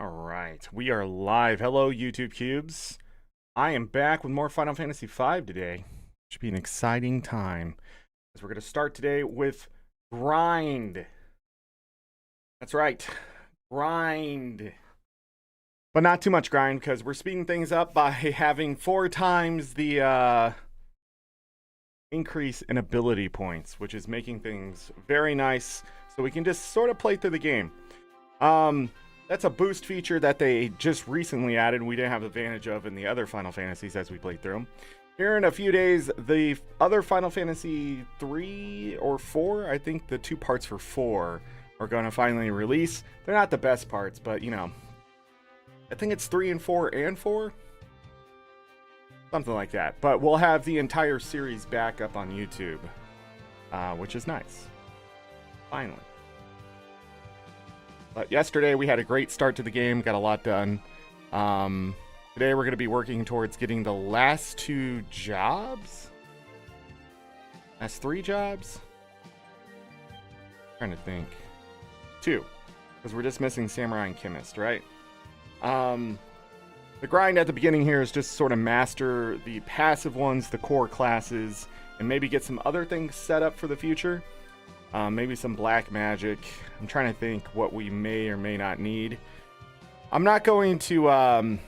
All right, we are live. Hello, YouTube cubes. I am back with more Final Fantasy V today. Should be an exciting time. As we're going to start today with grind. That's right, grind. But not too much grind, because we're speeding things up by having 4 times the increase in ability points, which is making things very nice, so we can just sort of play through the game. That's a boost feature that they just recently added. We didn't have advantage of in the other Final Fantasies as we played through them. Here in a few days, the other Final Fantasy 3 or 4, I think the 2 parts for 4 are going to finally release. They're not the best parts, but you know, I think it's 3 and 4 and 4. Something like that. But we'll have the entire series back up on YouTube, which is nice. Finally. But yesterday we had a great start to the game, got a lot done. Today we're going to be working towards getting the last 2 jobs? Last 3 jobs? Trying to think. 2. Because we're just missing Samurai and Chemist, right? The grind at the beginning here is just sort of master the passive ones, the core classes, and maybe get some other things set up for the future. Maybe some black magic. I'm trying to think what we may or may not need. I'm not going to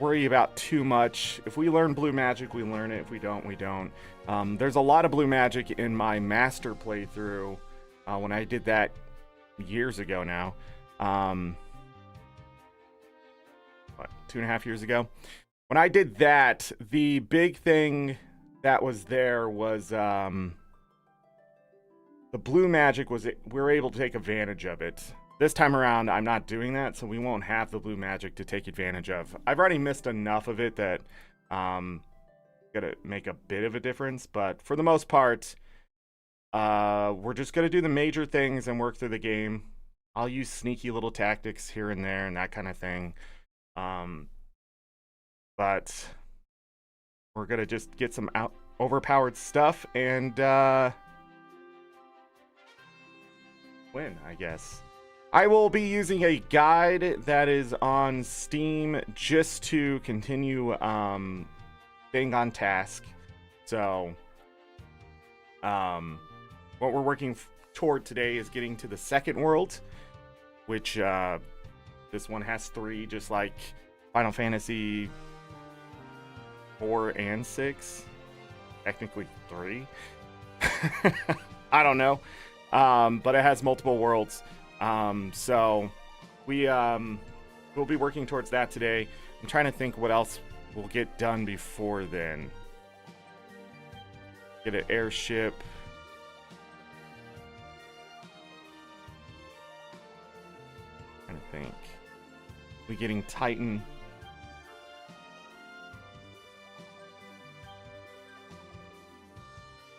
worry about too much. If we learn blue magic, we learn it. If we don't, we don't. There's a lot of blue magic in my master playthrough when I did that years ago now. What, 2.5 years ago? When I did that, the big thing that was there was... the blue magic was we're able to take advantage of it. This time around, I'm not doing that, so we won't have the blue magic to take advantage of. I've already missed enough of it that gonna make a bit of a difference, but for the most part, we're just gonna do the major things and work through the game. I'll use sneaky little tactics here and there and that kind of thing. But we're gonna just get some overpowered stuff and win, I guess. I will be using a guide that is on Steam just to continue staying on task. So what we're working toward today is getting to the second world, which this one has 3, just like Final Fantasy 4 and 6. Technically 3. I don't know. But it has multiple worlds. So we'll be working towards that today. I'm trying to think what else we'll get done before then. Get an airship. Trying to think. We getting Titan.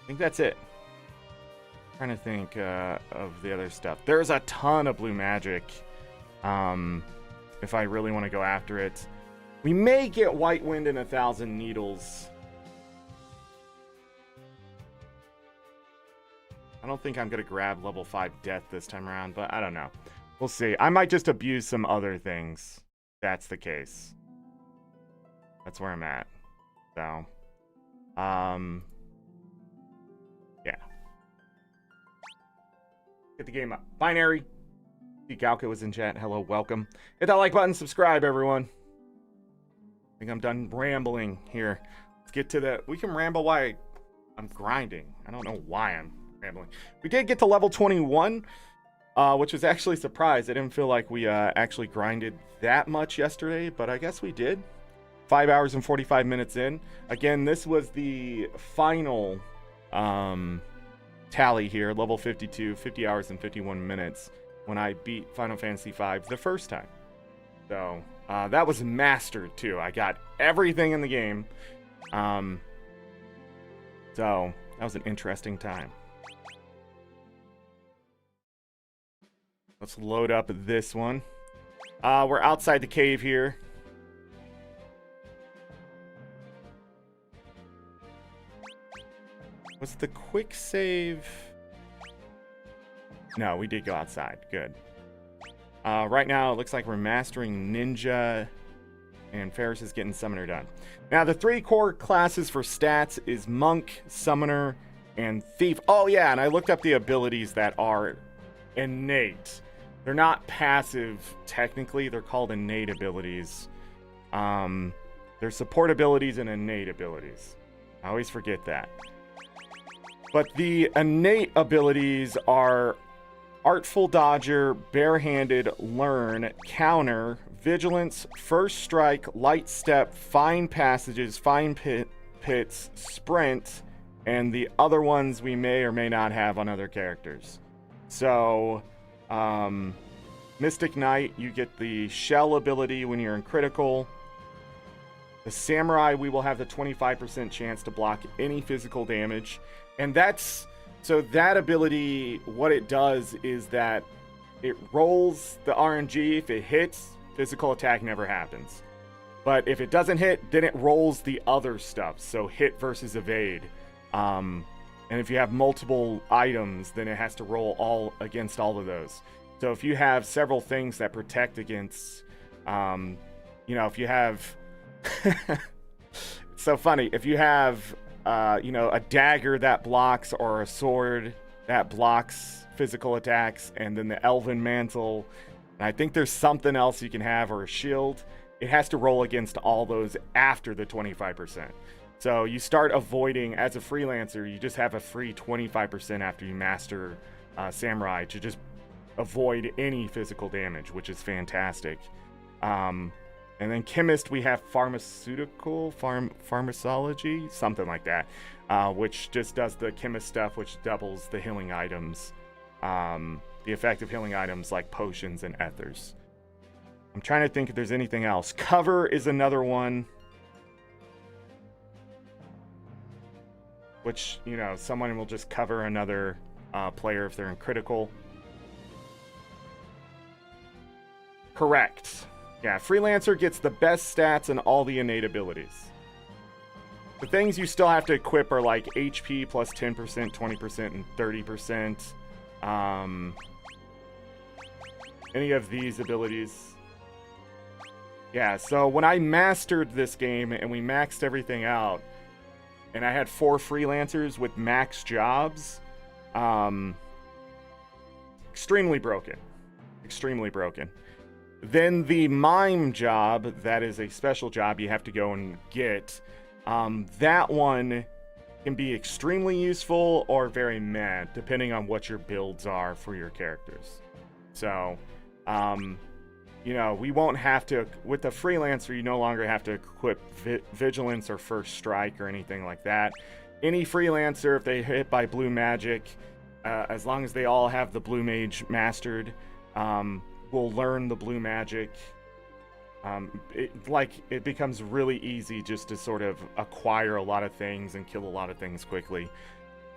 I think that's it. Trying to think of the other stuff. There's a ton of blue magic. If I really want to go after it, we may get White Wind and 1,000 Needles. I don't think I'm gonna grab level 5 Death this time around, but I don't know. We'll see. I might just abuse some other things. That's the case. That's where I'm at. So, yeah. Get the game up. Binary. See, Galka was in chat. Hello, welcome. Hit that like button, subscribe, everyone. I think I'm done rambling here. Let's get to the... We can ramble while I'm grinding. I don't know why I'm rambling. We did get to level 21, which was actually a surprise. I didn't feel like we actually grinded that much yesterday, but I guess we did. 5 hours and 45 minutes in. Again, this was the final... tally here, level 52, 50 hours and 51 minutes when I beat Final Fantasy V the first time. So that was mastered too. I got everything in the game. So that was an interesting time. Let's load up this one. We're outside the cave here. Was the quick save? No, we did go outside. Good. Right now, it looks like we're mastering Ninja, and Ferris is getting Summoner done. Now, the 3 core classes for stats is Monk, Summoner, and Thief. Oh, yeah, and I looked up the abilities that are innate. They're not passive, technically. They're called innate abilities. They're support abilities and innate abilities. I always forget that. But the innate abilities are Artful Dodger, Barehanded, Learn, Counter, Vigilance, First Strike, Light Step, Fine Passages, Fine Pits, Sprint, and the other ones we may or may not have on other characters. So, Mystic Knight, you get the Shell ability when you're in critical. The Samurai, we will have the 25% chance to block any physical damage. And so that ability, what it does is that it rolls the RNG. If it hits, physical attack never happens. But if it doesn't hit, then it rolls the other stuff. So hit versus evade. And if you have multiple items, then it has to roll against all of those. So if you have several things that protect against, if you have... It's so funny. If you have, a dagger that blocks or a sword that blocks physical attacks, and then the Elven Mantle, and I think there's something else you can have, or a shield, it has to roll against all those after the 25%. So you start avoiding, as a freelancer, you just have a free 25% after you master Samurai to just avoid any physical damage, which is fantastic. And then Chemist, we have Pharmacology, something like that, which just does the Chemist stuff, which doubles the healing items, the effective healing items like potions and ethers. I'm trying to think if there's anything else. Cover is another one, which, someone will just cover another player if they're in critical. Correct. Yeah, Freelancer gets the best stats and all the innate abilities. The things you still have to equip are like HP plus 10%, 20%, and 30%. Any of these abilities. Yeah, so when I mastered this game and we maxed everything out, and I had 4 Freelancers with max jobs, extremely broken. Extremely broken. Then the Mime job, that is a special job you have to go and get. That one can be extremely useful or very meh, depending on what your builds are for your characters. So, we won't have to, with the Freelancer, you no longer have to equip Vigilance or First Strike or anything like that. Any Freelancer, if they hit by Blue Magic, as long as they all have the Blue Mage mastered, will learn the Blue Magic. It becomes really easy just to sort of acquire a lot of things and kill a lot of things quickly.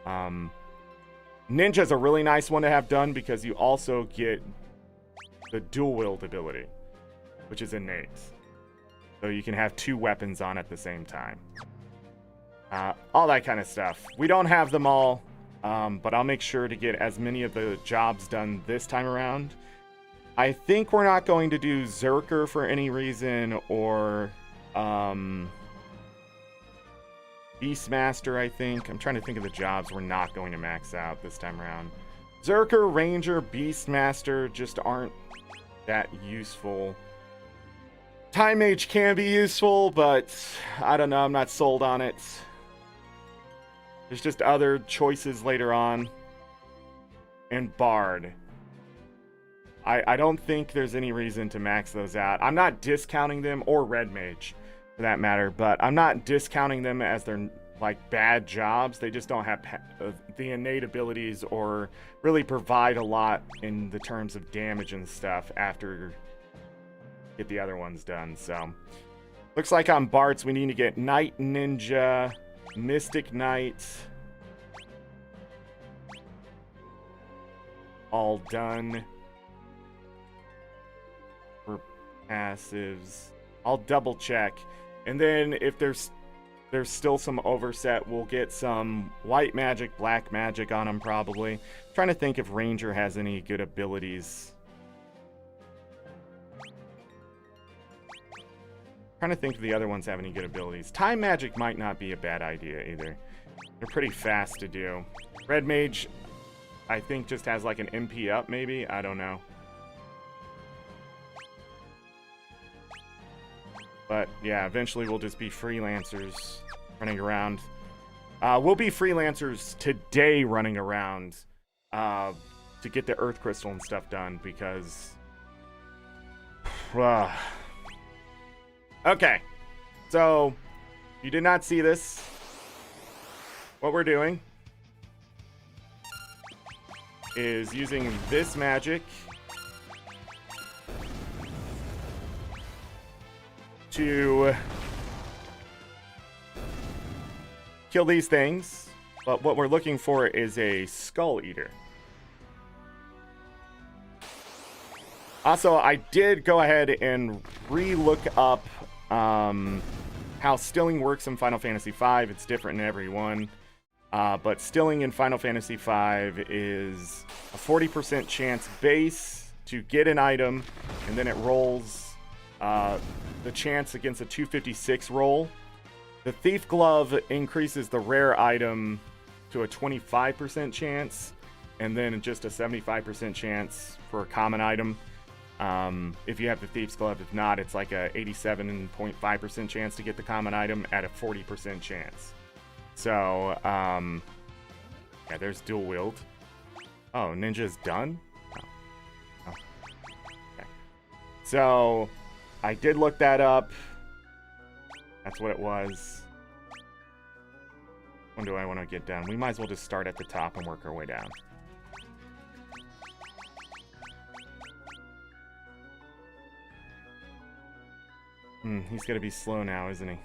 Ninja's a really nice one to have done because you also get the dual wield ability, which is innate. So you can have 2 weapons on at the same time. All that kind of stuff. We don't have them all, but I'll make sure to get as many of the jobs done this time around. I think we're not going to do Zerker for any reason, or Beastmaster, I think. I'm trying to think of the jobs we're not going to max out this time around. Zerker, Ranger, Beastmaster just aren't that useful. Time Mage can be useful, but I don't know, I'm not sold on it. There's just other choices later on. And Bard. I don't think there's any reason to max those out. I'm not discounting them, or Red Mage for that matter, but I'm not discounting them as they're like bad jobs. They just don't have the innate abilities or really provide a lot in the terms of damage and stuff after get the other ones done. So looks like on Bards we need to get Night Ninja, Mystic Knight all done. Passives. I'll double check, and then if there's still some overset, we'll get some white magic, black magic on them probably. I'm trying to think if Ranger has any good abilities. Trying to think if the other ones have any good abilities. Time Magic might not be a bad idea either. They're pretty fast to do. Red Mage, I think, just has like an MP up, maybe? I don't know. But yeah, eventually we'll just be freelancers running around. We'll be freelancers today running around to get the Earth Crystal and stuff done because... Okay, so you did not see this. What we're doing is using this magic to kill these things, but what we're looking for is a Skull Eater. Also, I did go ahead and re-look up how stilling works in Final Fantasy V. It's different in every one. But stilling in Final Fantasy V is a 40% chance base to get an item, and then it rolls the chance against a 256 roll. The Thief Glove increases the rare item to a 25% chance, and then just a 75% chance for a common item. If you have the Thief's Glove. If not, it's like a 87.5% chance to get the common item at a 40% chance. So, yeah, there's dual wield. Oh, Ninja's done? Oh. Okay. So, I did look that up. That's what it was. When do I want to get down? We might as well just start at the top and work our way down. He's gonna be slow now, isn't he?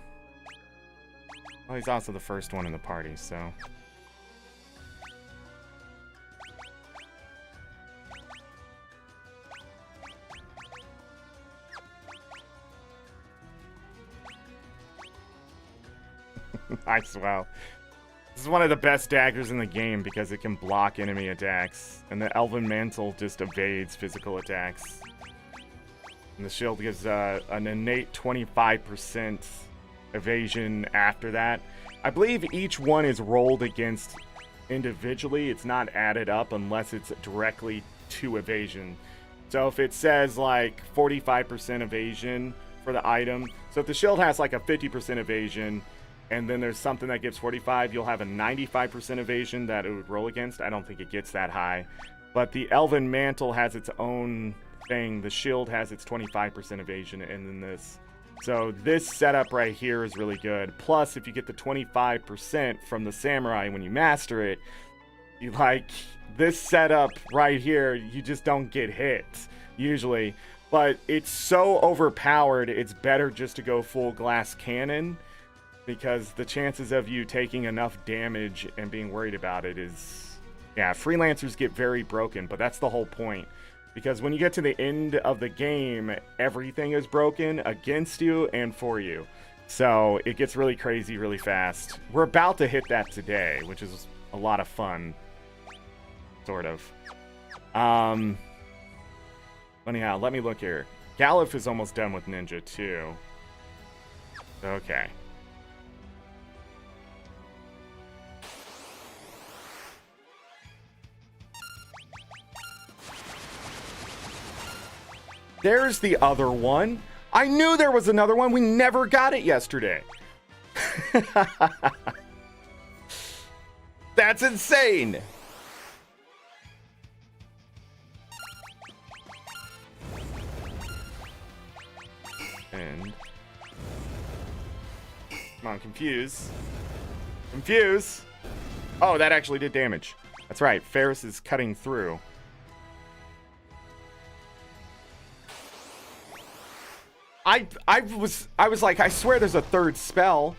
Well, he's also the first one in the party, so... Nice, wow. This is one of the best daggers in the game because it can block enemy attacks. And the Elven Mantle just evades physical attacks. And the shield gives an innate 25% evasion after that. I believe each one is rolled against individually. It's not added up unless it's directly to evasion. So if it says like 45% evasion for the item. So if the shield has like a 50% evasion and then there's something that gives 45, you'll have a 95% evasion that it would roll against. I don't think it gets that high. But the Elven Mantle has its own thing. The shield has its 25% evasion, and then this. So this setup right here is really good. Plus, if you get the 25% from the Samurai when you master it, you like this setup right here, you just don't get hit usually. But it's so overpowered, it's better just to go full glass cannon because the chances of you taking enough damage and being worried about it is, yeah, freelancers get very broken, but that's the whole point. Because when you get to the end of the game, everything is broken against you and for you. So it gets really crazy really fast. We're about to hit that today, which is a lot of fun. Sort of. Anyhow, let me look here. Galuf is almost done with Ninja too. Okay. There's the other one. I knew there was another one. We never got it yesterday. That's insane. And come on, confuse. Confuse. Oh, that actually did damage. That's right. Ferris is cutting through. I was like, I swear there's a third spell.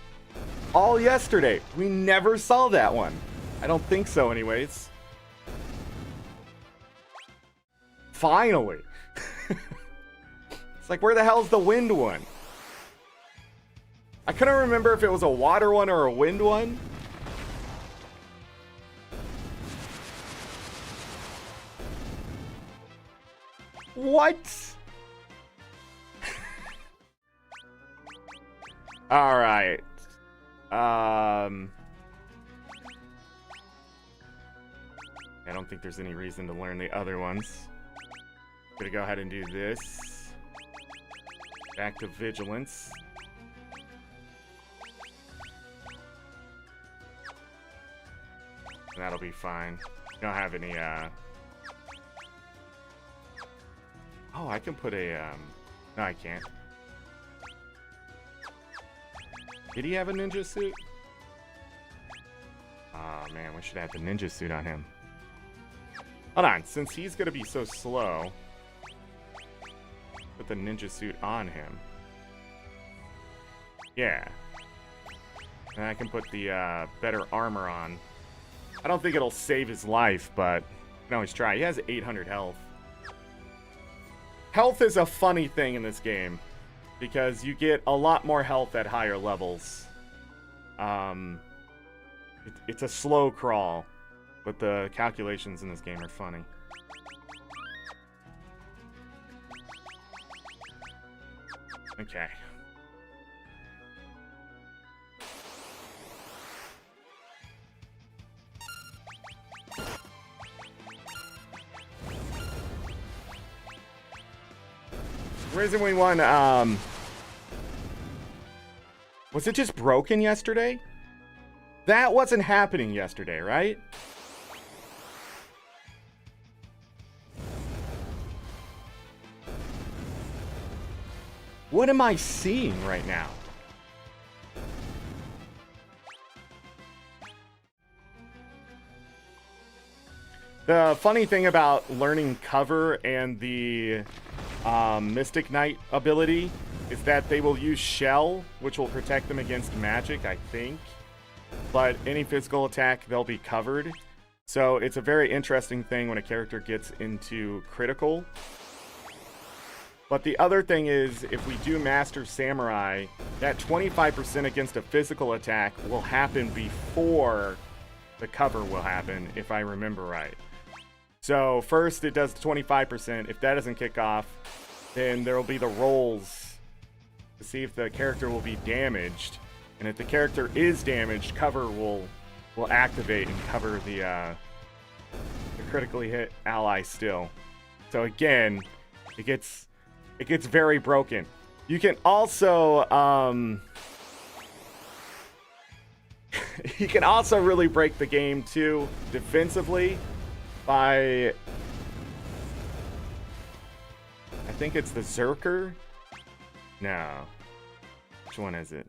All yesterday. We never saw that one. I don't think so anyways. Finally. It's like, where the hell's the wind one? I couldn't remember if it was a water one or a wind one. What? All right. I don't think there's any reason to learn the other ones. Gonna go ahead and do this. Back to Vigilance. And that'll be fine. Don't have any, Oh, I can put a, No, I can't. Did he have a ninja suit? Oh, man, we should have the ninja suit on him. Hold on, since he's gonna be so slow, put the ninja suit on him. Yeah. And I can put the better armor on. I don't think it'll save his life, but I can always try. He has 800 health. Health is a funny thing in this game because you get a lot more health at higher levels. It's a slow crawl, but the calculations in this game are funny. Okay. The reason we won, was it just broken yesterday? That wasn't happening yesterday, right? What am I seeing right now? The funny thing about learning cover and the Mystic Knight ability is that they will use Shell, which will protect them against magic, I think. But any physical attack, they'll be covered. So it's a very interesting thing when a character gets into critical. But the other thing is, if we do Master Samurai, that 25% against a physical attack will happen before the cover will happen, if I remember right. So first it does 25%. If that doesn't kick off, then there will be the rolls to see if the character will be damaged. And if the character is damaged, cover will activate and cover the critically hit ally still. So again, it gets very broken. You can also you can also really break the game too defensively by, I think it's the Zerker. No, which one is it?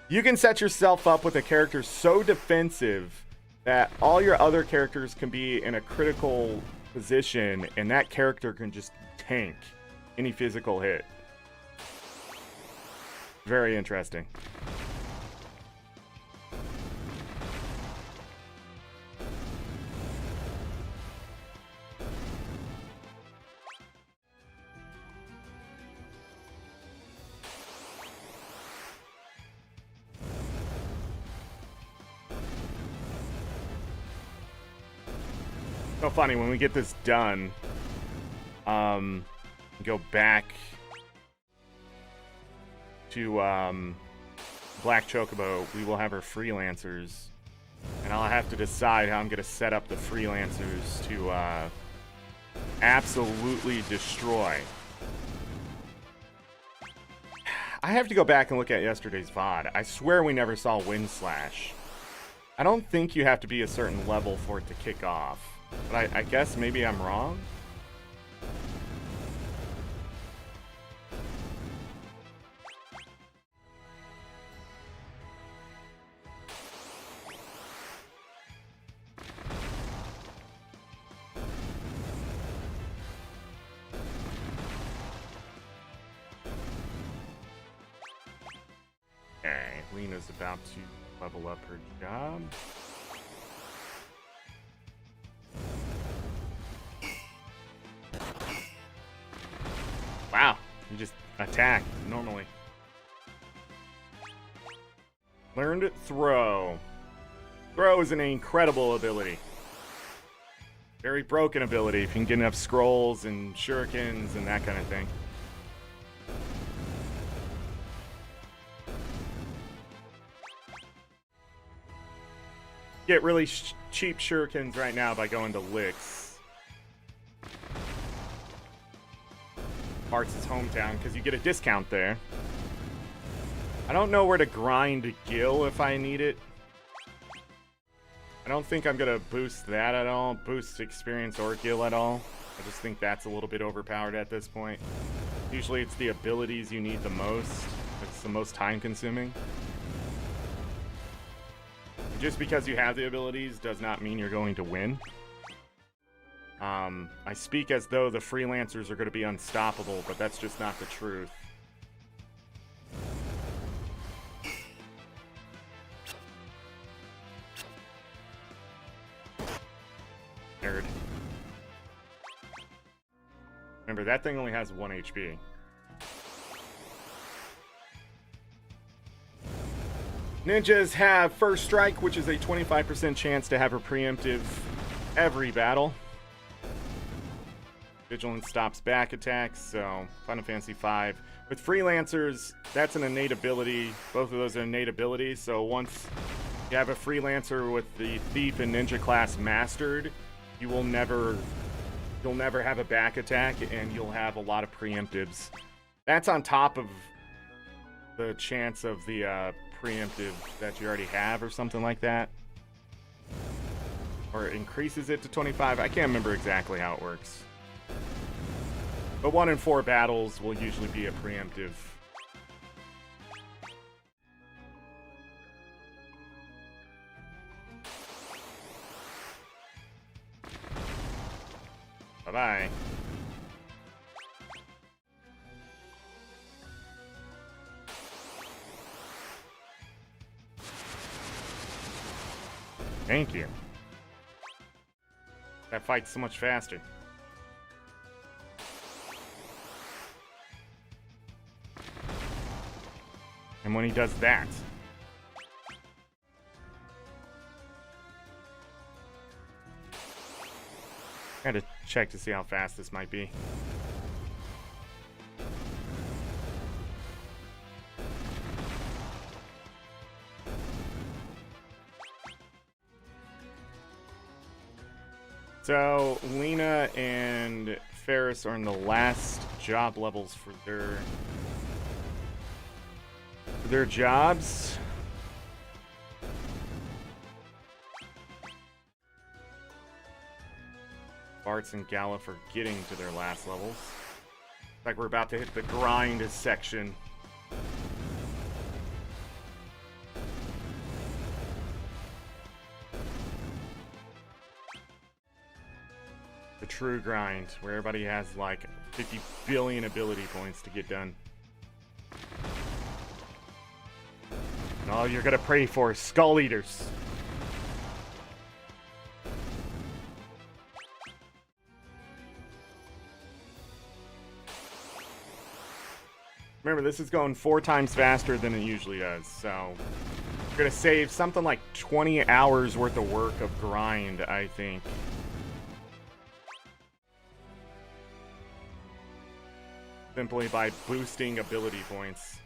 You can set yourself up with a character so defensive that all your other characters can be in a critical position, and that character can just tank any physical hit. Very interesting. So funny, when we get this done, go back to Black Chocobo, we will have our freelancers, and I'll have to decide how I'm going to set up the freelancers to absolutely destroy. I have to go back and look at yesterday's VOD. I swear we never saw Wind Slash. I don't think you have to be a certain level for it to kick off. But I guess maybe I'm wrong. Okay, Lena's about to level up her job. Wow, you just attack normally. Learned Throw. Throw is an incredible ability. Very broken ability if you can get enough scrolls and shurikens and that kind of thing. get really cheap shurikens right now by going to Licks. Bart's hometown, because you get a discount there. I don't know where to grind Gil if I need it. I don't think I'm going to boost that at all, boost experience or Gil at all. I just think that's a little bit overpowered at this point. Usually it's the abilities you need the most. It's the most time consuming. Just because you have the abilities does not mean you're going to win. I speak as though the freelancers are going to be unstoppable, but that's just not the truth. Nerd. Remember, that thing only has 1 HP. Ninjas have First Strike, which is a 25% chance to have a preemptive every battle. Vigilance stops back attacks, so Final Fantasy V. With Freelancers, that's an innate ability. Both of those are innate abilities, so once you have a Freelancer with the Thief and Ninja class mastered, you'll never have a back attack, and you'll have a lot of preemptives. That's on top of the chance of the preemptive that you already have or something like that. Or it increases it to 25. I can't remember exactly how it works. But 1 in 4 battles will usually be a preemptive. Bye-bye. Thank you. That fight's so much faster. And when he does that, I had to check to see how fast this might be. So, Lena and Ferris are in the last job levels for their jobs. Bartz and Gallif are getting to their last levels. Looks like we're about to hit the grind section. The true grind, where everybody has like 50 billion ability points to get done. And all you're gonna pray for is Skull Eaters. Remember, this is going 4 times faster than it usually does, so we're gonna save something like 20 hours worth of work of grind, I think. Simply by boosting ability points.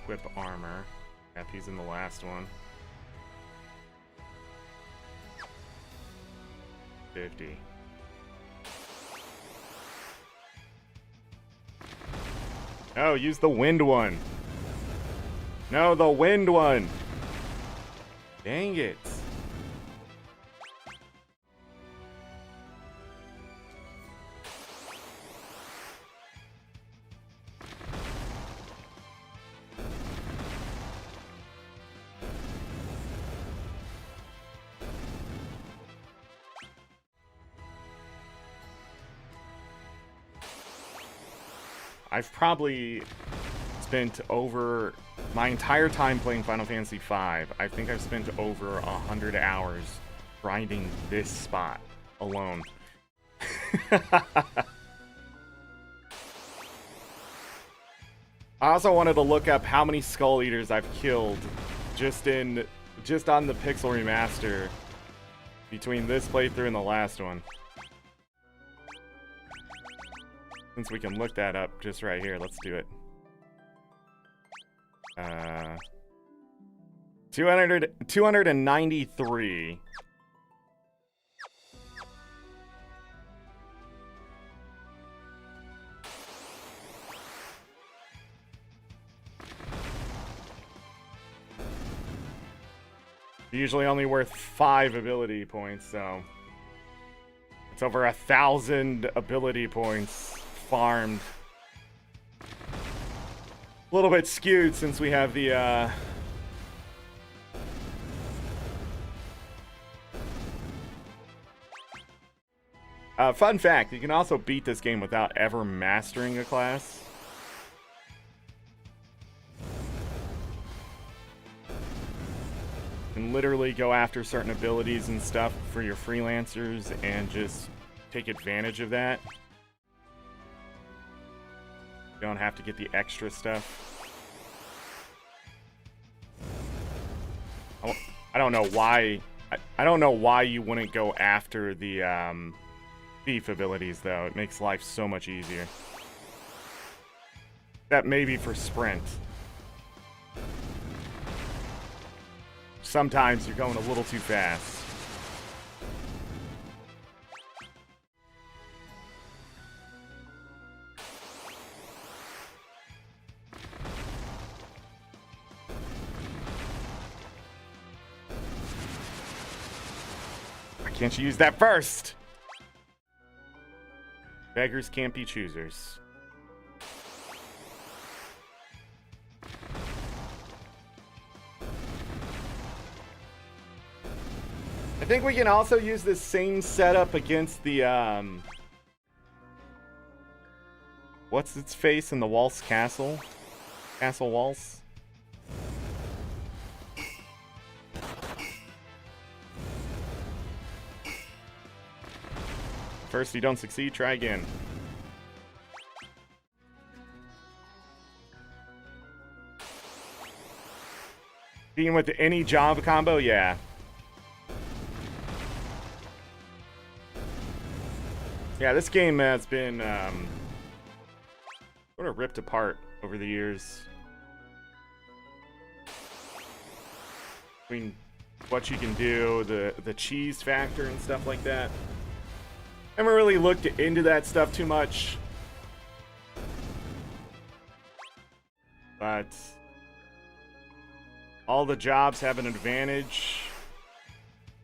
Equip armor. Yep, he's in the last one. 50. Oh, use the wind one. No, the wind one. Dang it. I've probably spent over my entire time playing Final Fantasy V. I think I've spent over 100 hours grinding this spot alone. I also wanted to look up how many Skull Eaters I've killed just on the Pixel Remaster between this playthrough and the last one. Since we can look that up just right here, let's do it. 293. Usually only worth 5 ability points, so it's over 1,000 ability points farmed. A little bit skewed since we have the fun fact, you can also beat this game without ever mastering a class. And literally go after certain abilities and stuff for your freelancers and just take advantage of that. You don't have to get the extra stuff. I don't know why. I don't know why you wouldn't go after the thief abilities, though. It makes life so much easier. That may be for sprint. Sometimes you're going a little too fast. Why can't you use that first? Beggars can't be choosers. I think we can also use this same setup against the, what's its face in the Waltz Castle? Castle Waltz? First you don't succeed, try again. Being with any Java combo, yeah. Yeah, this game has been sort of ripped apart over the years. Between what you can do, the cheese factor and stuff like that. Haven't really looked into that stuff too much. But all the jobs have an advantage,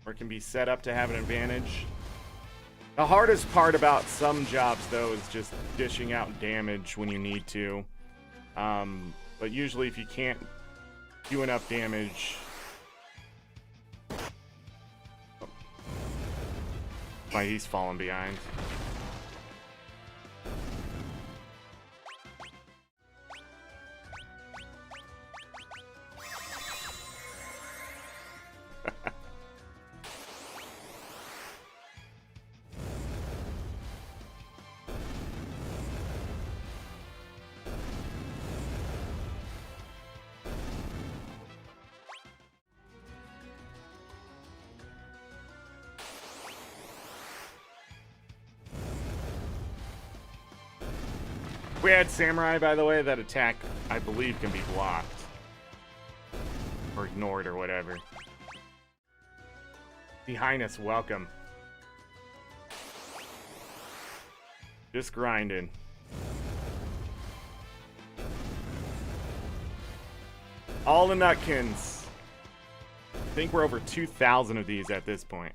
or can be set up to have an advantage. The hardest part about some jobs, though, is just dishing out damage when you need to. But usually if you can't do enough damage... Oh. Why, he's falling behind. We had Samurai, by the way. That attack, I believe, can be blocked. Or ignored, or whatever. The Highness, welcome. Just grinding. All the Nutkins. I think we're over 2,000 of these at this point.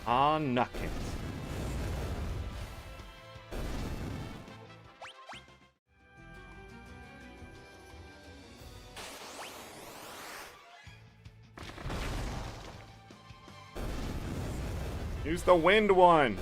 Ah, Nutkins. Use the wind one.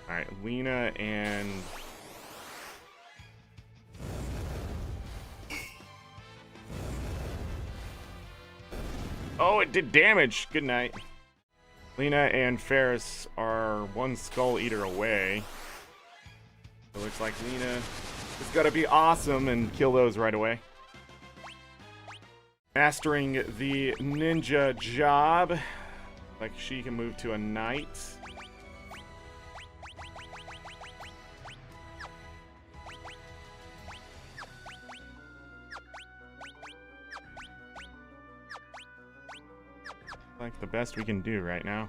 All right, Lena and oh, it did damage. Good night. Lena and Ferris are one Skull Eater away. It looks like Lena is gonna be awesome and kill those right away. Mastering the ninja job. Like she can move to a knight. Like the best we can do right now.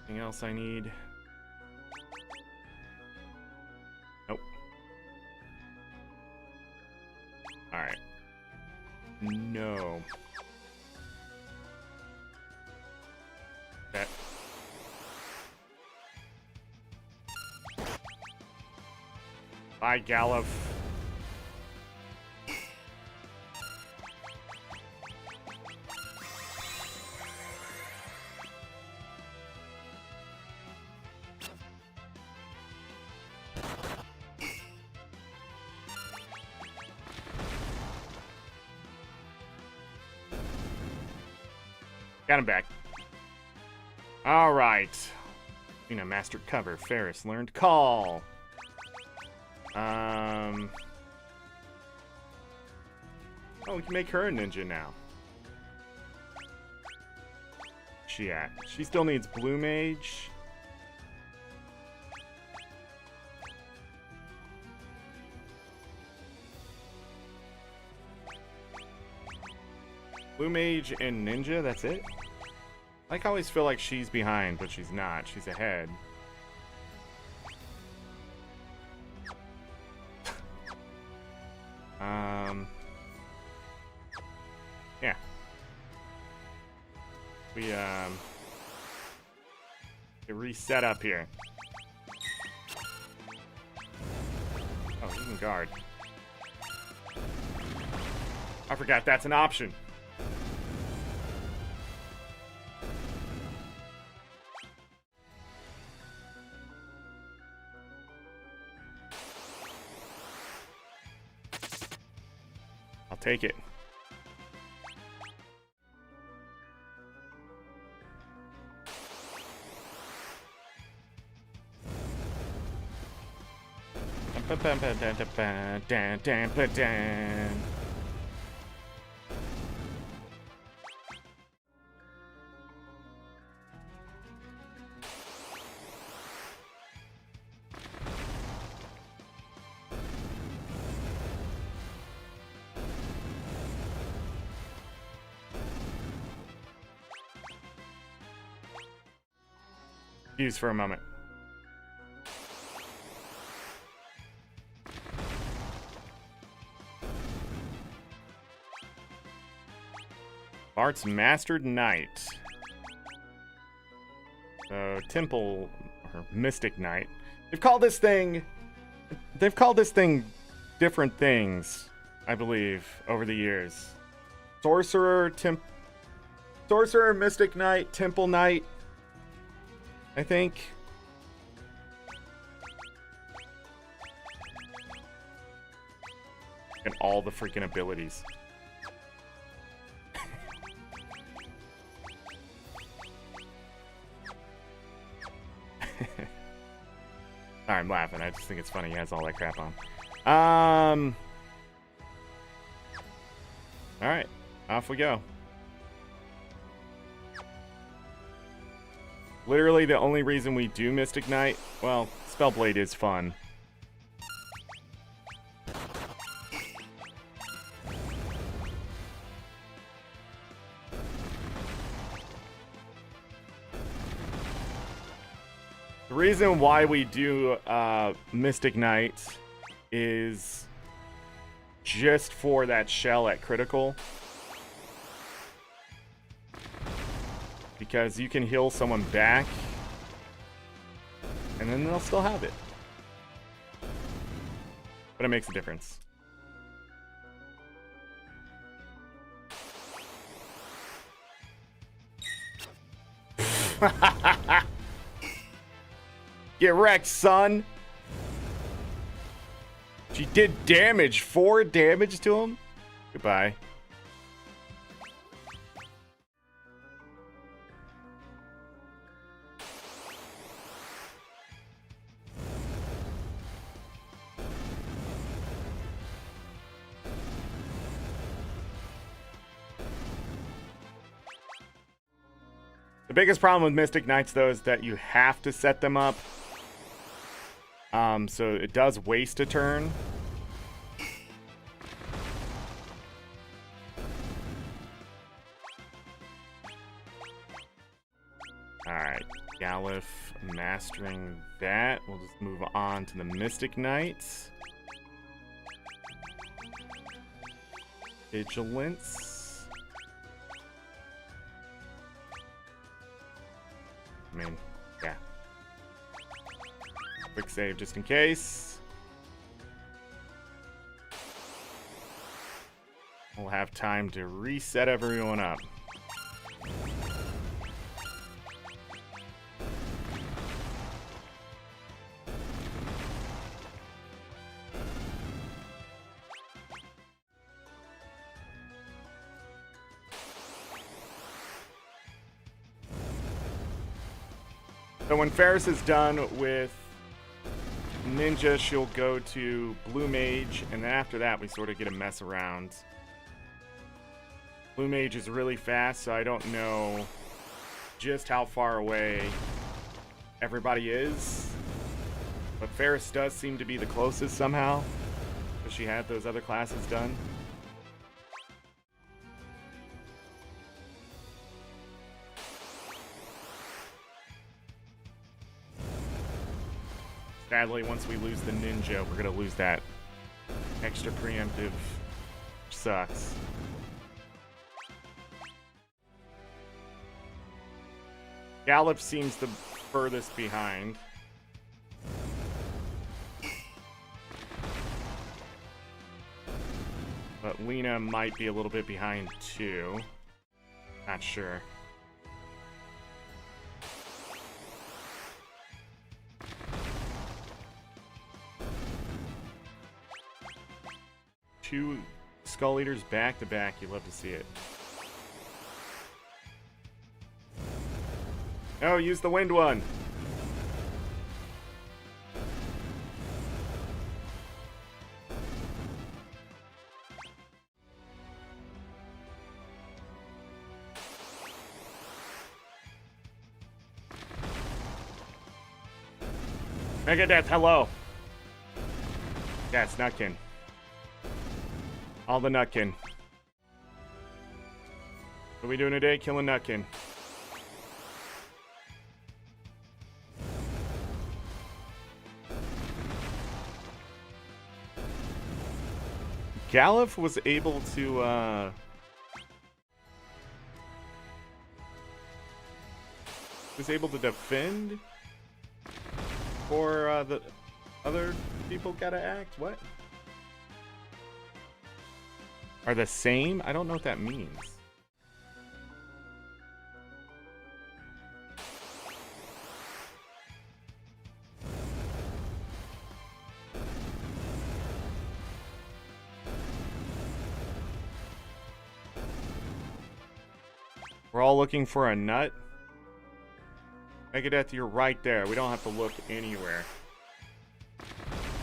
Anything else I need? Nope. Alright. No. That. Bye, Gallup. Got him back. All right. Mastered cover. Ferris learned call. Oh, we can make her a ninja now. Where's she at? She still needs blue mage. Blue mage and ninja, that's it? I always feel like she's behind, but she's not. She's ahead. Yeah. We reset up here. Oh, you can guard. I forgot that's an option. I'll take it. Use for a moment. Bart's Mastered Knight. So Temple or Mystic Knight. They've called this thing different things, I believe, over the years. Sorcerer, Mystic Knight, Temple Knight, I think. And all the freaking abilities. Sorry, I'm laughing. I just think it's funny he has all that crap on. Alright, off we go. Literally the only reason we do Mystic Knight, well, Spellblade is fun. The reason why we do Mystic Knight is just for that shell at critical. Because you can heal someone back, and then they'll still have it. But it makes a difference. Get wrecked, son! She did damage. 4 damage to him? Goodbye. The biggest problem with Mystic Knights, though, is that you have to set them up. So it does waste a turn. Alright, Galif mastering that. We'll just move on to the Mystic Knights. Vigilance. I mean, yeah. Quick save just in case. We'll have time to reset everyone up. So when Ferris is done with Ninja, she'll go to Blue Mage, and then after that we sort of get a mess around. Blue Mage is really fast, so I don't know just how far away everybody is. But Ferris does seem to be the closest somehow, because she had those other classes done. Sadly, once we lose the Ninja, we're going to lose that extra preemptive, which sucks. Gallup seems the furthest behind. But Lena might be a little bit behind too. Not sure. Two Skull Eaters back to back. You love to see it. Oh, use the wind one. Megadeth, hello. Yeah, it's Nutkin. All the Nutkin. What are we doing today? Killing Nutkin. Galif was able to, defend for, the other people gotta act? What? Are the same? I don't know what that means. We're all looking for a nut. Megadeth, you're right there. We don't have to look anywhere.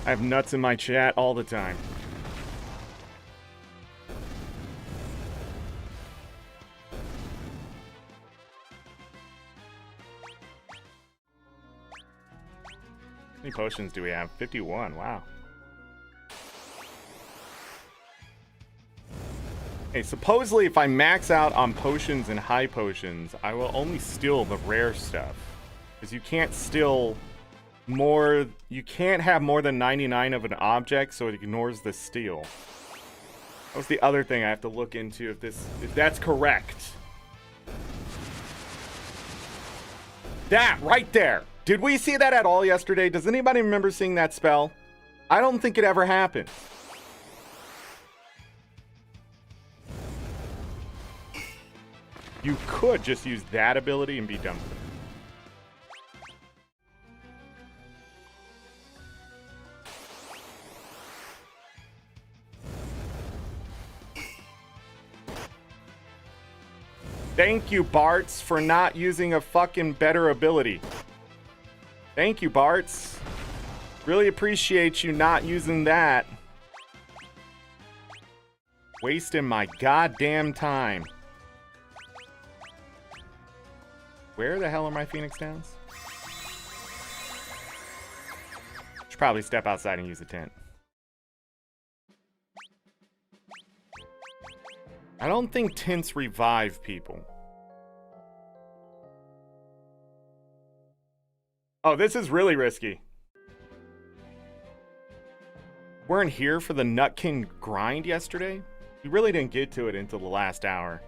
I have nuts in my chat all the time. How many potions do we have? 51. Wow. Okay, supposedly if I max out on potions and high potions, I will only steal the rare stuff. Because you can't steal more... You can't have more than 99 of an object, so it ignores the steal. That was the other thing I have to look into if that's correct. That, right there! Did we see that at all yesterday? Does anybody remember seeing that spell? I don't think it ever happened. You could just use that ability and be done with it. Thank you, Bartz, for not using a fucking better ability. Thank you, Bartz. Really appreciate you not using that. Wasting my goddamn time. Where the hell are my Phoenix Downs? Should probably step outside and use a tent. I don't think tents revive people. Oh, this is really risky. Weren't here for the Nutkin grind yesterday? We really didn't get to it until the last hour.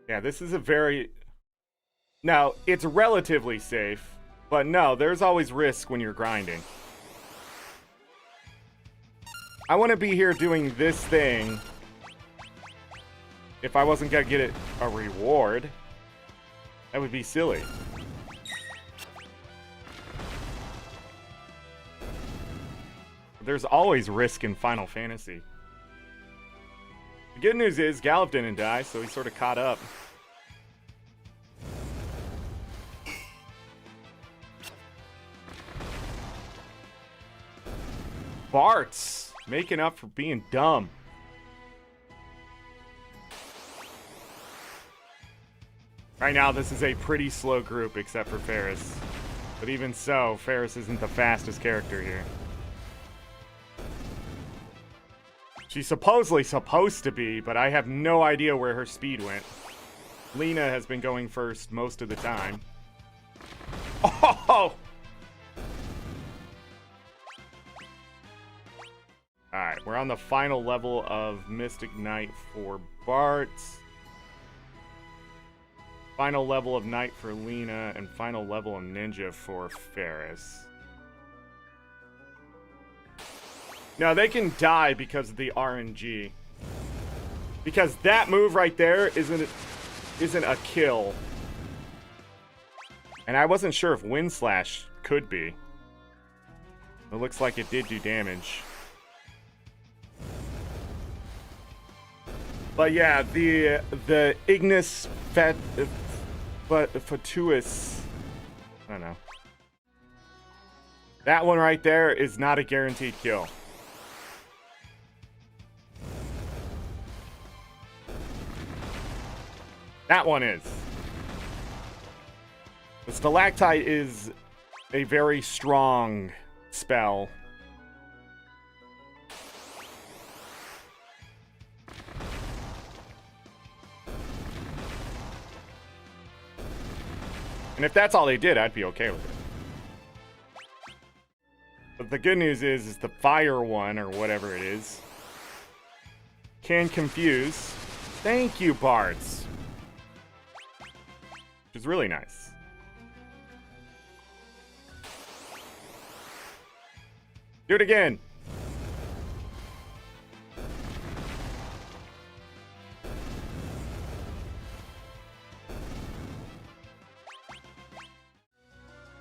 Yeah, this is a very... Now, it's relatively safe, but no, there's always risk when you're grinding. I want to be here doing this thing if I wasn't going to get it a reward. That would be silly. There's always risk in Final Fantasy. The good news is Gallup didn't die, so he sort of caught up. Bart's making up for being dumb. Right now, this is a pretty slow group, except for Ferris. But even so, Ferris isn't the fastest character here. She's supposedly supposed to be, but I have no idea where her speed went. Lena has been going first most of the time. Oh! Alright, we're on the final level of Mystic Knight for Bart. Final level of Knight for Lena, and final level of Ninja for Ferris. No, they can die because of the RNG. Because that move right there isn't a kill. And I wasn't sure if Wind Slash could be. It looks like it did do damage. But yeah, the Ignis Fatuus, I don't know. That one right there is not a guaranteed kill. That one is. The Stalactite is a very strong spell. And if that's all they did, I'd be okay with it. But the good news is the fire one, or whatever it is, can confuse. Thank you, Bards. Which is really nice. Do it again.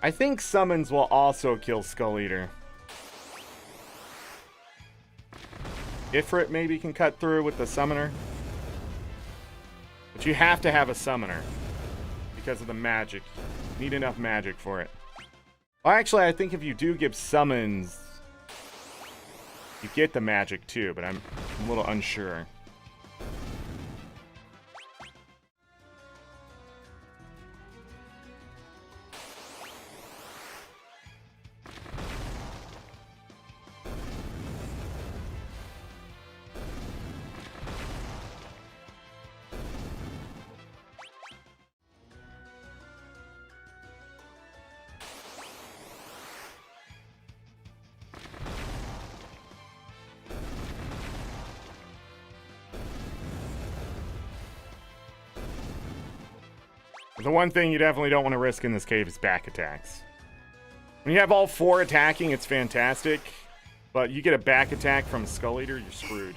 I think summons will also kill Skull Eater. Ifrit maybe can cut through with the summoner. But you have to have a summoner because of the magic. You need enough magic for it. Well, actually, I think if you do give summons, you get the magic too, but I'm a little unsure. The one thing you definitely don't want to risk in this cave is back attacks. When you have all four attacking, it's fantastic. But you get a back attack from Skull Eater, you're screwed.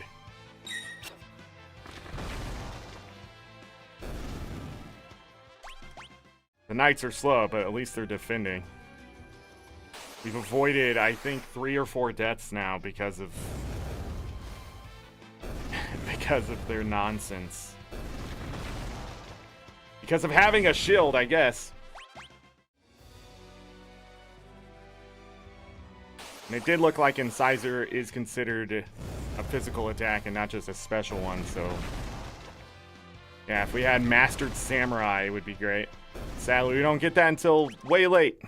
The Knights are slow, but at least they're defending. We've avoided, I think, 3 or 4 deaths now because of their nonsense. Because of having a shield, I guess. And it did look like Incisor is considered a physical attack and not just a special one, so yeah, if we had Mastered Samurai, it would be great. Sadly, we don't get that until way late.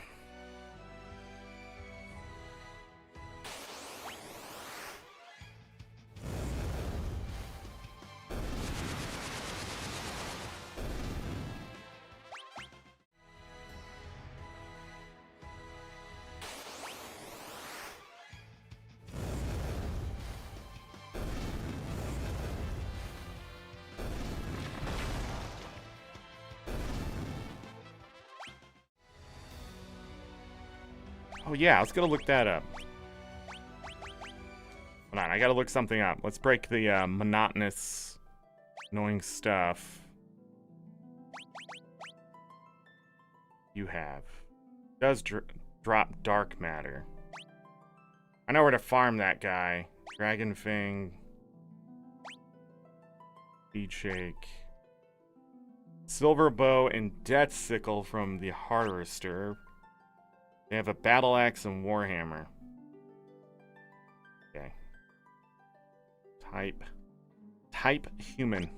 Oh yeah, I was gonna look that up. Hold on, I gotta look something up. Let's break the monotonous, annoying stuff. You have. Does drop dark matter. I know where to farm that guy. Dragon Fang. Speed Shake. Silver Bow and Death Sickle from the Harvester. They have a Battle Axe and Warhammer. Okay. Type human.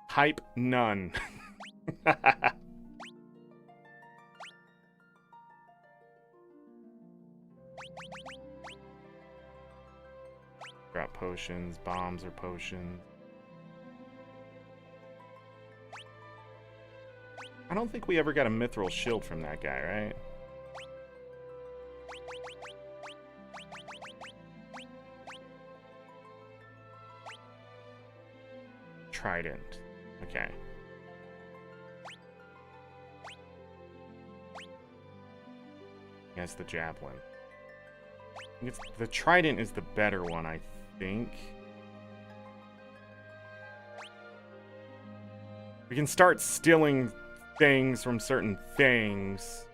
Type none. Drop potions, bombs or potions. I don't think we ever got a mithril shield from that guy, right? Trident. Okay. Yes, the javelin. The trident is the better one, I think. We can start stealing things from certain things.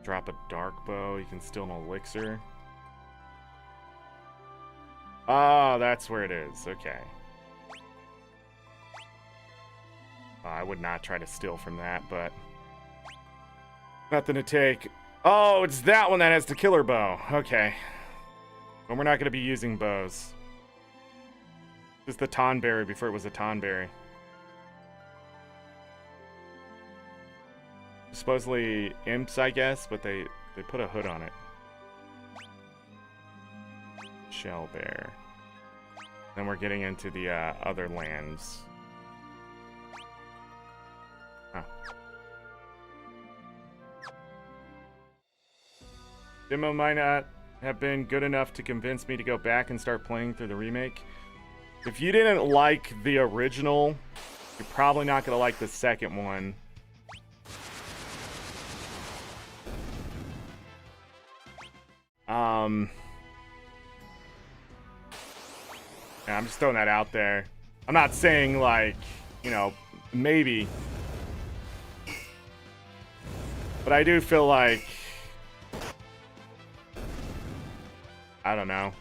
Drop a dark bow. You can steal an elixir. Oh, that's where it is. Okay. I would not try to steal from that, but nothing to take. Oh, it's that one that has the killer bow. Okay. Well, we're not going to be using bows. This is the Tonberry before it was a Tonberry. Supposedly imps, I guess, but they put a hood on it. Shell bear. Then we're getting into the other lands. Huh. Demo might not have been good enough to convince me to go back and start playing through the remake. If you didn't like the original, you're probably not going to like the second one. Yeah, I'm just throwing that out there. I'm not saying, like, you know, maybe. But I do feel like, I don't know.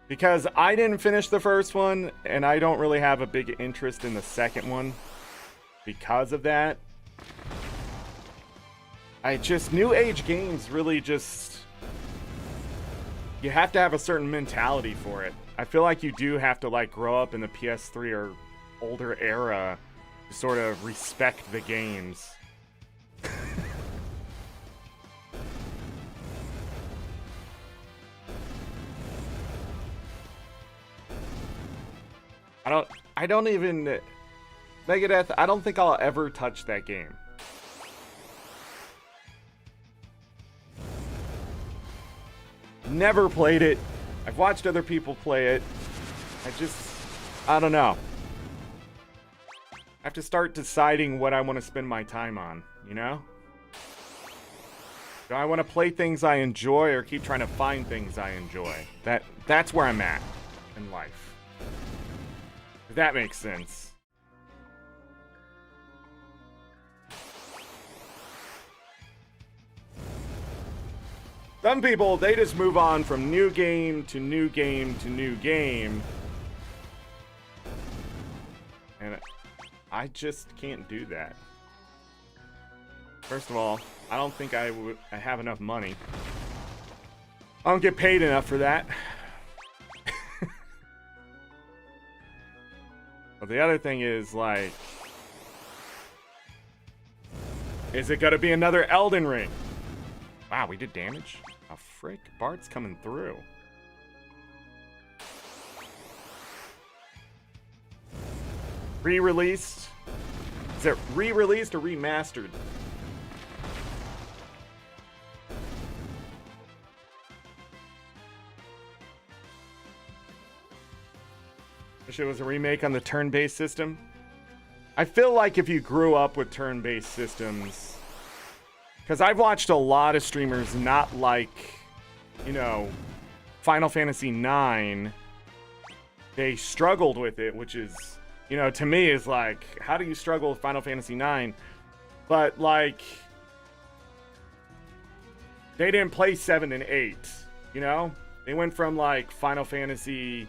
Because I didn't finish the first one, and I don't really have a big interest in the second one because of that. New age games really just, you have to have a certain mentality for it. I feel like you do have to, like, grow up in the PS3 or older era to sort of respect the games. I don't even, Megadeth, I don't think I'll ever touch that game. Never played it. I've watched other people play it. I don't know. I have to start deciding what I want to spend my time on, you know? Do I want to play things I enjoy or keep trying to find things I enjoy? That's where I'm at in life. If that makes sense. Some people, they just move on from new game to new game to new game. And I just can't do that. First of all, I don't think I have enough money. I don't get paid enough for that. But the other thing is, like, is it going to be another Elden Ring? Wow, we did damage? Oh, frick. Bart's coming through. Re-released? Is it re-released or remastered? Wish it was a remake on the turn-based system. I feel like if you grew up with turn-based systems, because I've watched a lot of streamers not like, you know, Final Fantasy IX. They struggled with it, which is, you know, to me is like, how do you struggle with Final Fantasy IX? But like, they didn't play 7 and 8, you know? They went from like Final Fantasy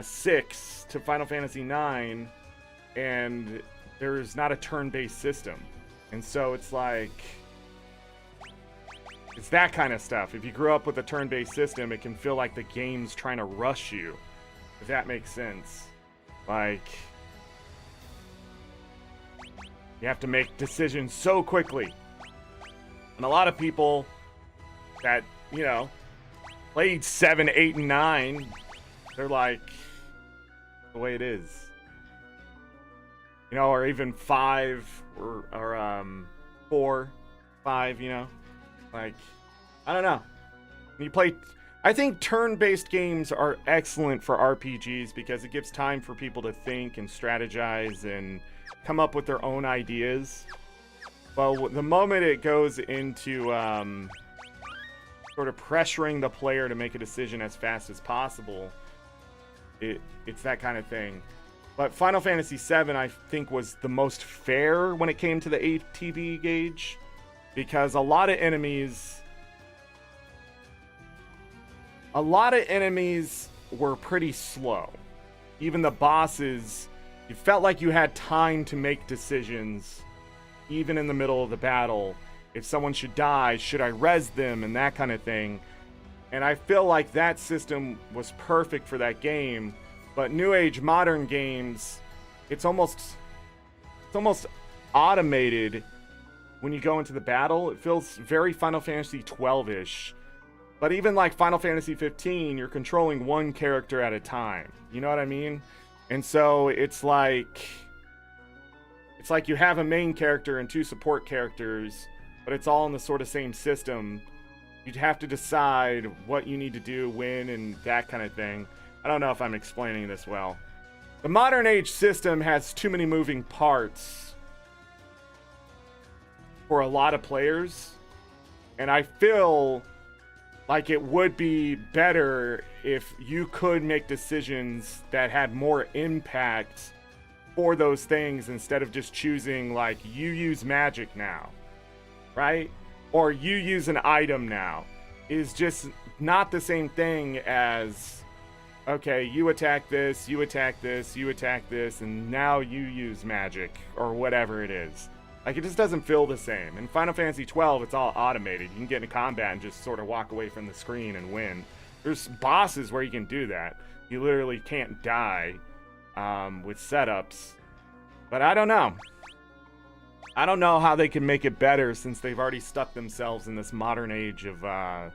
6 to Final Fantasy 9, and there's not a turn-based system. And so it's like, it's that kind of stuff. If you grew up with a turn-based system, it can feel like the game's trying to rush you, if that makes sense. Like, you have to make decisions so quickly. And a lot of people that, you know, played 7, 8, and 9, they're like, the way it is. You know, or even 5 or 4, 5, you know? Like, I don't know. When you play, I think turn-based games are excellent for RPGs because it gives time for people to think and strategize and come up with their own ideas. Well, the moment it goes into sort of pressuring the player to make a decision as fast as possible, it's that kind of thing. But Final Fantasy VII, I think, was the most fair when it came to the ATB gauge, because a lot of enemies were pretty slow. Even the bosses, you felt like you had time to make decisions, even in the middle of the battle. If someone should die, should I res them, and that kind of thing. And I feel like that system was perfect for that game. But New Age modern games, it's almost automated when you go into the battle. It feels very Final Fantasy 12-ish. But even like Final Fantasy 15, you're controlling one character at a time. You know what I mean? And so it's like you have a main character and 2 support characters, but it's all in the sort of same system. You'd have to decide what you need to do, when, and that kind of thing. I don't know if I'm explaining this well. The modern age system has too many moving parts for a lot of players, and I feel like it would be better if you could make decisions that had more impact for those things instead of just choosing, like, you use magic now, right? Or you use an item now. Is just not the same thing as, okay, you attack this, you attack this, you attack this, and now you use magic, or whatever it is. Like, it just doesn't feel the same. In Final Fantasy 12, it's all automated. You can get into combat and just sort of walk away from the screen and win. There's bosses where you can do that. You literally can't die with setups. But I don't know. I don't know how they can make it better since they've already stuck themselves in this modern age of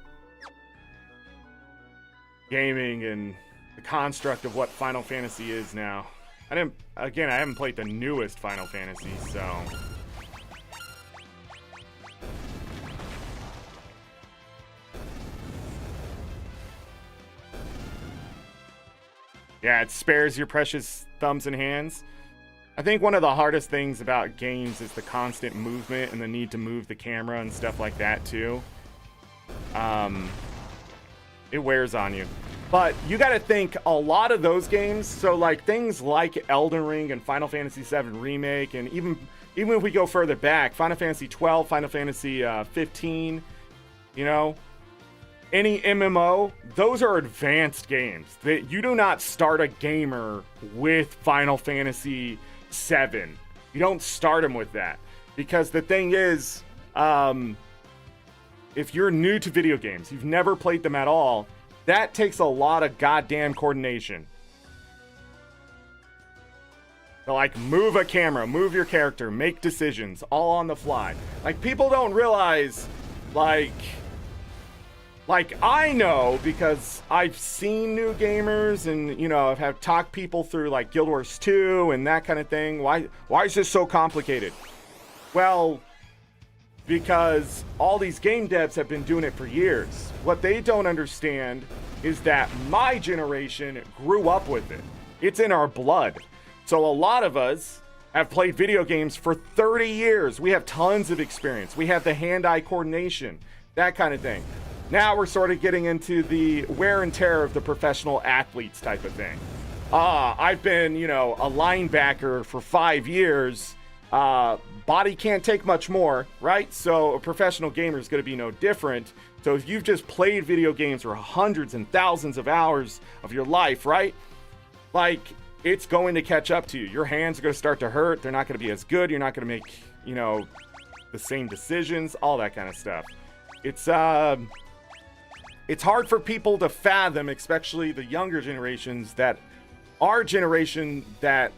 gaming and the construct of what Final Fantasy is now. I haven't played the newest Final Fantasy, so yeah, it spares your precious thumbs and hands. I think one of the hardest things about games is the constant movement and the need to move the camera and stuff like that too. It wears on you. But you got to think, a lot of those games, so like things like Elden Ring and Final Fantasy VII Remake, and even if we go further back, Final Fantasy 12, Final Fantasy 15, you know, any MMO, those are advanced games. You do not start a gamer with Final Fantasy 7. You don't start them with that, because the thing is, if you're new to video games, you've never played them at all, that takes a lot of goddamn coordination. to like move a camera, move your character, make decisions all on the fly. Like people don't realize, like I know because I've seen new gamers and, you know, I've had talked people through like Guild Wars 2 and that kind of thing. Why is this so complicated? Well, because all these game devs have been doing it for years. What they don't understand is that my generation grew up with it. It's in our blood. So a lot of us have played video games for 30 years. We have tons of experience. We have the hand-eye coordination, that kind of thing. Now we're sort of getting into the wear and tear of the professional athletes type of thing. I've been, you know, a linebacker for 5 years. Body can't take much more, right? So a professional gamer is going to be no different. So if you've just played video games for hundreds and thousands of hours of your life, right? Like, it's going to catch up to you. Your hands are going to start to hurt. They're not going to be as good. You're not going to make, you know, the same decisions, all that kind of stuff. It's hard for people to fathom, especially the younger generations, that our generation, that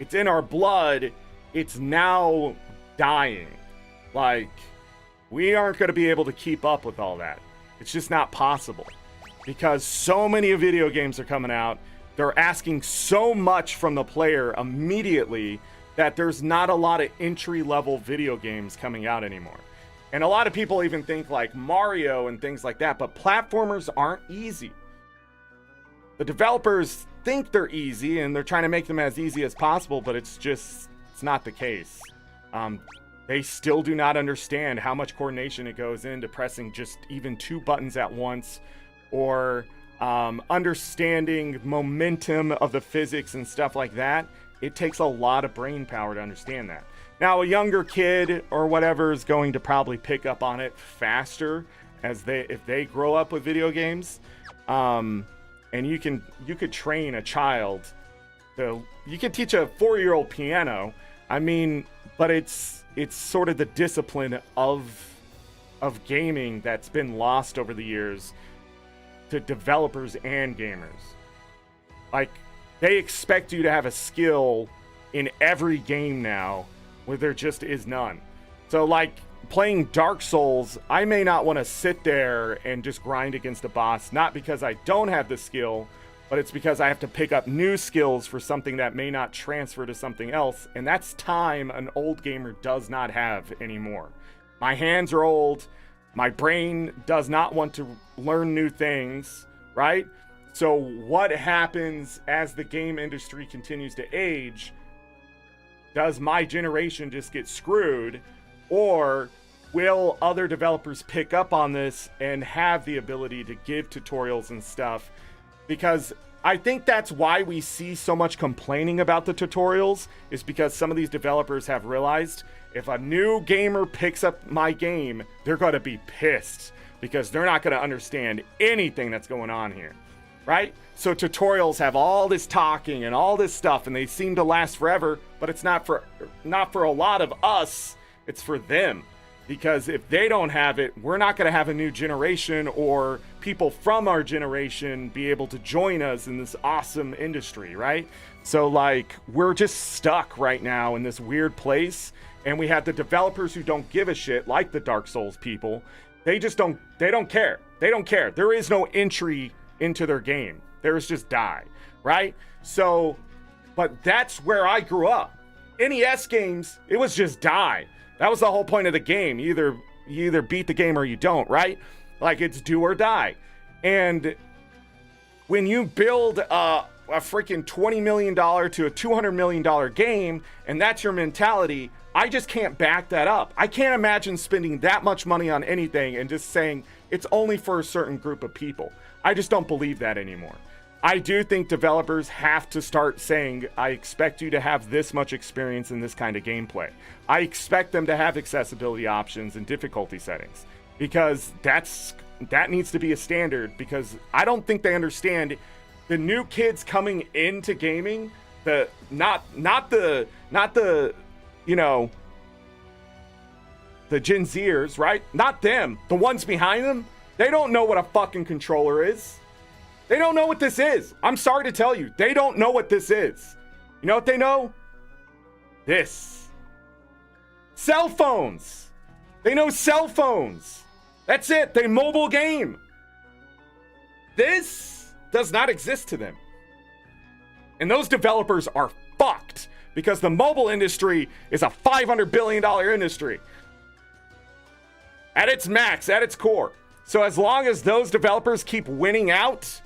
it's in our blood, it's now dying. Like, we aren't going to be able to keep up with all that. It's just not possible because so many video games are coming out. They're asking so much from the player immediately that there's not a lot of entry-level video games coming out anymore. And a lot of people even think like Mario and things like that, but platformers aren't easy. The developers think they're easy and they're trying to make them as easy as possible, but it's not the case. They still do not understand how much coordination it goes into pressing just even 2 buttons at once, or understanding momentum of the physics and stuff like that. It takes a lot of brain power to understand that. Now, a younger kid or whatever is going to probably pick up on it faster if they grow up with video games. And you could train a child. You could teach a 4-year-old piano. I mean, but it's sort of the discipline of gaming that's been lost over the years to developers and gamers. Like, they expect you to have a skill in every game now where there just is none. So like playing Dark Souls, I may not want to sit there and just grind against a boss, not because I don't have the skill, but it's because I have to pick up new skills for something that may not transfer to something else, and that's time an old gamer does not have anymore. My hands are old, my brain does not want to learn new things, right? So what happens as the game industry continues to age? Does my generation just get screwed, or will other developers pick up on this and have the ability to give tutorials and stuff? Because I think that's why we see so much complaining about the tutorials, is because some of these developers have realized if a new gamer picks up my game, they're going to be pissed because they're not going to understand anything that's going on here, right? So tutorials have all this talking and all this stuff, and they seem to last forever, but it's not for a lot of us, it's for them. Because if they don't have it, we're not going to have a new generation or people from our generation be able to join us in this awesome industry, right? So like, we're just stuck right now in this weird place, and we have the developers who don't give a shit, like the Dark Souls people. They don't care. They don't care. There is no entry into their game. There's just die, right? So, but that's where I grew up. NES games, it was just die. That was the whole point of the game. You either beat the game or you don't, right? Like, it's do or die. And when you build a freaking $20 million to a $200 million game, and that's your mentality, I just can't back that up. I can't imagine spending that much money on anything and just saying it's only for a certain group of people. I just don't believe that anymore. I do think developers have to start saying, I expect you to have this much experience in this kind of gameplay. I expect them to have accessibility options and difficulty settings, because that needs to be a standard, because I don't think they understand the new kids coming into gaming, not the you know, the Gen Zers, right? Not them, the ones behind them. They don't know what a fucking controller is. They don't know what this is. I'm sorry to tell you, they don't know what this is. You know what they know? This. Cell phones. They know cell phones. That's it. They mobile game. This does not exist to them. And those developers are fucked because the mobile industry is a $500 billion industry at its max, at its core. So as long as those developers keep winning out,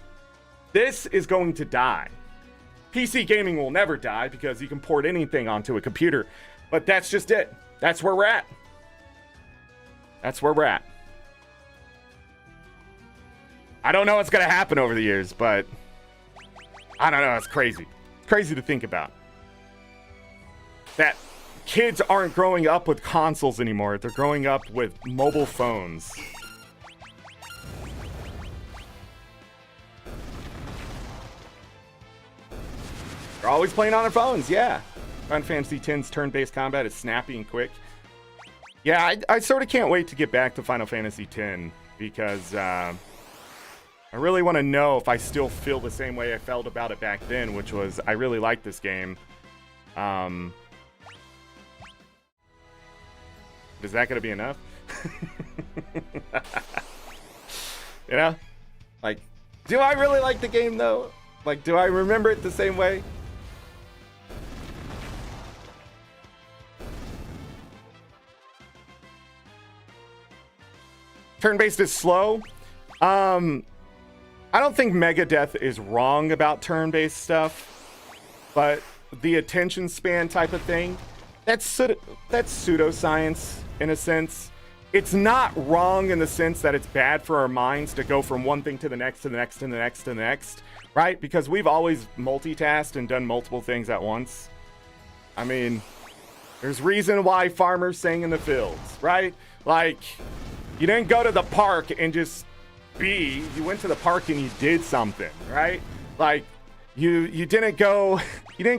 this is going to die. PC gaming will never die because you can port anything onto a computer. But that's just it. That's where we're at. That's where we're at. I don't know what's going to happen over the years, but I don't know. It's crazy. It's crazy to think about. That kids aren't growing up with consoles anymore. They're growing up with mobile phones. They're always playing on their phones, yeah. Final Fantasy X's turn-based combat is snappy and quick. Yeah, I sort of can't wait to get back to Final Fantasy X because I really want to know if I still feel the same way I felt about it back then, which was I really like this game. Is that going to be enough? You know? Like, do I really like the game, though? Like, do I remember it the same way? Turn-based is slow. I don't think Megadeth is wrong about turn-based stuff, but the attention span type of thing, that's pseudoscience in a sense. It's not wrong in the sense that it's bad for our minds to go from one thing to the next, to the next, to the next, to the next, right? Because we've always multitasked and done multiple things at once. I mean, there's reason why farmers sang in the fields, right? Like, you didn't go to the park and just be. You went to the park and you did something, right? Like, you didn't go. You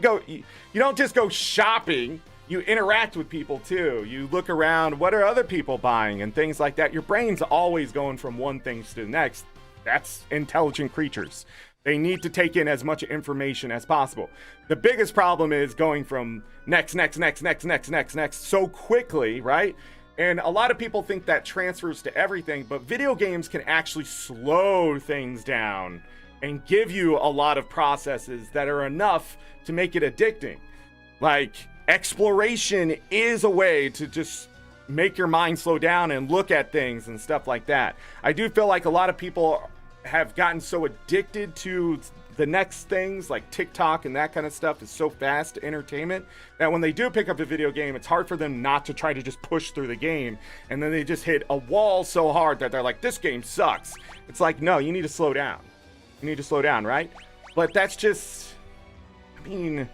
don't just go shopping. You interact with people too. You look around. What are other people buying and things like that? Your brain's always going from one thing to the next. That's intelligent creatures. They need to take in as much information as possible. The biggest problem is going from next so quickly, right? And a lot of people think that transfers to everything, but video games can actually slow things down and give you a lot of processes that are enough to make it addicting. Like, exploration is a way to just make your mind slow down and look at things and stuff like that. I do feel like a lot of people have gotten so addicted to the next things like TikTok and that kind of stuff is so fast entertainment that when they do pick up a video game, it's hard for them not to try to just push through the game. And then they just hit a wall so hard that they're like, this game sucks. It's like, no, you need to slow down. You need to slow down, right? But that's just, I mean,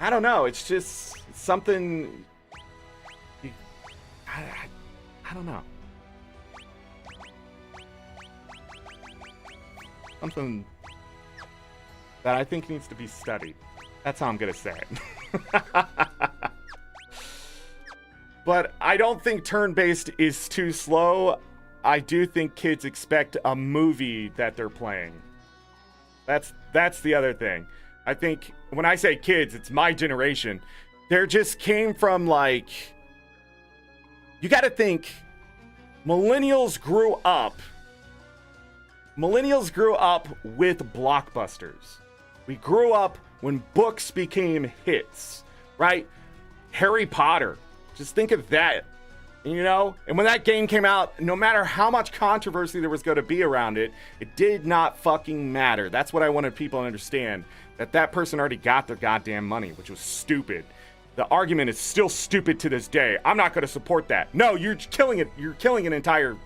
I don't know. It's just something, I don't know. Something that I think needs to be studied. That's how I'm going to say it. But I don't think turn-based is too slow. I do think kids expect a movie that they're playing. That's the other thing. I think when I say kids, it's my generation. There just came from like, you got to think, millennials grew up with blockbusters. We grew up when books became hits, right? Harry Potter. Just think of that, you know? And when that game came out, no matter how much controversy there was going to be around it, it did not fucking matter. That's what I wanted people to understand, that person already got their goddamn money, which was stupid. The argument is still stupid to this day. I'm not going to support that. No, you're killing it. You're killing an entire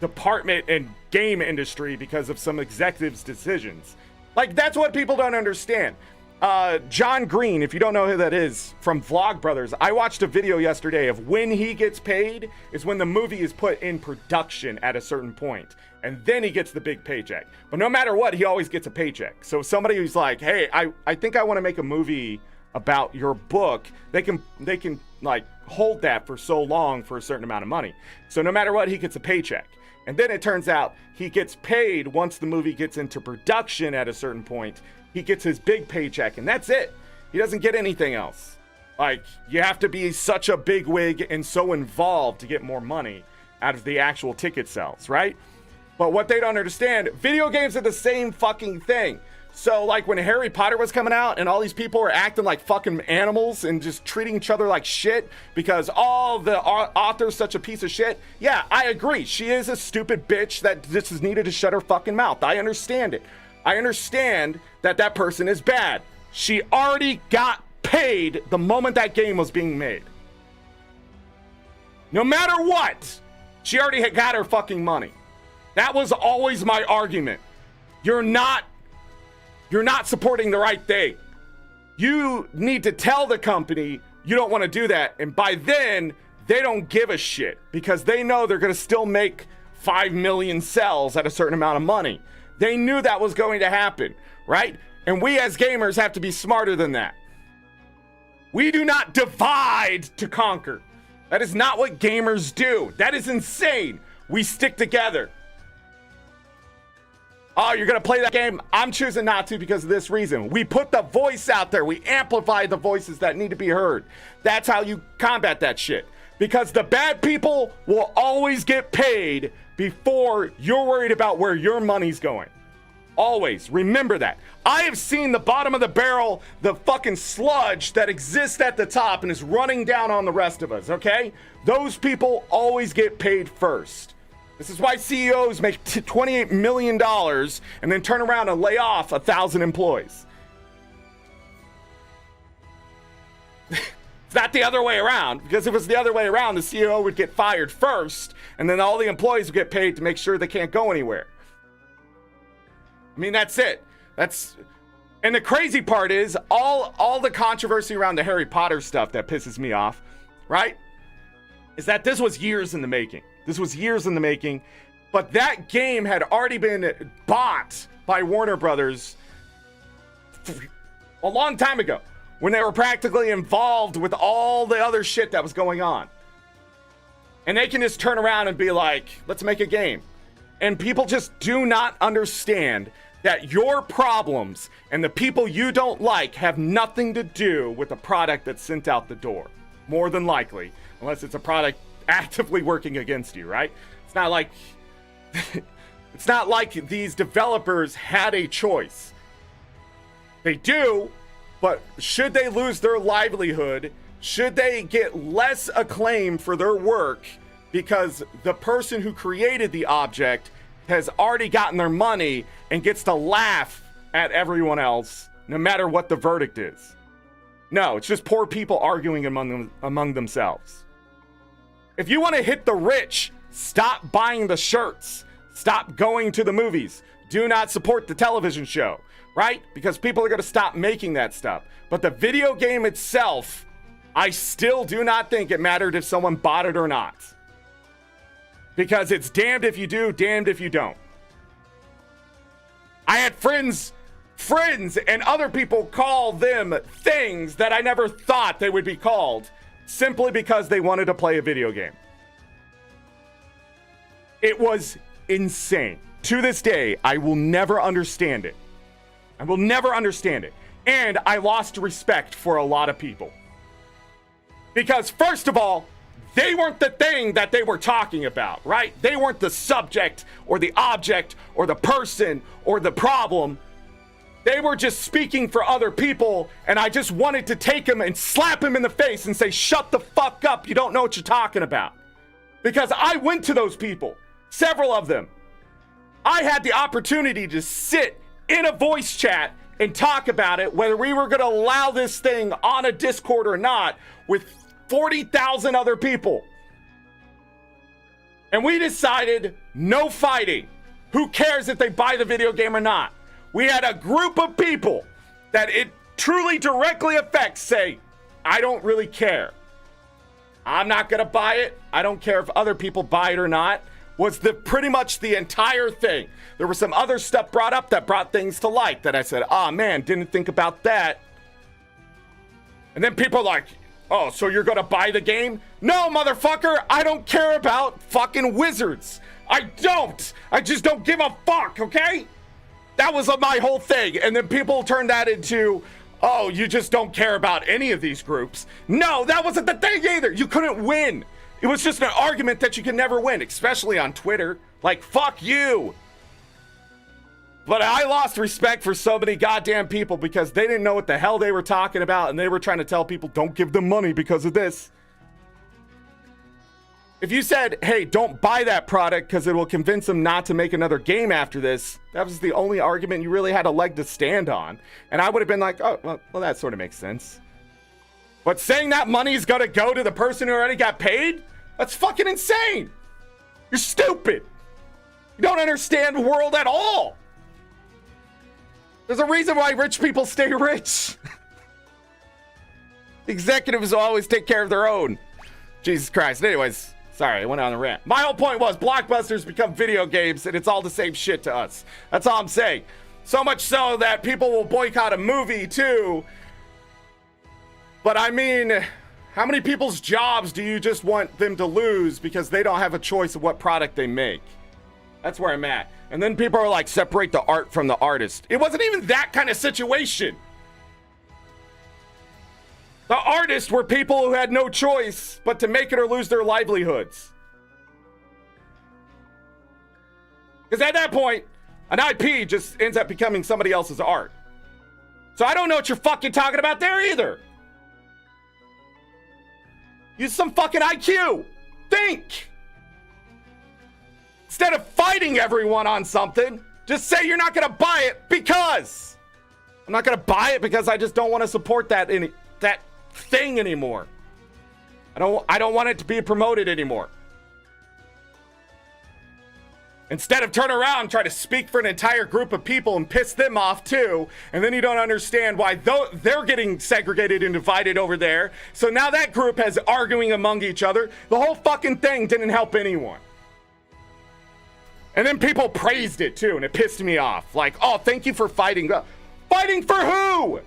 department and game industry because of some executives' decisions. Like, that's what people don't understand. John Green, if you don't know who that is, from Vlogbrothers, I watched a video yesterday of when he gets paid is when the movie is put in production at a certain point, and then he gets the big paycheck. But no matter what, he always gets a paycheck. So somebody who's like, hey, I think I want to make a movie about your book, they can like hold that for so long for a certain amount of money. So no matter what, he gets a paycheck. And then it turns out he gets paid once the movie gets into production at a certain point. he gets his big paycheck, and that's it. He doesn't get anything else. Like, you have to be such a big wig and so involved to get more money out of the actual ticket sales, right? But what they don't understand, video games are the same fucking thing. So, like, when Harry Potter was coming out and all these people were acting like fucking animals and just treating each other like shit because all the author's such a piece of shit, yeah, I agree. She is a stupid bitch that just is needed to shut her fucking mouth. I understand it. I understand that that person is bad. She already got paid the moment that game was being made. No matter what, she already had got her fucking money. That was always my argument. You're not supporting the right thing. You need to tell the company you don't want to do that. And by then, they don't give a shit because they know they're going to still make 5 million sales at a certain amount of money. They knew that was going to happen, right? And we as gamers have to be smarter than that. We do not divide to conquer. That is not what gamers do. That is insane. We stick together. Oh, you're going to play that game? I'm choosing not to because of this reason. We put the voice out there. We amplify the voices that need to be heard. That's how you combat that shit. Because the bad people will always get paid before you're worried about where your money's going. Always. Remember that. I have seen the bottom of the barrel, the fucking sludge that exists at the top and is running down on the rest of us, okay? Those people always get paid first. This is why CEOs make $28 million and then turn around and lay off 1,000 employees. It's not the other way around, because if it was the other way around, the CEO would get fired first, and then all the employees would get paid to make sure they can't go anywhere. I mean, that's it. And the crazy part is, all the controversy around the Harry Potter stuff that pisses me off, right, is that this was years in the making. This was years in the making, but that game had already been bought by Warner Brothers a long time ago when they were practically involved with all the other shit that was going on. And they can just turn around and be like, let's make a game. And people just do not understand that your problems and the people you don't like have nothing to do with the product that's sent out the door. More than likely, unless it's a product actively working against you, right? It's not like it's not like these developers had a choice. They do, but should they lose their livelihood, should they get less acclaim for their work because the person who created the object has already gotten their money and gets to laugh at everyone else no matter what the verdict is? No, it's just poor people arguing among themselves. If you want to hit the rich, stop buying the shirts. Stop going to the movies. Do not support the television show, right? Because people are going to stop making that stuff. But the video game itself, I still do not think it mattered if someone bought it or not. Because it's damned if you do, damned if you don't. I had friends and other people call them things that I never thought they would be called, simply because they wanted to play a video game. It was insane. To this day, I will never understand it. I will never understand it. And I lost respect for a lot of people. Because first of all, they weren't the thing that they were talking about, right? They weren't the subject or the object or the person or the problem. They were just speaking for other people, and I just wanted to take him and slap him in the face and say, shut the fuck up, you don't know what you're talking about. Because I went to those people, several of them. I had the opportunity to sit in a voice chat and talk about it, whether we were going to allow this thing on a Discord or not, with 40,000 other people. And we decided no fighting. Who cares if they buy the video game or not? We had a group of people that it truly directly affects say, I don't really care. I'm not going to buy it. I don't care if other people buy it or not. Was pretty much the entire thing. There was some other stuff brought up that brought things to light that I said, oh man, didn't think about that. And then people are like, oh, so you're going to buy the game? No, motherfucker, I don't care about fucking wizards. I don't. I just don't give a fuck, okay? That was my whole thing. And then people turned that into, oh, you just don't care about any of these groups. No, that wasn't the thing either. You couldn't win. It was just an argument that you could never win, especially on Twitter. Like, fuck you. But I lost respect for so many goddamn people because they didn't know what the hell they were talking about, and they were trying to tell people, don't give them money because of this. If you said, hey, don't buy that product because it will convince them not to make another game after this, that was the only argument you really had a leg to stand on. And I would have been like, oh, well, that sort of makes sense. But saying that money's going to go to the person who already got paid? That's fucking insane. You're stupid. You don't understand the world at all. There's a reason why rich people stay rich. Executives will always take care of their own. Jesus Christ. Anyways, sorry, I went on a rant. My whole point was blockbusters become video games, and it's all the same shit to us. That's all I'm saying. So much so that people will boycott a movie, too. But I mean, how many people's jobs do you just want them to lose because they don't have a choice of what product they make? That's where I'm at. And then people are like, separate the art from the artist. It wasn't even that kind of situation. The artists were people who had no choice but to make it or lose their livelihoods. Because at that point, an IP just ends up becoming somebody else's art. So I don't know what you're fucking talking about there either. Use some fucking IQ. Think. Instead of fighting everyone on something, just say you're not going to buy it because. I'm not going to buy it because I just don't want to support that thing anymore. I don't want it to be promoted anymore. Instead of turn around and try to speak for an entire group of people and piss them off too, and then you don't understand why they're getting segregated and divided over there. So now that group has arguing among each other. The whole fucking thing didn't help anyone. And then people praised it too, and it pissed me off. Like, oh, thank you for fighting. Fighting for who?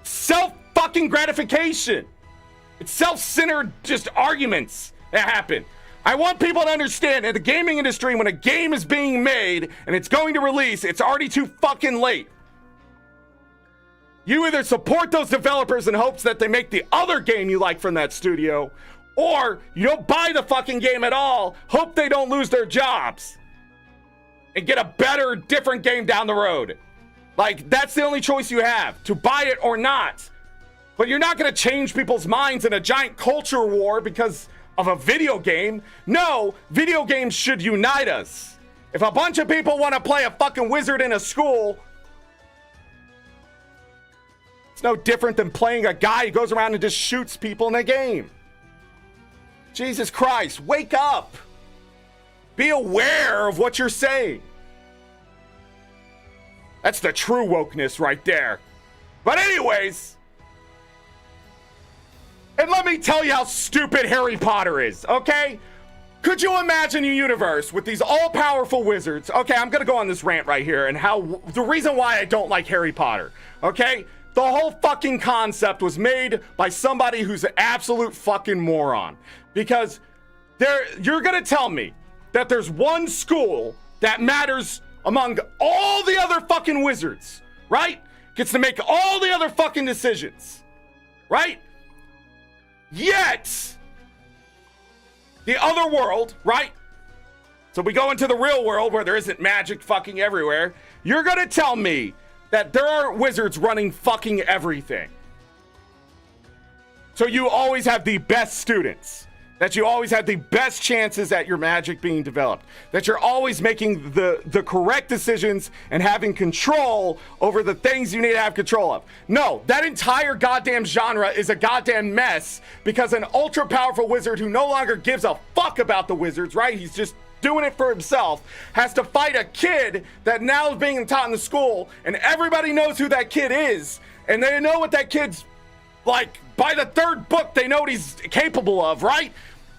Self-fucking gratification. It's self-centered just arguments that happen. I want people to understand in the gaming industry, when a game is being made and it's going to release, it's already too fucking late. You either support those developers in hopes that they make the other game you like from that studio, or you don't buy the fucking game at all, hope they don't lose their jobs, and get a better, different game down the road. Like, that's the only choice you have, to buy it or not. But you're not going to change people's minds in a giant culture war because of a video game. No, video games should unite us. If a bunch of people want to play a fucking wizard in a school, it's no different than playing a guy who goes around and just shoots people in a game. Jesus Christ, wake up. Be aware of what you're saying. That's the true wokeness right there. But anyways, and let me tell you how stupid Harry Potter is, okay? Could you imagine a universe with these all-powerful wizards? Okay, I'm gonna go on this rant right here and how the reason why I don't like Harry Potter, okay? The whole fucking concept was made by somebody who's an absolute fucking moron. Because you're gonna tell me that there's one school that matters among all the other fucking wizards, right? Gets to make all the other fucking decisions, right? Yet, the other world, right? So we go into the real world where there isn't magic fucking everywhere. You're gonna tell me that there aren't wizards running fucking everything. So you always have the best students. That you always have the best chances at your magic being developed. That you're always making the correct decisions and having control over the things you need to have control of. No, that entire goddamn genre is a goddamn mess because an ultra powerful wizard who no longer gives a fuck about the wizards, right? He's just doing it for himself, has to fight a kid that now is being taught in the school, and everybody knows who that kid is, and they know what that kid's like. By the third book, they know what he's capable of, right?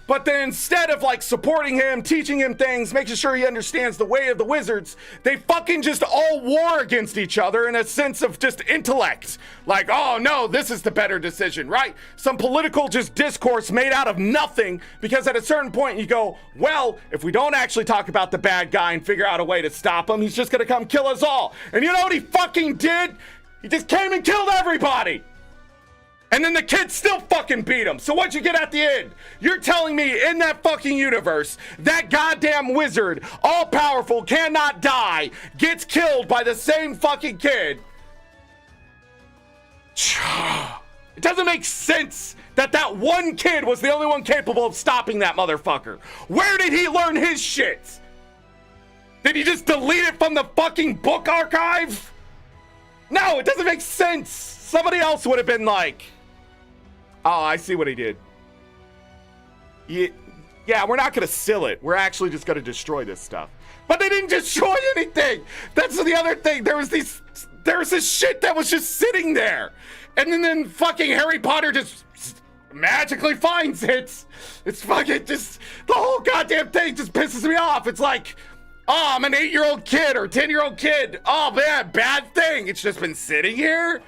But then instead of like supporting him, teaching him things, making sure he understands the way of the wizards, they fucking just all war against each other in a sense of just intellect. Like, oh no, this is the better decision, right? Some political just discourse made out of nothing, because at a certain point you go, well, if we don't actually talk about the bad guy and figure out a way to stop him, he's just gonna come kill us all. And you know what he fucking did? He just came and killed everybody. And then the kid still fucking beat him. So what'd you get at the end? You're telling me in that fucking universe, that goddamn wizard, all powerful, cannot die, gets killed by the same fucking kid. It doesn't make sense that that one kid was the only one capable of stopping that motherfucker. Where did he learn his shit? Did he just delete it from the fucking book archive? No, it doesn't make sense. Somebody else would have been like, oh, I see what he did. Yeah, we're not going to seal it. We're actually just going to destroy this stuff. But they didn't destroy anything. That's the other thing. There was this shit that was just sitting there. And then fucking Harry Potter just magically finds it. It's fucking just, the whole goddamn thing just pisses me off. It's like, oh, I'm an 8-year-old kid or 10-year-old kid. Oh man, bad thing. It's just been sitting here.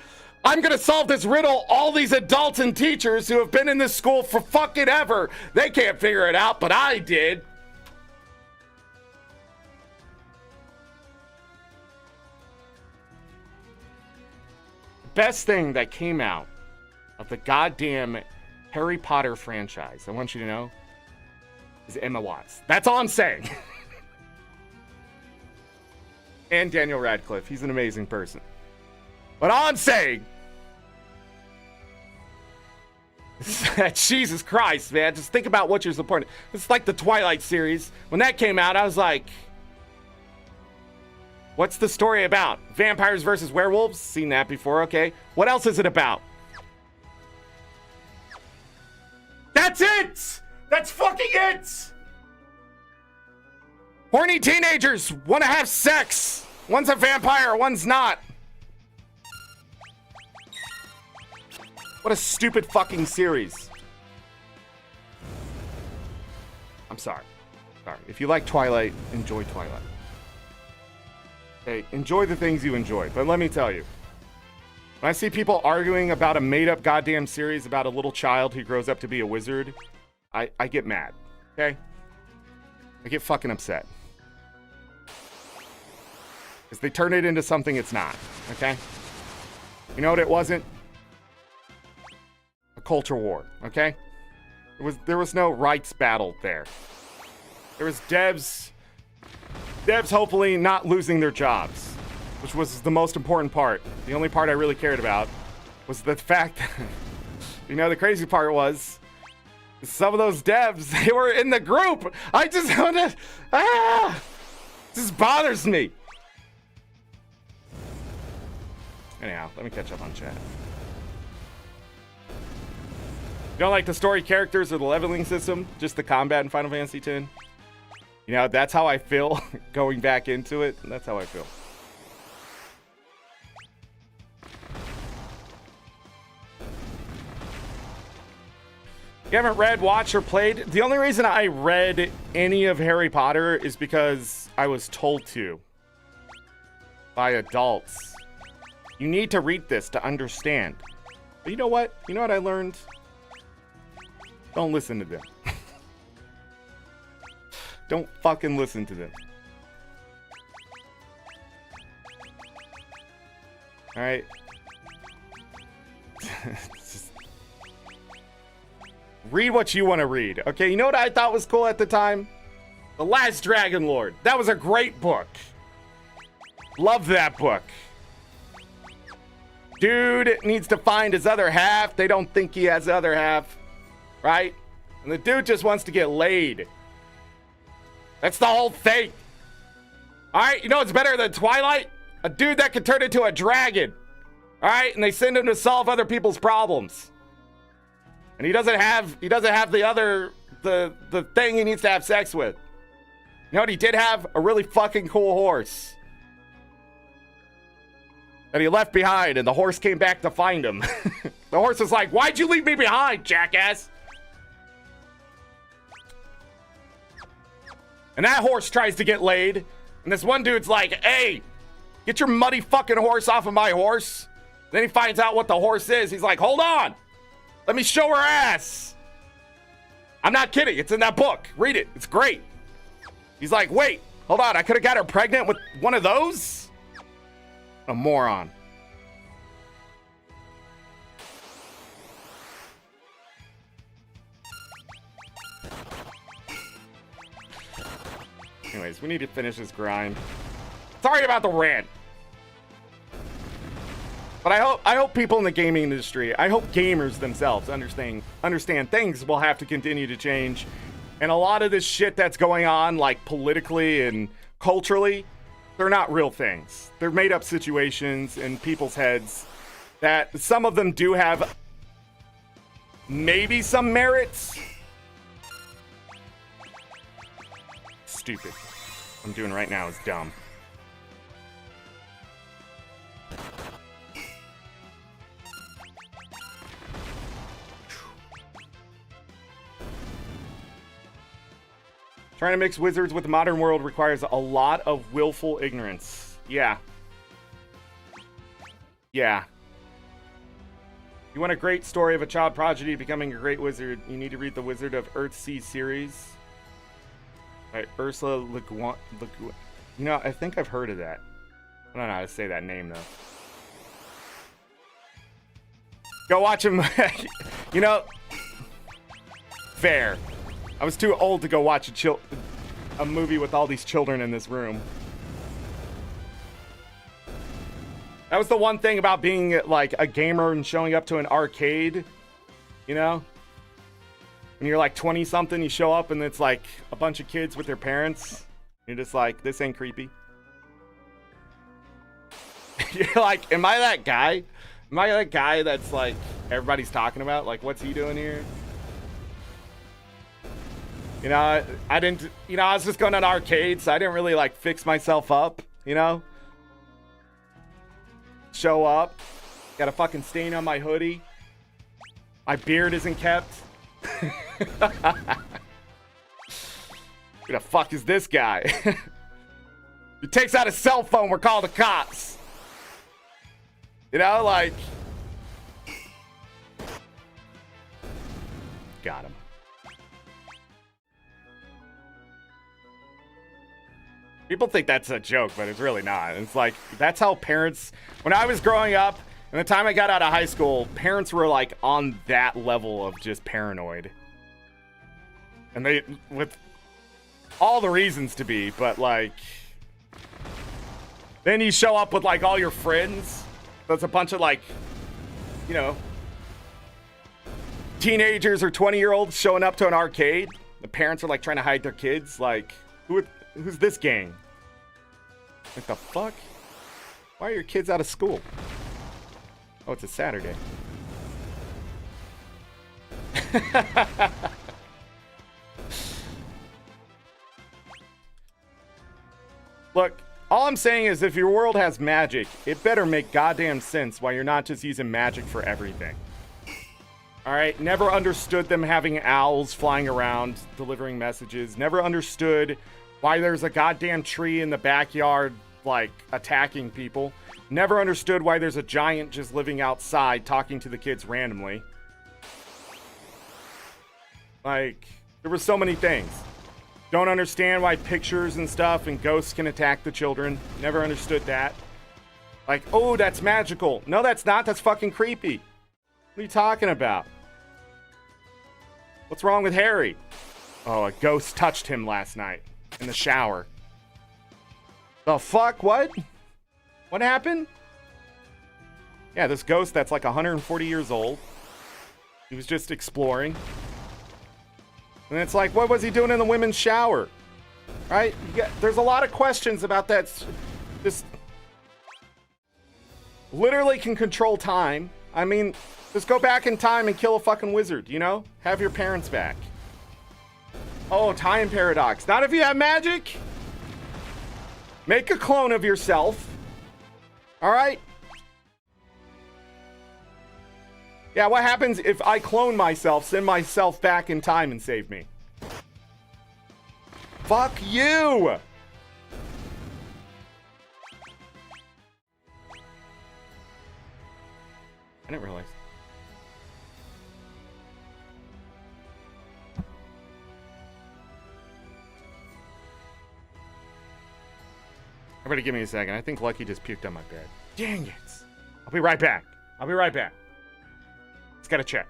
I'm gonna solve this riddle. All these adults and teachers who have been in this school for fucking ever, they can't figure it out, but I did. Best thing that came out of the goddamn Harry Potter franchise, I want you to know, is Emma Watts. That's all I'm saying. And Daniel Radcliffe. He's an amazing person. But all I'm saying, Jesus Christ, man, just think about what you're supporting. It's like the Twilight series. When that came out, I was like, what's the story about? Vampires versus werewolves? Seen that before, okay. What else is it about? That's it! That's fucking it! Horny teenagers want to have sex. One's a vampire, one's not. What a stupid fucking series. I'm sorry. Sorry. If you like Twilight, enjoy Twilight. Okay, enjoy the things you enjoy. But let me tell you, when I see people arguing about a made-up goddamn series about a little child who grows up to be a wizard, I get mad. Okay? I get fucking upset. Because they turn it into something it's not. Okay? You know what it wasn't? A culture war, okay? There was no rights battle there. There was devs hopefully not losing their jobs, which was the most important part. The only part I really cared about was the fact that, you know, the crazy part was some of those devs, they were in the group. I just want to, this bothers me. Anyhow, let me catch up on chat. You don't like the story characters or the leveling system? Just the combat in Final Fantasy X? You know, that's how I feel going back into it. That's how I feel. You haven't read, watched, or played? The only reason I read any of Harry Potter is because I was told to. By adults. You need to read this to understand. But you know what? You know what I learned? Don't listen to them. Don't fucking listen to them. Alright? Read what you want to read. Okay, you know what I thought was cool at the time? The Last Dragon Lord. That was a great book. Love that book. Dude needs to find his other half. They don't think he has the other half. Right? And the dude just wants to get laid. That's the whole thing. Alright, you know what's better than Twilight? A dude that can turn into a dragon. Alright, and they send him to solve other people's problems. And he doesn't have the other the thing he needs to have sex with. You know what he did have? A really fucking cool horse. That he left behind, and the horse came back to find him. The horse was like, why'd you leave me behind, jackass? And that horse tries to get laid. And this one dude's like, hey, get your muddy fucking horse off of my horse. Then he finds out what the horse is. He's like, hold on. Let me show her ass. I'm not kidding. It's in that book. Read it. It's great. He's like, wait, hold on. I could have got her pregnant with one of those? A moron. Anyways, we need to finish this grind. Sorry about the rant. But I hope people in the gaming industry, I hope gamers themselves understand things will have to continue to change. And a lot of this shit that's going on, like politically and culturally, they're not real things. They're made up situations in people's heads that some of them do have maybe some merits. Stupid. What I'm doing right now is dumb. Trying to mix wizards with the modern world requires a lot of willful ignorance. Yeah. Yeah. You want a great story of a child prodigy becoming a great wizard, you need to read the Wizard of Earthsea series by Ursula Le Guin. You know, I think I've heard of that. I don't know how to say that name, though. Go watch him. You know, fair. I was too old to go watch a movie with all these children in this room. That was the one thing about being like a gamer and showing up to an arcade, you know? When you're like 20 something, you show up and it's like a bunch of kids with their parents. You're just like, this ain't creepy. You're like, am I that guy? Am I that guy that's like everybody's talking about? Like, what's he doing here? You know, I didn't, you know, I was just going to an arcade, so I didn't really like fix myself up, you know? Show up, got a fucking stain on my hoodie. My beard isn't kept. Who the fuck is this guy? He takes out his cell phone, we're called the cops. You know, like... Got him. People think that's a joke, but it's really not. It's like, that's how parents... When I was growing up, and the time I got out of high school, parents were like on that level of just paranoid. And they, with all the reasons to be, but like... Then you show up with like all your friends. That's a bunch of like, you know... Teenagers or 20-year-olds showing up to an arcade. The parents are like trying to hide their kids. Like, who's this gang? What the fuck? Why are your kids out of school? Oh, it's a Saturday. Look, all I'm saying is if your world has magic, it better make goddamn sense why you're not just using magic for everything. Alright, never understood them having owls flying around, delivering messages. Never understood why there's a goddamn tree in the backyard, like, attacking people. Never understood why there's a giant just living outside talking to the kids randomly. Like, there were so many things. Don't understand why pictures and stuff and ghosts can attack the children. Never understood that. Like, oh, that's magical. No, that's not. That's fucking creepy. What are you talking about? What's wrong with Harry? Oh, a ghost touched him last night in the shower. The fuck? What? What happened? Yeah, this ghost that's like 140 years old. He was just exploring. And it's like, what was he doing in the women's shower? Right? There's a lot of questions about that. This literally can control time. I mean, just go back in time and kill a fucking wizard, you know? Have your parents back. Oh, time paradox. Not if you have magic. Make a clone of yourself. Alright? Yeah, what happens if I clone myself, send myself back in time and save me? Fuck you! I didn't realize. Everybody give me a second. I think Lucky just puked on my bed. Dang it. I'll be right back. I'll be right back. Just gotta check.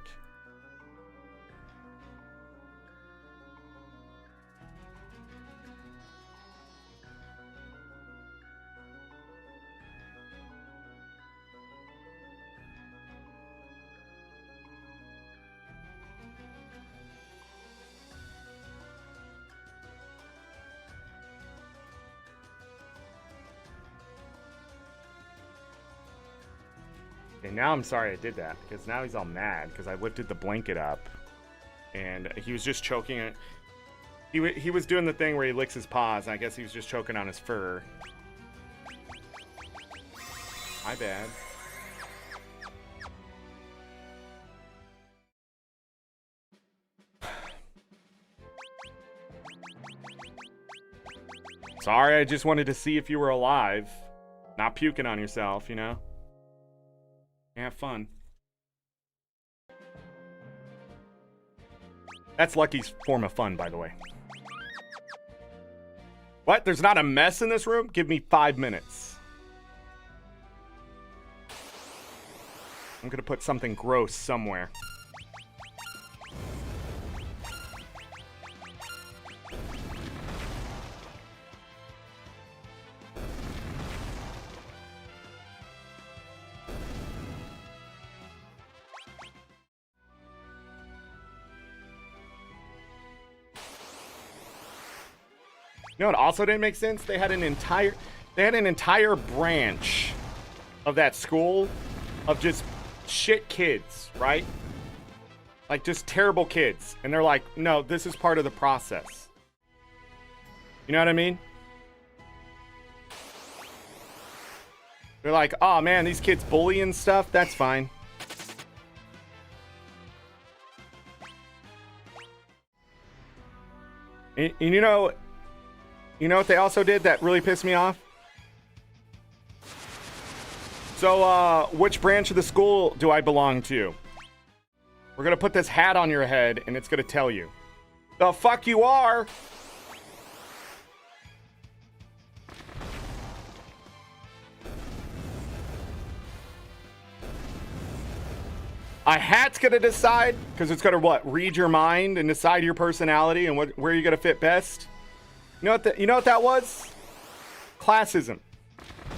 And now I'm sorry I did that, because now he's all mad because I lifted the blanket up and he was just choking it. He was doing the thing where he licks his paws, and I guess he was just choking on his fur. My bad. Sorry, I just wanted to see if you were alive. Not puking on yourself, you know? Have fun. That's Lucky's form of fun, by the way. What? There's not a mess in this room? Give me 5 minutes. I'm gonna put something gross somewhere. You know what also didn't make sense? They had an entire branch of that school of just shit kids, right? Like just terrible kids. And they're like, no, this is part of the process. You know what I mean? They're like, oh man, these kids bully and stuff. That's fine. And you know what they also did that really pissed me off? So, which branch of the school do I belong to? We're gonna put this hat on your head, and it's gonna tell you. The fuck you are! A hat's gonna decide, because it's gonna what? Read your mind and decide your personality and where you're gonna fit best. You know what that was? Classism,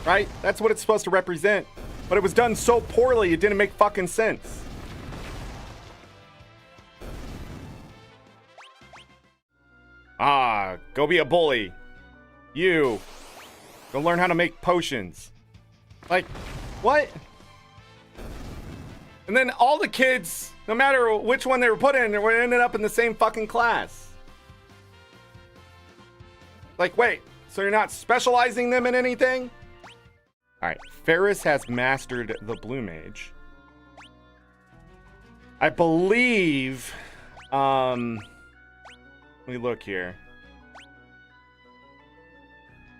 right? That's what it's supposed to represent. But it was done so poorly, it didn't make fucking sense. Ah, go be a bully. You. Go learn how to make potions. Like, what? And then all the kids, no matter which one they were put in, they ended up in the same fucking class. Like, wait, so you're not specializing them in anything? Alright, Ferris has mastered the Blue Mage. I believe, let me look here.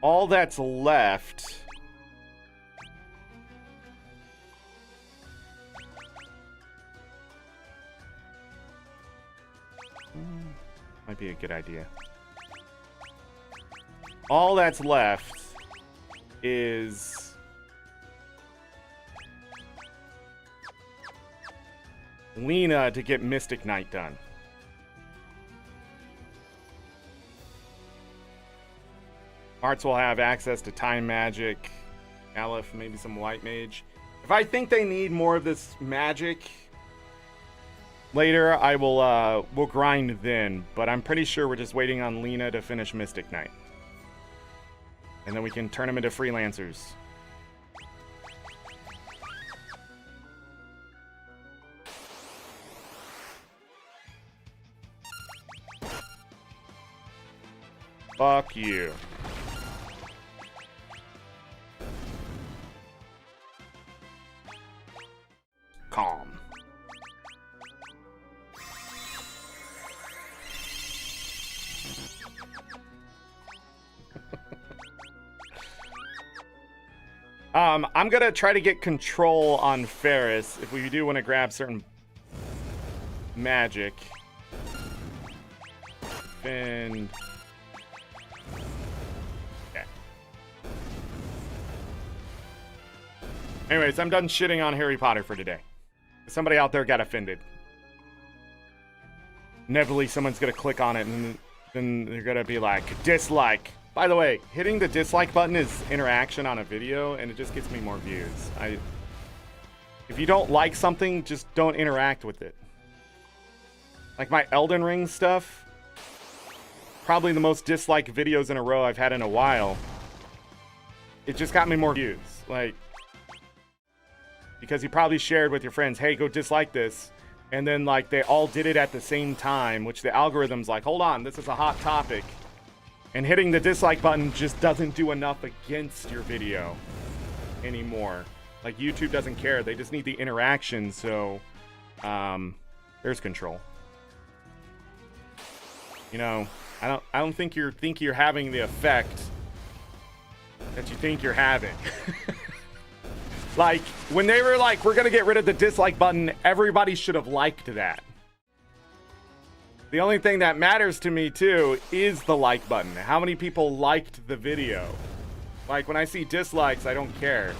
All that's left might be a good idea. All that's left is Lena to get Mystic Knight done. Arts will have access to Time Magic, Aleph, maybe some White Mage. If I think they need more of this magic later, I will we'll grind then, but I'm pretty sure we're just waiting on Lena to finish Mystic Knight. And then we can turn them into freelancers. Fuck you. Calm. I'm gonna try to get control on Ferris if we do want to grab certain magic. And okay. Anyways, I'm done shitting on Harry Potter for today. Somebody out there got offended. Inevitably, someone's gonna click on it and then they're gonna be like, dislike. By the way, hitting the dislike button is interaction on a video, and it just gets me more views. If you don't like something, just don't interact with it. Like my Elden Ring stuff, probably the most disliked videos in a row I've had in a while. It just got me more views. Like, because you probably shared with your friends, hey, go dislike this. And then, like, they all did it at the same time, which the algorithm's like, hold on, this is a hot topic. And hitting the dislike button just doesn't do enough against your video anymore. Like, YouTube doesn't care. They just need the interaction, so there's control. You know, I don't think you're having the effect that you think you're having. Like, when they were like, we're gonna get rid of the dislike button, everybody should have liked that. The only thing that matters to me, too, is the like button. How many people liked the video? Like, when I see dislikes, I don't care.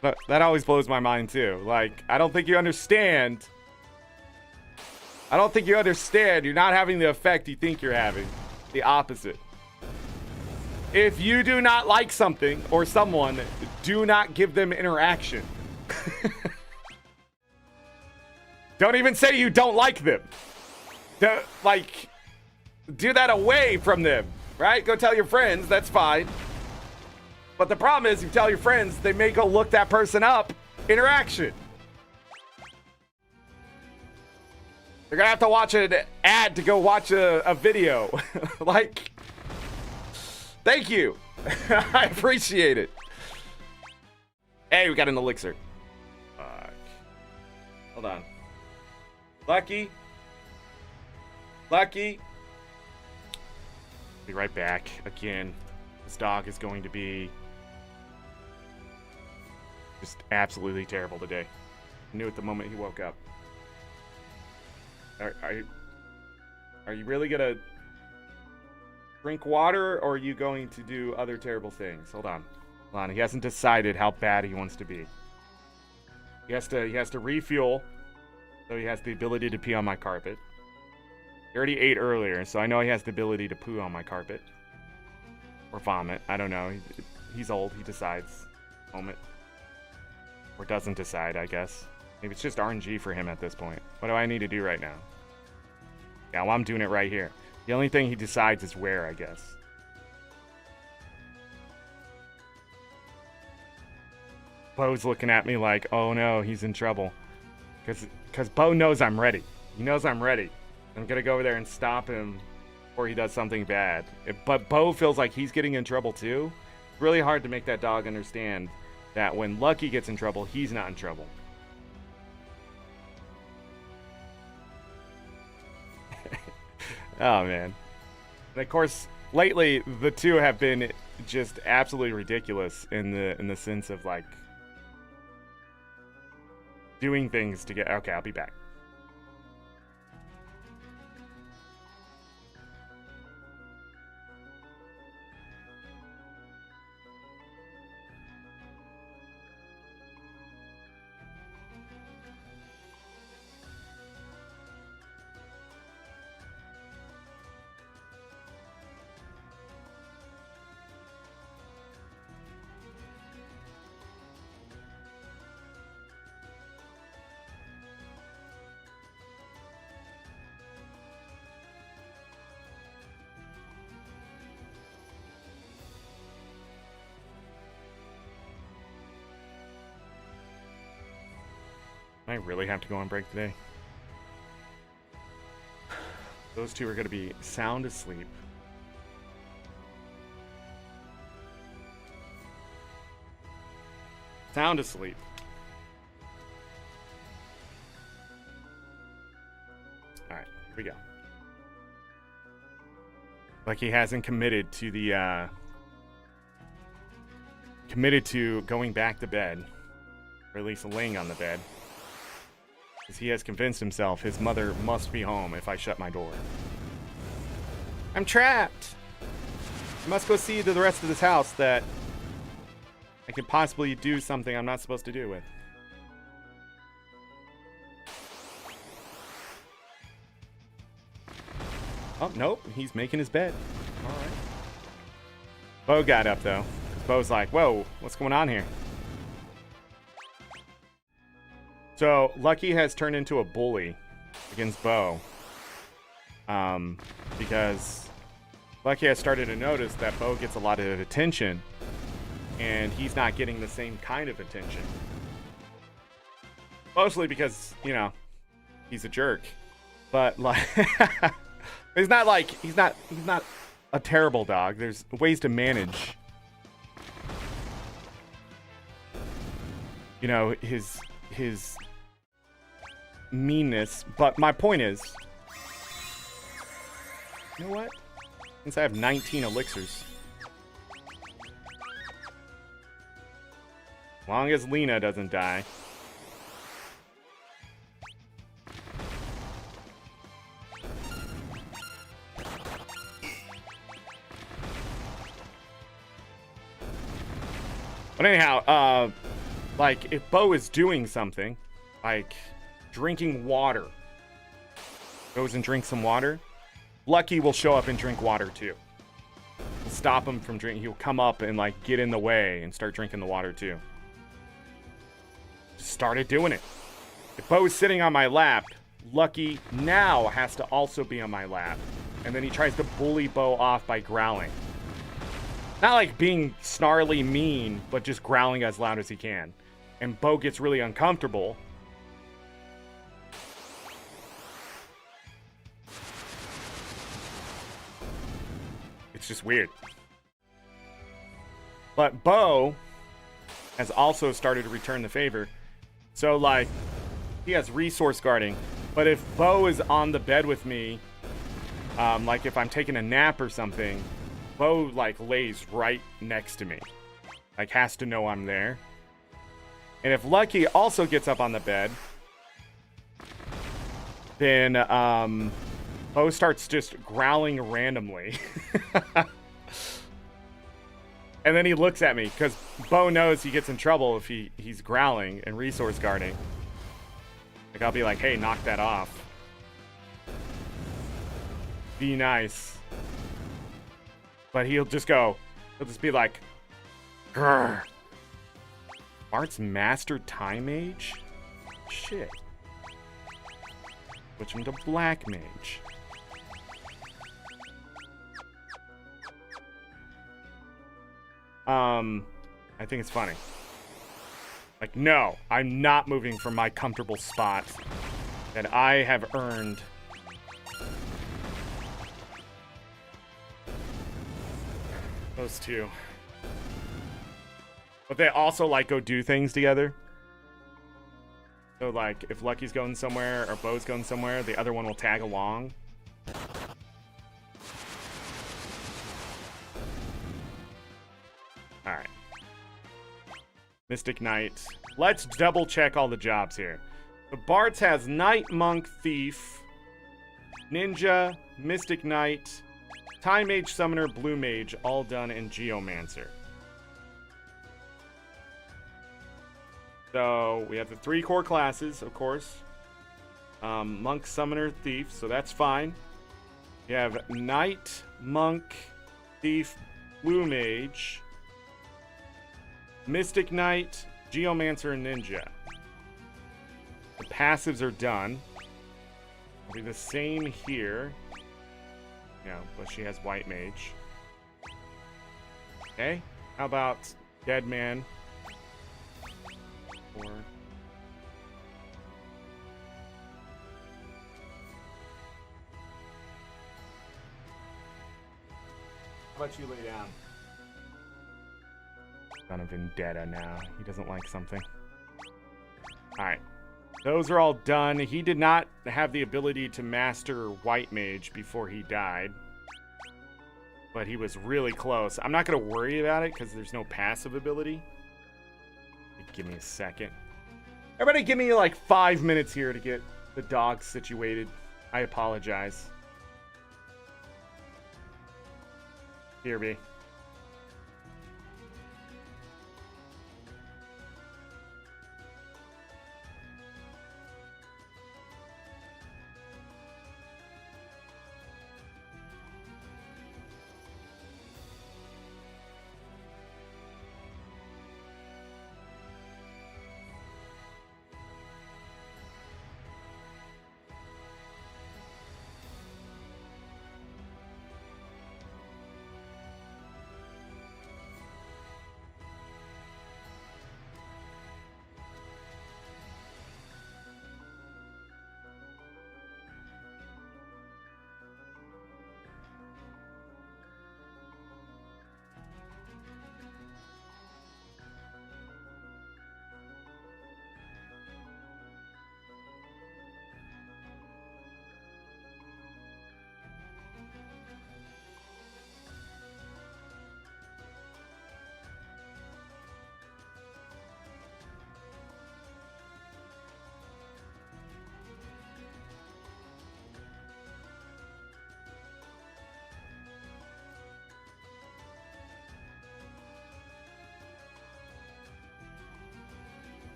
But that always blows my mind, too. Like, I don't think you understand. I don't think you understand. You're not having the effect you think you're having. The opposite. If you do not like something or someone, do not give them interaction. Don't even say you don't like them. Do that away from them, right? Go tell your friends, that's fine. But the problem is, you tell your friends, they may go look that person up. Interaction. They're gonna have to watch an ad to go watch a video. Like, thank you. I appreciate it. Hey, we got an elixir. Fuck. Hold on. Lucky. Lucky. Be right back. Again, this dog is going to be just absolutely terrible today. I knew it the moment he woke up. Are you really gonna drink water, or are you going to do other terrible things? Hold on. Hold on. He hasn't decided how bad he wants to be. He has to refuel. So he has the ability to pee on my carpet. He already ate earlier, so I know he has the ability to poo on my carpet. Or vomit. I don't know. He's old. He decides. Moment. Or doesn't decide, I guess. Maybe it's just RNG for him at this point. What do I need to do right now? Yeah, well, I'm doing it right here. The only thing he decides is where, I guess. Bo's looking at me like, oh no, he's in trouble. Because Bo knows I'm ready. He knows I'm ready. I'm going to go over there and stop him before he does something bad. But Bo feels like he's getting in trouble too. It's really hard to make that dog understand that when Lucky gets in trouble, he's not in trouble. Oh, man. And of course, lately, the two have been just absolutely ridiculous in the sense of, like, doing things to get... Okay, I'll be back. I really have to go on break today. Those two are going to be sound asleep. Sound asleep. Alright, here we go. Like he hasn't committed to the committed to going back to bed, or at least laying on the bed, because he has convinced himself his mother must be home if I shut my door. I'm trapped. I must go see to the rest of this house that I could possibly do something I'm not supposed to do with. Oh, nope. He's making his bed. All right. Bo got up, though. Bo's like, whoa, what's going on here? So, Lucky has turned into a bully against Bo. Because Lucky has started to notice that Bo gets a lot of attention, and he's not getting the same kind of attention. Mostly because, you know, he's a jerk. But, like... He's not like, he's not a terrible dog. There's ways to manage, you know, his meanness. But my point is, you know what? Since I have 19 elixirs, as long as Lena doesn't die. But anyhow, like, if Bo is doing something, like drinking water, goes and drinks some water, Lucky will show up and drink water too. He'll stop him from drinking. He'll come up and, like, get in the way and start drinking the water too. Just started doing it. If Bo is sitting on my lap, Lucky now has to also be on my lap. And then he tries to bully Bo off by growling. Not like being snarly mean, but just growling as loud as he can. And Bo gets really uncomfortable. It's just weird. But Bo has also started to return the favor. So, like, he has resource guarding. But if Bo is on the bed with me, like if I'm taking a nap or something, Bo, like, lays right next to me. Like, has to know I'm there. And if Lucky also gets up on the bed, then, Bo starts just growling randomly. And then he looks at me, because Bo knows he gets in trouble if he's growling and resource guarding. Like, I'll be like, hey, knock that off. Be nice. But he'll just be like, grrr. Bart's Master Time Mage? Shit. Switch him to Black Mage. I think it's funny. Like, no, I'm not moving from my comfortable spot that I have earned. Those two. But they also, like, go do things together. So, like, if Lucky's going somewhere or Bo's going somewhere, the other one will tag along. Alright. Mystic Knight. Let's double check all the jobs here. So Bart's has Knight, Monk, Thief, Ninja, Mystic Knight, Time Mage, Summoner, Blue Mage, all done in Geomancer. So we have the 3 core classes, of course. Monk, Summoner, Thief, so that's fine. We have Knight, Monk, Thief, Blue Mage, Mystic Knight, Geomancer, and Ninja. The passives are done. It'll be the same here. Yeah, but she has White Mage. Okay, how about Dead Man? Or... how about you lay down? On a vendetta now. He doesn't like something. Alright. Those are all done. He did not have the ability to master White Mage before he died. but he was really close. I'm not going to worry about it because there's no passive ability. Give me a second. Everybody give me like 5 minutes here to get the dog situated. I apologize. Here, B.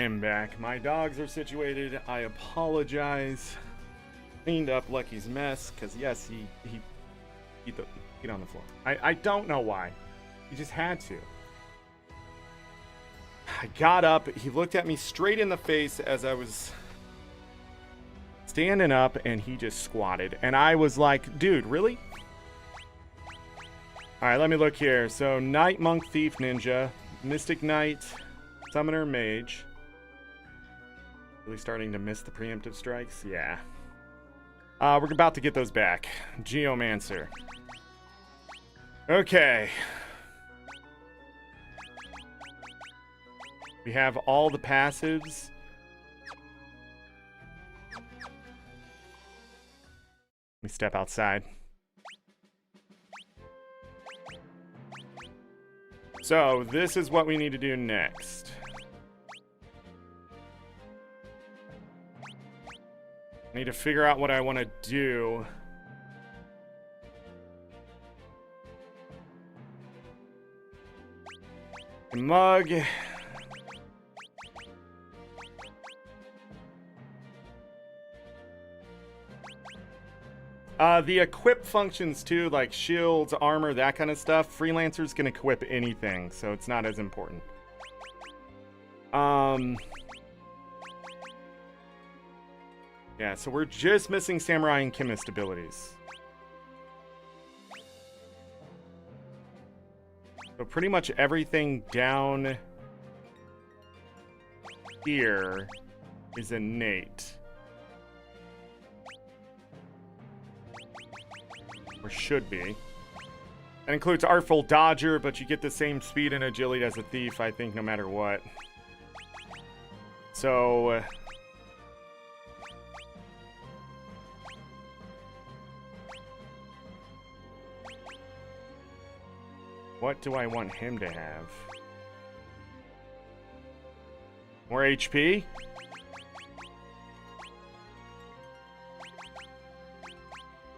am back. My dogs are situated. I apologize. Cleaned up Lucky's mess, because yes, he on the floor. I don't know why. He just had to. I got up. He looked at me straight in the face as I was standing up, and he just squatted. And I was like, dude, really? Alright, let me look here. So, Knight, Monk, Thief, Ninja, Mystic Knight, Summoner, Mage. Really starting to miss the preemptive strikes? Yeah. We're about to get those back. Geomancer. Okay. We have all the passives. Let me step outside. So, this is what we need to do next. I need to figure out what I want to do. Mug. The equip functions too, like shields, armor, that kind of stuff. Freelancer's can equip anything, so it's not as important. Yeah, so we're just missing Samurai and Chemist abilities. So pretty much everything down here is innate. Or should be. That includes Artful Dodger, but you get the same speed and agility as a Thief, I think, no matter what. So... what do I want him to have? More HP?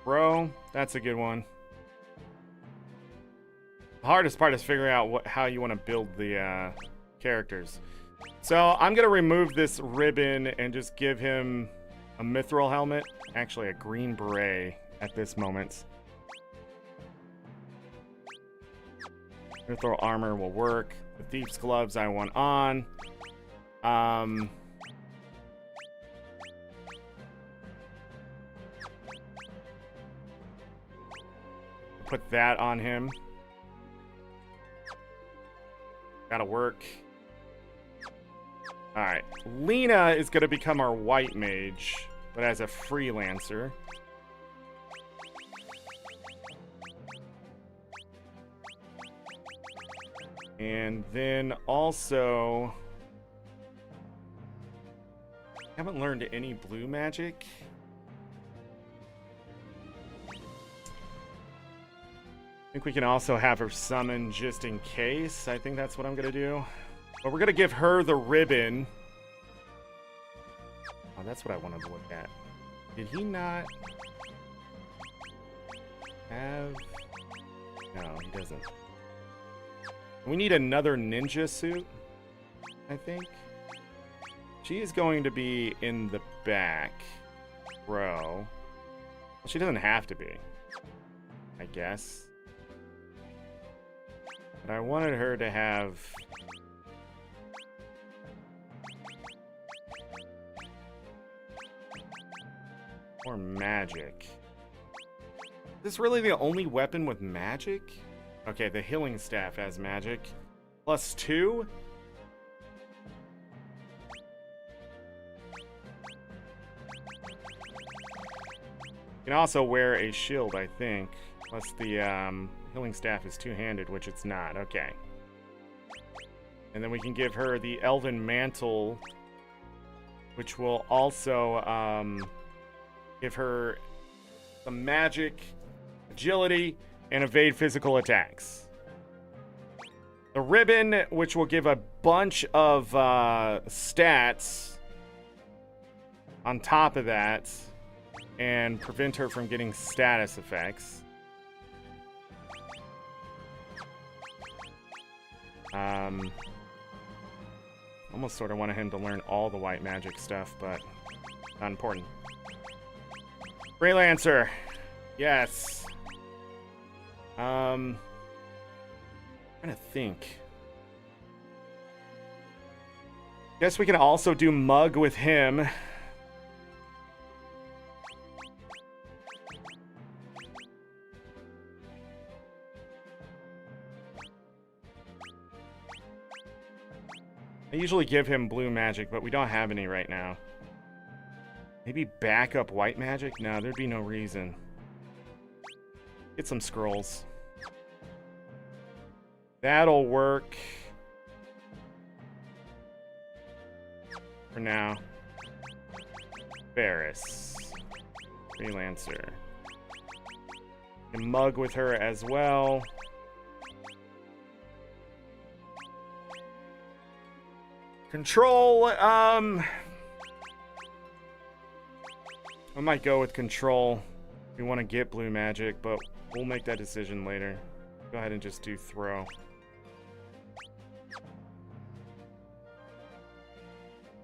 Bro, that's a good one. The hardest part is figuring out how you want to build the characters. So I'm going to remove this ribbon and just give him a mithril helmet. Actually, a green beret at this moment. Mithril armor will work. The Thief's gloves I want on. Put that on him. Gotta work. Alright. Lena is gonna become our white mage, but as a freelancer. And then also... I haven't learned any blue magic. I think we can also have her summon just in case. I think that's what I'm going to do. But we're going to give her the ribbon. Oh, that's what I wanted to look at. Did he not have... No, he doesn't. We need another ninja suit, I think. She is going to be in the back row. Well, she doesn't have to be, I guess. But I wanted her to have... more magic. Is this really the only weapon with magic? Okay, the healing staff has magic. +2? You can also wear a shield, I think. Plus the healing staff is two-handed, which it's not. Okay. And then we can give her the Elven Mantle, which will also give her some magic, agility, and evade physical attacks. The ribbon, which will give a bunch of stats on top of that and prevent her from getting status effects. Almost sort of wanted him to learn all the white magic stuff, but not important. Freelancer. Yes. Trying to think. Guess we can also do Mug with him. I usually give him blue magic, but we don't have any right now. Maybe backup white magic? No, there'd be no reason. Get some scrolls. That'll work. For now. Ferris. Freelancer. Can Mug with her as well. Control, I might go with control. We want to get blue magic, but we'll make that decision later. Go ahead and just do throw.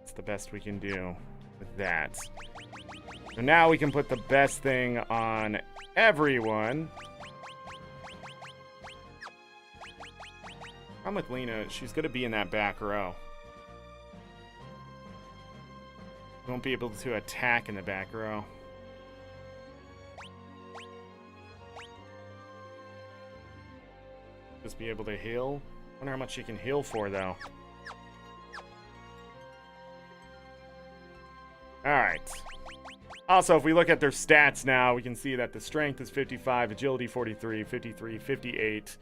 It's the best we can do with that. So now we can put the best thing on everyone. I'm with Lena. She's going to be in that back row. Won't be able to attack in the back row. Just be able to heal. Wonder how much she can heal for, though. Alright. Also, if we look at their stats now, we can see that the strength is 55, agility 43, 53, 58.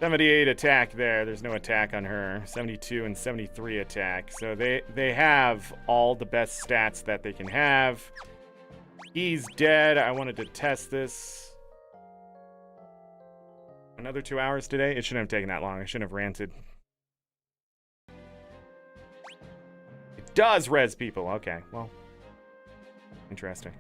78 attack there. There's no attack on her. 72 and 73 attack. So they have all the best stats that they can have. He's dead. I wanted to test this. Another 2 hours today? It shouldn't have taken that long. I shouldn't have ranted. It does res people. Okay, well. Interesting.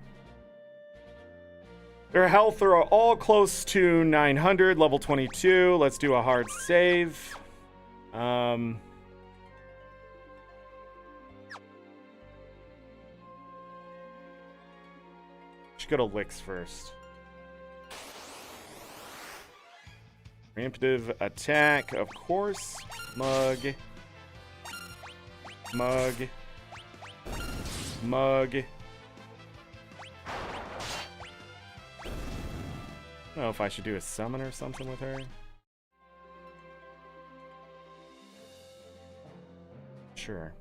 Their health are all close to 900, level 22. Let's do a hard save. Should go to Licks first. Preemptive attack, of course. Mug. Mug. Mug. I don't know if I should do a summon or something with her. Sure.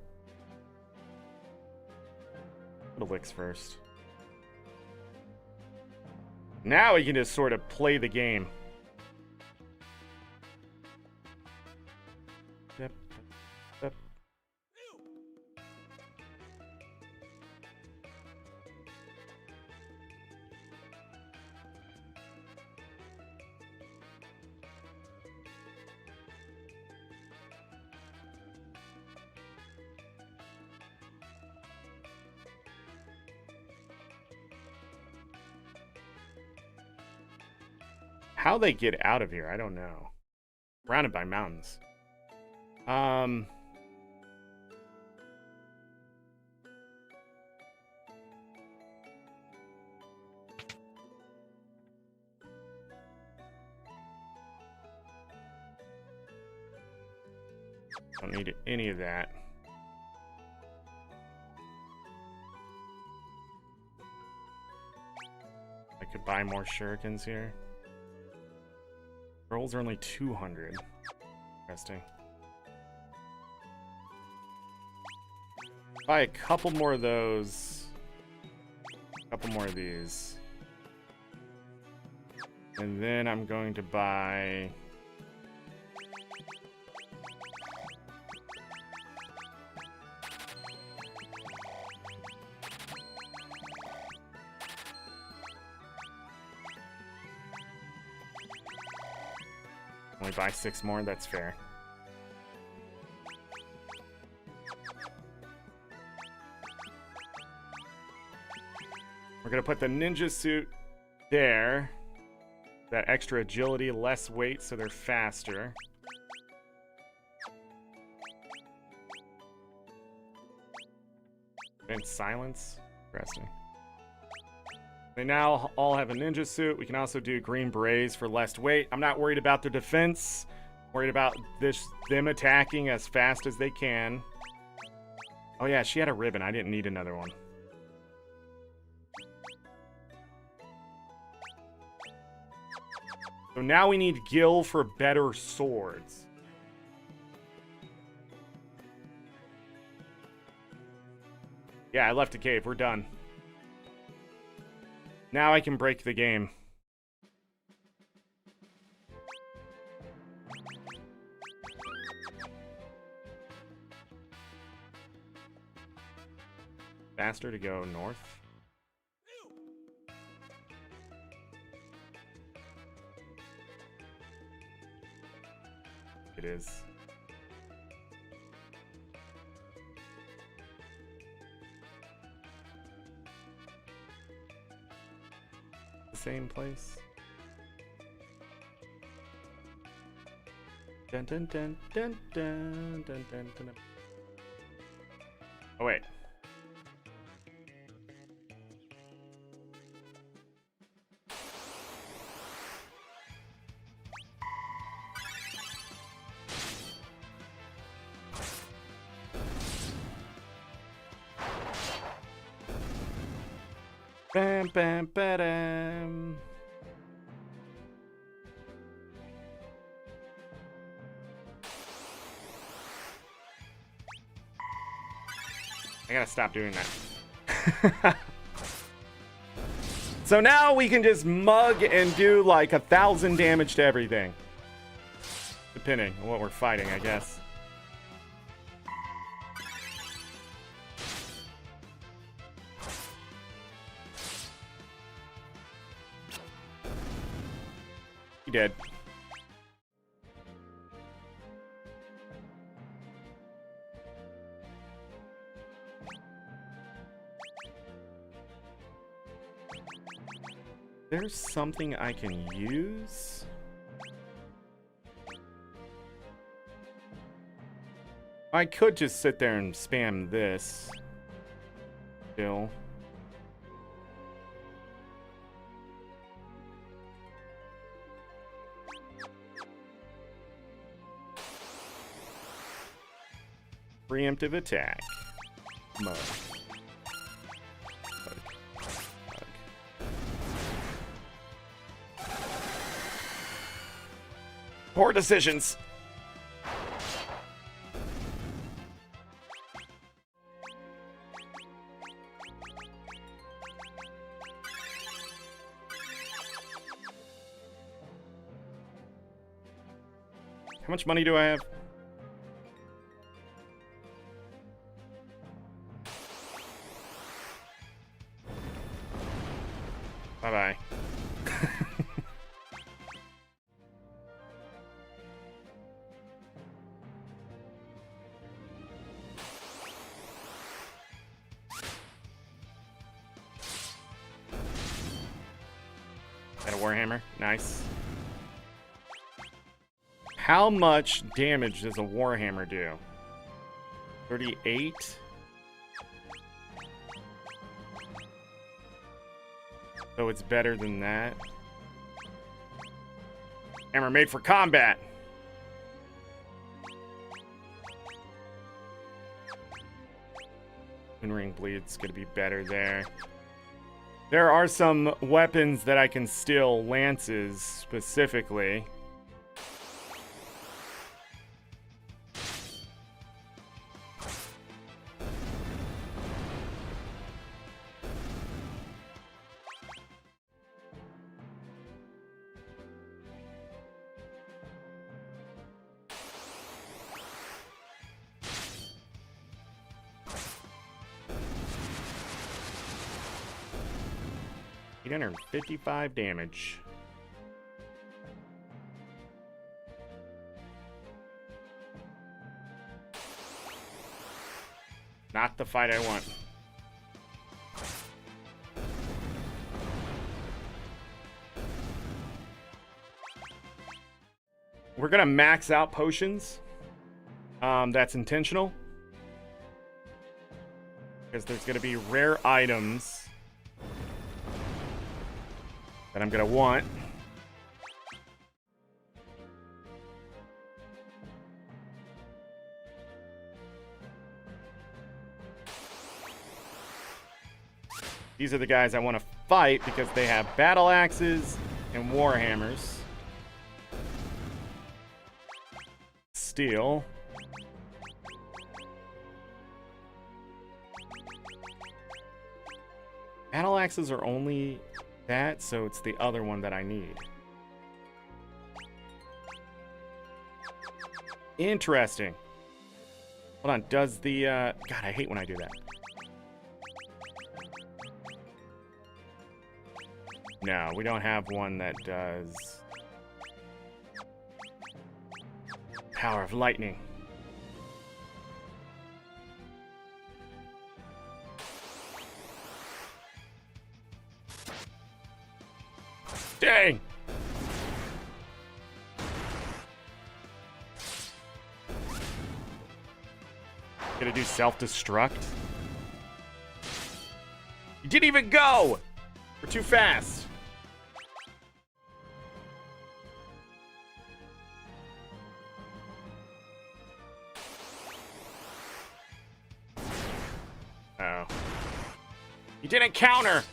Go to Licks first. Now we can just sort of play the game. Yep. Yep. How they get out of here, I don't know. Surrounded by mountains. Don't need any of that. I could buy more shurikens here. Rolls are only 200. Interesting. Buy a couple more of those. A couple more of these. And then I'm going to buy... Only buy 6 more, that's fair. We're gonna put the ninja suit there. That extra agility, less weight, so they're faster. And silence. Interesting. They now all have a ninja suit. We can also do green berets for less weight. I'm not worried about their defense. I'm worried about them attacking as fast as they can. Oh yeah, she had a ribbon. I didn't need another one. So now we need Gil for better swords. Yeah, I left a cave. We're done. Now I can break the game. Faster to go north. It is. The same place. Dun dun dun dun dun dun dun dun. Oh wait. Bam, bam, ba-dam. I gotta stop doing that. So now we can just mug and do like 1,000 damage to everything. Depending on what we're fighting, I guess. He did. There's something I can use. I could just sit there and spam this. Still. Preemptive attack. Mug. Poor decisions. How much money do I have? Bye-bye. Got a Warhammer. Nice. How much damage does a Warhammer do? 38? So it's better than that. Hammer made for combat. Ring bleed's gonna be better there. There are some weapons that I can steal, lances specifically. $855 damage. Not the fight I want. We're gonna max out potions. That's intentional. because there's going to be rare items that I'm going to want. These are the guys I want to fight because they have battle axes and warhammers. Steel. Battle axes are only that, so it's the other one that I need. Interesting. Hold on, does the, God, I hate when I do that. No, we don't have one that does power of lightning. Dang! Gonna do self-destruct? You didn't even go! We're too fast. Oh. You didn't counter!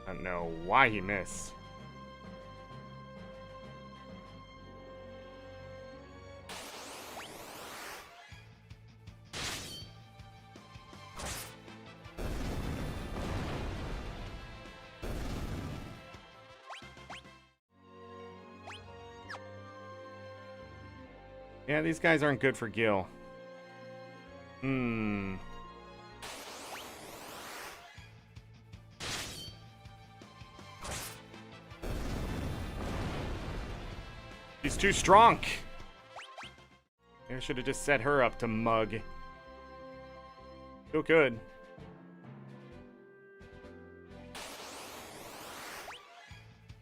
I don't know why he missed. Yeah, these guys aren't good for Gil. She's too strong. Maybe I should have just set her up to mug. Feel good.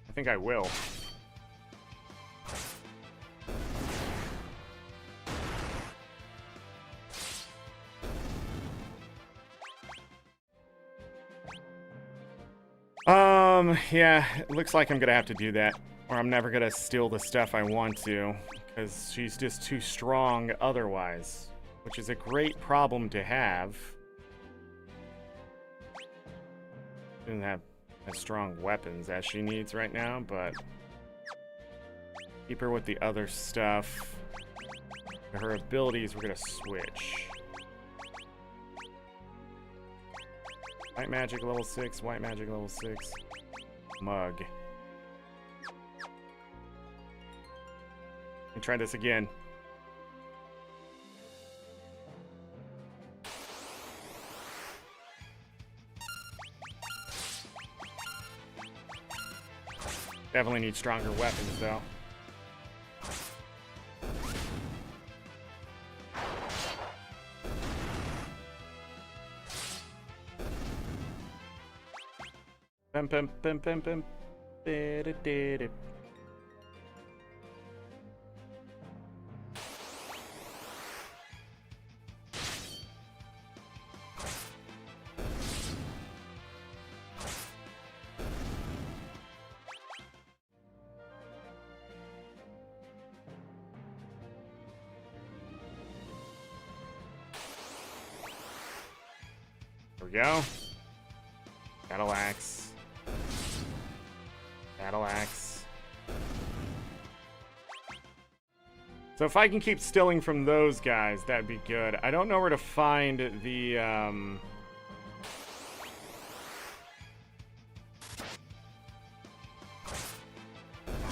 I think I will. Yeah, it looks like I'm gonna have to do that, or I'm never gonna steal the stuff I want to, because she's just too strong otherwise, which is a great problem to have. Doesn't have as strong weapons as she needs right now, but keep her with the other stuff. Her abilities, we're gonna switch. White magic level 6, white magic level 6. Mug. Let me try this again. Definitely need stronger weapons, though. Pim pim pim pim pim. There we go. Battle axe. Battle axe. So if I can keep stealing from those guys, that'd be good. I don't know where to find the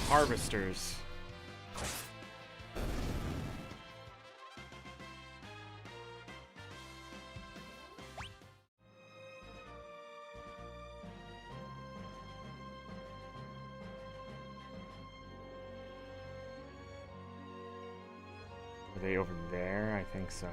harvesters. Are they over there? I think so.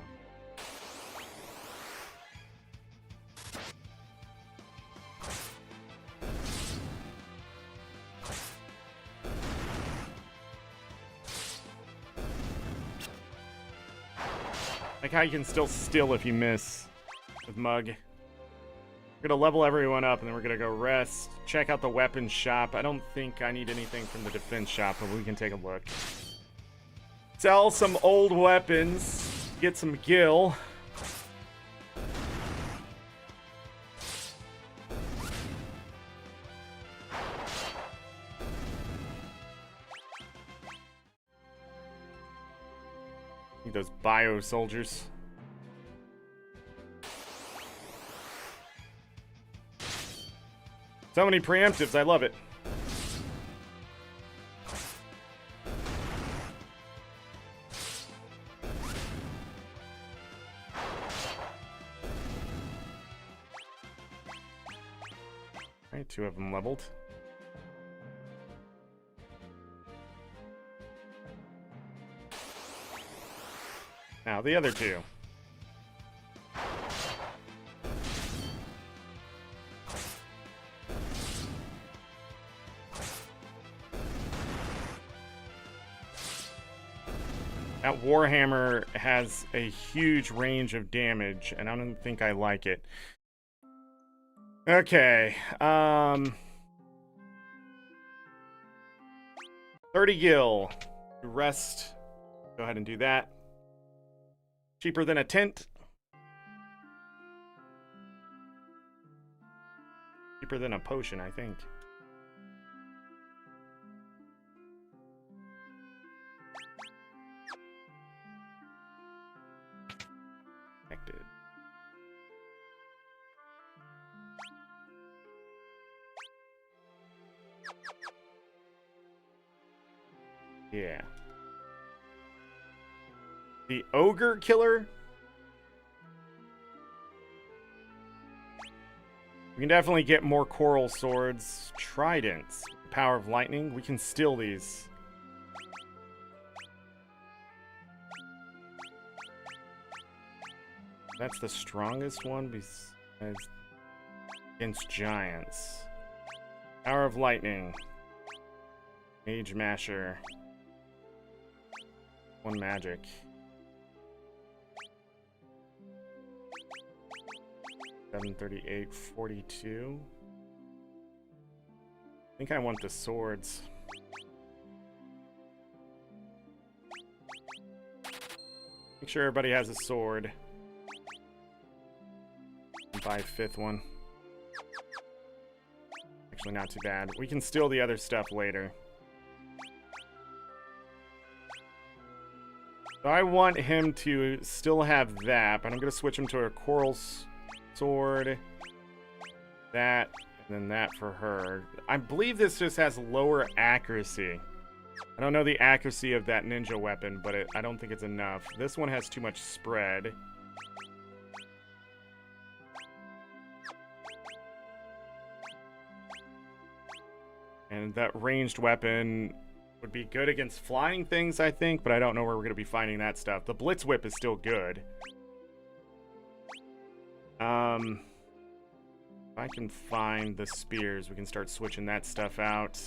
Like how you can still steal if you miss with Mug. We're gonna level everyone up and then we're gonna go rest. Check out the weapons shop. I don't think I need anything from the defense shop, but we can take a look. Sell some old weapons. Get some gil. Need those bio soldiers. So many preemptives, I love it. Alright, 2 of them leveled. Now the other 2. That Warhammer has a huge range of damage, and I don't think I like it. Okay, 30 gil. Rest. Go ahead and do that. Cheaper than a tent. Cheaper than a potion, I think. Connected. Yeah. The Ogre Killer? We can definitely get more coral swords. Tridents. Power of lightning. We can steal these. That's the strongest one besides against giants. Power of lightning. Mage Masher. 1 magic. 738, 42. I think I want the swords. Make sure everybody has a sword. Buy a 5th one. Actually, not too bad. We can steal the other stuff later. So I want him to still have that, but I'm going to switch him to a coral sword. That, and then that for her. I believe this just has lower accuracy. I don't know the accuracy of that ninja weapon, but I don't think it's enough. This one has too much spread. And that ranged weapon would be good against flying things, I think, but I don't know where we're going to be finding that stuff. The Blitz Whip is still good. If I can find the spears, we can start switching that stuff out.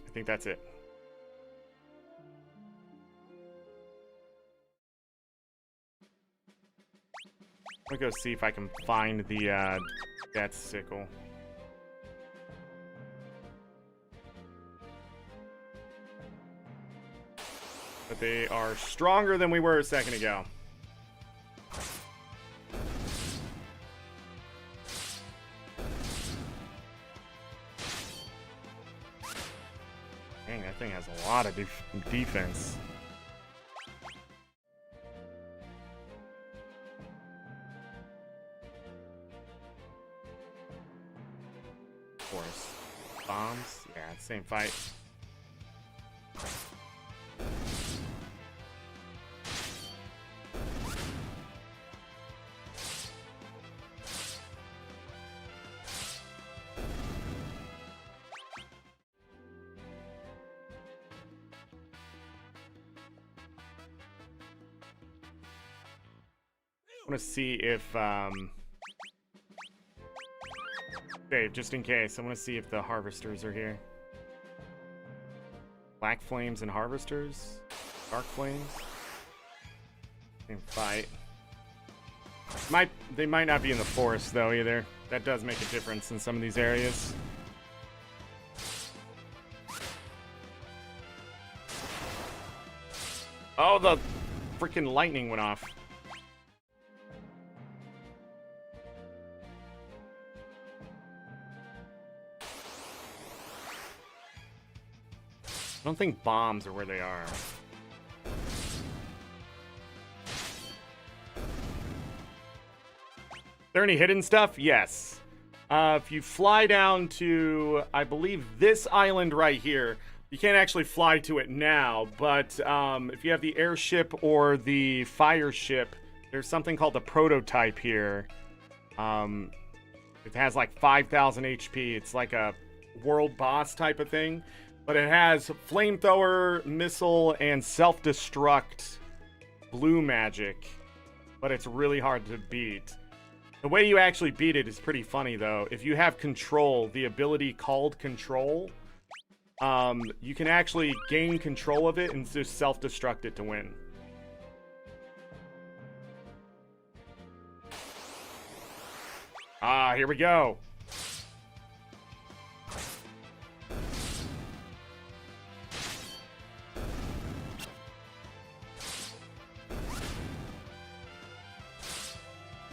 I think that's it. I'm gonna go see if I can find the Death Sickle. But they are stronger than we were a second ago. Dang, that thing has a lot of defense. Of course. Bombs? Yeah, same fight. I want to see if save just in case. I want to see if the harvesters are here. Black flames and harvesters. Dark flames. Same fight. They might not be in the forest though either. That does make a difference in some of these areas. Oh, the freaking lightning went off. I don't think bombs are where they are. There any hidden stuff? Yes. If you fly down to, I believe, this island right here, you can't actually fly to it now, but if you have the airship or the fire ship, there's something called the prototype here. It has like 5,000 HP. It's like a world boss type of thing, but it has flamethrower, missile, and self-destruct blue magic, but it's really hard to beat. The way you actually beat it is pretty funny, though. If you have control, the ability called control, you can actually gain control of it and just self-destruct it to win. Ah, here we go.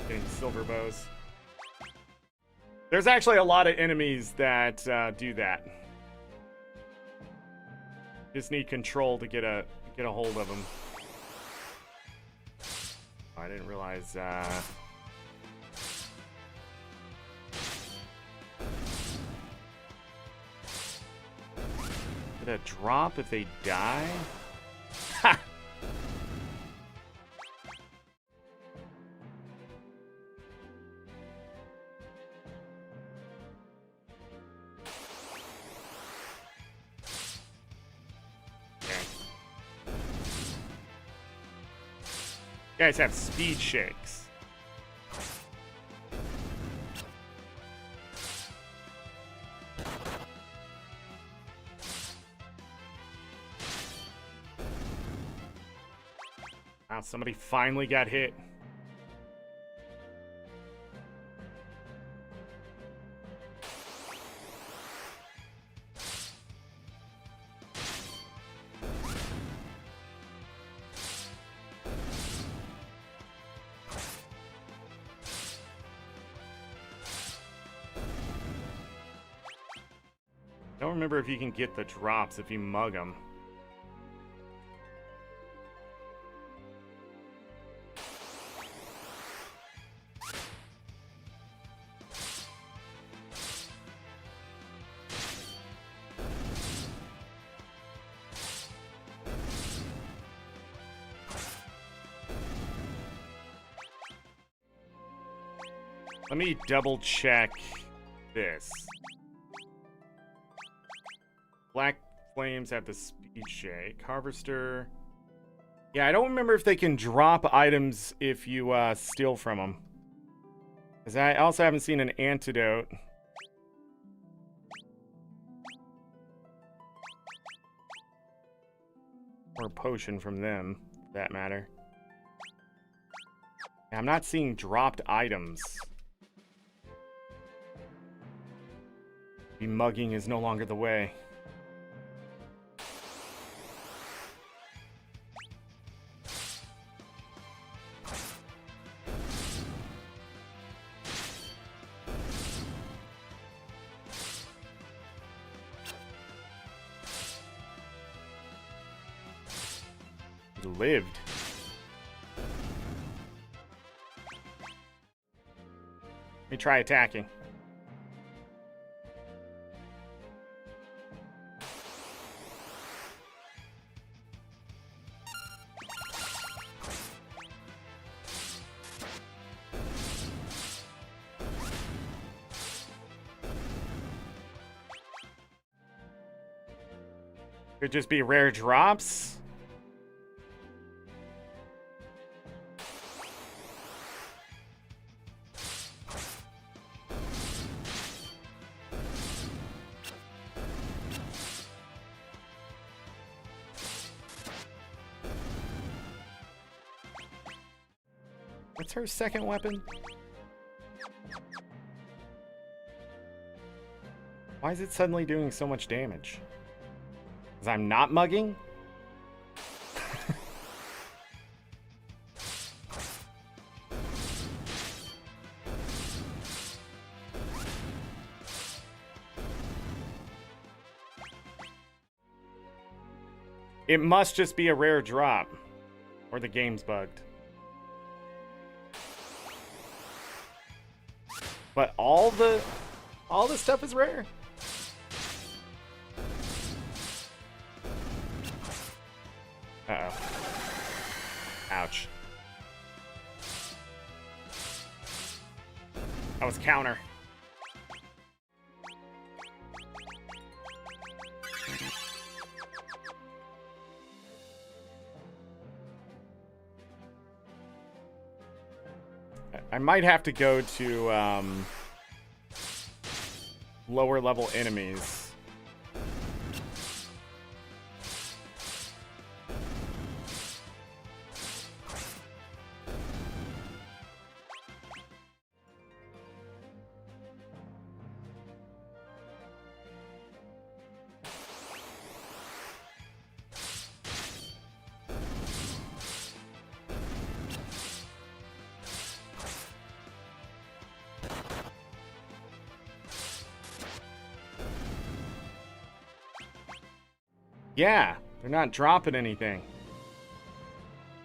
Getting silver bows. There's actually a lot of enemies that do that. Just need control to get a hold of them. Oh, I didn't realize. Did it drop if they die? Ha! You guys have speed shakes. Wow, somebody finally got hit. I don't remember if you can get the drops if you mug them. Let me double check this. Black flames have the speed shake. Harvester. Yeah, I don't remember if they can drop items if you steal from them. Because I also haven't seen an antidote. Or a potion from them, for that matter. Yeah, I'm not seeing dropped items. Mugging is no longer the way. Lived. Let me try attacking. Could just be rare drops. What's her second weapon? Why is it suddenly doing so much damage? Because I'm not mugging? It must just be a rare drop. Or the game's bugged. But all the stuff is rare. Uh-oh. Ouch. That was counter. I might have to go to lower level enemies. Yeah, they're not dropping anything.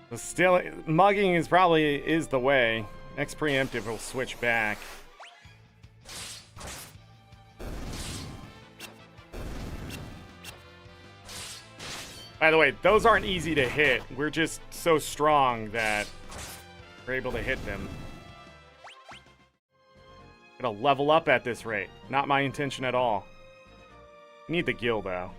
But still, mugging is probably the way. Next preemptive will switch back. By the way, those aren't easy to hit. We're just so strong that we're able to hit them. Gonna level up at this rate. Not my intention at all. Need the gil though.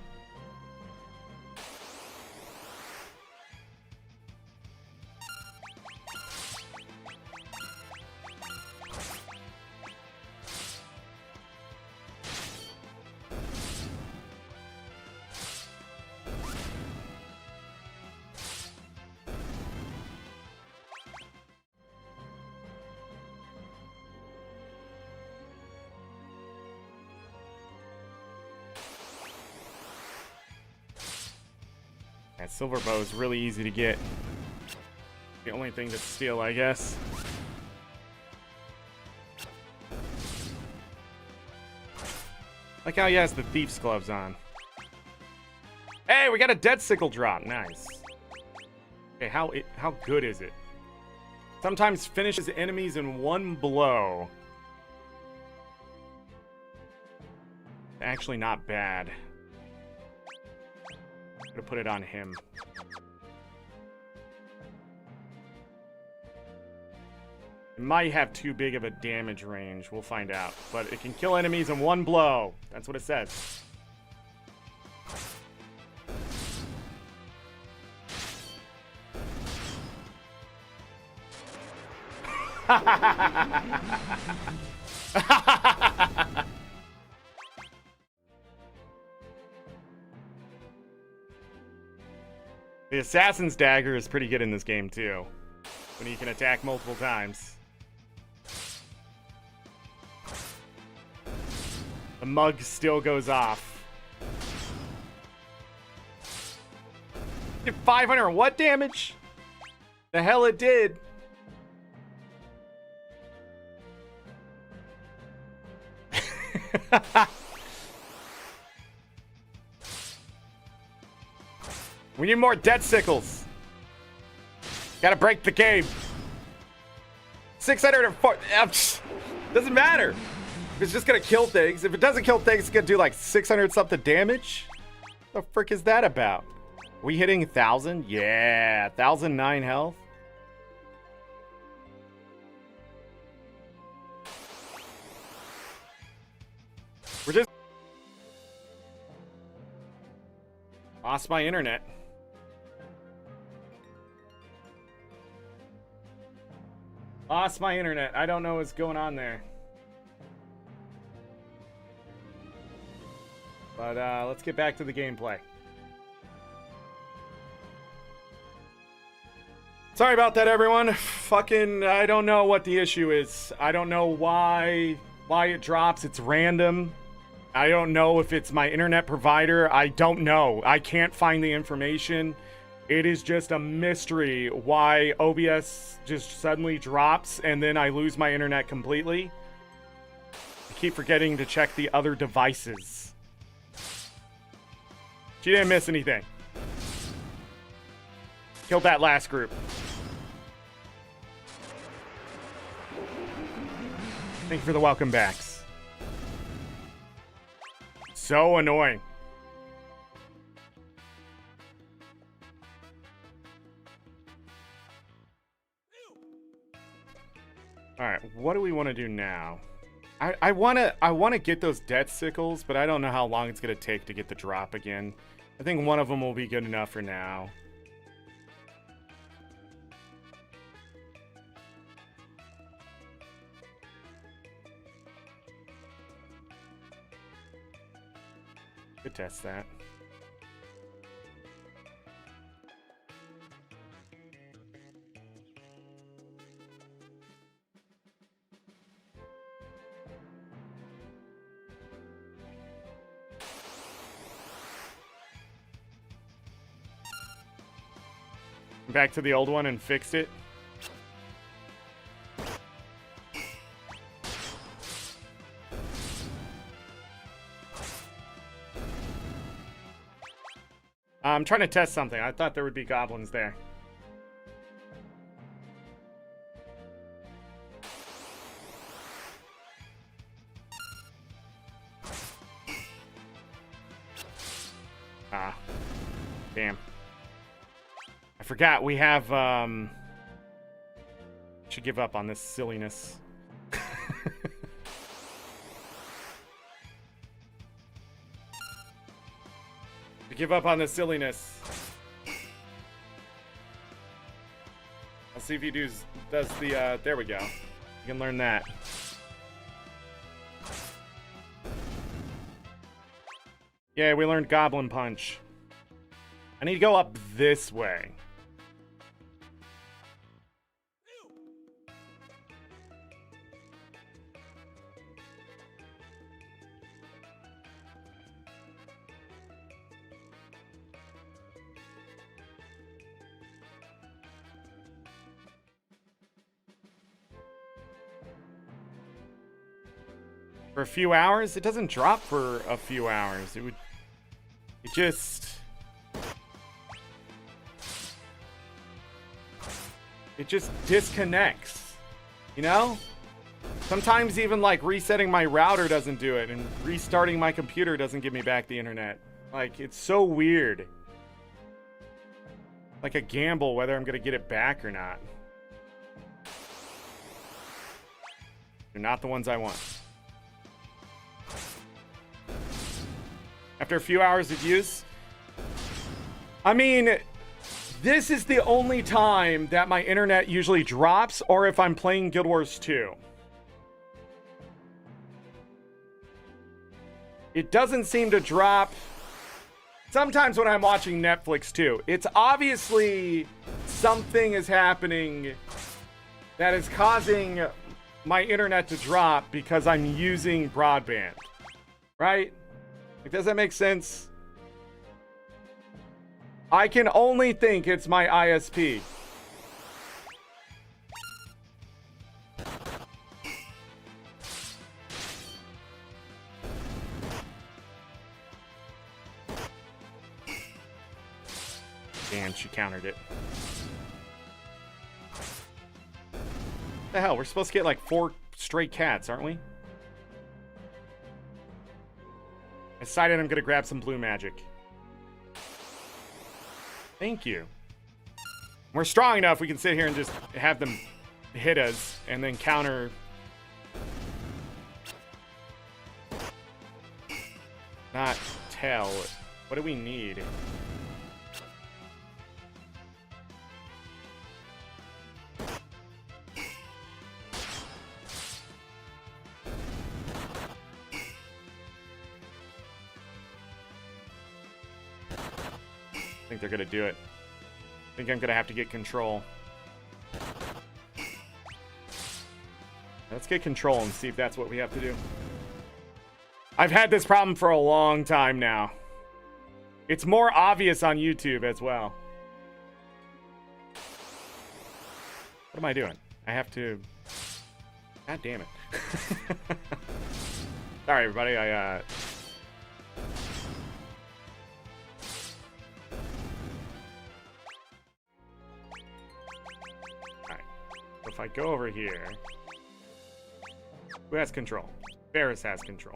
That silver bow is really easy to get. The only thing to steal, I guess. Like how he has the thief's gloves on. Hey, we got a dead sickle drop. Nice. Okay, how good is it? Sometimes finishes enemies in one blow. Actually not bad. I'm gonna put it on him. It might have too big of a damage range. We'll find out. But it can kill enemies in one blow. That's what it says. The Assassin's Dagger is pretty good in this game, too. When you can attack multiple times. The mug still goes off. Did 500 what damage? The hell it did. We need more dead sickles. Gotta break the game. 604. Doesn't matter. If it's just gonna kill things. If it doesn't kill things, it's gonna do like 600 something damage. What the frick is that about? Are we hitting 1,000? Yeah, 1,009 health. We're just lost my internet. Lost my internet. I don't know what's going on there. But let's get back to the gameplay. Sorry about that, everyone. Fucking, I don't know what the issue is. I don't know why it drops. It's random. I don't know if it's my internet provider. I don't know. I can't find the information. It is just a mystery why OBS just suddenly drops and then I lose my internet completely. I keep forgetting to check the other devices. She didn't miss anything. Killed that last group. Thank you for the welcome backs. So annoying. All right, what do we want to do now? I want to get those death sickles, but I don't know how long it's going to take to get the drop again. I think one of them will be good enough for now. Could test that. Back to the old one and fixed it. I'm trying to test something. I thought there would be goblins there. Ah. Damn. I forgot we have, should give up on this silliness. Give up on the silliness. I'll see if he does the, there we go. You can learn that. Yeah, we learned Goblin Punch. I need to go up this way. For a few hours? It doesn't drop for a few hours. It just disconnects. You know? Sometimes even like resetting my router doesn't do it, and restarting my computer doesn't give me back the internet. Like, it's so weird. Like a gamble whether I'm gonna get it back or not. They're not the ones I want. After a few hours of use, I mean, this is the only time that my internet usually drops, or if I'm playing Guild Wars 2. It doesn't seem to drop sometimes when I'm watching Netflix too. It's obviously something is happening that is causing my internet to drop because I'm using broadband, right? Like, does that make sense? I can only think it's my ISP. Damn, she countered it. What the hell? We're supposed to get like 4 stray cats, aren't we? I decided I'm gonna grab some blue magic. Thank you. We're strong enough we can sit here and just have them hit us and then counter. Not tell. What do we need? I think they're gonna do it. I think I'm gonna have to get control. Let's get control and see if that's what we have to do. I've had this problem for a long time now. It's more obvious on YouTube as well. What am I doing? I have to... God damn it. Sorry, everybody. Alright. So if I go over here... Who has control? Ferris has control.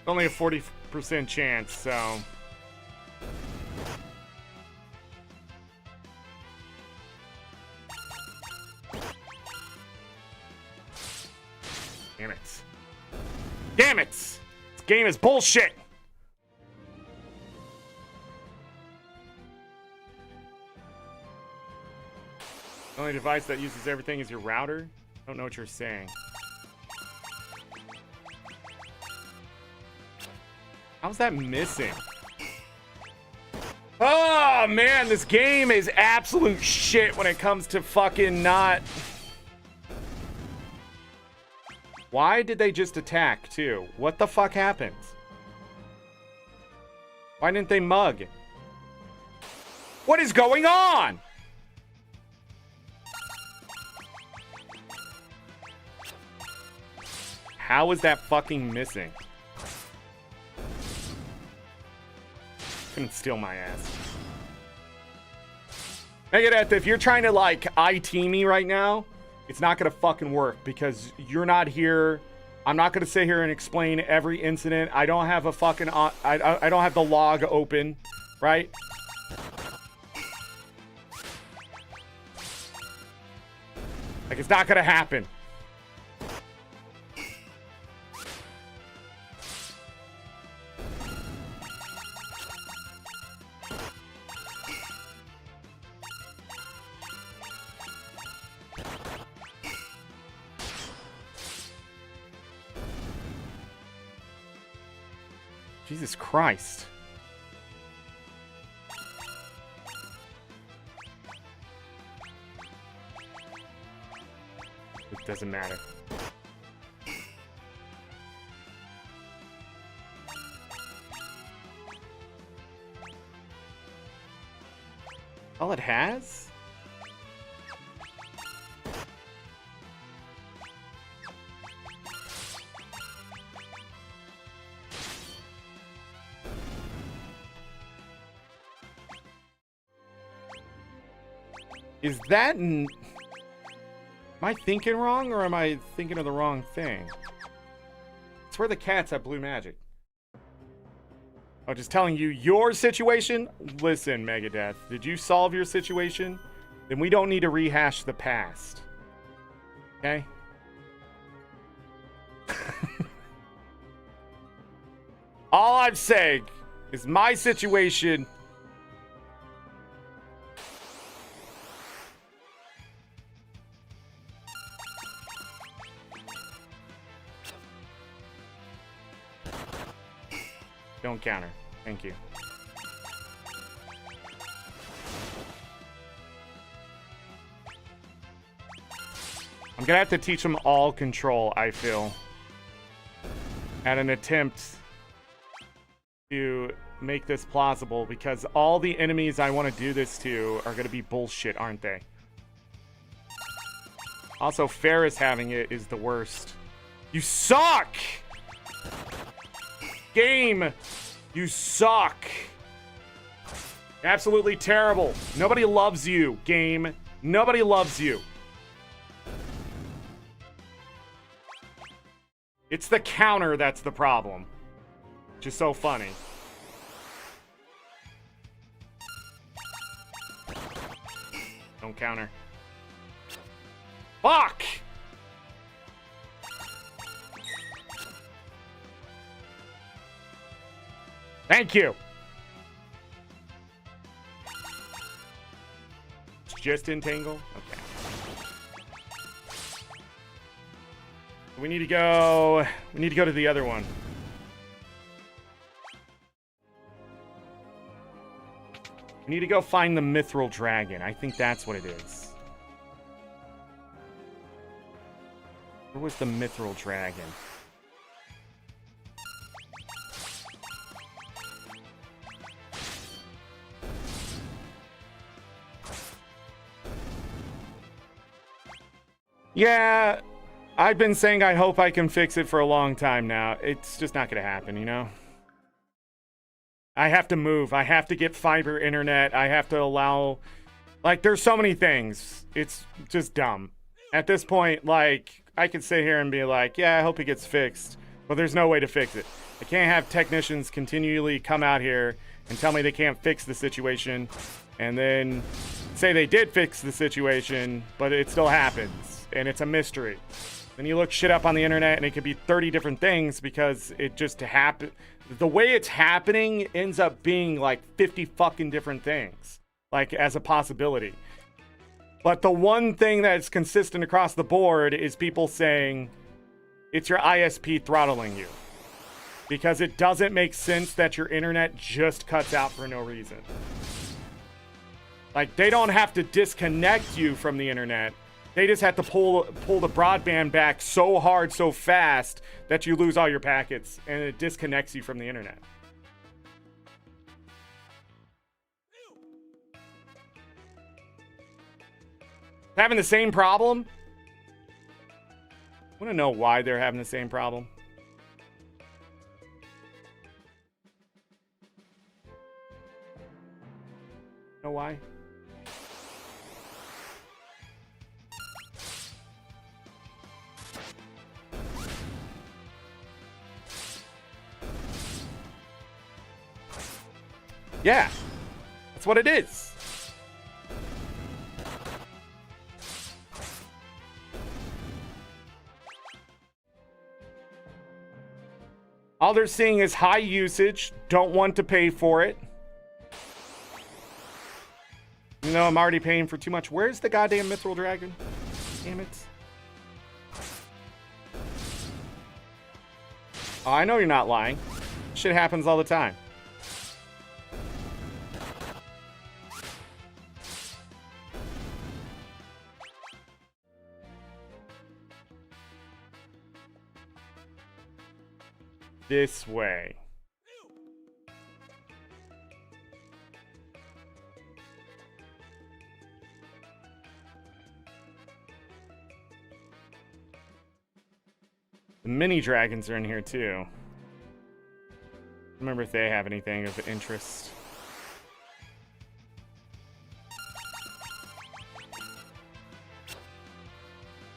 Only a 40% chance, so... Damn it. Damn it! This game is bullshit! The only device that uses everything is your router? I don't know what you're saying. How's that missing? Oh, man, this game is absolute shit when it comes to fucking not... Why did they just attack, too? What the fuck happened? Why didn't they mug? What is going on? How is that fucking missing? Couldn't steal my ass. Megadeth, if you're trying to, like, IT me right now, it's not gonna fucking work because you're not here. I'm not gonna sit here and explain every incident. I don't have a fucking... I don't have the log open, right? Like, it's not gonna happen. Jesus Christ. It doesn't matter. All it has? Is that... Am I thinking wrong, or am I thinking of the wrong thing? It's where the cats have blue magic. Oh, just telling you your situation? Listen, Megadeth, did you solve your situation? Then we don't need to rehash the past. Okay? All I'm saying is my situation... Don't counter. Thank you. I'm gonna have to teach them all control, I feel. At an attempt to make this plausible, because all the enemies I want to do this to are gonna be bullshit, aren't they? Also, Ferris having it is the worst. You suck! Game, you suck. Absolutely terrible. Nobody loves you, game. Nobody loves you. It's the counter that's the problem. Which is so funny. Don't counter. Fuck! Thank you. just entangle? Okay. We need to go to the other one. We need to go find the Mithril Dragon. I think that's what it is. Where was the Mithril Dragon? Yeah, I've been saying I hope I can fix it for a long time now. It's just not going to happen, you know? I have to move. I have to get fiber internet. I have to allow... Like, there's so many things. It's just dumb. At this point, like, I could sit here and be like, yeah, I hope it gets fixed. But there's no way to fix it. I can't have technicians continually come out here and tell me they can't fix the situation. And then say they did fix the situation, but it still happens. And it's a mystery. Then you look shit up on the internet and it could be 30 different things because it just happened. The way it's happening ends up being like 50 fucking different things, like as a possibility. But the one thing that's consistent across the board is people saying it's your ISP throttling you. Because it doesn't make sense that your internet just cuts out for no reason. Like, they don't have to disconnect you from the internet. They just have to pull the broadband back so hard, so fast, that you lose all your packets, and it disconnects you from the internet. Having the same problem? I want to know why they're having the same problem. Know why? Yeah, that's what it is. All they're seeing is high usage, don't want to pay for it. You know, I'm already paying for too much. Where's the goddamn Mithril Dragon? Damn it. Oh, I know you're not lying. Shit happens all the time. This way. The mini dragons are in here too. Remember if they have anything of interest.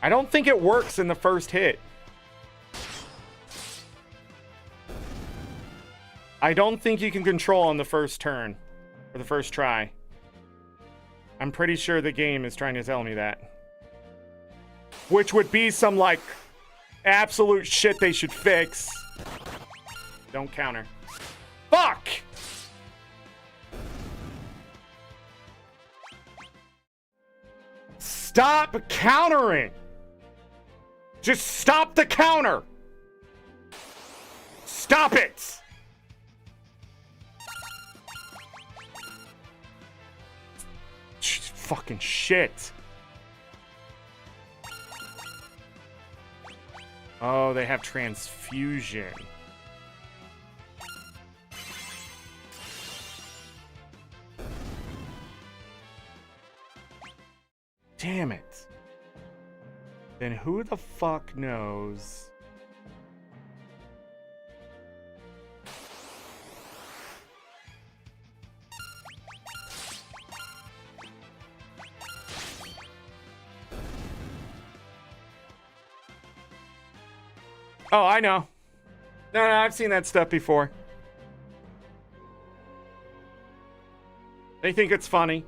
I don't think it works in the first hit. I don't think you can control on the first turn or the first try. I'm pretty sure the game is trying to tell me that. Which would be some like absolute shit they should fix. Don't counter. Fuck! Stop countering! Just stop the counter! Stop it! Fucking shit. Oh, they have transfusion. Damn it. Then who the fuck knows? Oh, I know. No, I've seen that stuff before. They think it's funny.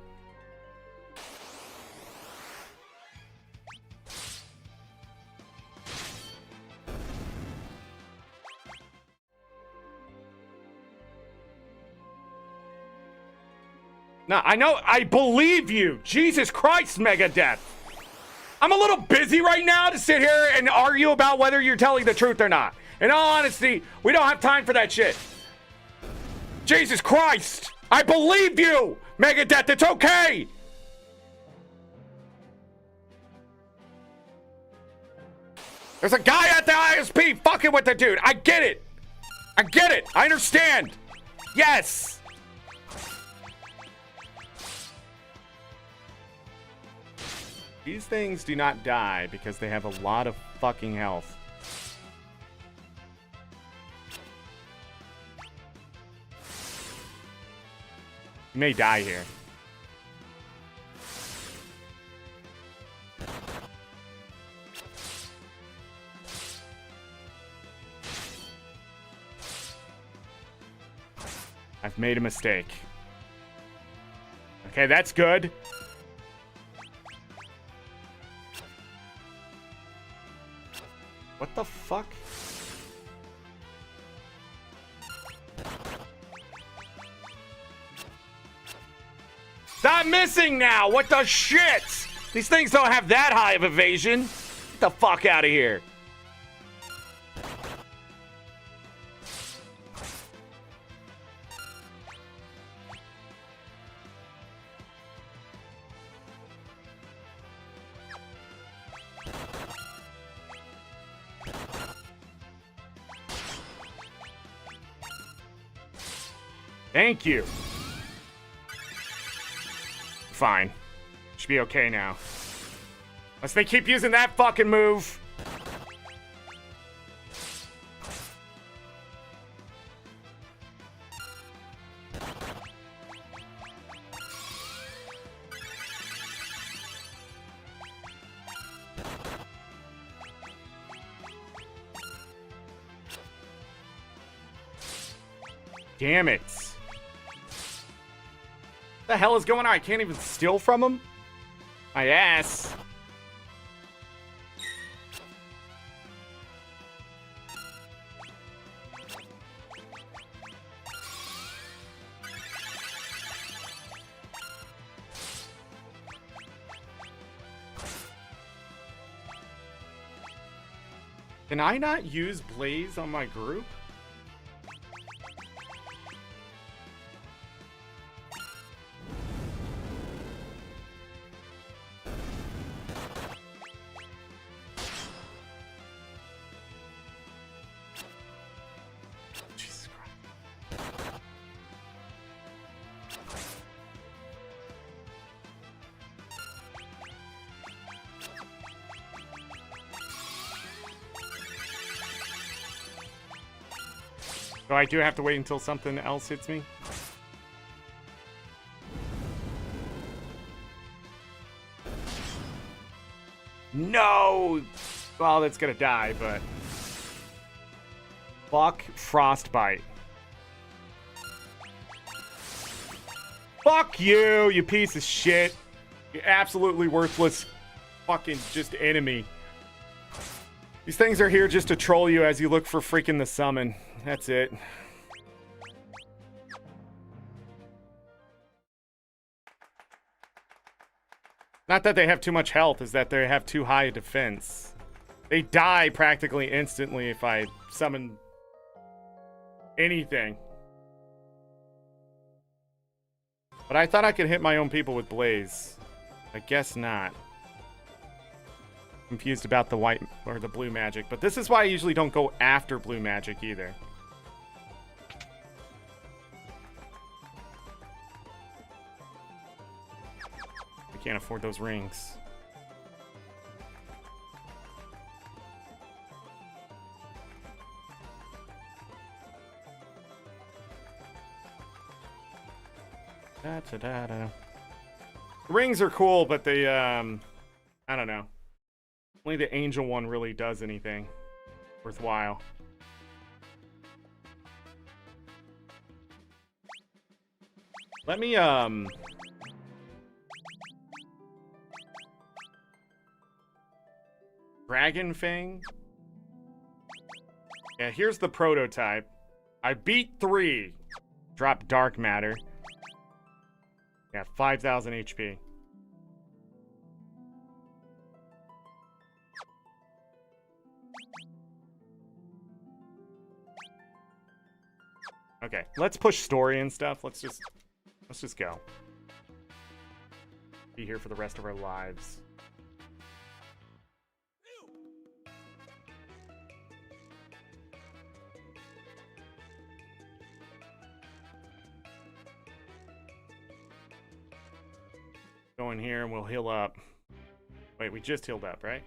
No, I know. I believe you. Jesus Christ, Megadeth. I'm a little busy right now to sit here and argue about whether you're telling the truth or not. In all honesty, we don't have time for that shit. Jesus Christ. I believe you, Megadeth. It's okay. There's a guy at the ISP fucking with the dude. I get it. I get it. I understand. Yes. These things do not die because they have a lot of fucking health. You may die here. I've made a mistake. Okay, that's good. What the fuck? Stop missing now! What the shit? These things don't have that high of evasion. Get the fuck out of here. Thank you. Fine. Should be okay now. Unless they keep using that fucking move. Damn it. What the hell is going on? I can't even steal from him? My ass. Can I not use Blaze on my group? So I do have to wait until something else hits me? No! Well, that's gonna die, but... Fuck Frostbite. Fuck you, you piece of shit. You absolutely worthless fucking just enemy. These things are here just to troll you as you look for freaking the summon. That's it. Not that they have too much health, is that they have too high a defense. They die practically instantly if I summon anything. But I thought I could hit my own people with Blaze. I guess not. Confused about the white or the blue magic, but this is why I usually don't go after blue magic either. I can't afford those rings. The rings are cool, but they I don't know. Only the angel one really does anything worthwhile. Let me Dragon Fang. Yeah, here's the prototype. I beat 3. Drop dark matter. Yeah, 5,000 HP. Okay, let's push story and stuff. Let's just go. Be here for the rest of our lives. Go in here and we'll heal up. Wait, we just healed up, right?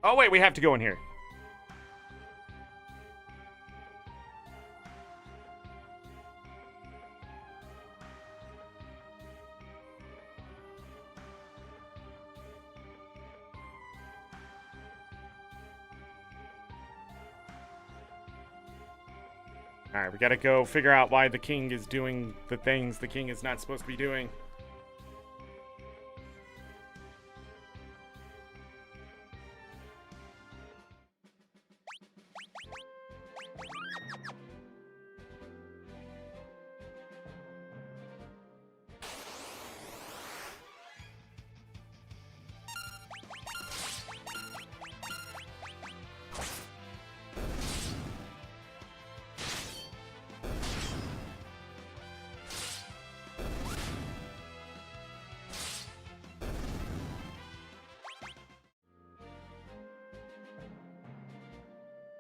Oh wait, we have to go in here. Alright, we gotta go figure out why the king is doing the things the king is not supposed to be doing.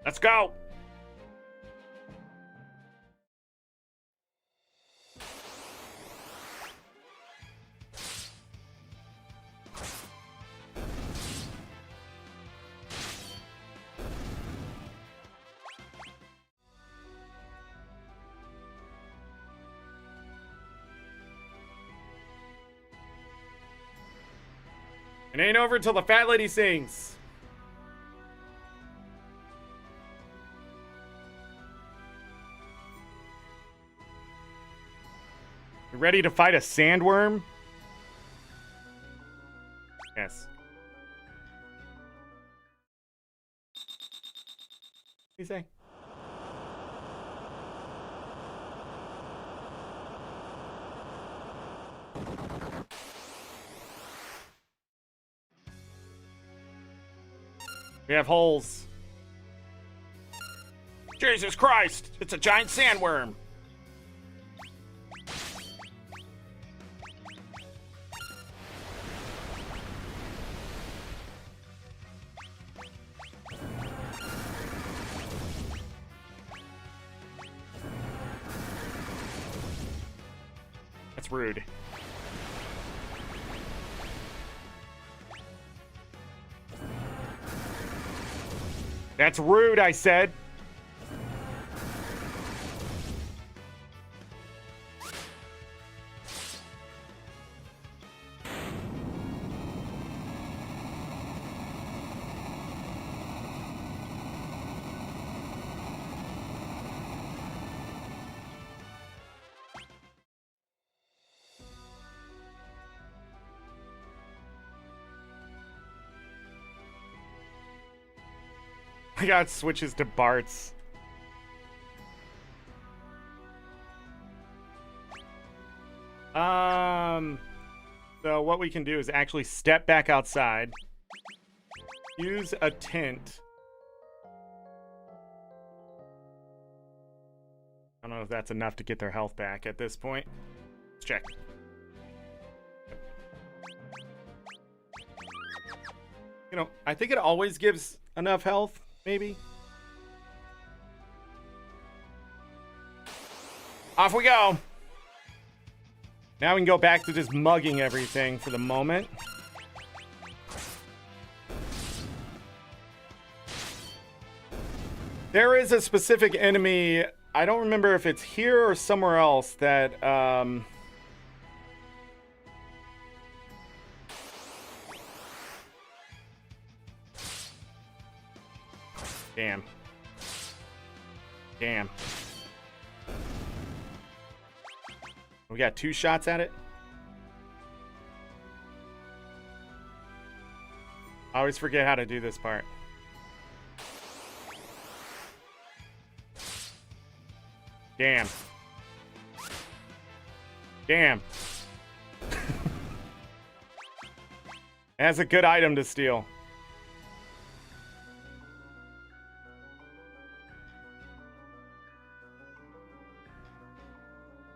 Let's go! It ain't over till the fat lady sings. You ready to fight a sandworm? Yes. What do you say? We have holes. Jesus Christ! It's a giant sandworm! That's rude. That's rude, I said. I got switches to Bart's. So what we can do is actually step back outside. Use a tent. I don't know if that's enough to get their health back at this point. Let's check. You know, I think it always gives enough health. Maybe. Off we go. Now we can go back to just mugging everything for the moment. There is a specific enemy, I don't remember if it's here or somewhere else, that Damn. Damn. We got 2 shots at it. I always forget how to do this part. Damn. Damn. Has a good item to steal.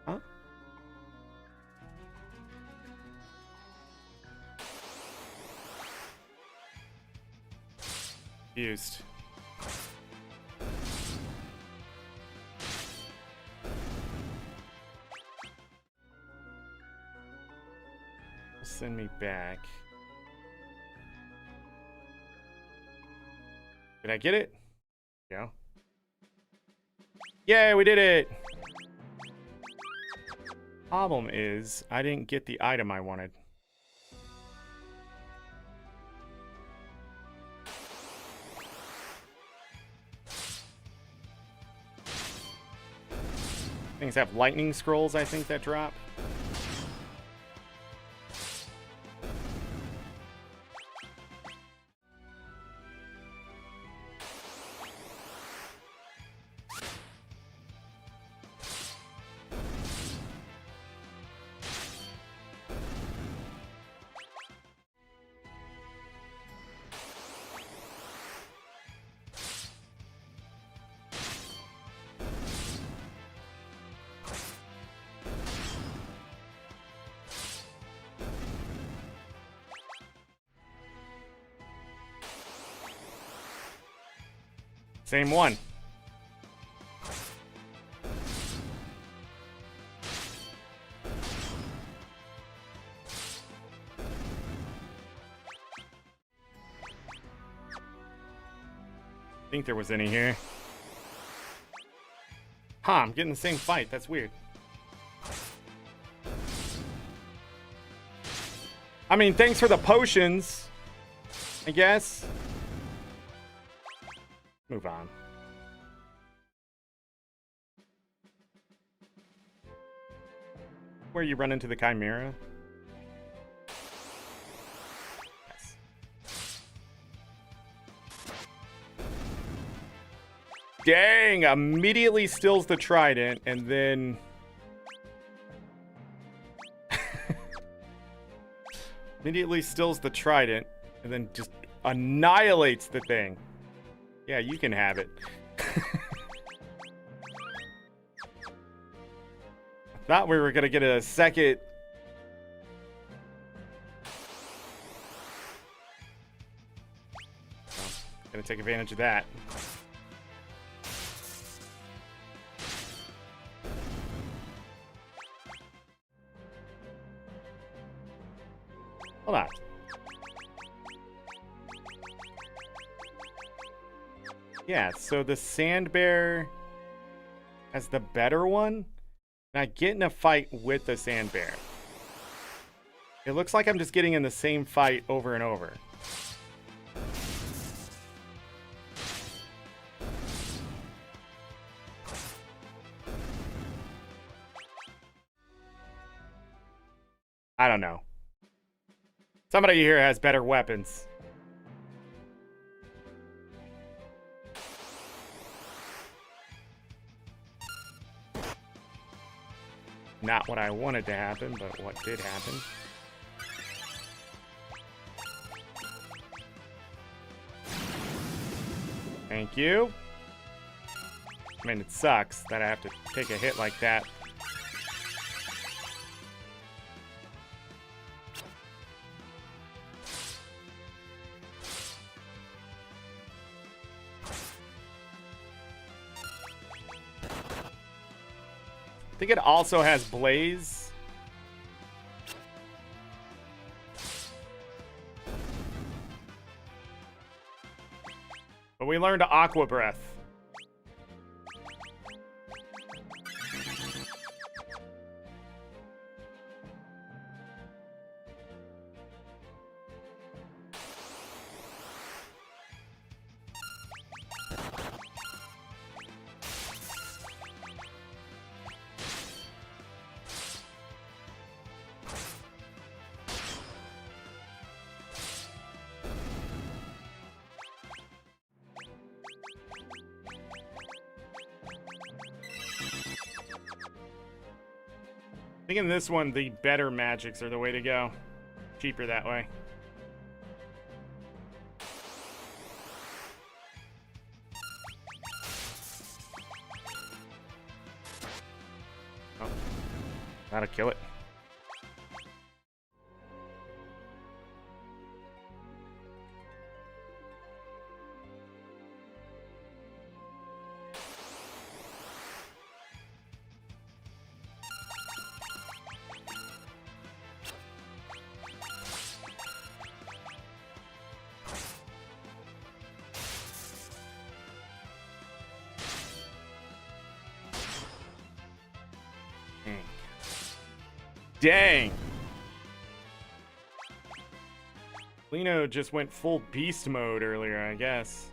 Huh? Used. Send me back. Did I get it? Yeah. Yay, we did it! Problem is, I didn't get the item I wanted. Things have lightning scrolls, I think, that drop. Same one. I think there was any here. Huh, I'm getting the same fight. That's weird. I mean, thanks for the potions, I guess. Move on. Where you run into the Chimera? Yes. Dang! Immediately steals the trident and then... immediately steals the trident and then just annihilates the thing. Yeah, you can have it. I thought we were gonna get a second. Oh, gonna take advantage of that. Hold on. Yeah, so the Sand Bear has the better one, and I get in a fight with the Sand Bear. It looks like I'm just getting in the same fight over and over. I don't know. Somebody here has better weapons. Not what I wanted to happen, but what did happen. Thank you. I mean, it sucks that I have to take a hit like that. I think it also has Blaze. But we learned Aqua Breath. I think in this one, the better magics are the way to go. Cheaper that way. That'll kill it. Dang! Lino just went full beast mode earlier, I guess.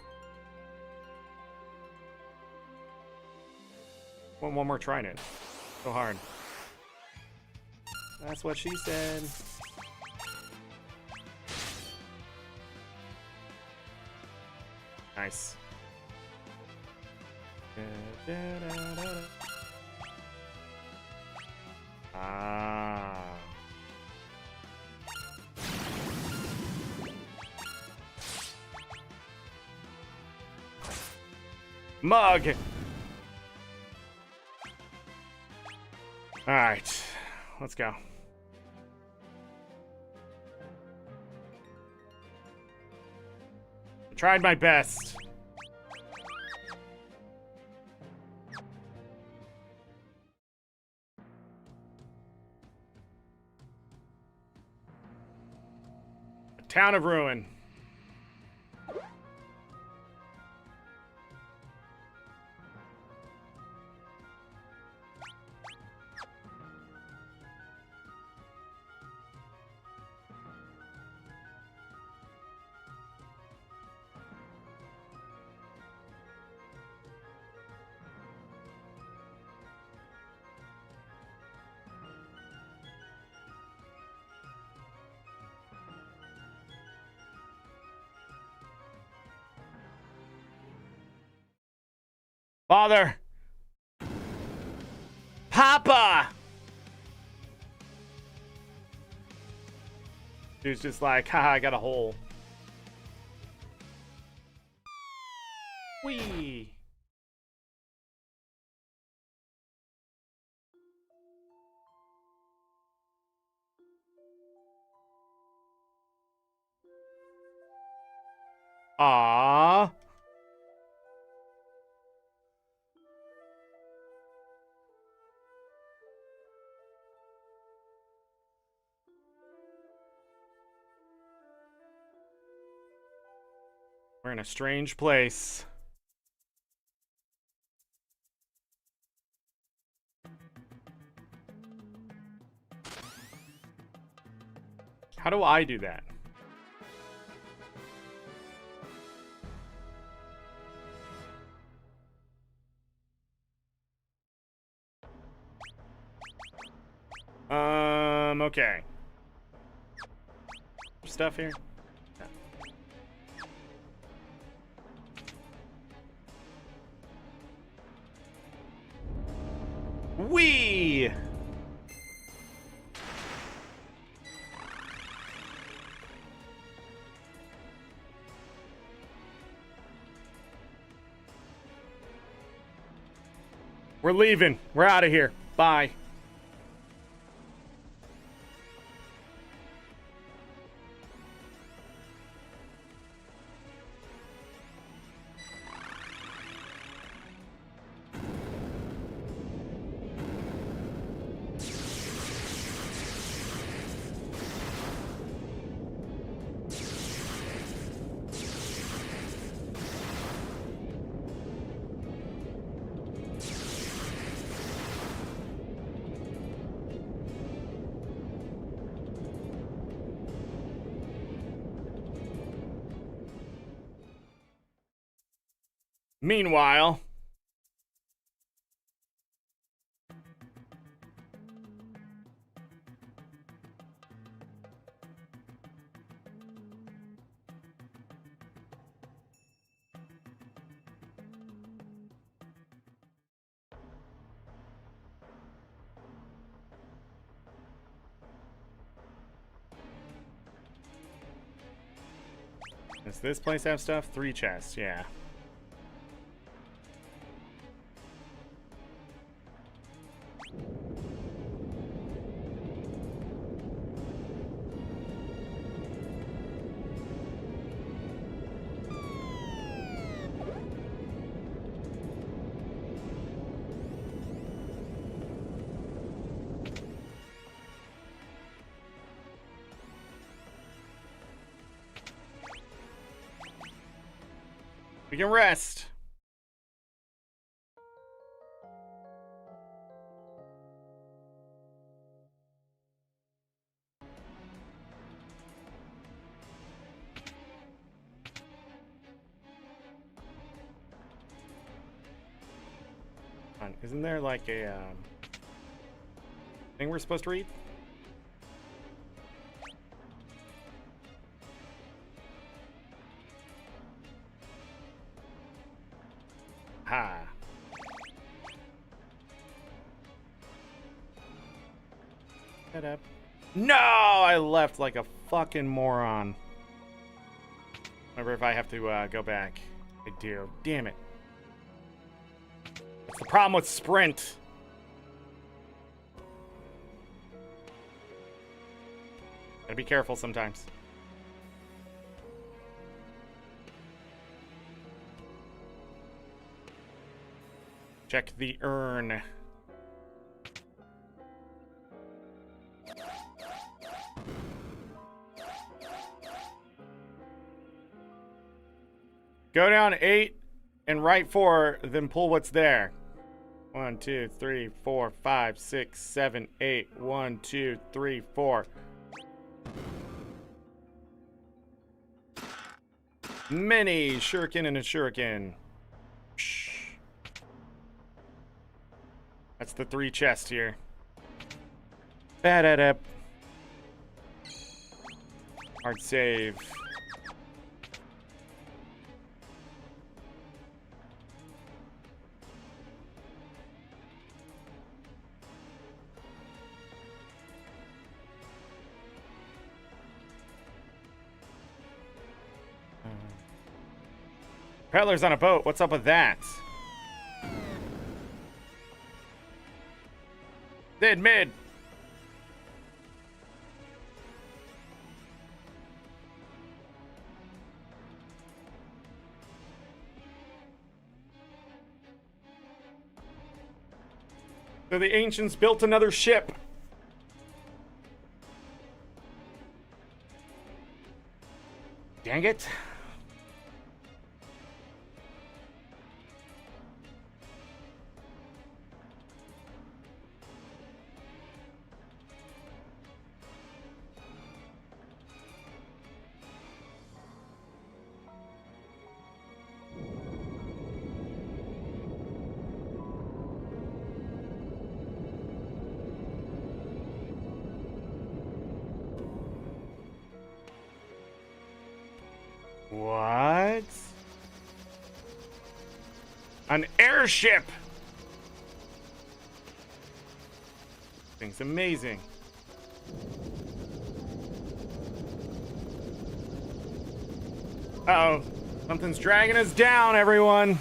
One more trident. So hard. That's what she said. Nice. Ah. Mug. All right, let's go. I tried my best. Town of Ruin. Father! Papa! Dude's just like, haha, I got a hole. Whee! Aww. We're in a strange place. How do I do that? Okay. Stuff here? Wee! We're leaving. We're out of here. Bye. Meanwhile, does this place have stuff? 3 chests, yeah. We can rest. Isn't there like a thing we're supposed to read? Ha. Shut up. No, I left like a fucking moron. Remember if I have to go back. I do. Damn it. That's the problem with Sprint. Gotta be careful sometimes. Check the urn. Go down 8 and right 4, then pull what's there. 1, 2, 3, 4, 5, 6, 7, 8. 1, 2, 3, 4. Mini shuriken and a shuriken. Shh. That's the 3 chests here. Ba-da-da. Hard save. Peddler's on a boat. What's up with that? Mid. So the ancients built another ship. Dang it. What? An airship! Thing's amazing. Uh-oh. Something's dragging us down, everyone.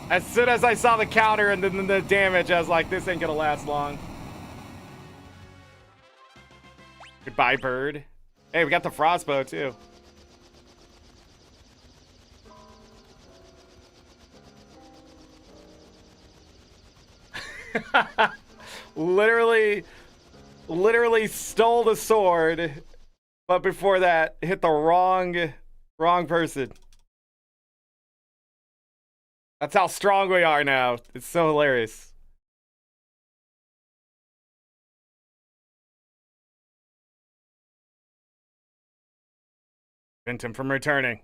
As soon as I saw the counter and then the damage, I was like, this ain't gonna last long. Goodbye, bird. Hey, we got the frostbow, too. literally stole the sword, but before that, hit the wrong person. That's how strong we are now. It's so hilarious. Prevent him from returning.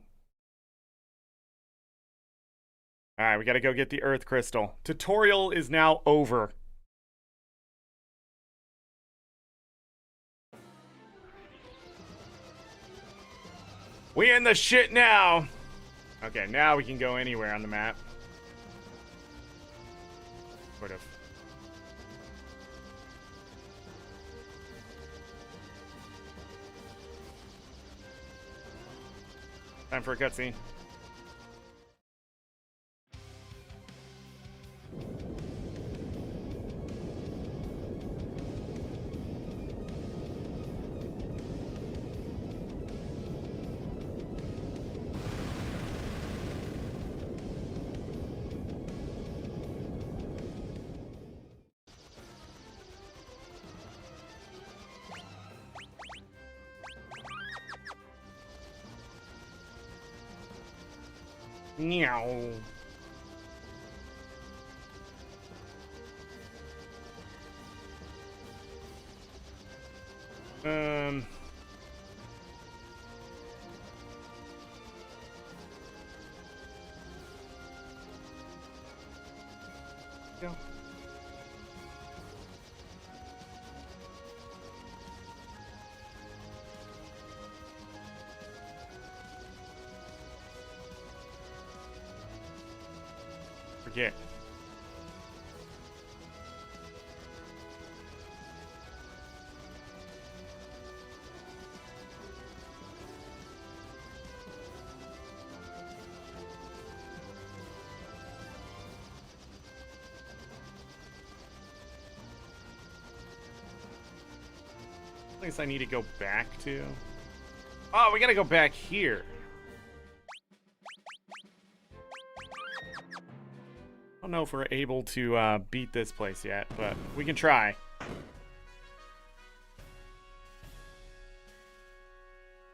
Alright, we gotta go get the Earth Crystal. Tutorial is now over. We in the shit now! Okay, now we can go anywhere on the map. Sort of. Time for a cutscene. Meow. Go. Forget. Place I need to go back to. Oh, we gotta go back here. I don't know if we're able to beat this place yet, but we can try.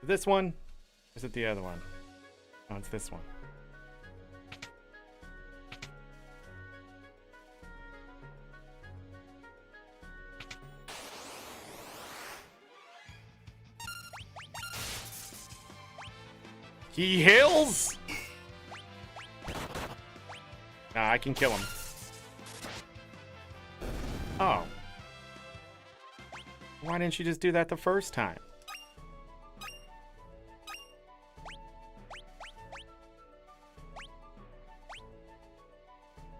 This one? Or is it the other one? Oh, it's this one. He heals? Nah, I can kill him. Oh. Why didn't you just do that the first time?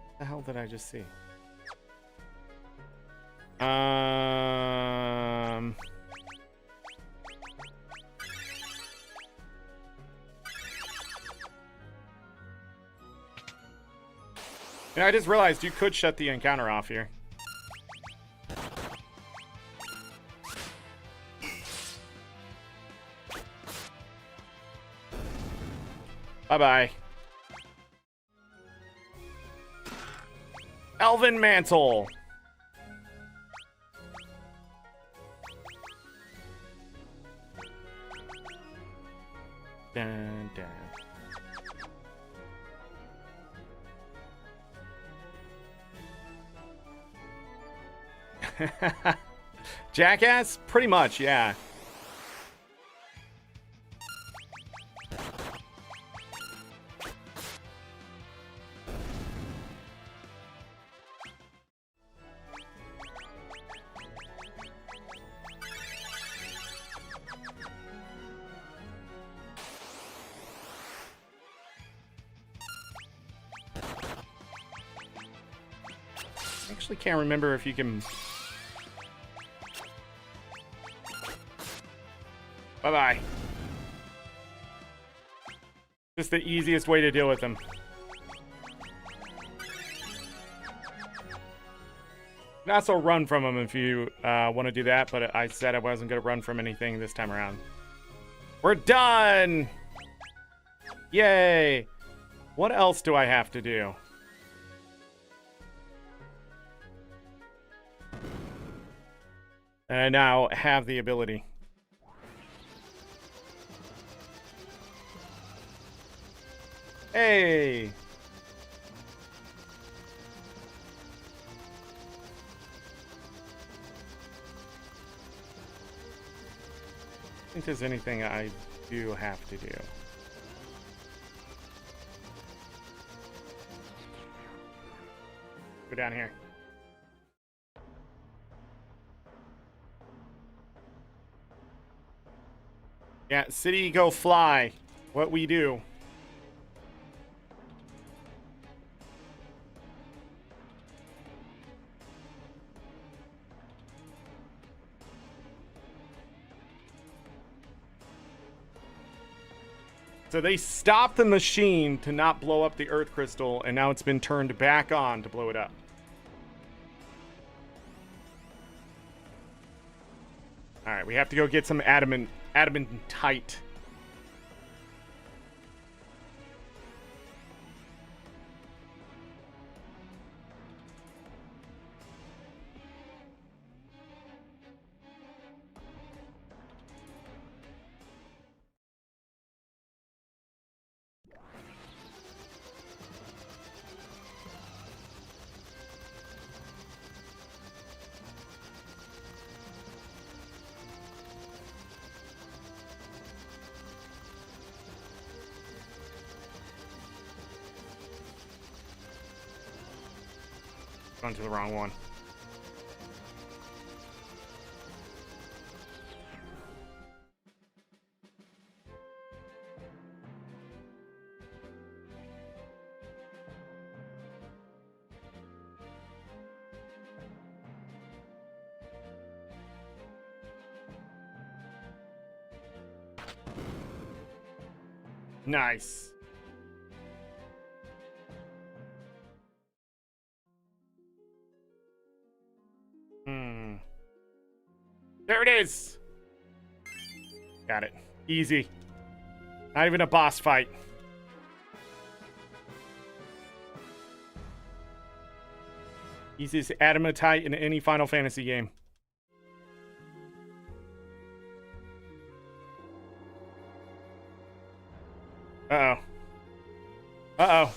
What the hell did I just see? And I just realized you could shut the encounter off here. Bye-bye. Elven Mantle. Dun, dun. Jackass? Pretty much, yeah. Actually can't remember if you can... Bye-bye. Just the easiest way to deal with them. You can also run from them if you want to do that, but I said I wasn't going to run from anything this time around. We're done! Yay! What else do I have to do? And I now have the ability. Hey! I think there's anything I do have to do. Go down here. Yeah, city go fly. What we do. So they stopped the machine to not blow up the Earth Crystal, and now it's been turned back on to blow it up. Alright, we have to go get some adamantite. Gone to the wrong one. Nice. There it is. Got it. Easy. Not even a boss fight. Easiest Adamatite in any Final Fantasy game. Uh-oh. Uh-oh.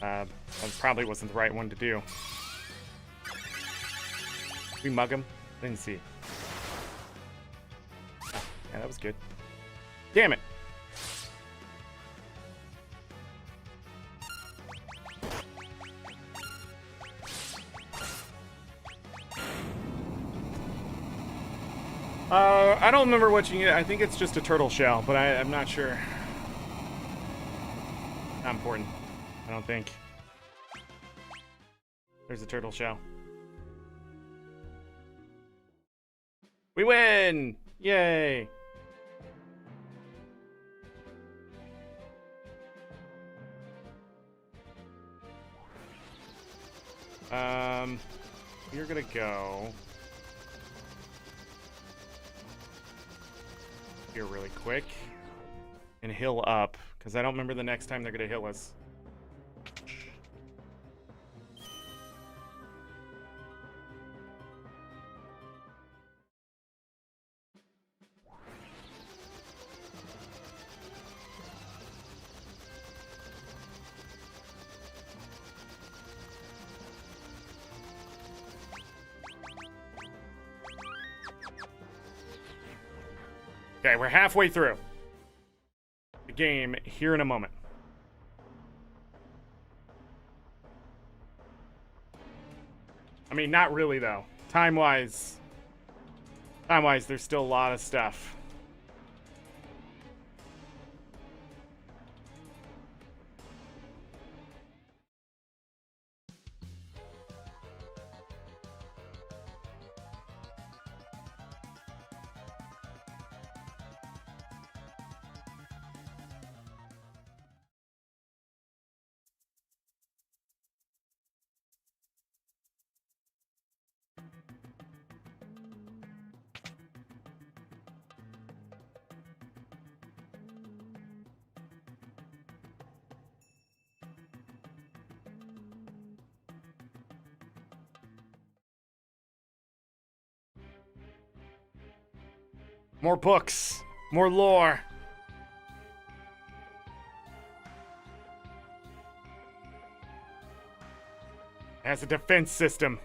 That probably wasn't the right one to do. We mug him? Didn't see. Oh, yeah, that was good. Damn it! I don't remember what you get. I think it's just a turtle shell, but I'm not sure. Not important. I don't think. There's a turtle shell. We win! Yay! We're gonna go here really quick and heal up, because I don't remember the next time they're gonna heal us. Okay, we're halfway through the game here in a moment. I mean, not really, though. Time-wise, there's still a lot of stuff. More books. More lore. It has a defense system.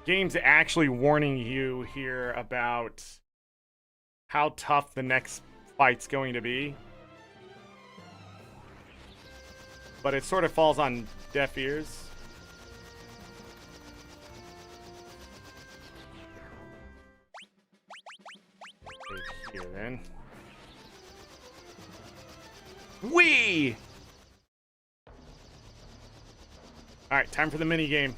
Game's actually warning you here about how tough the next fight's going to be. But it sort of falls on deaf ears. Here then. Whee! Alright, time for the mini game.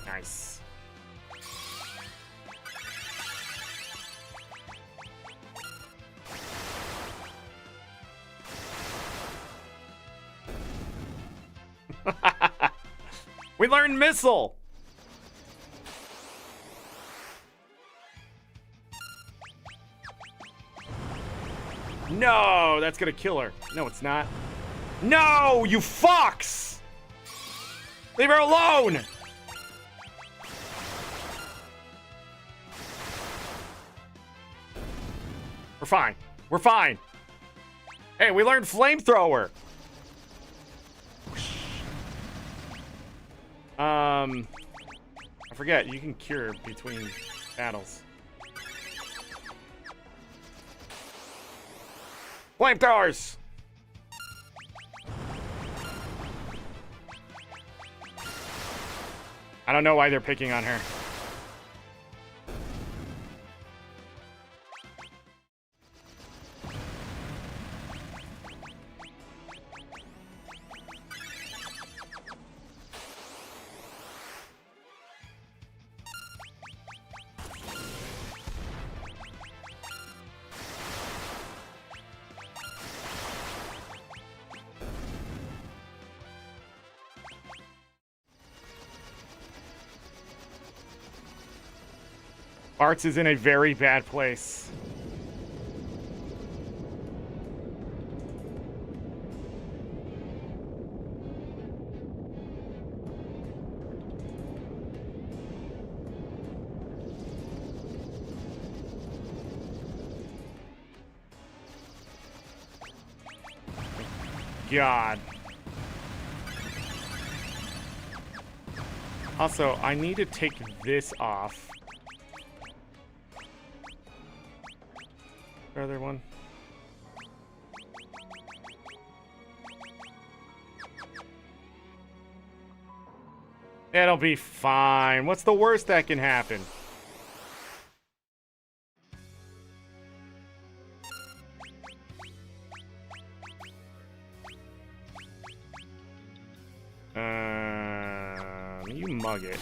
Nice. We learned missile. No, that's gonna kill her. No, it's not. No, you fucks! Leave her alone! We're fine. We're fine. Hey, we learned flamethrower. I forget, you can cure between battles. Flamethrowers! I don't know why they're picking on her. Arts is in a very bad place. God. Also, I need to take this off. Other one. It'll be fine. What's the worst that can happen? You mug it.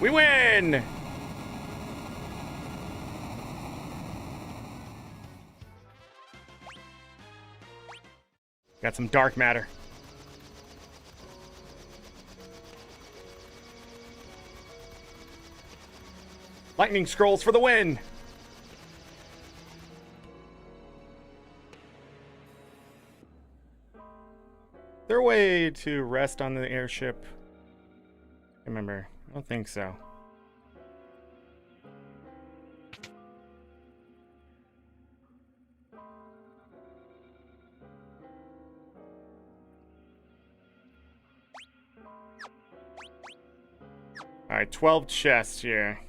We win! Got some dark matter. Lightning scrolls for the win! Is there a way to rest on the airship? Remember. I don't think so. All right, 12 chests here.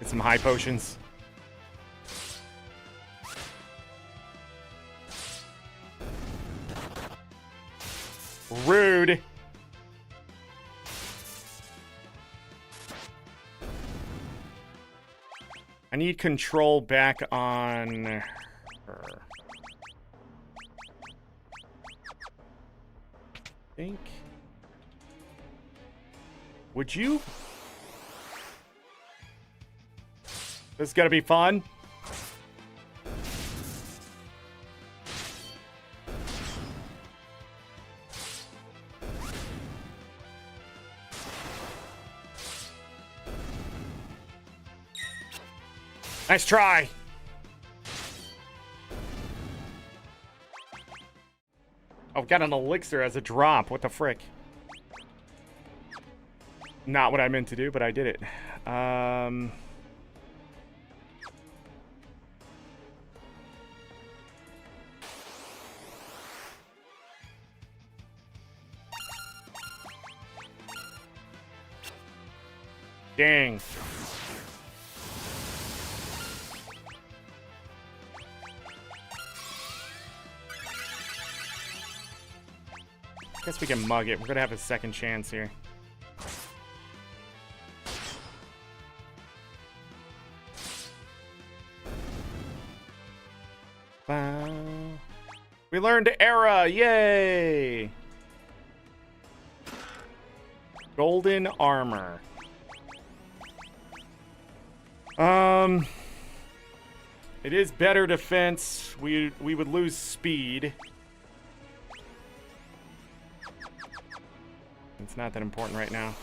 Get some high potions. Rude. I need control back on her. I think. Would you? This is gonna be fun. Nice try. Oh, got an elixir as a drop. What the frick? Not what I meant to do, but I did it. Dang. Guess we can mug it. We're gonna have a second chance here. We learned Era, yay! Golden armor. It is better defense. We would lose speed. It's not that important right now.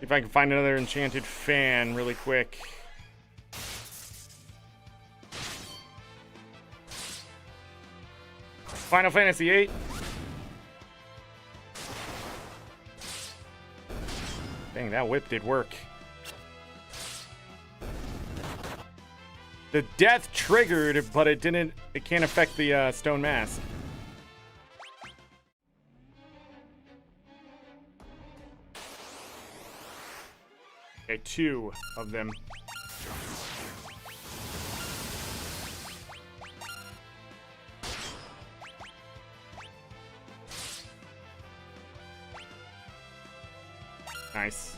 If I can find another enchanted fan really quick. Final Fantasy VIII. Dang, that whip did work. The death triggered, but it didn't. It can't affect the stone mask. Okay, 2 of them. Nice.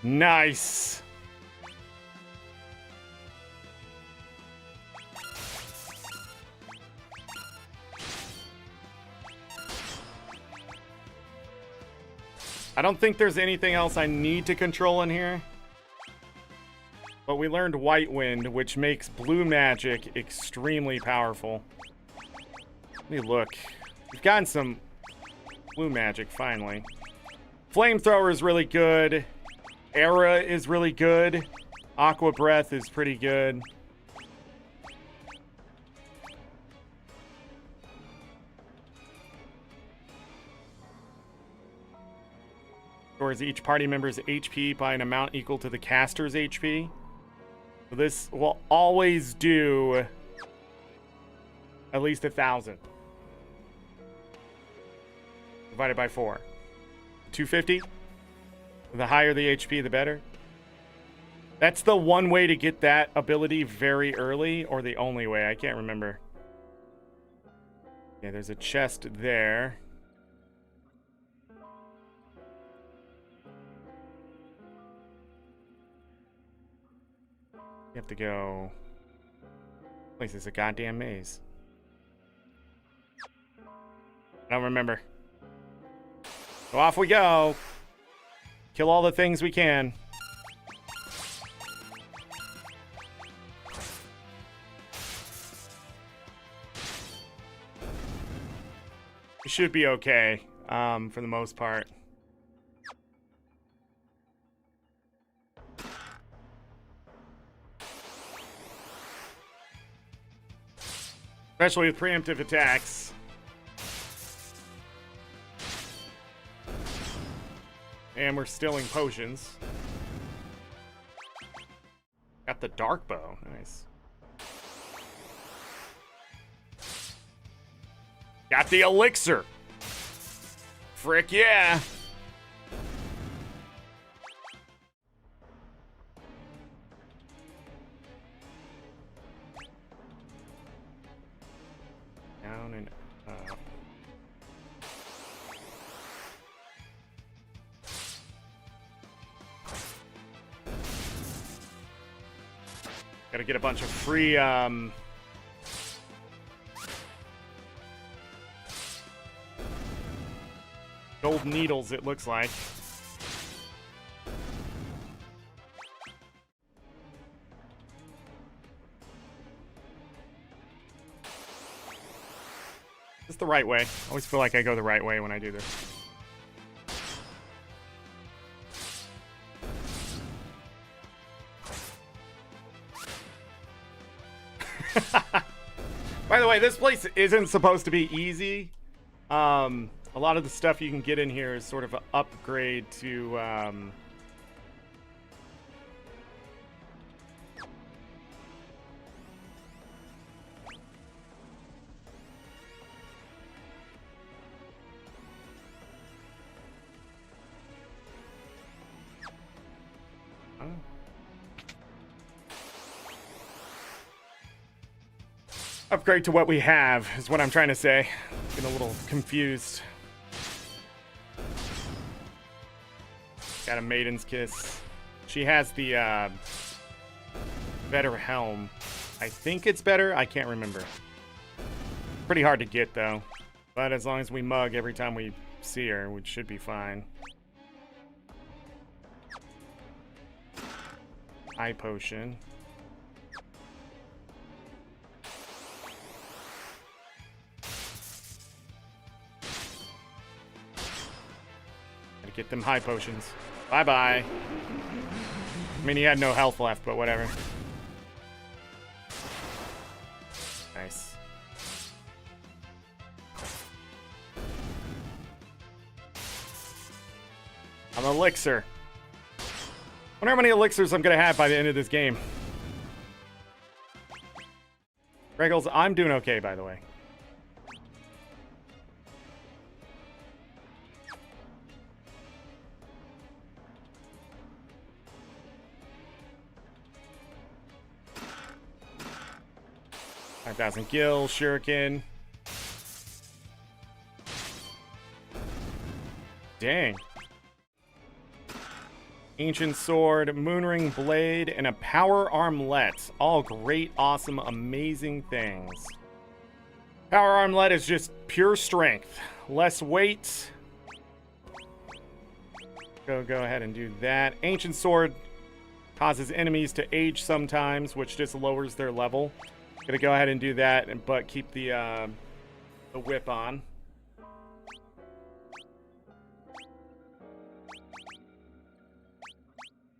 Nice. I don't think there's anything else I need to control in here. But we learned White Wind, which makes blue magic extremely powerful. Let me look. We've gotten some blue magic, finally. Flamethrower is really good. Era is really good. Aqua Breath is pretty good. Restores each party member's HP by an amount equal to the caster's HP. So this will always do at least 1,000. Divided by 4. 250? The higher the HP, the better. That's the one way to get that ability very early, or the only way. I can't remember. Yeah, there's a chest there. You have to go... Place is a goddamn maze. I don't remember. So off we go. Kill all the things we can. We should be okay, for the most part. Especially with preemptive attacks. And we're stealing potions. Got the dark bow. Nice. Got the elixir. Frick yeah. Down and up. Gotta get a bunch of free, gold needles, it looks like. the right way. I always feel like I go the right way when I do this. By the way, this place isn't supposed to be easy. A lot of the stuff you can get in here is sort of an upgrade to... upgrade to what we have is what I'm trying to say. Getting a little confused. Got a Maiden's Kiss. She has the better helm. I think it's better. I can't remember. Pretty hard to get though. But as long as we mug every time we see her, we should be fine. Eye potion. Gotta get them high potions. Bye-bye. I mean, he had no health left, but whatever. Nice. I'm elixir. Wonder how many elixirs I'm gonna have by the end of this game. Regals, I'm doing okay, by the way. $5,000 gil, shuriken. Dang. Ancient sword, moonring blade, and a power armlet. All great, awesome, amazing things. Power armlet is just pure strength. Less weight. Go ahead and do that. Ancient sword causes enemies to age sometimes, which just lowers their level. Gonna go ahead and do that, but keep the whip on.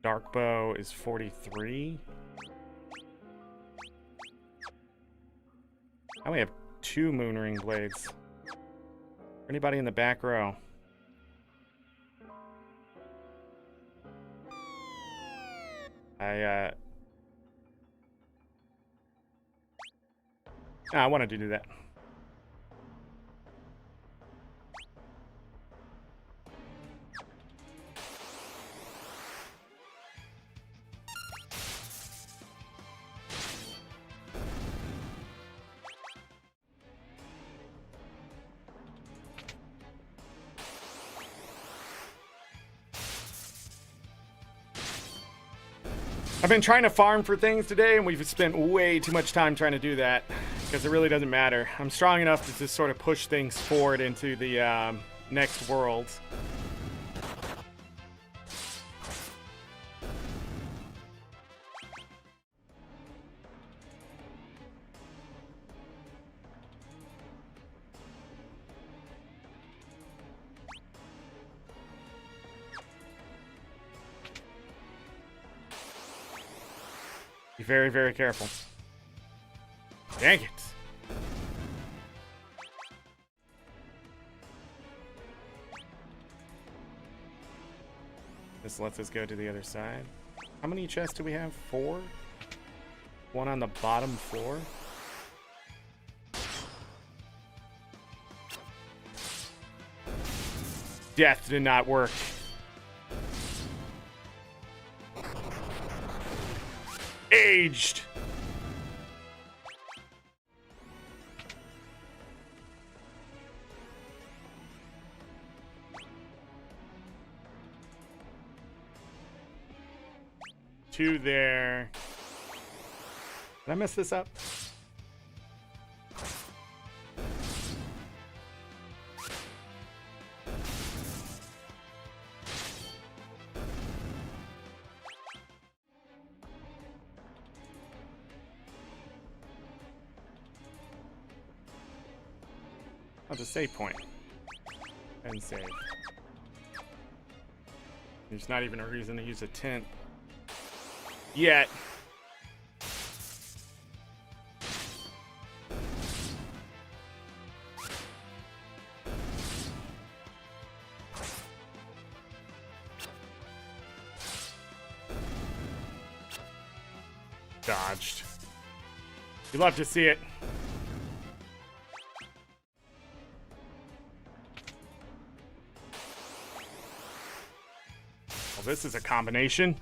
Dark bow is 43. I only have 2 moonring blades. Anybody in the back row? I wanted to do that. I've been trying to farm for things today, and we've spent way too much time trying to do that, because it really doesn't matter. I'm strong enough to just sort of push things forward into the next world. Be very, very careful. Dang it. This lets us go to the other side. How many chests do we have? 4? One on the bottom floor. Death did not work. Aged. Two there. Did I mess this up? Oh, the save point. And save. There's not even a reason to use a tint. Yet. Dodged. You love to see it. Well, this is a combination.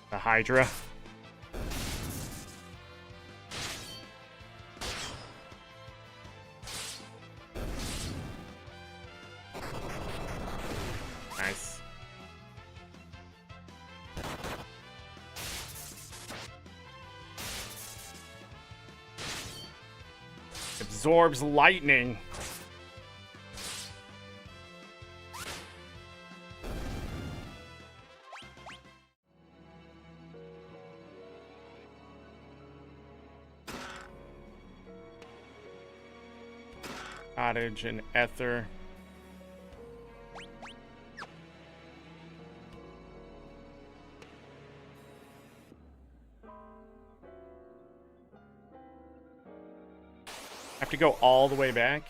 The Hydra. Nice. Absorbs lightning. Cottage and Ether. Have to go all the way back.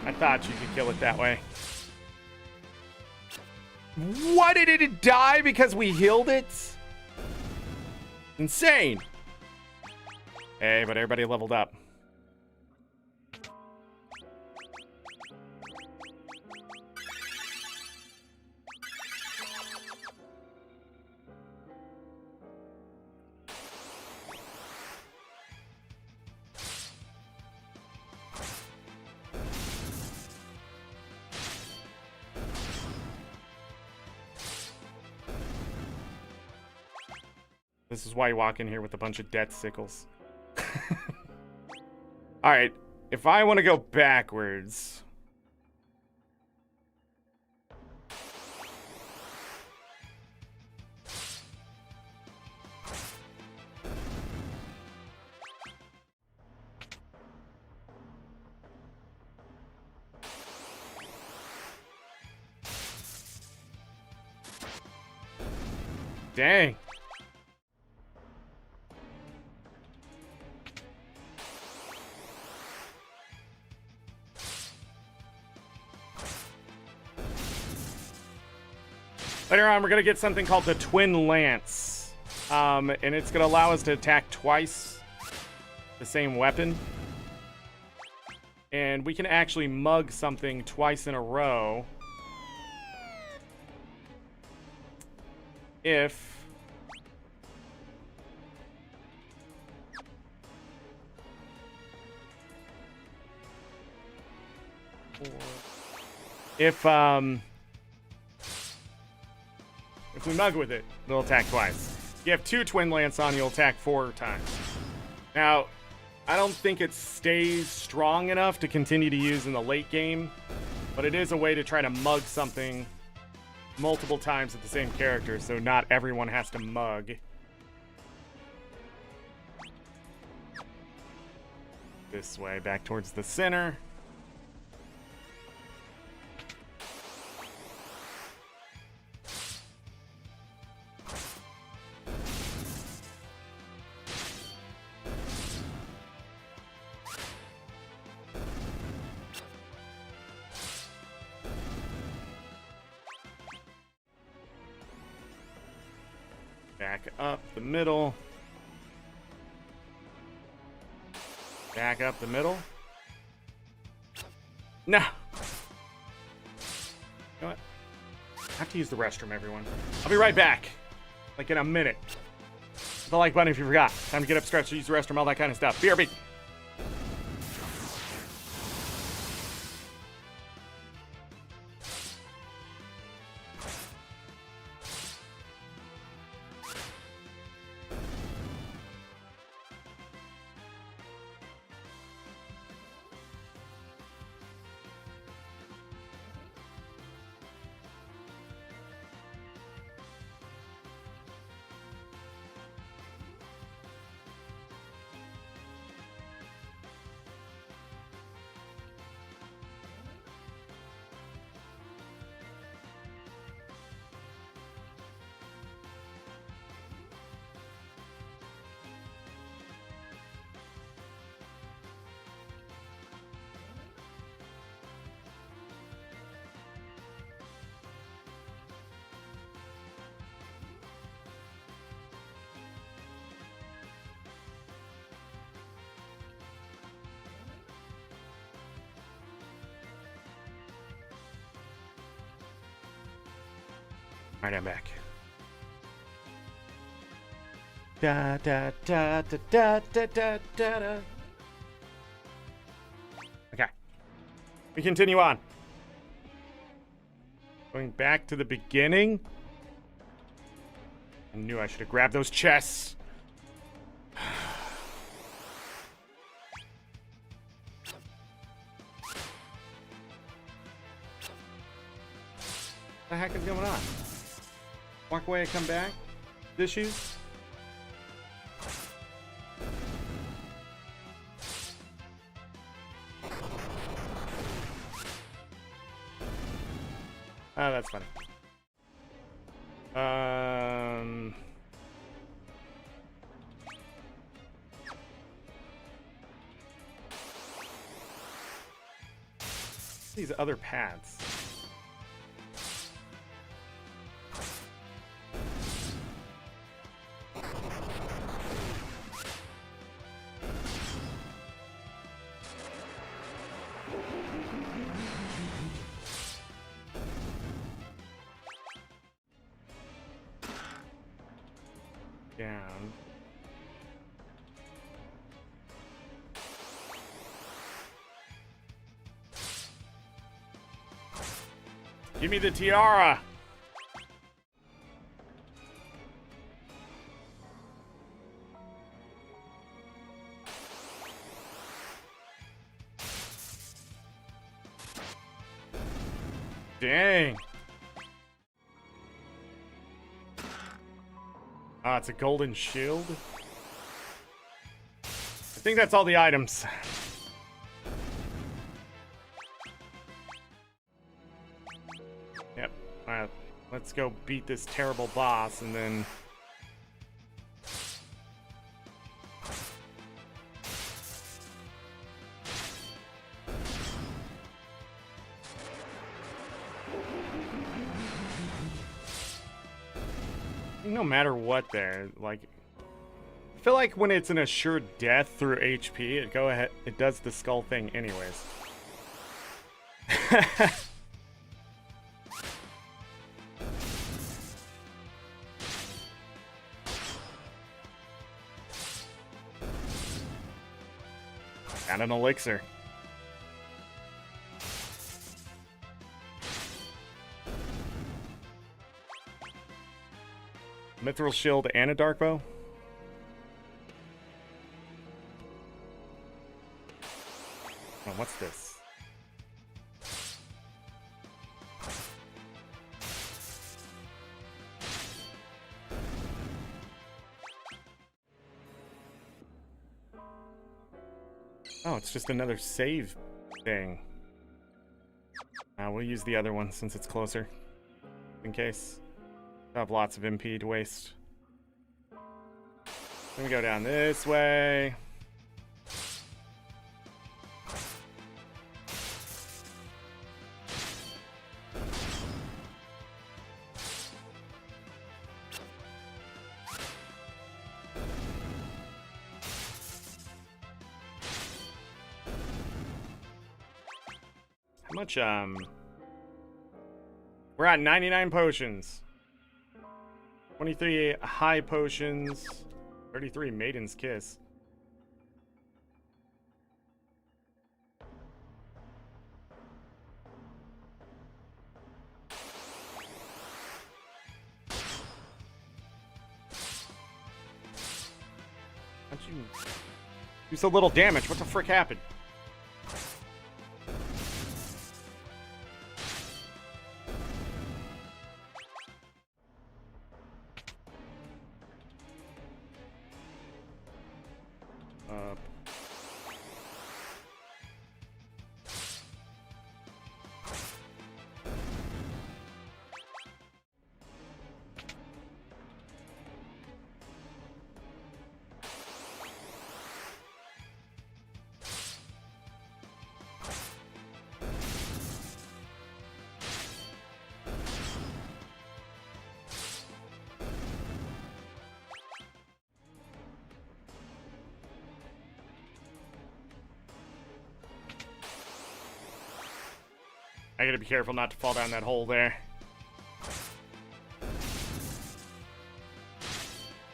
I thought you could kill it that way. What? Did it die because we healed it? Insane. Hey, but everybody leveled up. This is why you walk in here with a bunch of death sickles. Alright, if I want to go backwards... Dang. Later on, we're going to get something called the Twin Lance. And it's going to allow us to attack twice the same weapon. And we can actually mug something twice in a row. If... If we mug with it, it'll attack twice. If you have two Twin Lance on, you'll attack 4 times. Now, I don't think it stays strong enough to continue to use in the late game, but it is a way to try to mug something multiple times at the same character, so not everyone has to mug. This way, back towards the center. Back up the middle. Back up the middle. No. You know what? I have to use the restroom, everyone. I'll be right back. Like in a minute. Hit the like button if you forgot. Time to get up, stretch, use the restroom, all that kind of stuff. BRB. All right, I'm back. Da da da da da da da da. Okay. We continue on. Going back to the beginning. I knew I should have grabbed those chests. What the heck is going on? Walk away and come back? Issues? Oh, that's funny. These other paths. Down. Give me the tiara. Dang. Ah, it's a golden shield. I think that's all the items. Yep. Alright, let's go beat this terrible boss and then... No matter what there, like... I feel like when it's an assured death through HP, it does the skull thing anyways. And an elixir. Mithril shield and a dark bow. Oh, what's this? Oh, it's just another save thing. We'll use the other one since it's closer. In case. I have lots of MP to waste. Let me go down this way. How much, we're at 99 potions. 23 high potions. 33 Maiden's Kiss. How'd you do so little damage? What the frick happened? I gotta be careful not to fall down that hole there.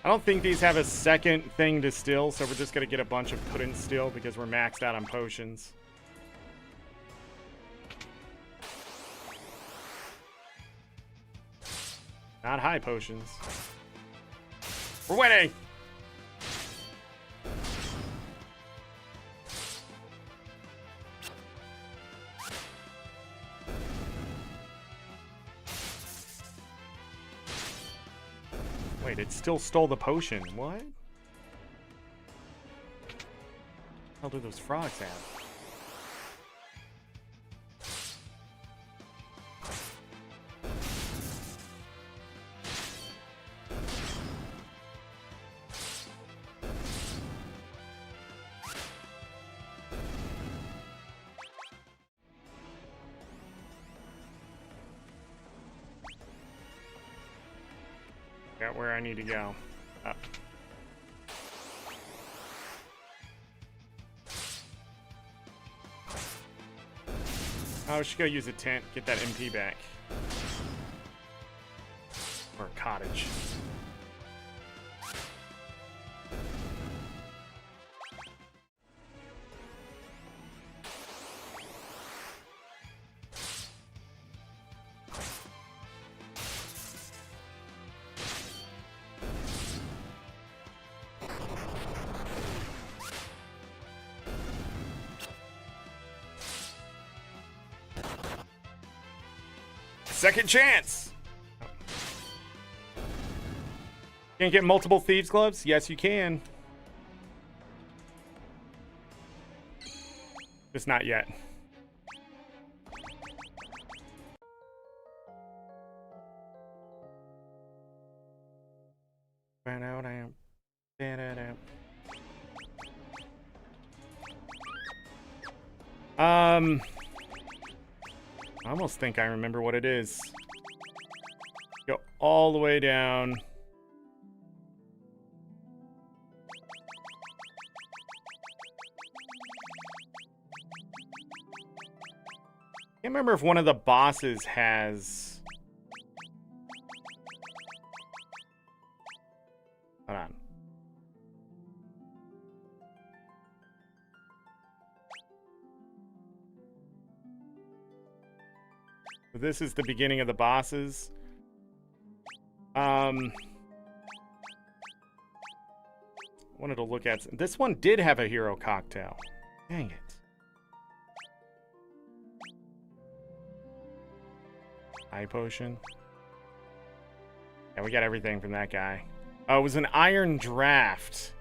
I don't think these have a second thing to steal, so we're just gonna get a bunch of couldn't steal because we're maxed out on potions. Not high potions. We're winning! Wait, it still stole the potion. What? How do those frogs have? Got where I need to go. Up. Oh, we should go use a tent, get that MP back. Or a cottage. Second chance! Can't get multiple thieves' gloves? Yes, you can. Just not yet. I almost think I remember what it is. Go all the way down. Can't remember if one of the bosses has... Hold on. This is the beginning of the bosses. Wanted to look at... This one did have a hero cocktail. Dang it. Eye potion. Yeah, we got everything from that guy. Oh, it was an iron draft.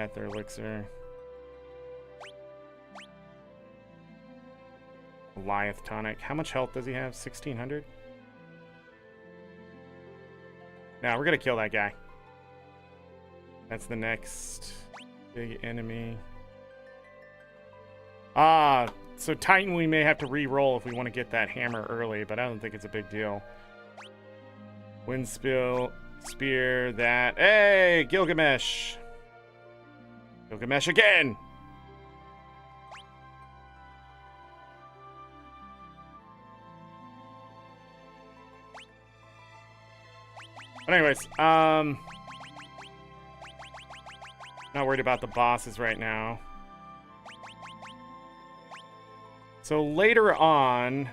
Ether elixir. Goliath tonic. How much health does he have? 1600? Now we're gonna kill that guy. That's the next big enemy. So Titan we may have to re-roll if we want to get that hammer early, but I don't think it's a big deal. Wind spill, spear, that. Hey, Gilgamesh! Gilgamesh again! But anyways, not worried about the bosses right now. So later on,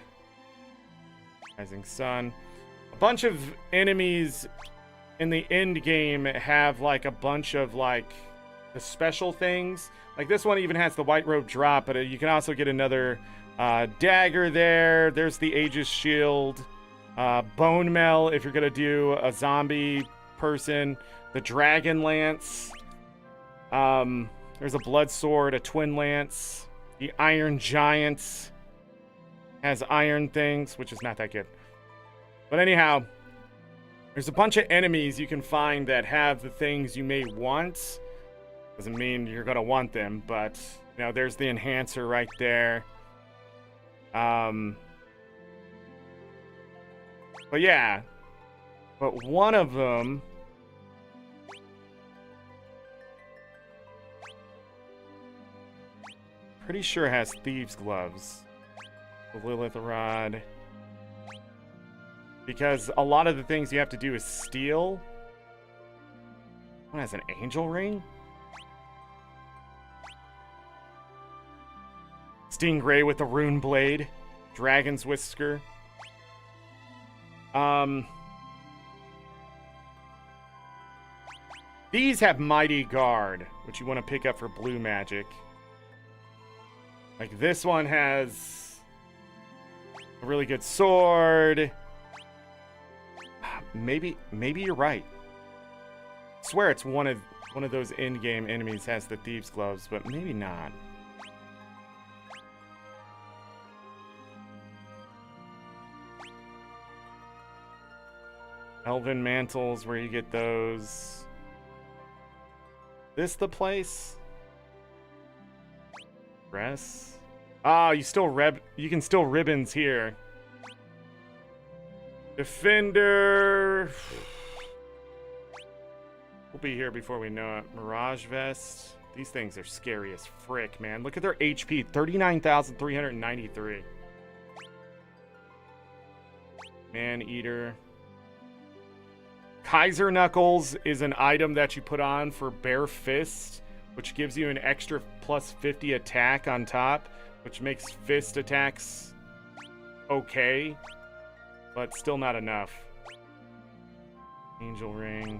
Rising Sun, a bunch of enemies in the end game have like a bunch of like the special things. Like this one even has the white robe drop, but you can also get another dagger there. There's the Aegis shield, bone mail if you're gonna do a zombie person, the dragon lance. There's a blood sword, a twin lance. The Iron Giant has iron things, which is not that good. But anyhow, there's a bunch of enemies you can find that have the things you may want. Doesn't mean you're gonna want them, but you know, there's the enhancer right there. But yeah, but one of them, pretty sure has thieves' gloves. The Lilith rod. Because a lot of the things you have to do is steal. One has an angel ring? Stingray with the rune blade. Dragon's whisker. These have Mighty Guard, which you want to pick up for blue magic. Like this one has a really good sword. Maybe you're right. I swear it's one of those in-game enemies has the thieves' gloves, but maybe not. Elven mantles, where you get those. This the place? Dress? Ah, you can still ribbons here. Defender. We'll be here before we know it. Mirage vest. These things are scary as frick, man. Look at their HP, 39,393. Man-eater. Kaiser Knuckles is an item that you put on for bare fist, which gives you an extra plus 50 attack on top, which makes fist attacks okay, but still not enough. Angel ring.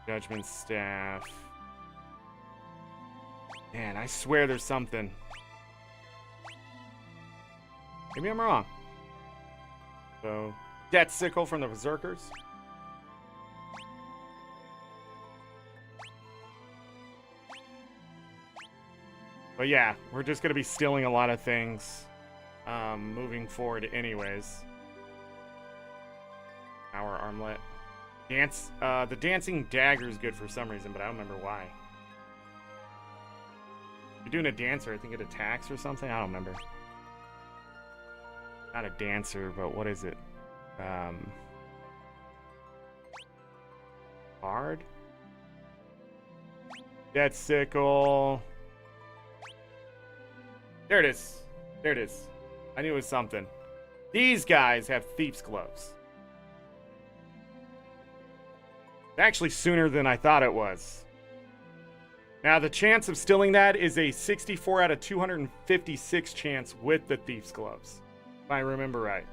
Judgment staff. Man, I swear there's something. Maybe I'm wrong. So, Death Sickle from the Berserkers. But yeah, we're just going to be stealing a lot of things moving forward anyways. Our armlet. The dancing dagger is good for some reason, but I don't remember why. You're doing a dancer, I think it attacks or something? I don't remember. Not a dancer, but what is it? Bard? Death Sickle. There it is. There it is. I knew it was something. These guys have thieves' gloves. Actually sooner than I thought it was. Now the chance of stealing that is a 64 out of 256 chance with the thieves' gloves, if I remember right.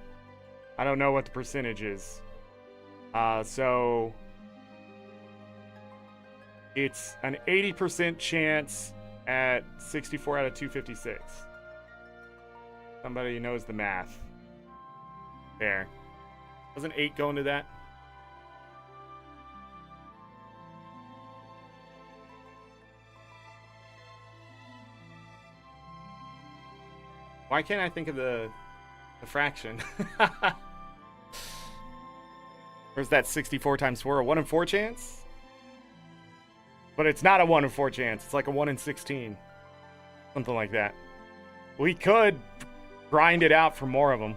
I don't know what the percentage is. So it's an 80% chance at 64 out of 256. Somebody knows the math. There. Doesn't 8 go into that? Why can't I think of the fraction? Where's that 64 times 4? A 1 in 4 chance? But it's not a 1 in 4 chance. It's like a 1 in 16. Something like that. We could grind it out for more of them.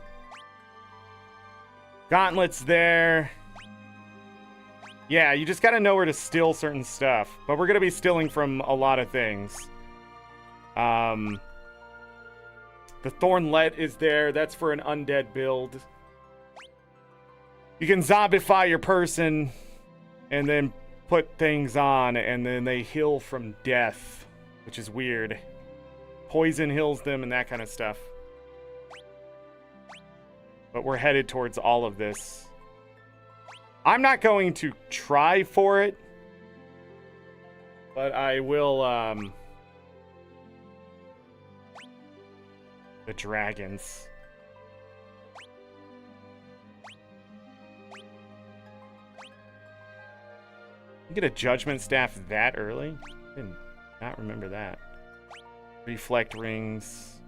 Gauntlets there. Yeah, you just gotta know where to steal certain stuff. But we're gonna be stealing from a lot of things. The Thornlet is there. That's for an undead build. You can zombify your person and then put things on, and then they heal from death, which is weird. Poison heals them and that kind of stuff. But we're headed towards all of this. I'm not going to try for it, but I will, the dragons. You get a judgment staff that early? I did not remember that. Reflect rings.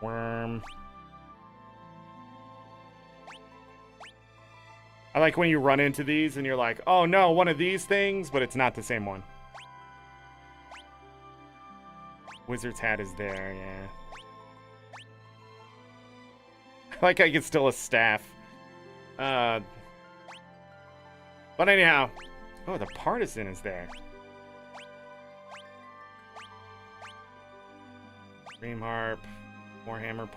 Worm. I like when you run into these and you're like, oh no, one of these things, but it's not the same one. Wizard's hat is there, yeah. I like I can steal a staff. But anyhow. Oh, the partisan is there. Dream harp. Warhammer.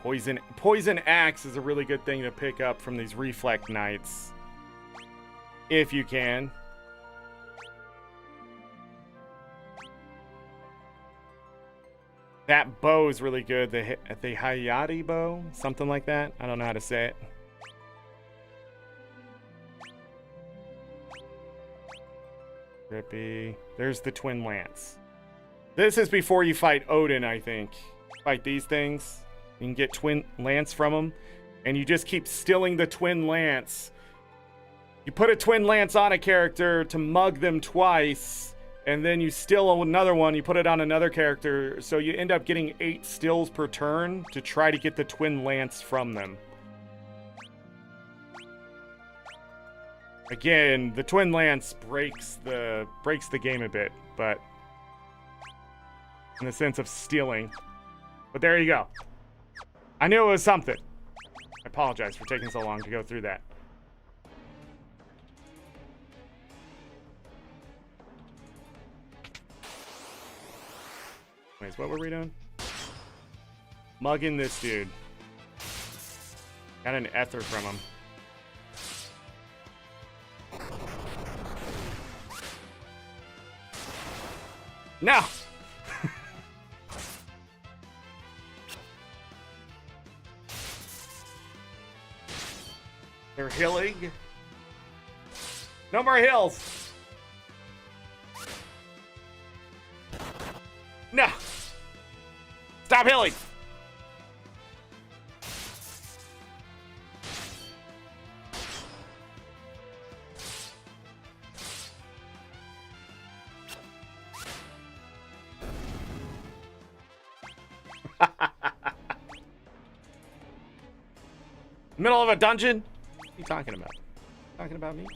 Poison axe is a really good thing to pick up from these reflect knights. If you can. That bow is really good. The Hayati bow? Something like that. I don't know how to say it. Rippy. There's the twin lance. This is before you fight Odin, I think. Fight these things. You can get twin lance from them. And you just keep stealing the twin lance. You put a twin lance on a character to mug them twice. And then you steal another one. You put it on another character. So you end up getting 8 stills per turn to try to get the twin lance from them. Again, the twin lance breaks the game a bit, but in the sense of stealing. But there you go. I knew it was something. I apologize for taking so long to go through that. Anyways, what were we doing? Mugging this dude. Got an ether from him. No! They're hilling. No more hills! No! Stop hilling! Middle of a dungeon? What are you talking about? Talking about me?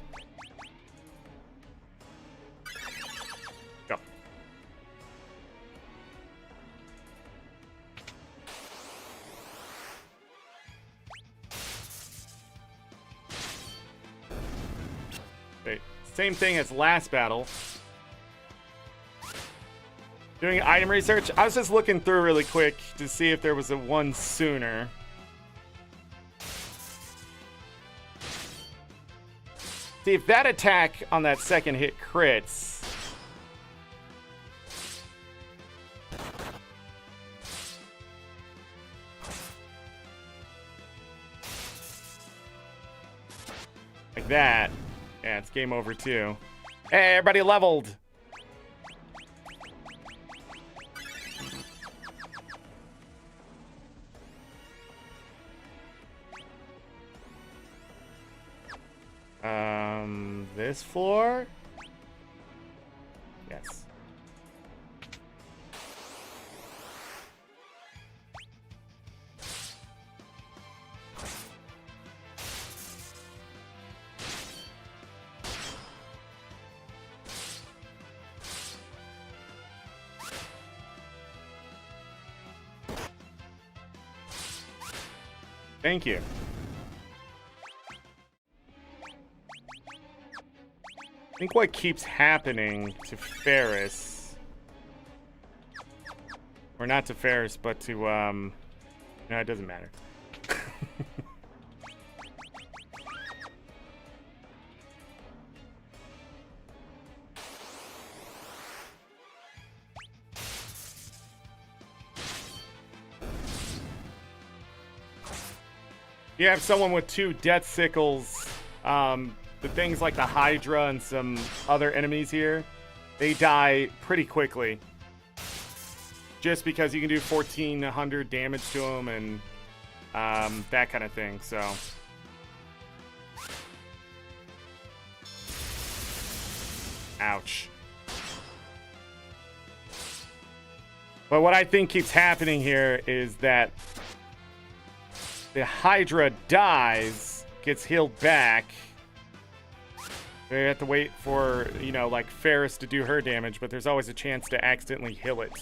Go. Okay. Same thing as last battle. Doing item research. I was just looking through really quick to see if there was a one sooner. See, if that attack on that second hit crits... like that. Yeah, it's game over too. Hey, everybody leveled! This floor? Yes. Thank you. I think what keeps happening to Ferris, or not to Ferris, but to, no, it doesn't matter. You have someone with 2 death sickles. The things like the Hydra and some other enemies here, they die pretty quickly. Just because you can do 1,400 damage to them and that kind of thing, so. Ouch. But what I think keeps happening here is that the Hydra dies, gets healed back. We have to wait for, you know, like Ferris to do her damage, but there's always a chance to accidentally heal it.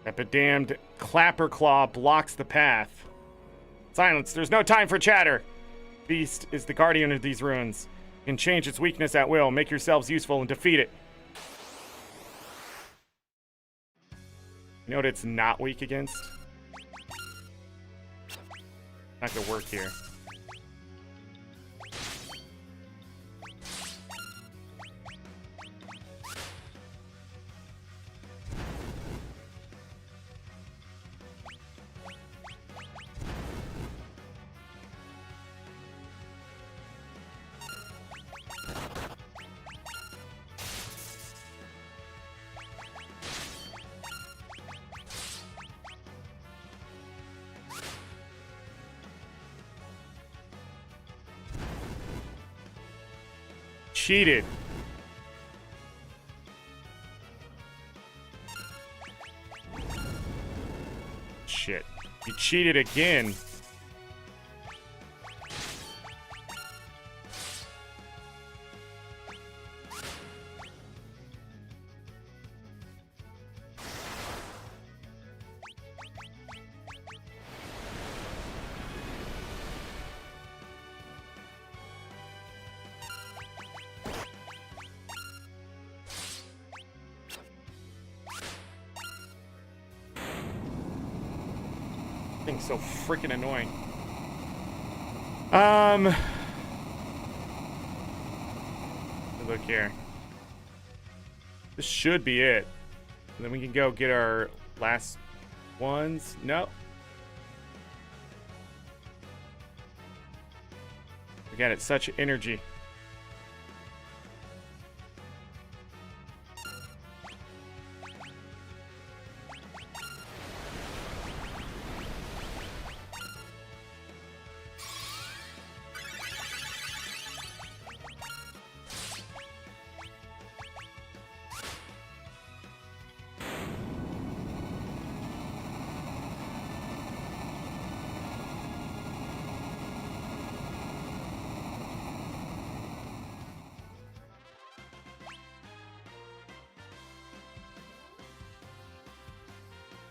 That bedamned Clapper Claw blocks the path. Silence, there's no time for chatter. Beast is the guardian of these ruins. It can change its weakness at will. Make yourselves useful and defeat it. You know what it's not weak against? Not gonna work here. Cheated. Shit. He cheated again. Thing's so freaking annoying. Look here. This should be it. And then we can go get our last ones. Nope. Again, it's such energy.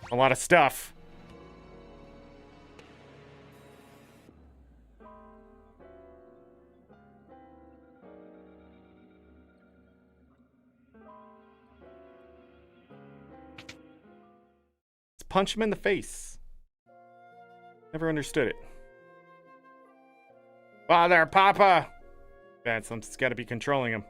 A lot of stuff. Let's punch him in the face. Never understood it. Father, Papa! Bad, something's got to be controlling him.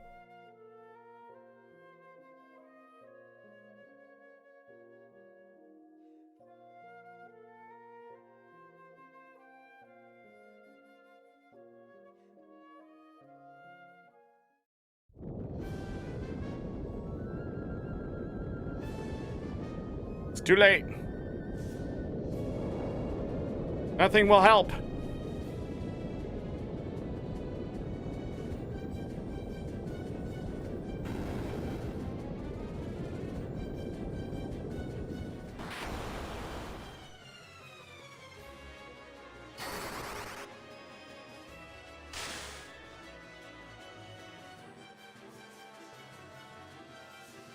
It's too late. Nothing will help.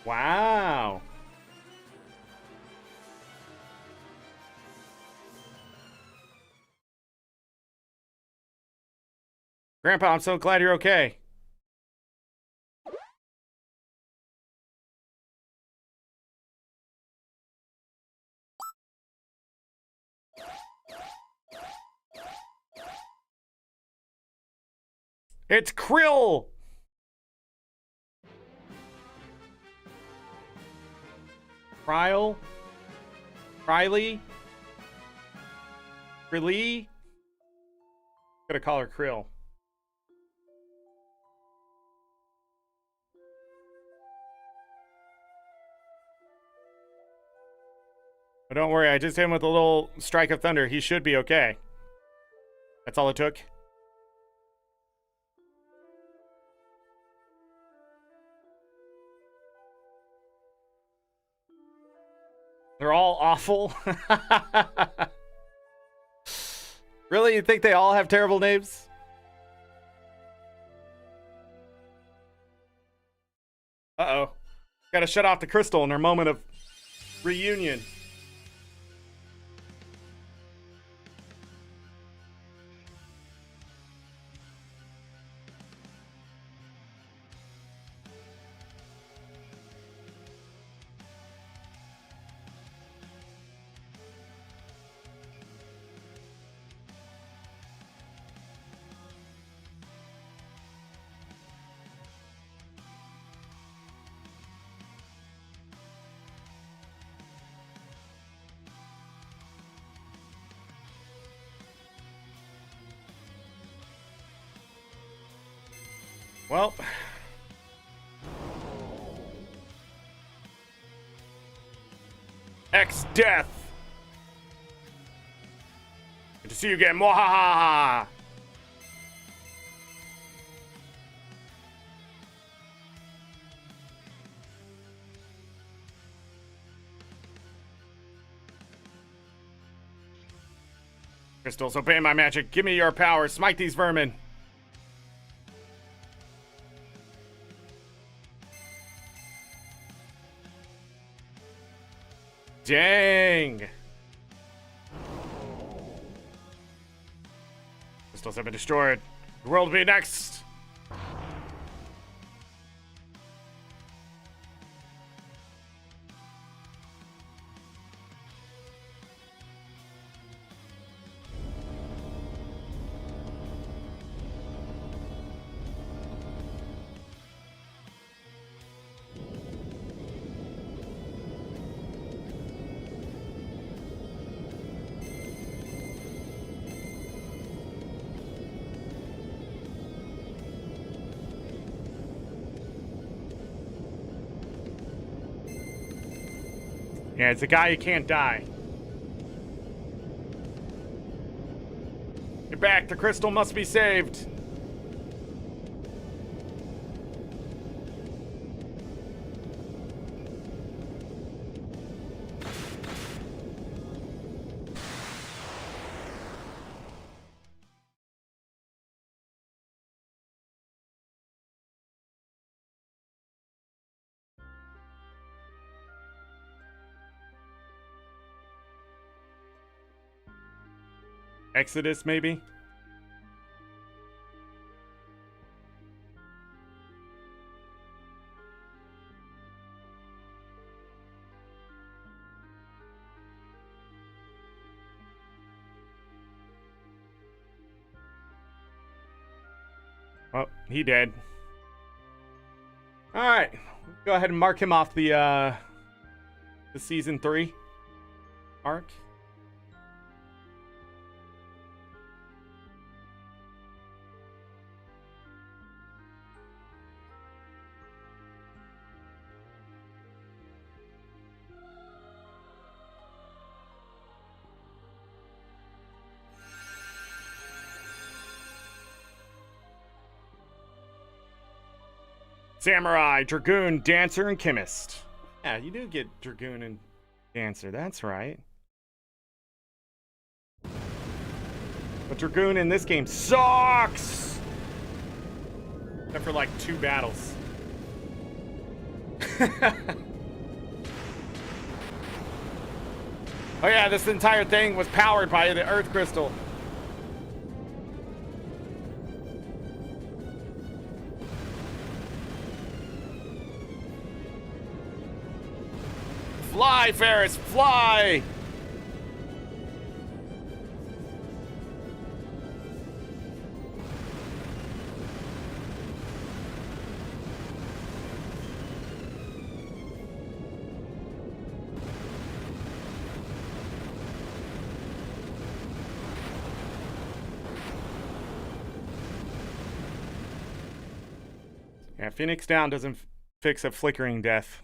Wow. Grandpa, I'm so glad you're okay. It's Krill! Kryl? Krylie? Krilly? Gotta call her Krill. But don't worry, I just hit him with a little strike of thunder. He should be okay. That's all it took. They're all awful. Really? You think they all have terrible names? Uh-oh. Gotta shut off the crystal in their moment of reunion. Well, X death. Good to see you again. Mwahaha. Crystals, obey my magic. Give me your power. Smite these vermin. Dang! Crystals have been destroyed. The world will be next! Yeah, it's a guy who can't die. Get back, the crystal must be saved. Exodus, maybe? Oh, he dead. All right, go ahead and mark him off the season 3 arc. Samurai, Dragoon, Dancer, and Chemist. Yeah, you do get Dragoon and Dancer, that's right. But Dragoon in this game sucks! Except for like 2 battles. Oh yeah, this entire thing was powered by the Earth Crystal. Fly, Ferris, fly! Yeah, Phoenix Down doesn't fix a flickering death.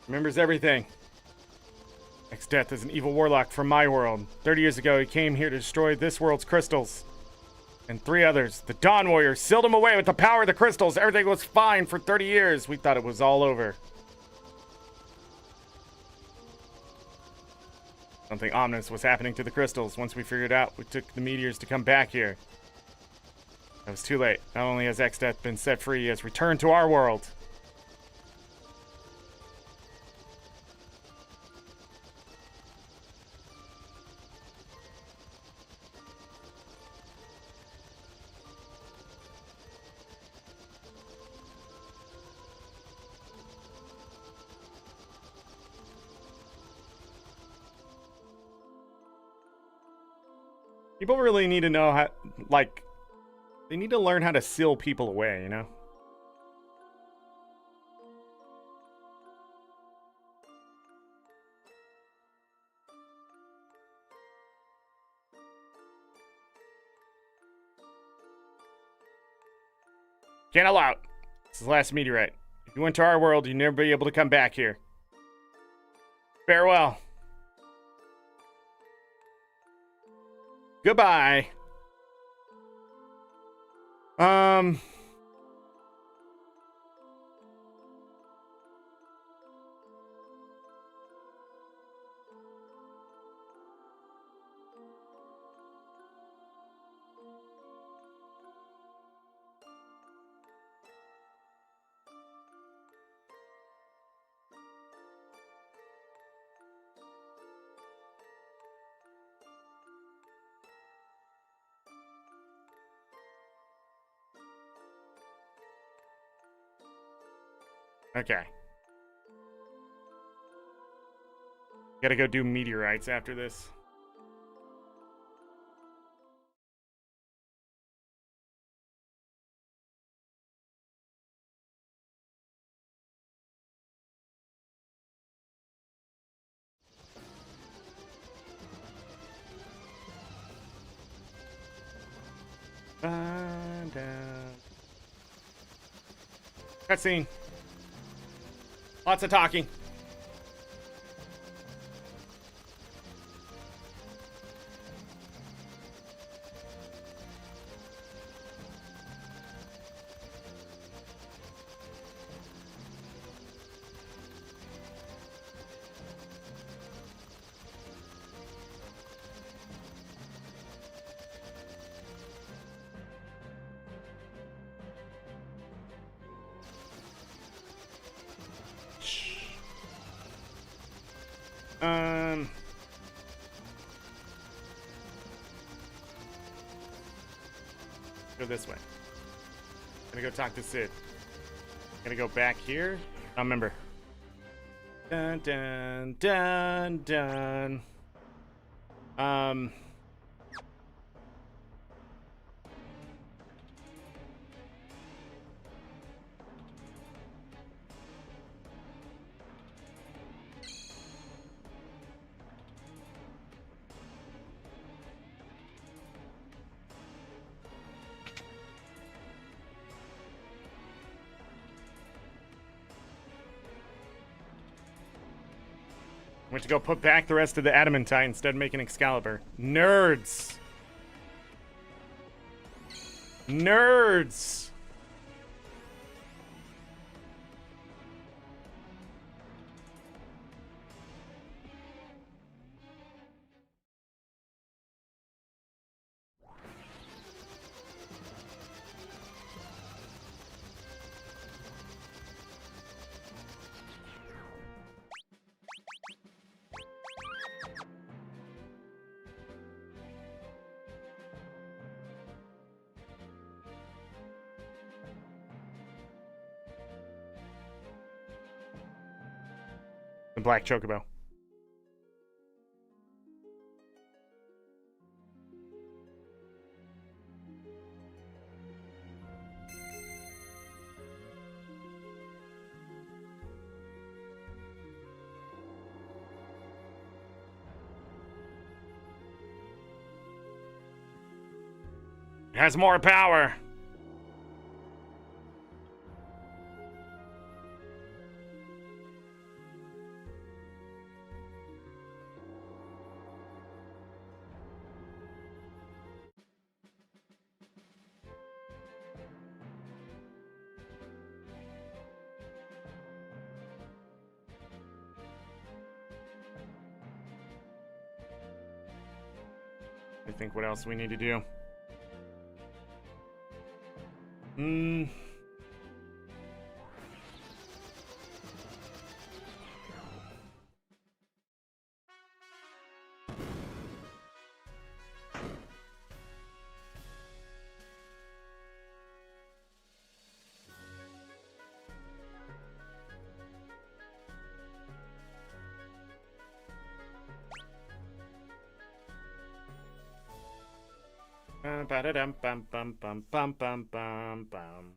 Remembers everything. Death is an evil warlock from my world. 30 years ago, he came here to destroy this world's crystals. And 3 others. The Dawn Warriors sealed him away with the power of the crystals. Everything was fine for 30 years. We thought it was all over. Something ominous was happening to the crystals. Once we figured out, we took the meteors to come back here. It was too late. Not only has Death been set free, he has returned to our world. People really need to know how, like, they need to learn how to seal people away, you know? Can't allow it. This is the last meteorite. If you went to our world, you'd never be able to come back here. Farewell. Goodbye. Okay. Gotta go do meteorites after this. Cutscene. Lots of talking. Go this way. Gonna go talk to Sid. Gonna go back here. I don't remember. Dun dun dun dun. Went to go put back the rest of the adamantite instead of making Excalibur. Nerds! Nerds! Black Chocobo. It has more power. I think what else we need to do? Ba-da-dum, bum, bum, bum, bum, bum, bum, bum.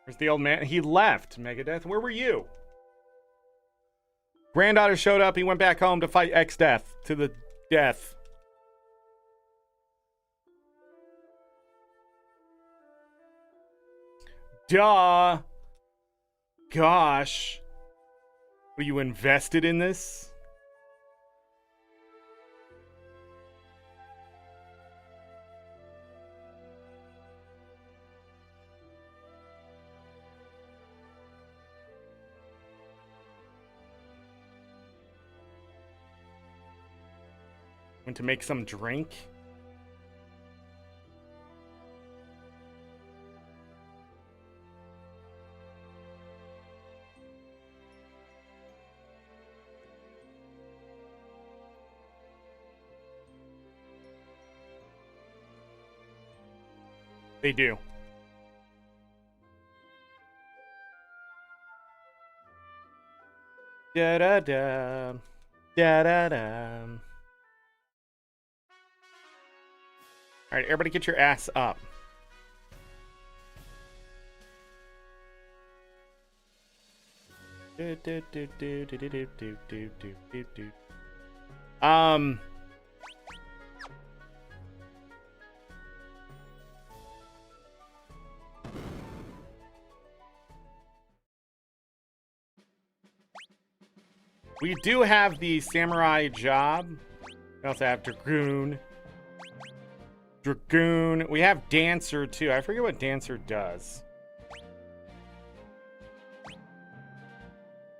Where's the old man? He left, Megadeth. Where were you? Granddaughter showed up. He went back home to fight X-Death to the death. Duh. Gosh. Were you invested in this? Went to make some drink? They do. Da da da. Da da da. All right, everybody get your ass up. We do have the samurai job. We also have Dragoon. Dragoon. We have Dancer, too. I forget what Dancer does.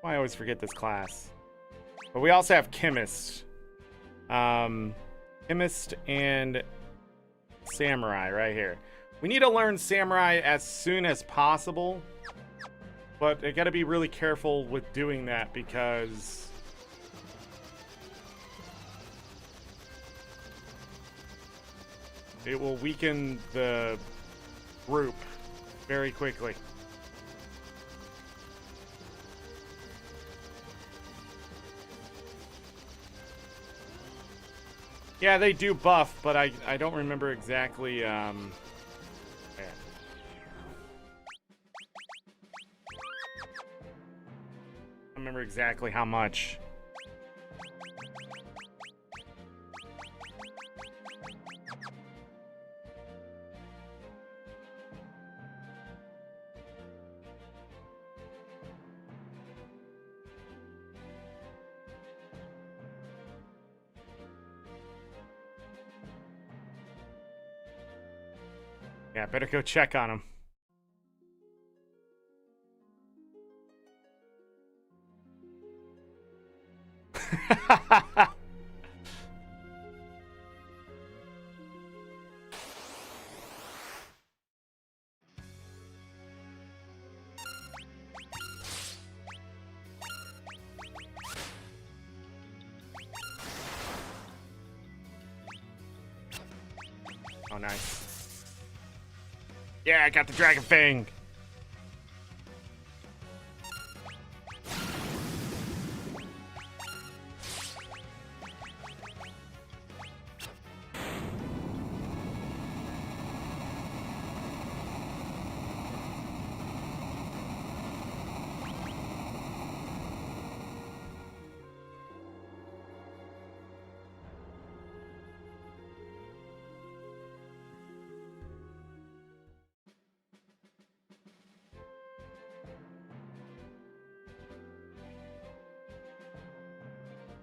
I always forget this class. But we also have Chemist. Chemist and Samurai right here. We need to learn Samurai as soon as possible. But I gotta be really careful with doing that because it will weaken the group very quickly. Yeah, they do buff, but I don't remember exactly. I don't remember exactly how much. Yeah, better go check on him. Oh, nice. Yeah, I got the Dragon Fang.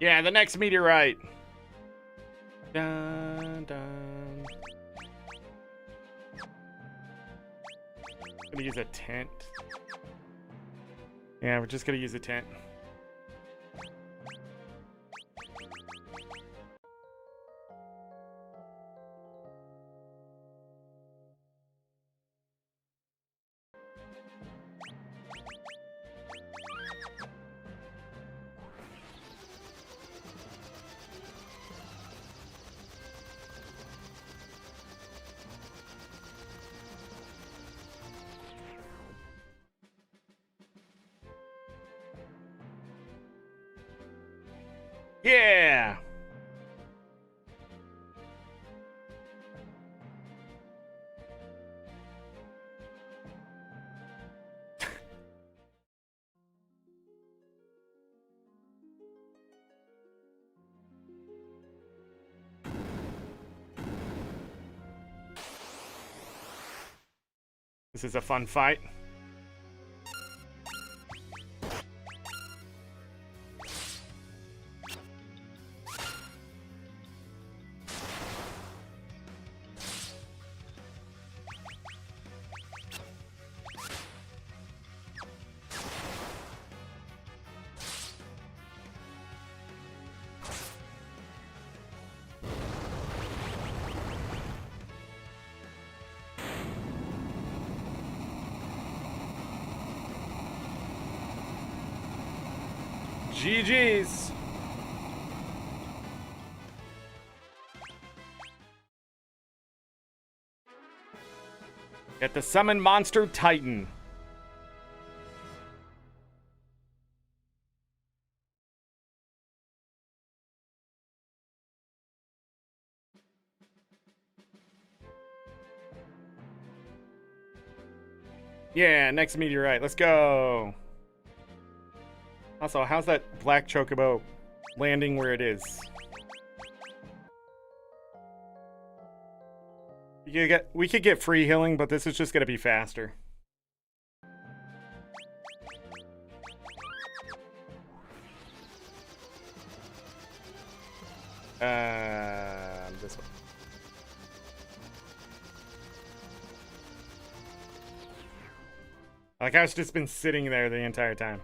Yeah, the next meteorite. Dun, dun. Gonna use a tent. Yeah, we're just gonna use a tent. Yeah! This is a fun fight. GG's. Get the Summon Monster Titan. Yeah, next meteorite. Let's go. Also, how's that black chocobo landing where it is? We could get free healing, but this is just gonna be faster. This one. Like I've just been sitting there the entire time.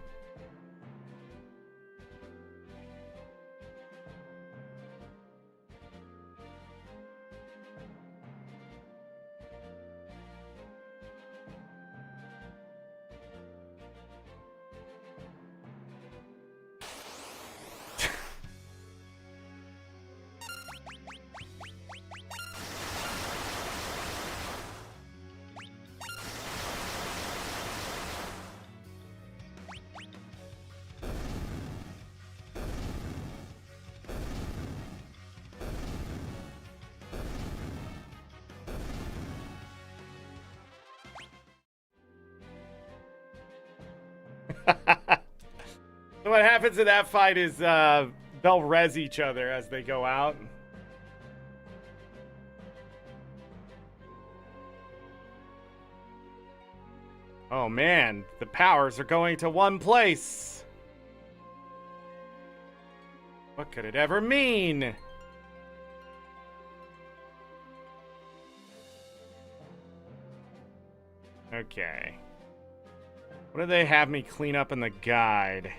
So what happens in that fight is they'll res each other as they go out. Oh man, the powers are going to one place. What could it ever mean? Okay. What do they have me clean up in the guide?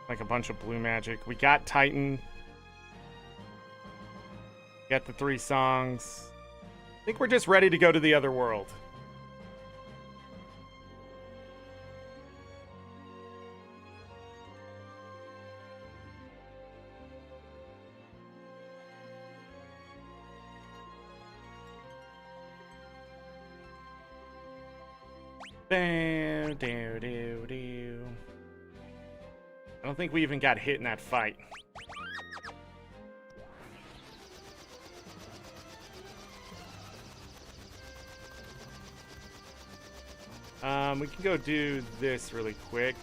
Like a bunch of blue magic. We got Titan. Got the 3 songs. I think we're just ready to go to the other world. I don't think we even got hit in that fight. We can go do this really quick.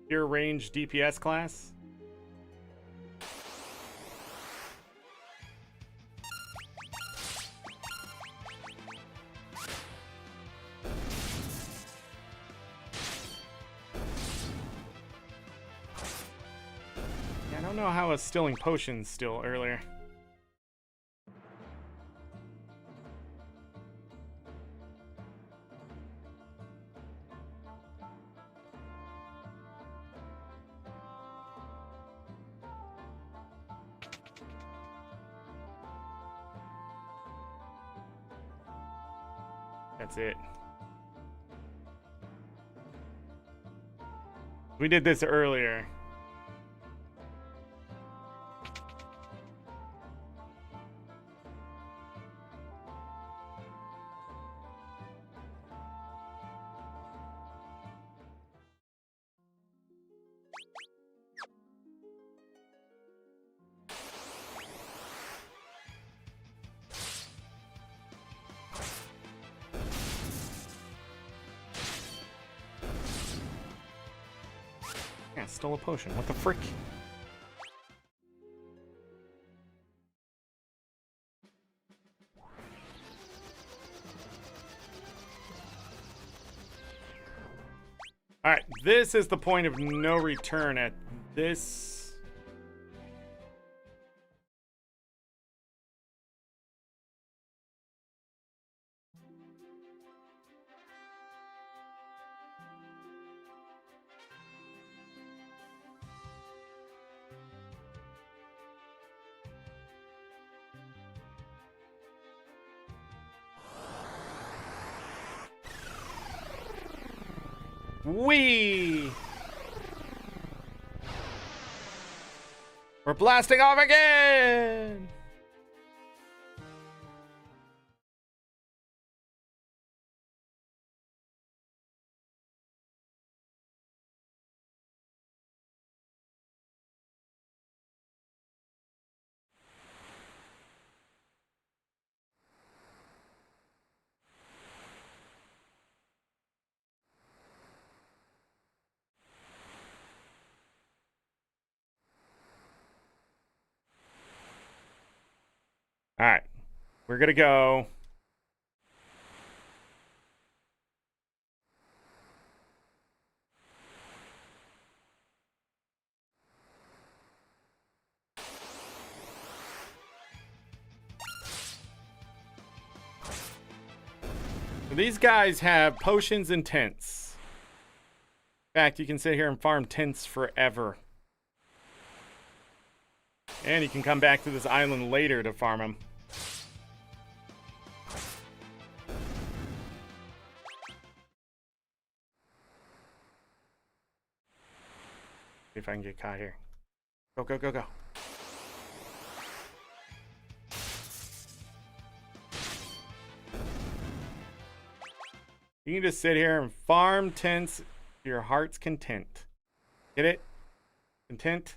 Pure range DPS class. I don't know how I was stilling potions still earlier. That's it. We did this earlier. Yeah, stole a potion. What the frick? Alright, this is the point of no return at this. We're blasting off again! All right, we're gonna go. So these guys have potions and tents. In fact, you can sit here and farm tents forever. And you can come back to this island later to farm them. See if I can get caught here. Go, go, go, go. You can just sit here and farm tents to your heart's content. Get it? Content?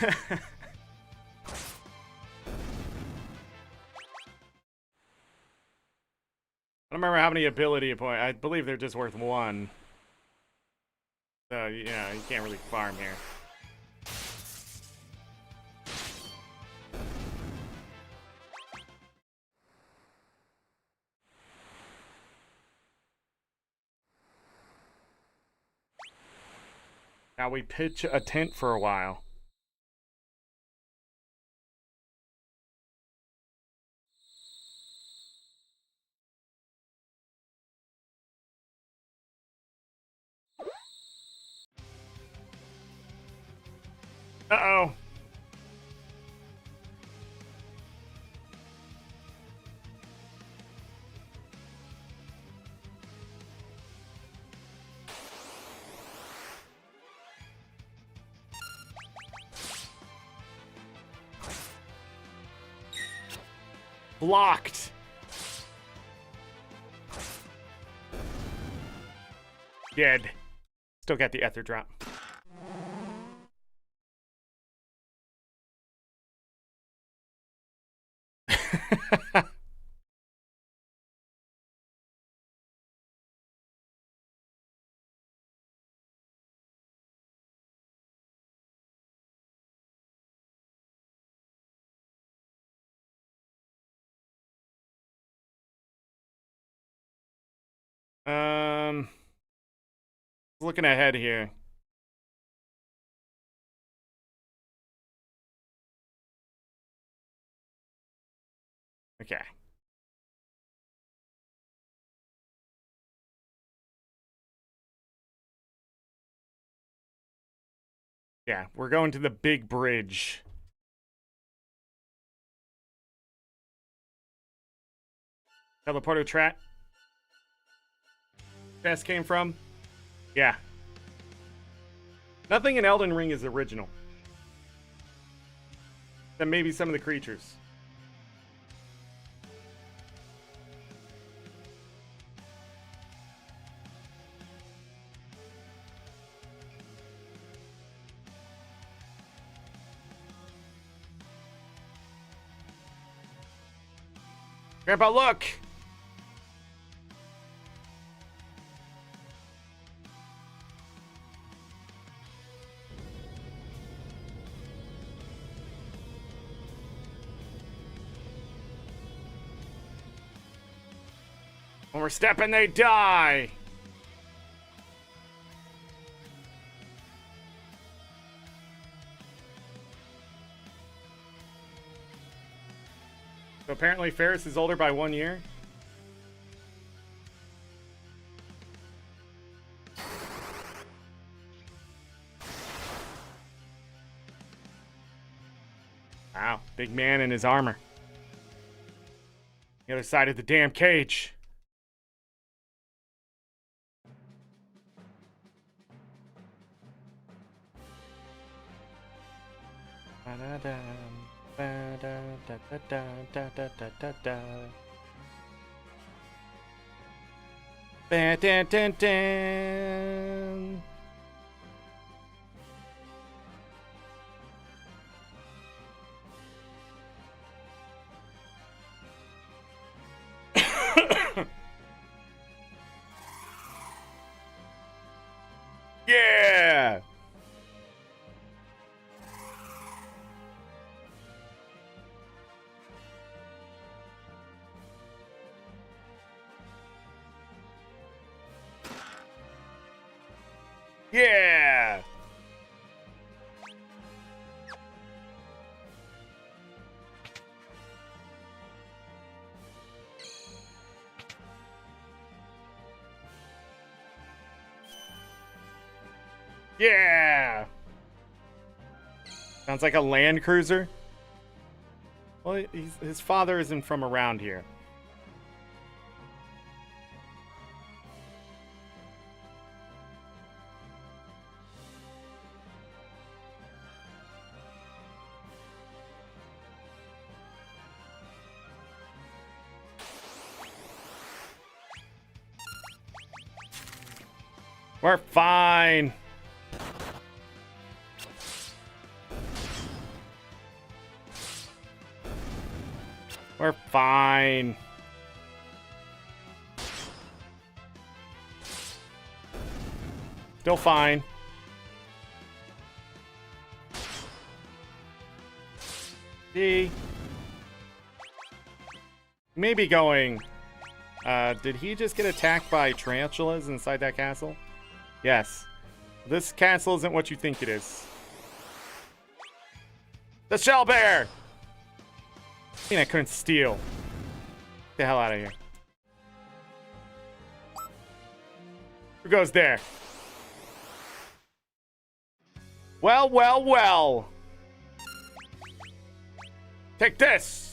I don't remember how many ability points. I believe they're just worth 1. So, yeah, you can't really farm here. Now we pitch a tent for a while. Uh-oh. Blocked. Dead. Still got the ether drop. Looking ahead here. Okay. Yeah, we're going to the big bridge. Teleporter Trat. Chest came from? Yeah. Nothing in Elden Ring is original. Then maybe some of the creatures. Grandpa, look! When we're stepping, they die! So apparently Ferris is older by 1 year. Wow, big man in his armor. The other side of the damn cage. Yeah! Yeah! Yeah! Sounds like a Land Cruiser. Well, his father isn't from around here. We're fine. We're fine. Still fine. D. Maybe going. Did he just get attacked by tarantulas inside that castle? Yes. This castle isn't what you think it is. The shell bear! I mean, I couldn't steal. Get the hell out of here. Who goes there? Well, well, well. Take this!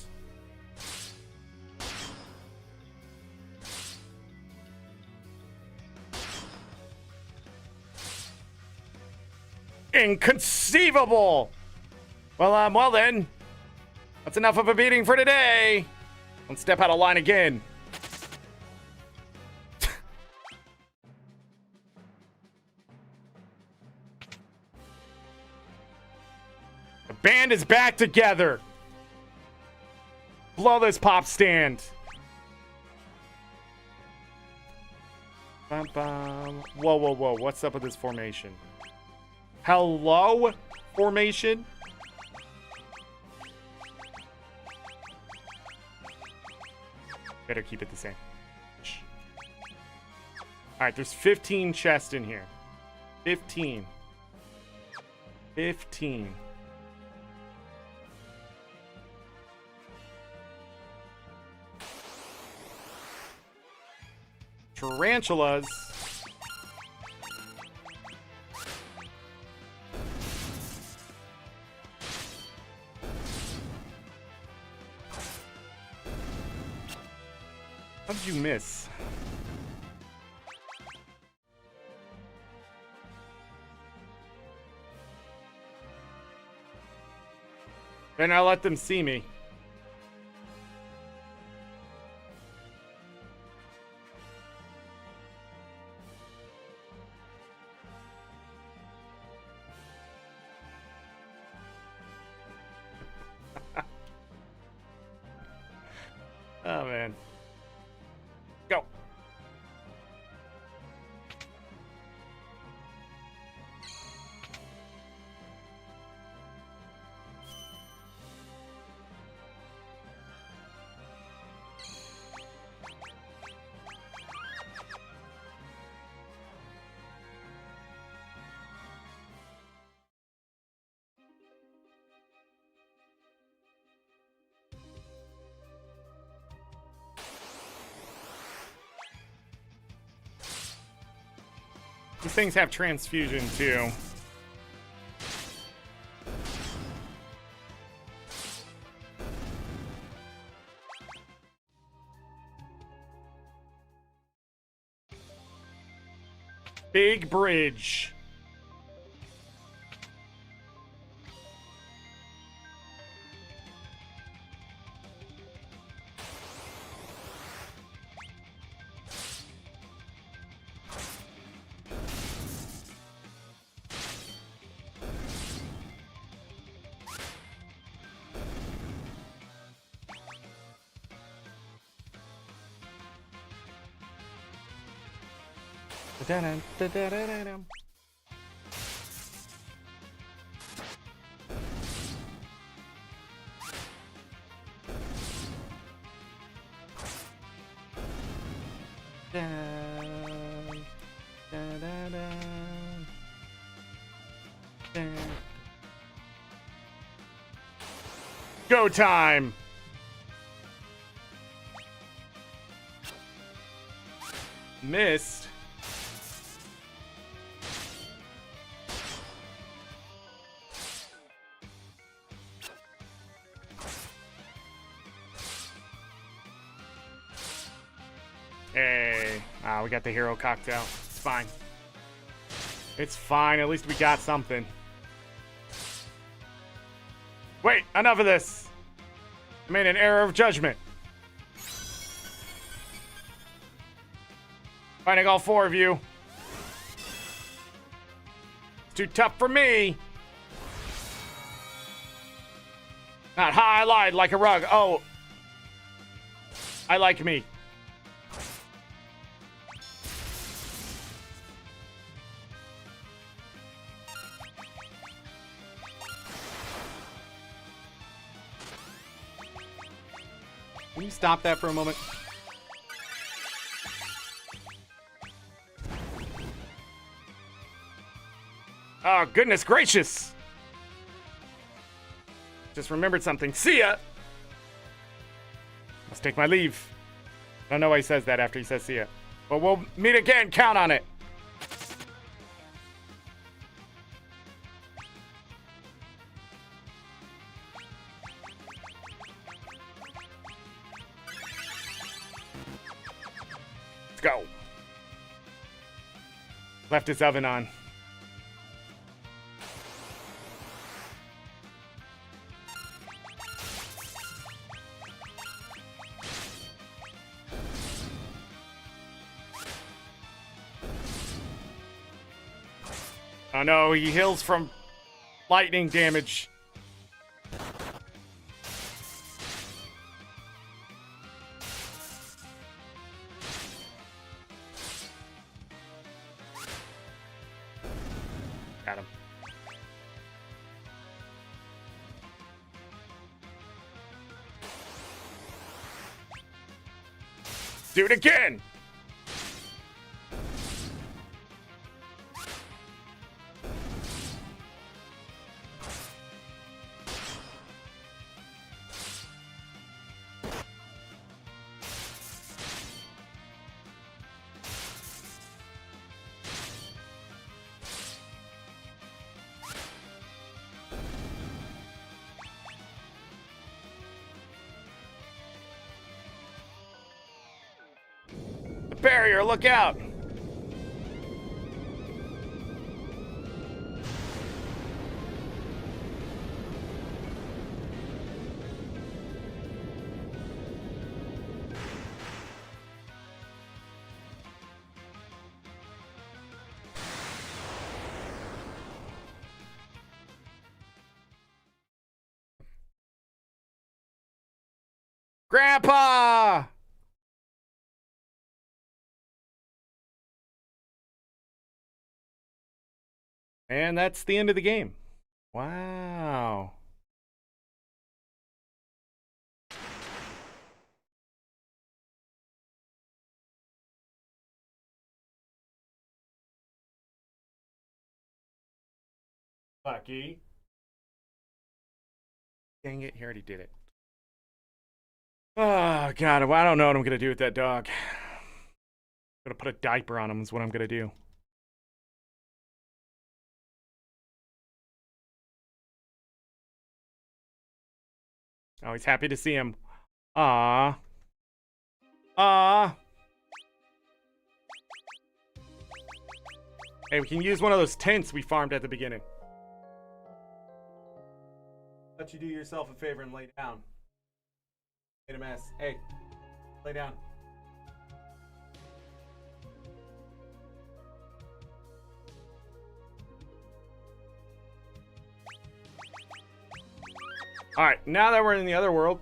Inconceivable! Well then. That's enough of a beating for today. Don't step out of line again. The band is back together. Blow this pop stand. Bum, bum. Whoa, whoa, whoa. What's up with this formation? Hello? Formation? Better keep it the same. Alright, there's 15 chests in here. 15. 15. Tarantulas. How did you miss? Then I'll let them see me. Oh, man. Go. These things have transfusion too. Big bridge. Da-dum. Go time. Missed. Hey. Ah, we got the hero cocktail. It's fine. It's fine. At least we got something. Wait, enough of this. I made an error of judgment. Finding all four of you. It's too tough for me. Not high, I lied like a rug. Oh. I like me. Can you stop that for a moment? Oh, goodness gracious. Just remembered something. See ya! Must take my leave. I don't know why he says that after he says see ya. But we'll meet again. Count on it. Let's go. Left his oven on. Oh no, he heals from lightning damage. Got him. Do it again! Barrier, look out! Grandpa! And that's the end of the game. Wow. Lucky. Dang it, he already did it. Oh, God, I don't know what I'm going to do with that dog. I'm going to put a diaper on him is what I'm going to do. Oh, he's happy to see him. Ah. Ah. Hey, we can use one of those tents we farmed at the beginning. Let you do yourself a favor and lay down. Made a mess. Hey, lay down. Alright, now that we're in the other world,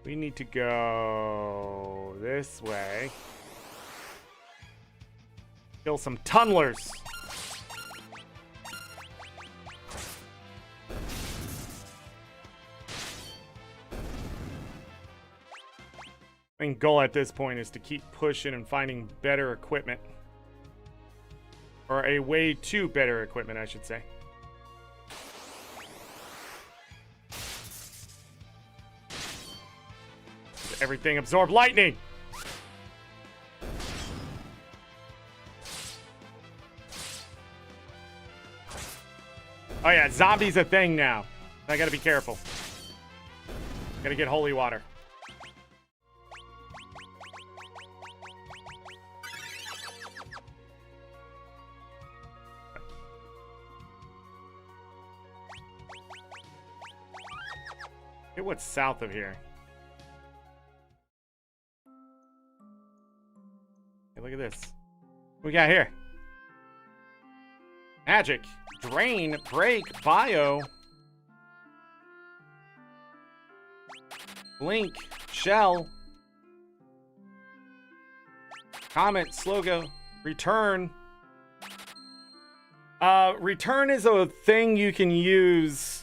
we need to go this way. Kill some tunnelers. Main goal at this point is to keep pushing and finding better equipment. Or a way to better equipment, I should say. Everything absorb lightning. Oh yeah, zombies a thing now. I gotta be careful. Gotta get holy water. Hey, what's south of here? Hey, look at this. What we got here? Magic. Drain. Break. Bio. Blink. Shell. Comment. Slogo. Return. Return is a thing you can use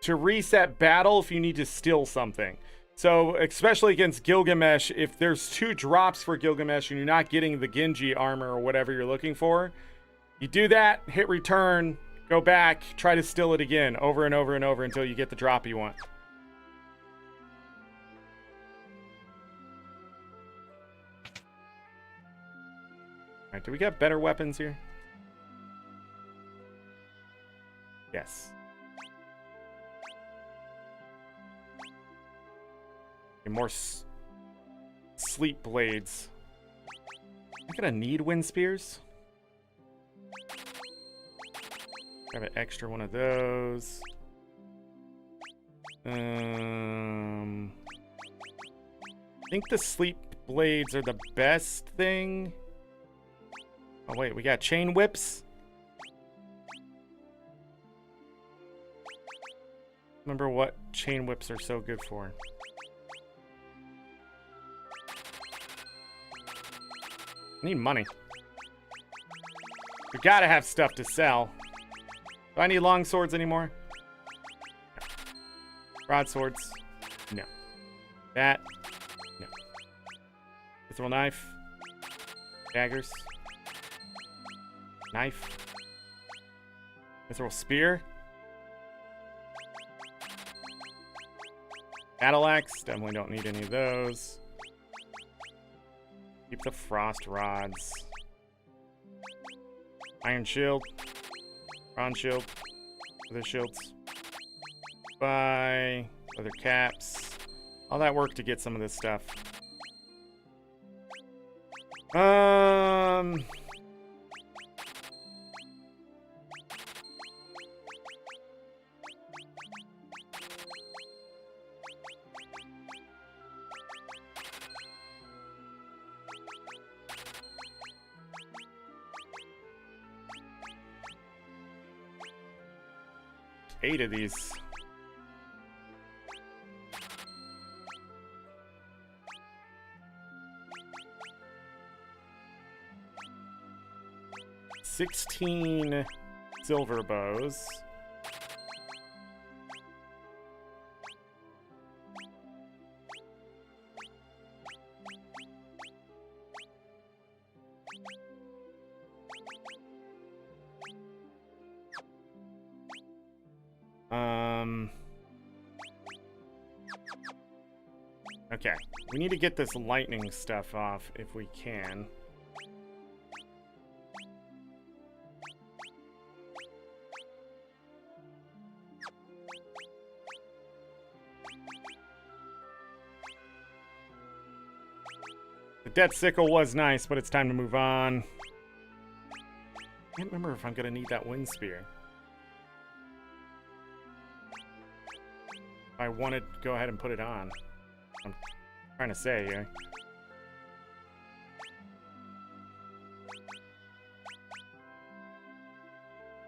to reset battle if you need to steal something. So, especially against Gilgamesh, if there's 2 drops for Gilgamesh and you're not getting the Genji armor or whatever you're looking for, you do that, hit return, go back, try to steal it again, over and over and over until you get the drop you want. Alright, do we got better weapons here? Yes. More sleep blades. I'm gonna need wind spears. Grab an extra one of those. I think the sleep blades are the best thing. Oh wait, we got chain whips. Remember what chain whips are so good for. I need money. We gotta have stuff to sell. Do I need long swords anymore? No. Broadswords? No. That? No. Mithril knife? Daggers? Knife? Mithril spear? Battle axe? Definitely don't need any of those. Keep the frost rods. Iron shield. Bronze shield. Other shields. Buy leather caps. All that work to get some of this stuff. Eight of these. $16 silver bows. Okay, we need to get this lightning stuff off if we can. The death sickle was nice, but it's time to move on. I can't remember if I'm gonna need that wind spear. I want to go ahead and put it on. I'm trying to say here.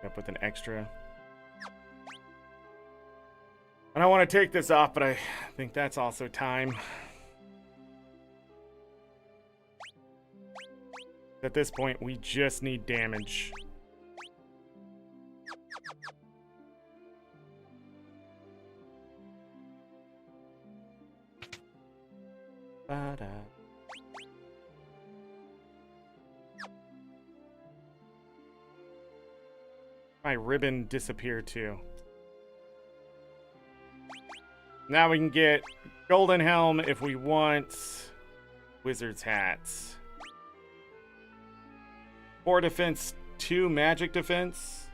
Up with an extra. And I want to take this off, but I think that's also time. At this point, we just need damage. Ba-da. My ribbon disappeared too. Now we can get golden helm if we want wizard's hats. 4 defense, 2 magic defense.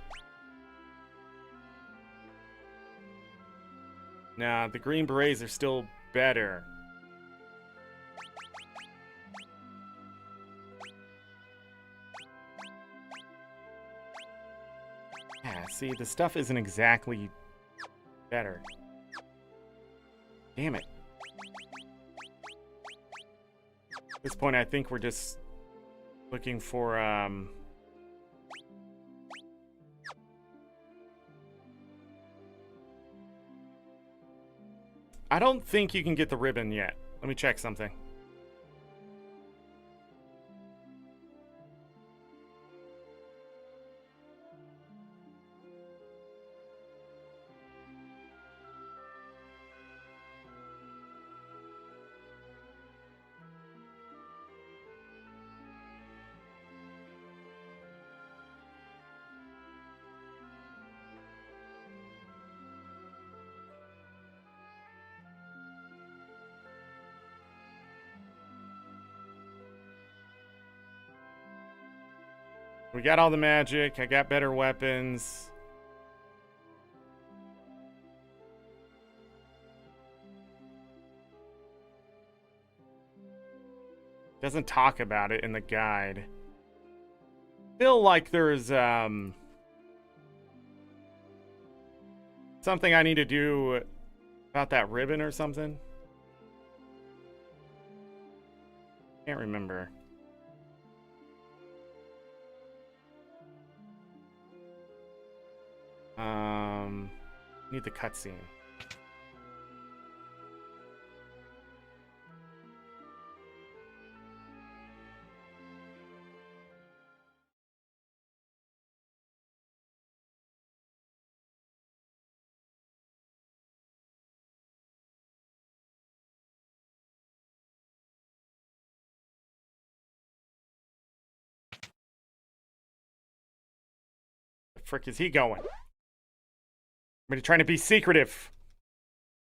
Nah, the green berets are still better. Yeah, see, the stuff isn't exactly better. Damn it. At this point, I think we're just looking for, I don't think you can get the ribbon yet. Let me check something. We got all the magic. I got better weapons. Doesn't talk about it in the guide. Feel like there's something I need to do about that ribbon or something. Can't remember. Need the cutscene. The frick is he going? I'm trying to be secretive.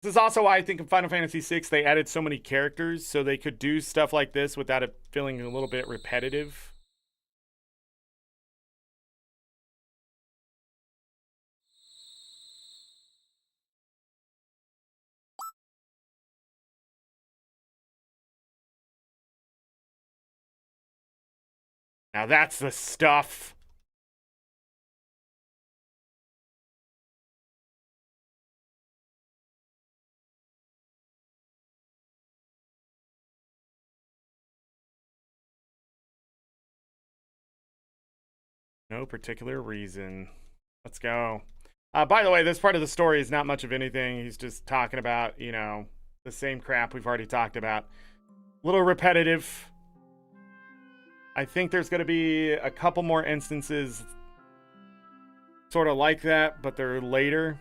This is also why I think in Final Fantasy VI they added so many characters so they could do stuff like this without it feeling a little bit repetitive. Now that's the stuff. No particular reason. Let's go. By the way, this part of the story is not much of anything. He's just talking about, you know, the same crap we've already talked about. A little repetitive. I think there's going to be a couple more instances sort of like that, but they're later.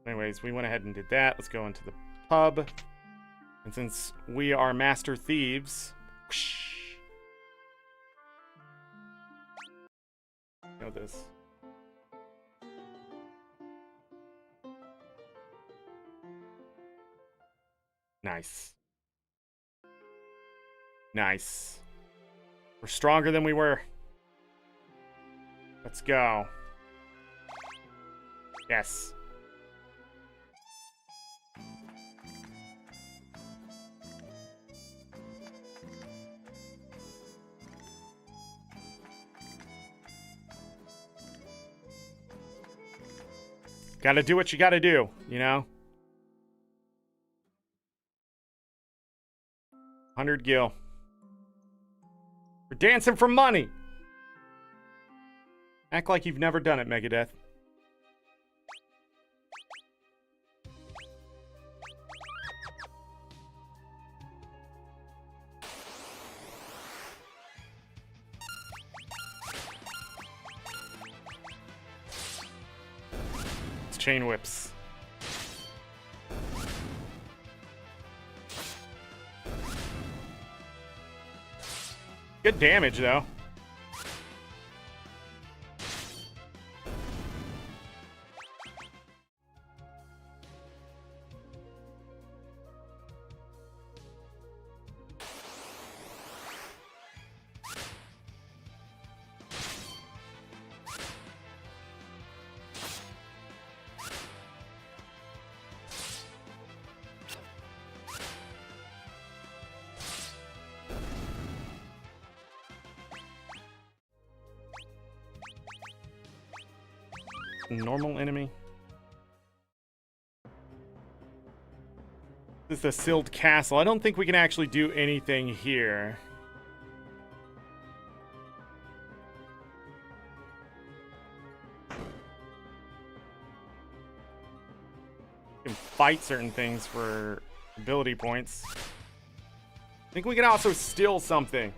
Anyways, we went ahead and did that. Let's go into the pub. And since we are master thieves... Whoosh, know this. Nice. Nice. We're stronger than we were. Let's go. Yes. Gotta do what you gotta do, you know? 100 gil. We're dancing for money! Act like you've never done it, Megadeth. Chain whips. Good damage, though. Normal enemy. This is the sealed castle. I don't think we can actually do anything here. We can fight certain things for ability points. I think we can also steal something.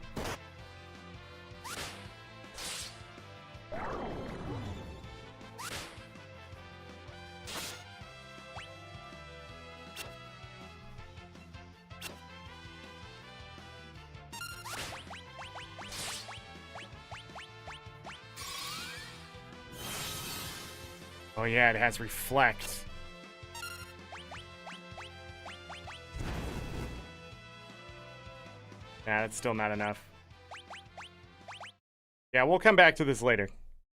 Oh yeah, it has reflect. Nah, that's still not enough. Yeah, we'll come back to this later.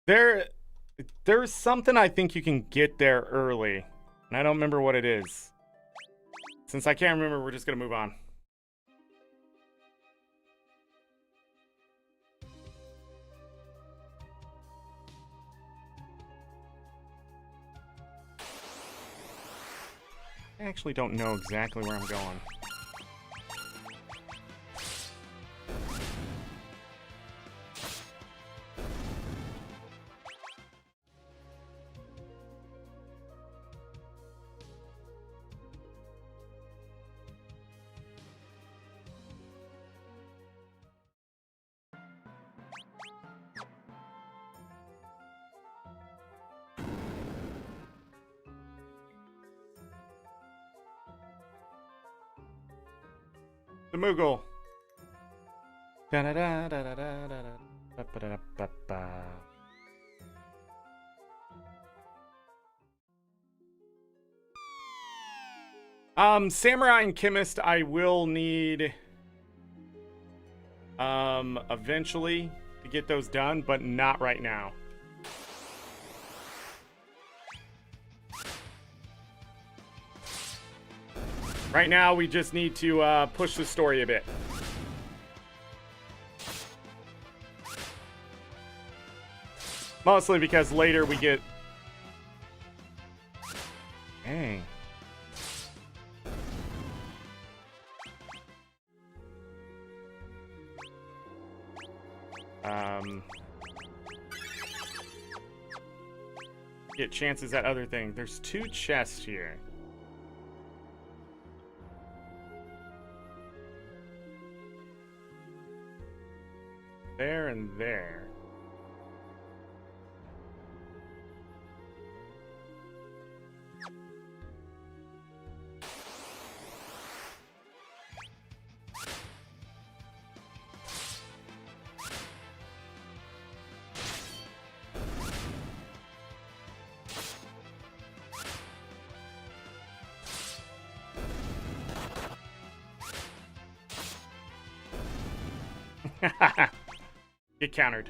There's something I think you can get there early, and I don't remember what it is. Since I can't remember, we're just gonna move on. I actually don't know exactly where I'm going. The Moogle. Da-da-da-da-da-da-da-da-ba-ba-da-ba-ba. Samurai and Chemist I will need eventually to get those done, but not right now. Right now we just need to push the story a bit. Mostly because later we get... Dang. Get chances at other things. There's 2 chests here. There and there. Get countered.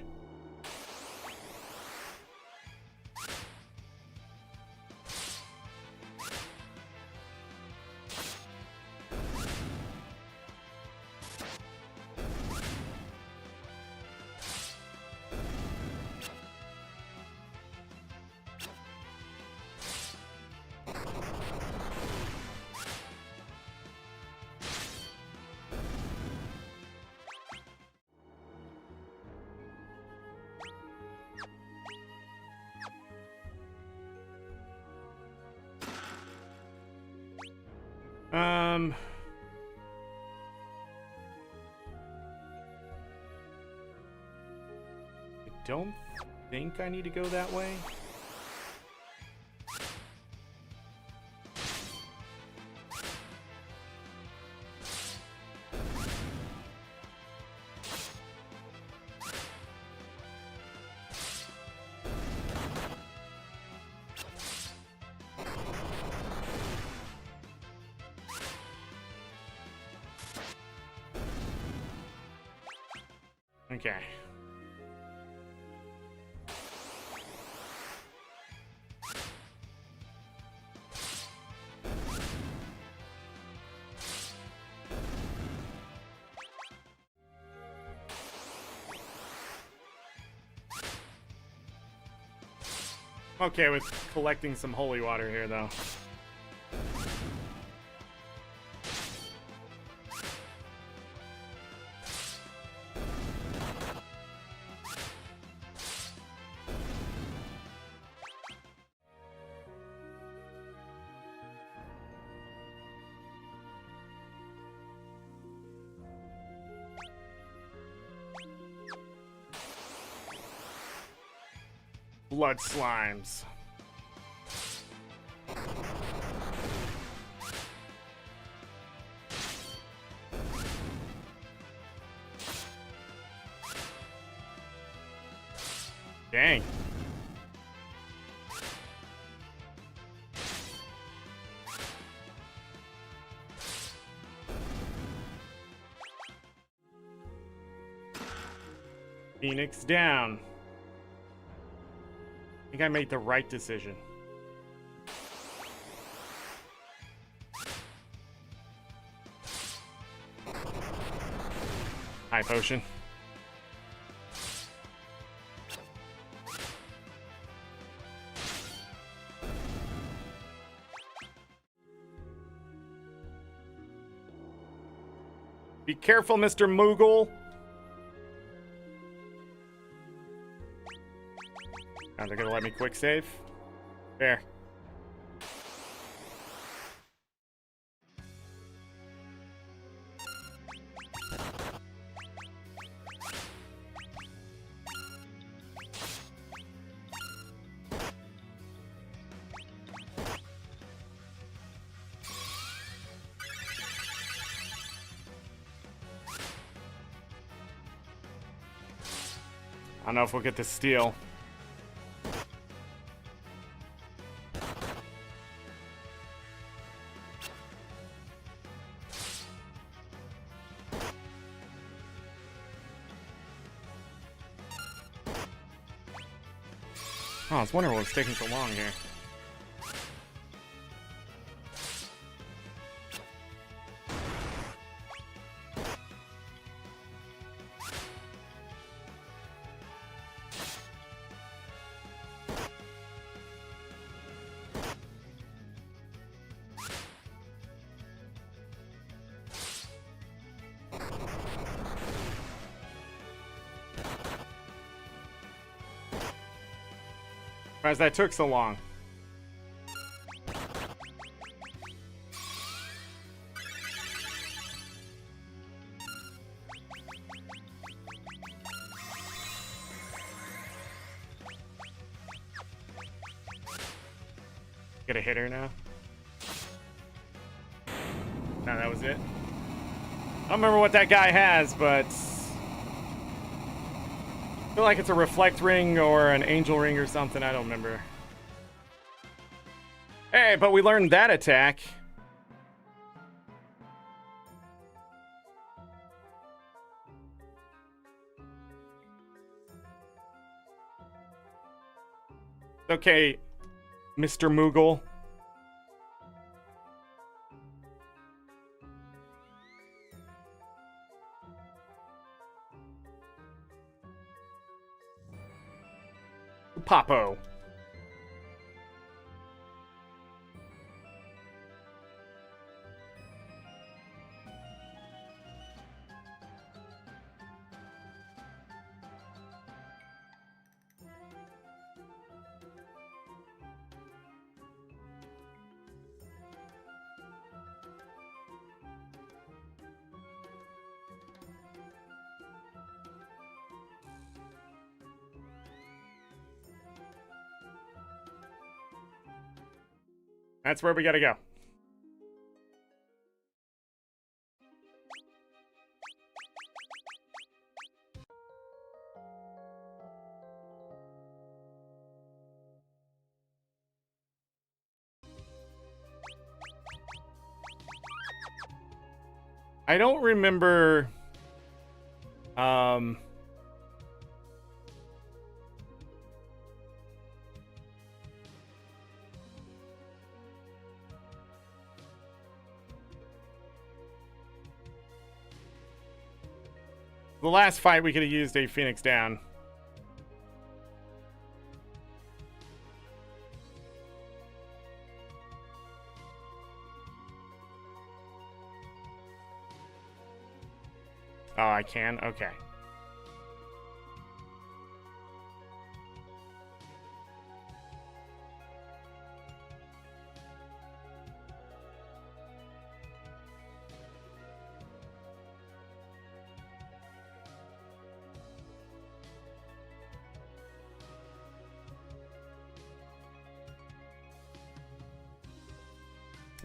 I don't think I need to go that way. Okay. Okay with collecting some holy water here, though. Blood slimes. Dang. Phoenix down. I think I made the right decision. High potion. Be careful, Mr. Moogle. Now they're gonna let me quick save. Fair. I don't know if we'll get the steal. Oh, I was wondering what was taking so long here. Surprised that took so long. Get a hitter now? No, that was it. I don't remember what that guy has, but I feel like it's a reflect ring or an angel ring or something. I don't remember. Hey, but we learned that attack. Okay, Mr. Moogle. Popo. That's where we gotta go. I don't remember the last fight we could have used a Phoenix down. Oh, I can? Okay.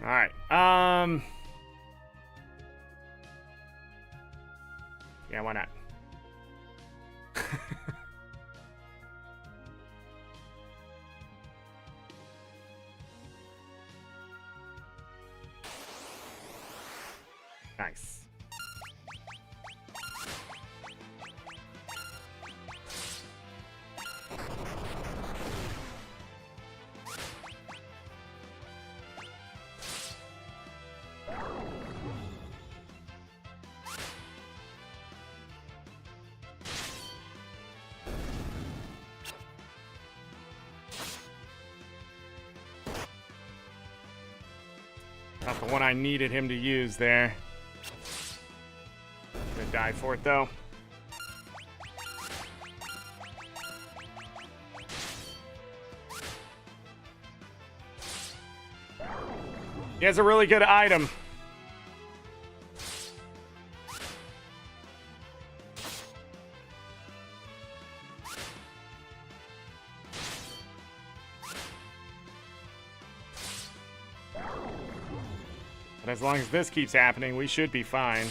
All right. Yeah, why not? Nice. Not the one I needed him to use there. Gonna die for it though. He has a really good item. But as long as this keeps happening, we should be fine.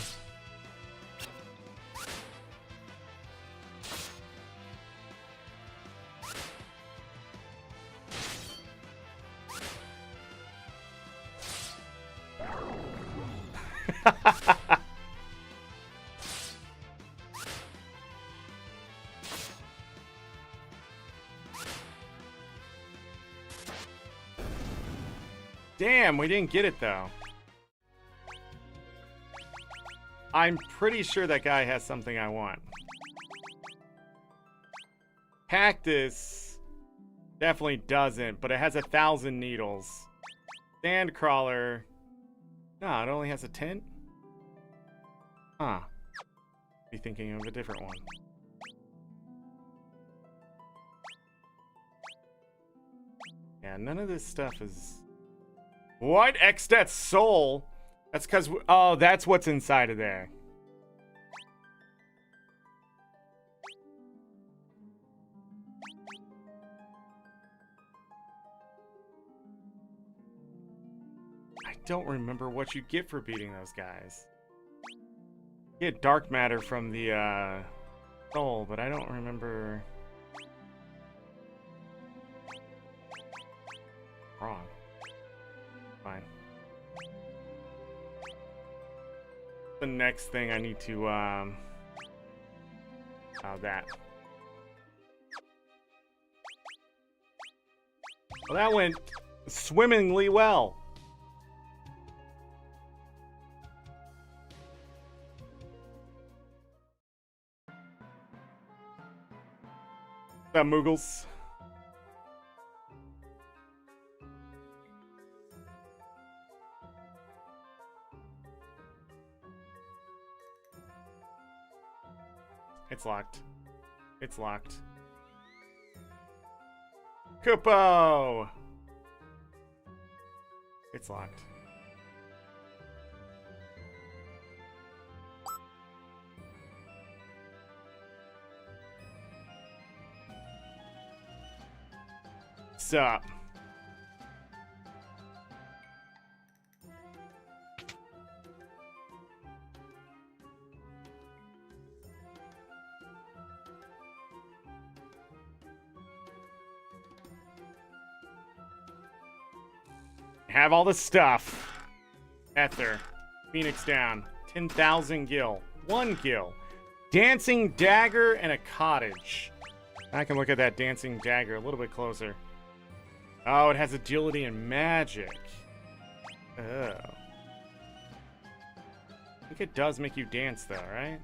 Damn, we didn't get it though. I'm pretty sure that guy has something I want. Cactus definitely doesn't, but it has 1,000 needles. Sandcrawler. No, it only has a 10? Huh. Be thinking of a different one. Yeah, none of this stuff is... What? Xstat Soul? That's because... Oh, that's what's inside of there. I don't remember what you get for beating those guys. You get dark matter from the soul, but I don't remember... Wrong. Fine. The next thing I need to, oh, that. Well, that went swimmingly well. What's up, Moogles? It's locked. It's locked. Kupo! It's locked. Sup? Have all the stuff. Ether. Phoenix down. 10,000 gil. 1 gil. Dancing dagger and a cottage. I can look at that dancing dagger a little bit closer. Oh, it has agility and magic. Oh. I think it does make you dance though, right?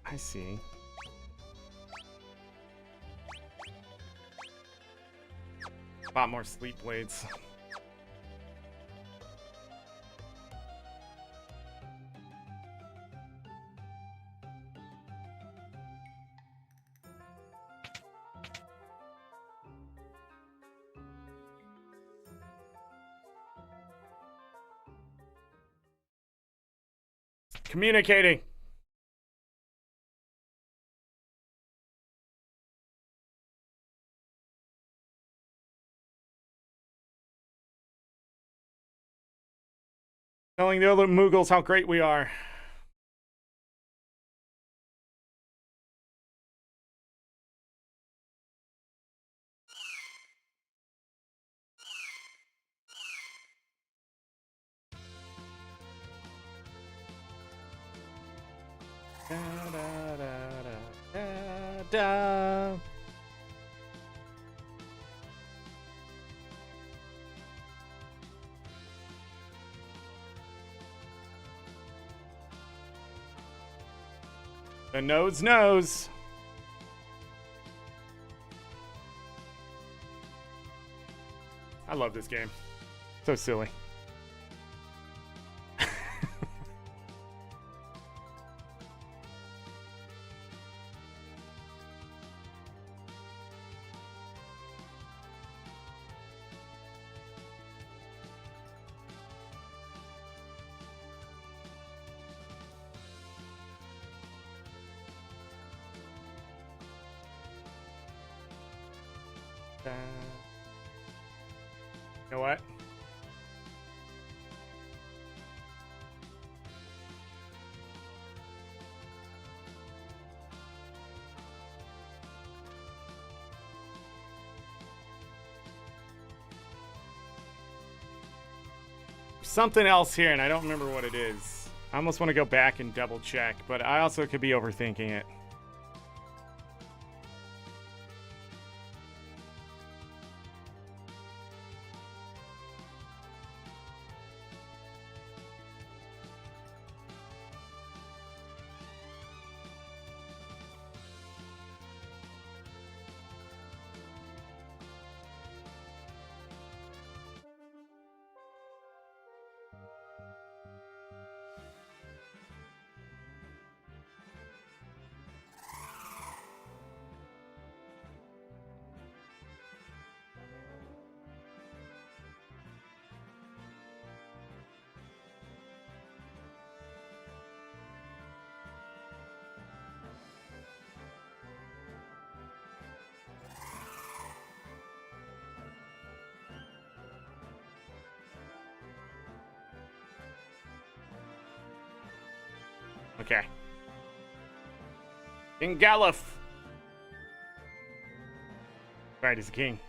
I see. Bought more sleep blades. Communicating. Telling the other Moogles how great we are. Da, da, da, da, da. The nose knows. I love this game. So silly. You know what? Something else here, and I don't remember what it is. I almost want to go back and double check, but I also could be overthinking it. Okay. King Galuf. Right, he's the king.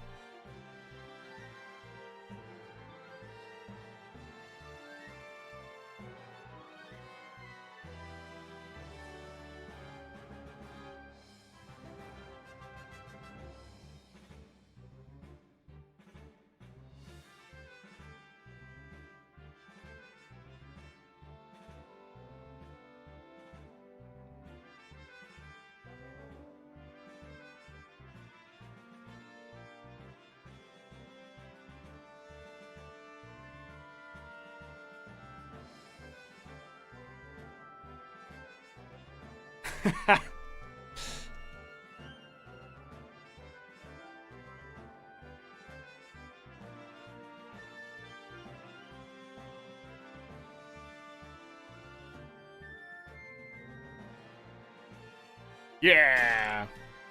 Yeah!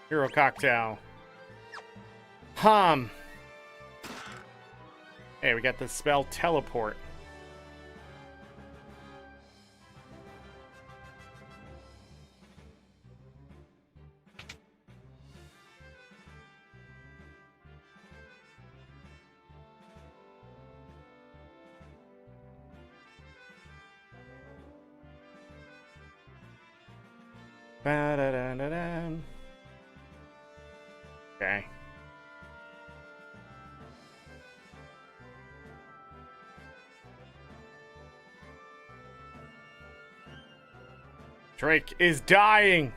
Hero cocktail. Hey, we got the spell teleport. Ba-da-da-da-da. Okay. Drake is dying.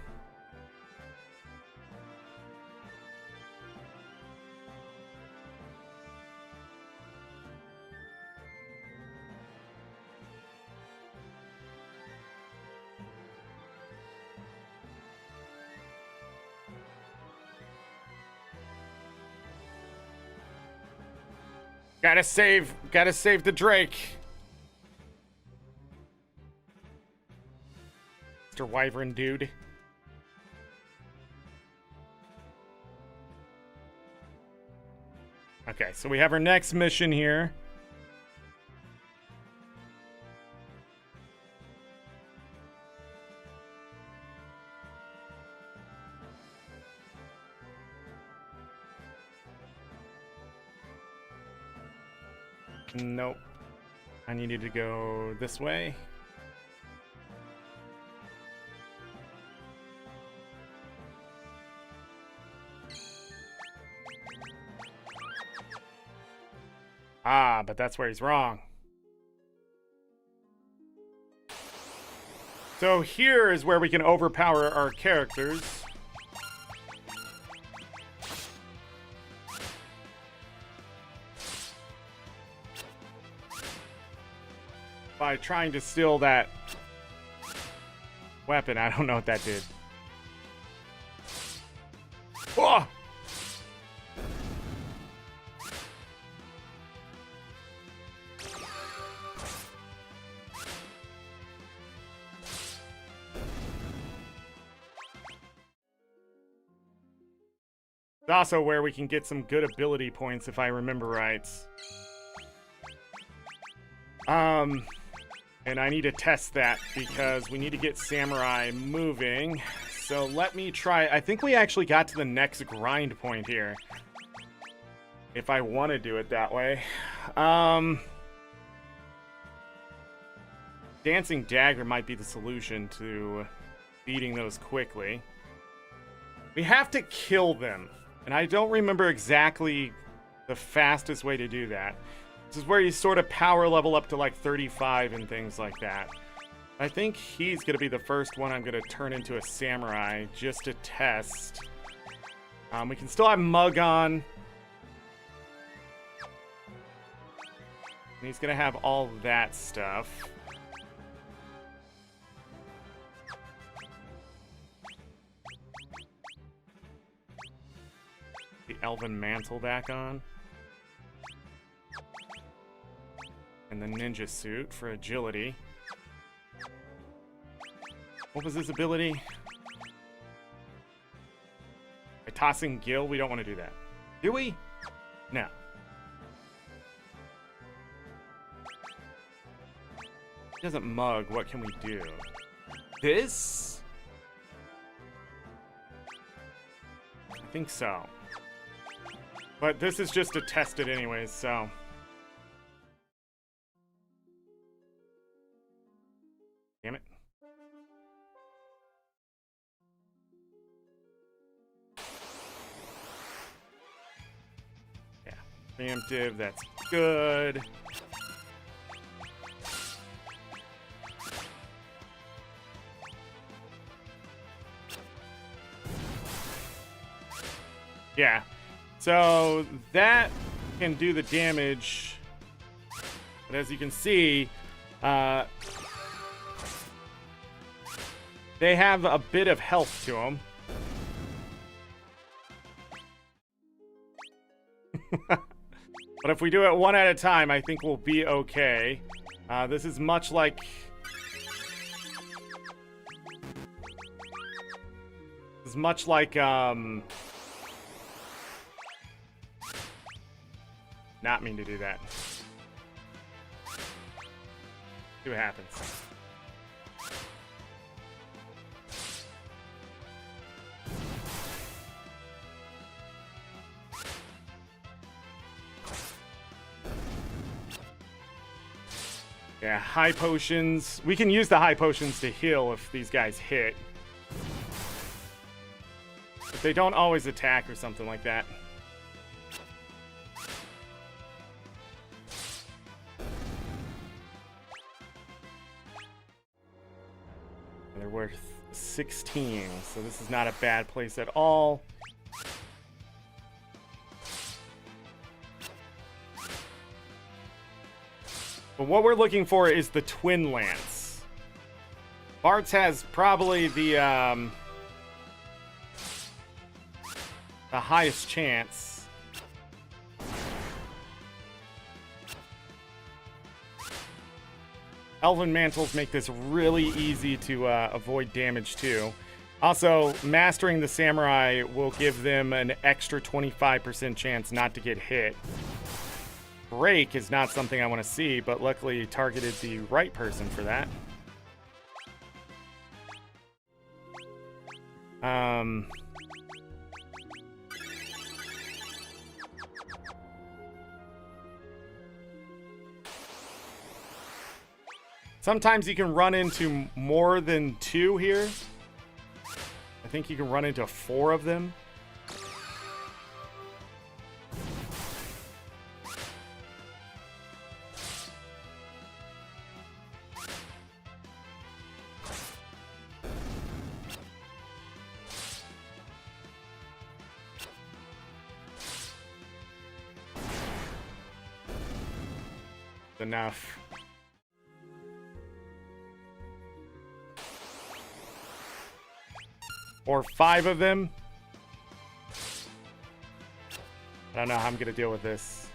Gotta save the Drake. Mr. Wyvern dude. Okay, so we have our next mission here. Nope. I needed to go this way. Ah, but that's where he's wrong. So here is where we can overpower our characters. By trying to steal that weapon. I don't know what that did. Oh! It's also where we can get some good ability points if I remember right. And I need to test that because we need to get Samurai moving. So let me try. I think we actually got to the next grind point here, if I want to do it that way. Dancing Dagger might be the solution to beating those quickly. We have to kill them, and I don't remember exactly the fastest way to do that. This is where you sort of power level up to like 35 and things like that. I think he's going to be the first one I'm going to turn into a samurai just to test. We can still have Mug on. And he's going to have all that stuff. The Elven Mantle back on. And the ninja suit for agility. What was his ability? By tossing Gil, we don't want to do that. Do we? No. He doesn't mug. What can we do? This? I think so. But this is just to test it anyways, so... Damn it. Yeah. Preemptive, that's good. Yeah. So that can do the damage. But as you can see, they have a bit of health to them. But if we do it one at a time, I think we'll be okay. This is much like... Not mean to do that. See what happens. Yeah, high potions. We can use the high potions to heal if these guys hit. But they don't always attack or something like that. They're worth 16, so this is not a bad place at all. But what we're looking for is the Twin Lance. Bart's has probably the highest chance. Elven Mantles make this really easy to avoid damage too. Also, mastering the Samurai will give them an extra 25% chance not to get hit. Break is not something I want to see, but luckily targeted the right person for that. Sometimes you can run into more than 2 here. I think you can run into 4 of them. Enough. Or 5 of them. I don't know how I'm gonna deal with this.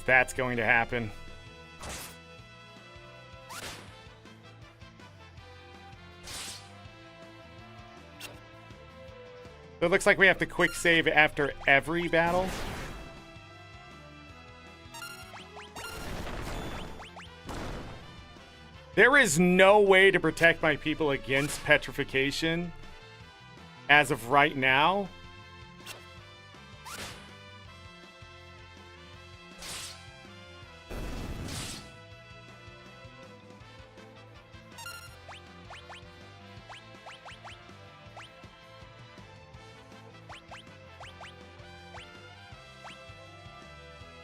that's going to happen. So it looks like we have to quick save after every battle. There is no way to protect my people against petrification as of right now.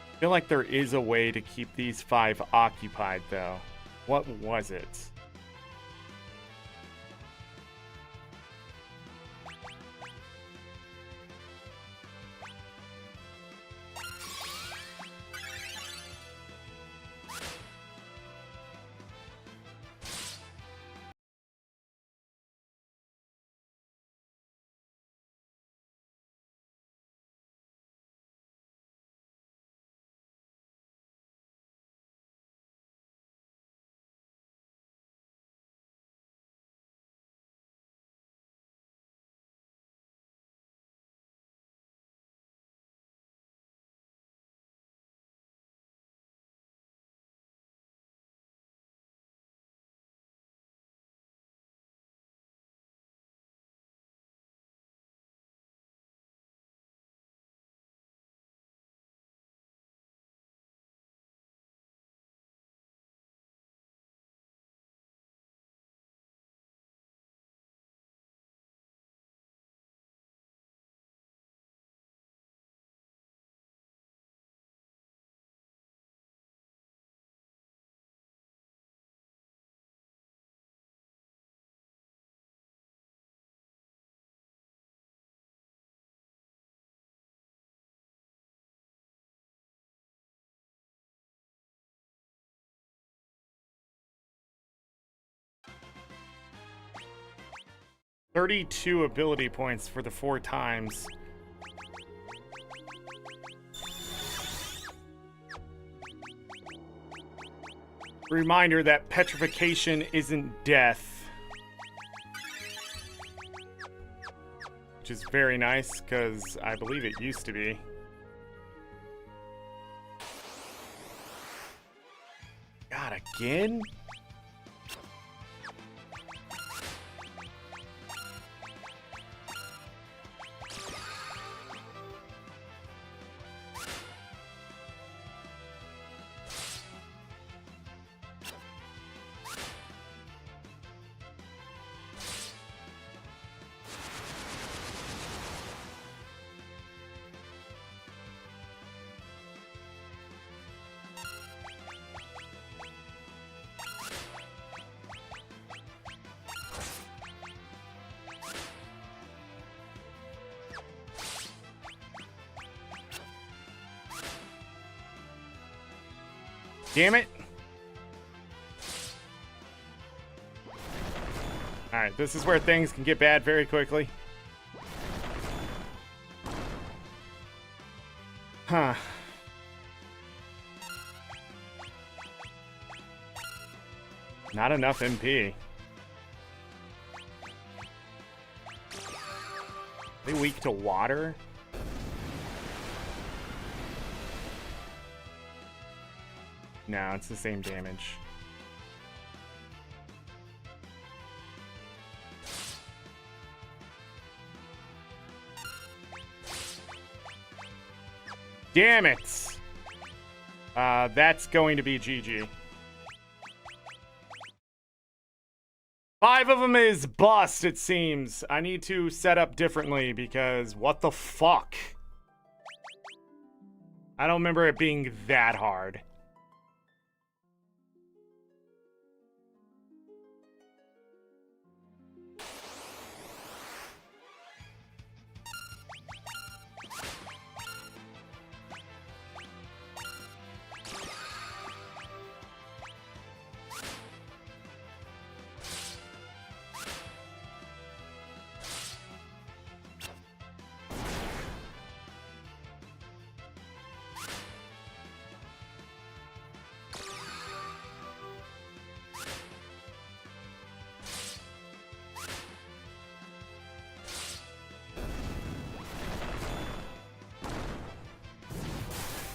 I feel like there is a way to keep these 5 occupied, though. What was it? "32 ability points for the 4 times. Reminder that petrification isn't death. Which is very nice, because I believe it used to be. God, again? Damn it. Alright, this is where things can get bad very quickly. Huh. Not enough MP. Are they weak to water? No, it's the same damage. Damn it! That's going to be GG. 5 of them is bust, it seems. I need to set up differently because what the fuck? I don't remember it being that hard.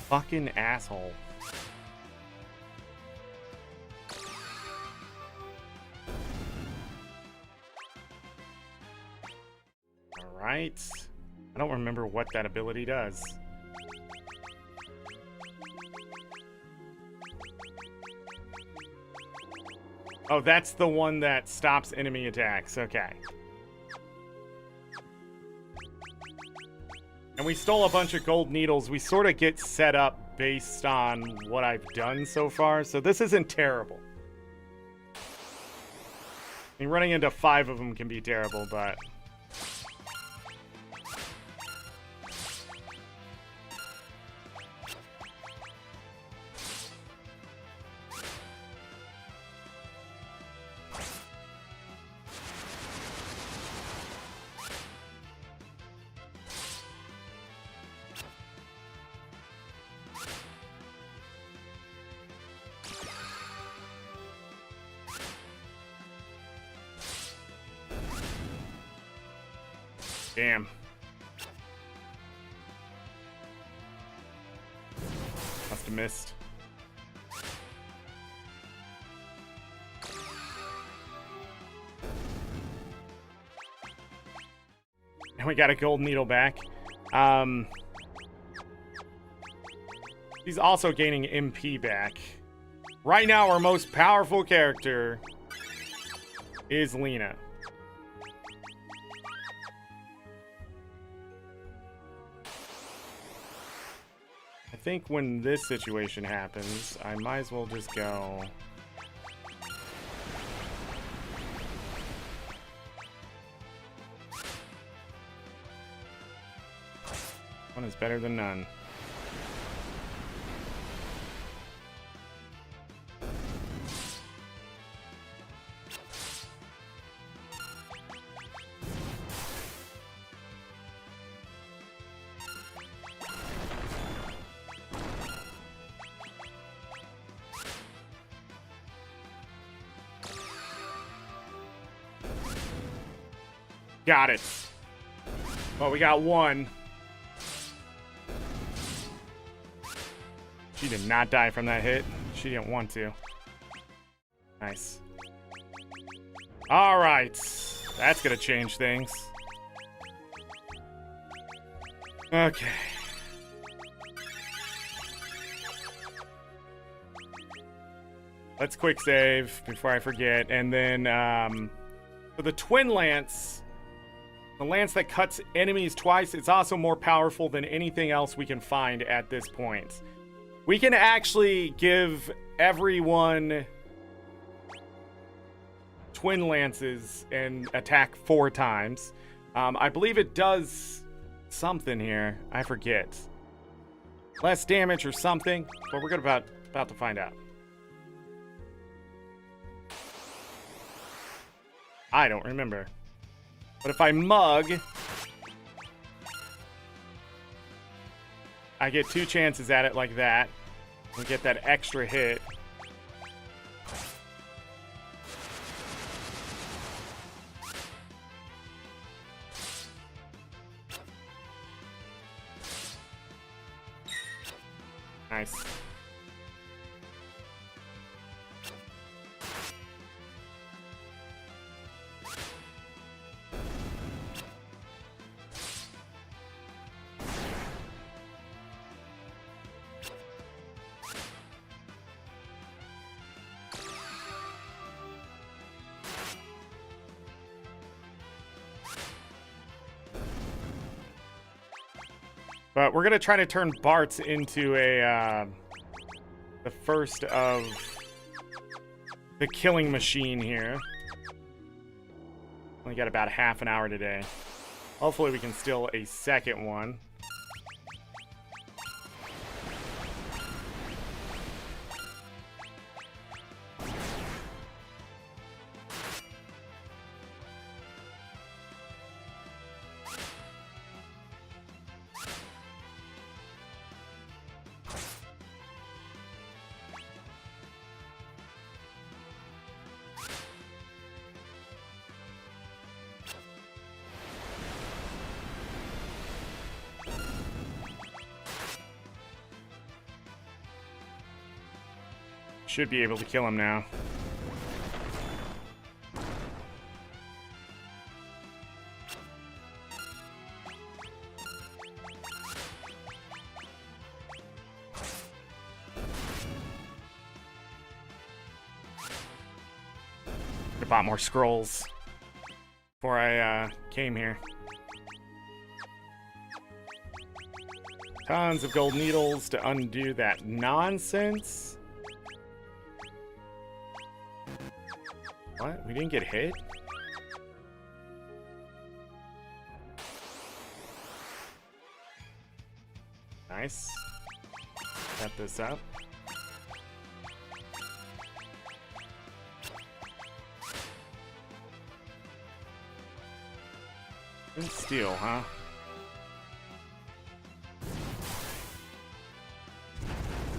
Fucking asshole. Alright. I don't remember what that ability does. Oh, that's the one that stops enemy attacks. Okay. And we stole a bunch of gold needles. We sort of get set up based on what I've done so far, so this isn't terrible. I mean, running into 5 of them can be terrible, but... Damn. Must have missed. And we got a gold needle back. He's also gaining MP back. Right now, our most powerful character is Lena. I think when this situation happens, I might as well just go... One is better than none. Got it. Well, we got one. She did not die from that hit. She didn't want to. Nice. All right. That's gonna change things. Okay. Let's quick save before I forget. And then, for the Twin Lance... The lance that cuts enemies twice, it's also more powerful than anything else we can find at this point. We can actually give everyone twin lances and attack 4 times. I believe it does something here. I forget. Less damage or something, but we're about to find out. I don't remember. But if I mug, I get 2 chances at it like that. We get that extra hit. Nice. But we're gonna try to turn Bart's into a the first of the killing machine here. Only got about half an hour today. Hopefully we can steal a second one. should be able to kill him now. I bought more scrolls before I came here. Tons of gold needles to undo that nonsense. What? We didn't get hit? Nice. Set this up. Didn't steal, huh?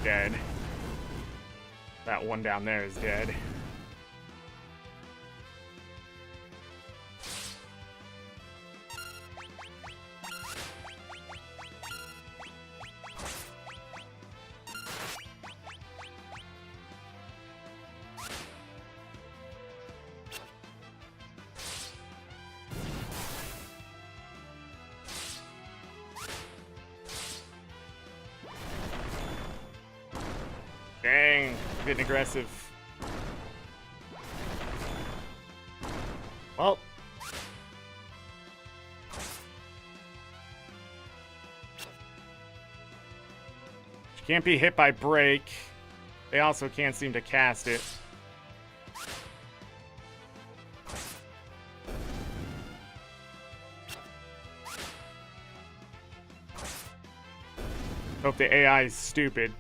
Dead. That one down there is dead. Dang, getting aggressive. Well. She can't be hit by break. They also can't seem to cast it. Hope the AI is stupid.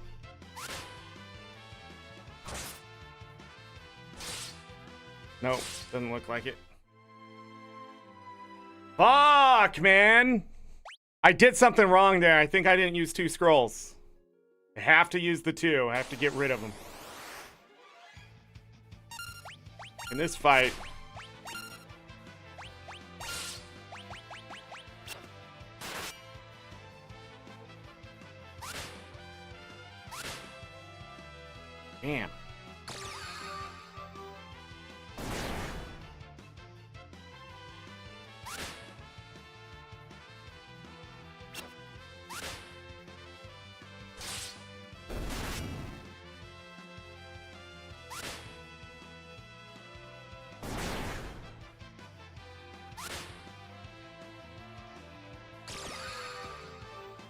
Nope, doesn't look like it. Fuck, man! I did something wrong there. I think I didn't use 2 scrolls. I have to use the 2. I have to get rid of them. In this fight... Damn.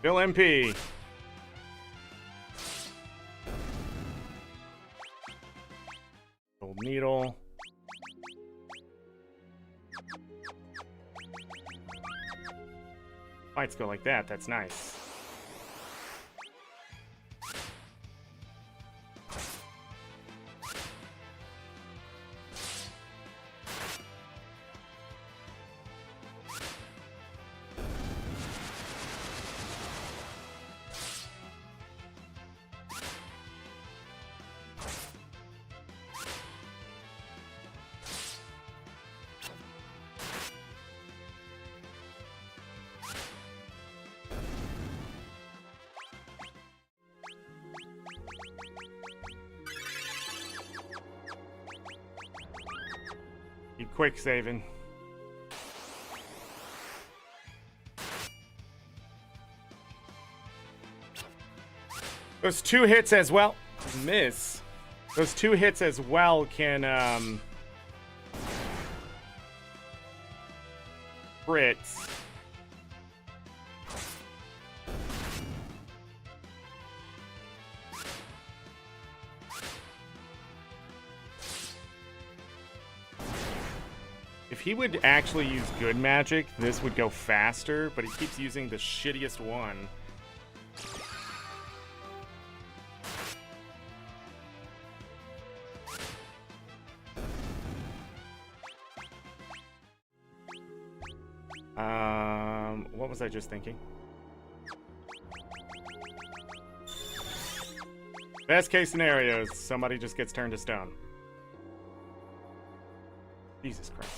Bill MP. Gold needle. Fights go like that. That's nice. Keep quick saving. Those 2 hits as well. Miss. Those 2 hits as well can crit. If he would actually use good magic, this would go faster, but he keeps using the shittiest one. What was I just thinking? Best case scenario is somebody just gets turned to stone. Jesus Christ.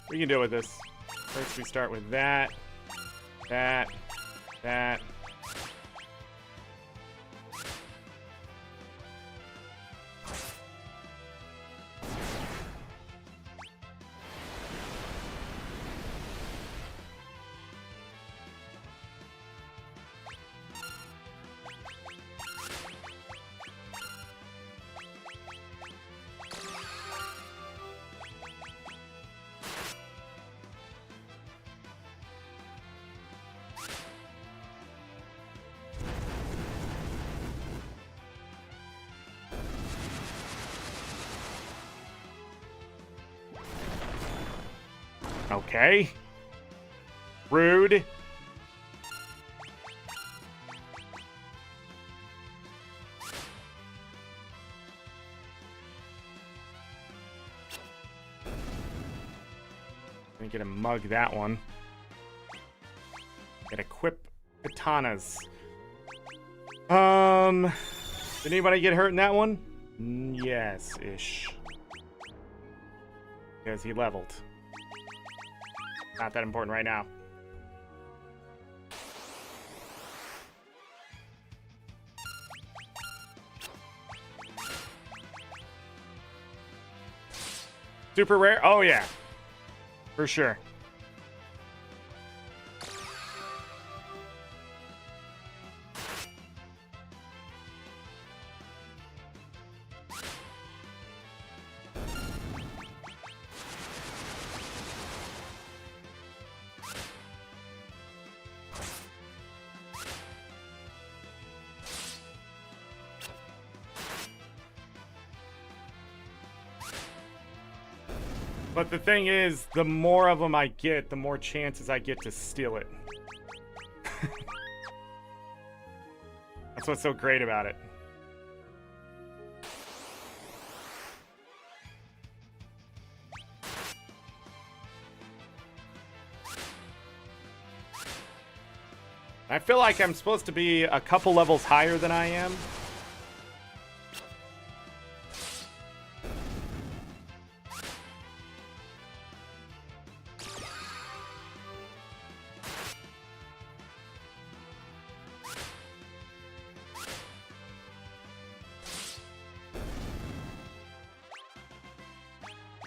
We can deal with this. First we start with that, that, that. Okay. Rude. I'm gonna mug that one. Gotta equip katanas. Did anybody get hurt in that one? Yes-ish. Because he leveled. Not that important right now. Super rare? Oh, yeah. For sure. But the thing is, the more of them I get, the more chances I get to steal it. That's what's so great about it. I feel like I'm supposed to be a couple levels higher than I am.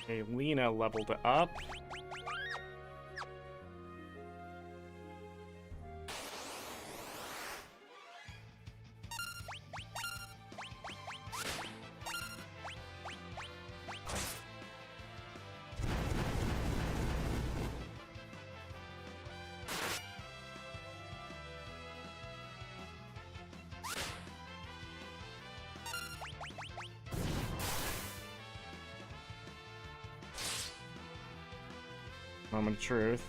Okay, Lena leveled up. Moment of truth.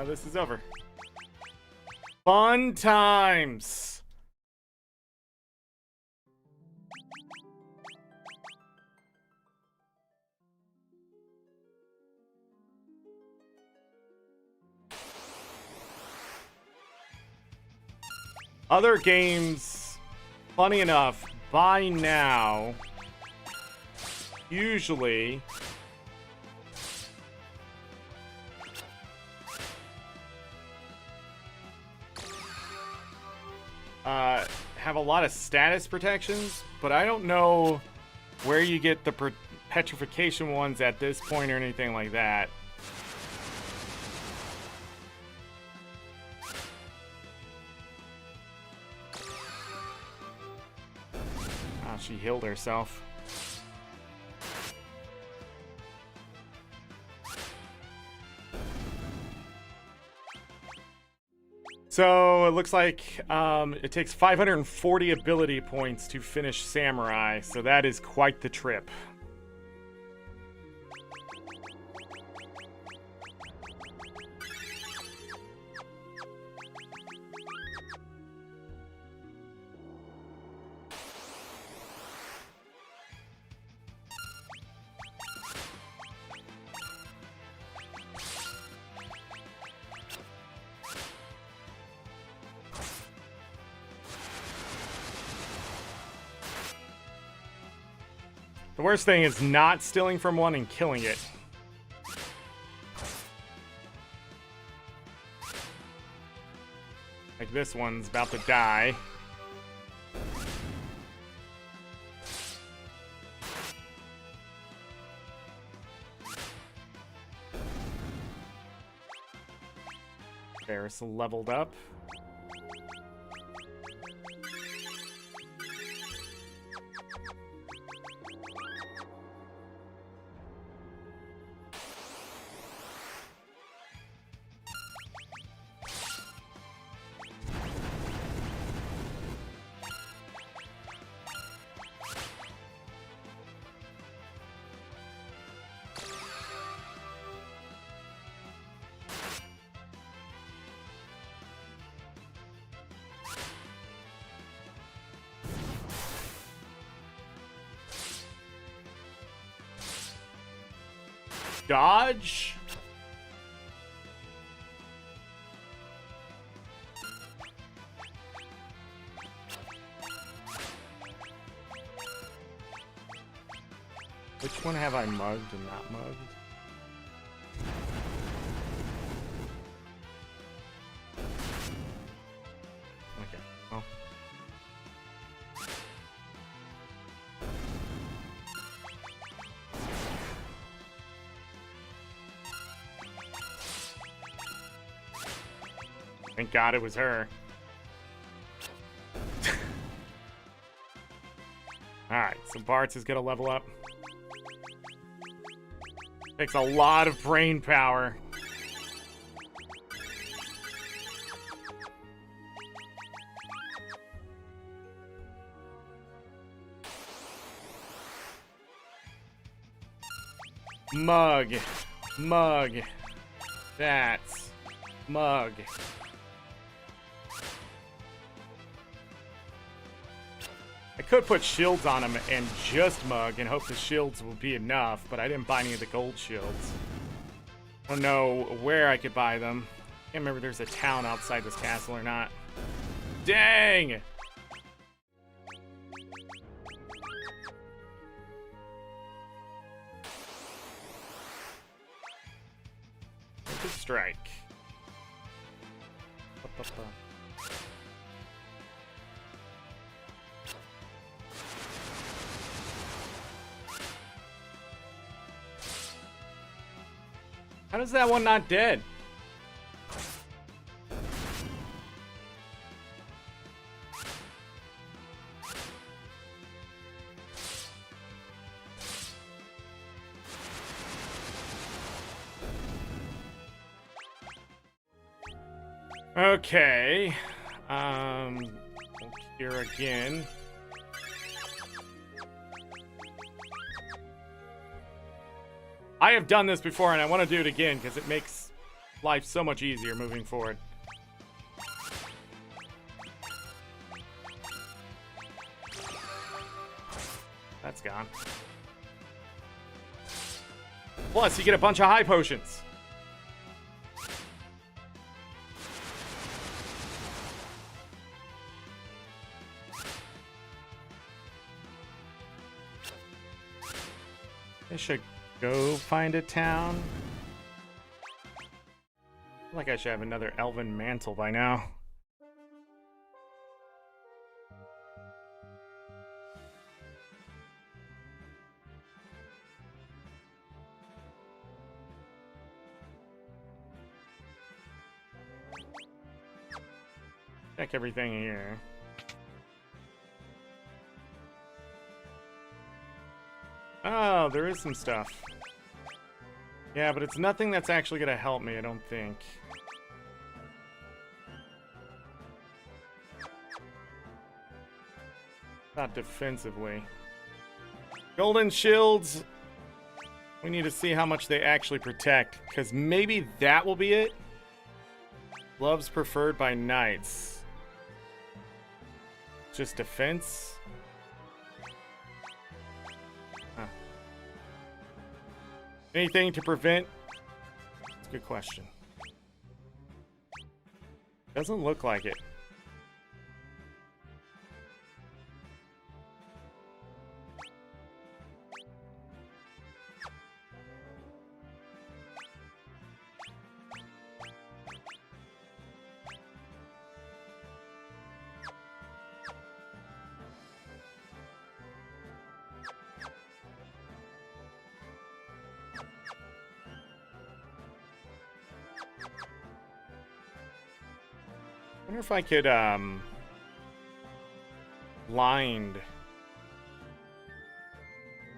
This is over. Fun times. Other games, funny enough, by now, usually have a lot of status protections, but I don't know where you get the petrification ones at this point or anything like that. She healed herself. So it looks like it takes 540 ability points to finish Samurai, so that is quite the trip. The worst thing is not stealing from one and killing it. Like this one's about to die. Ferris leveled up. dodge? Which one have I mugged and not mugged? Okay, well. Thank God it was her. Alright, so Bartz is gonna level up. Takes a lot of brain power. Mug. Mug. That's mug. I could put shields on him and just mug and hope the shields will be enough, but I didn't buy any of the gold shields. I don't know where I could buy them. Can't remember if there's a town outside this castle or not. Dang! Good strike. How is that one not dead? Okay. Here again. I have done this before and I want to do it again because it makes life so much easier moving forward. That's gone. Plus, you get a bunch of high potions. I should go find a town. I feel like I should have another elven mantle by now. Check everything here. Oh, there is some stuff. Yeah, but it's nothing that's actually gonna help me, I don't think. Not defensively. Golden shields. We need to see how much they actually protect, because maybe that will be it. Gloves preferred by knights. Just defense. Huh. Anything to prevent? That's a good question. Doesn't look like it. I wonder if I could, blind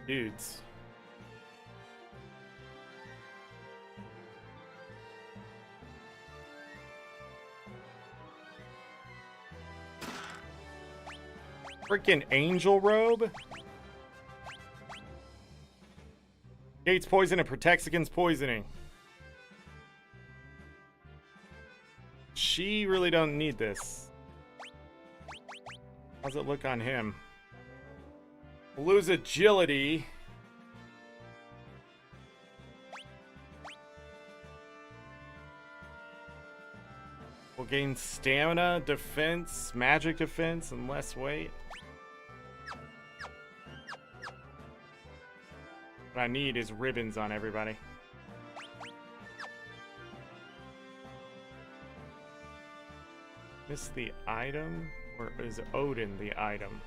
dudes. Freaking angel robe? Gates poison and protects against poisoning. She really don't need this. How's it look on him? We'll lose agility. gain stamina, defense, magic defense, and less weight. What I need is ribbons on everybody. Miss the item? Or is Odin the item?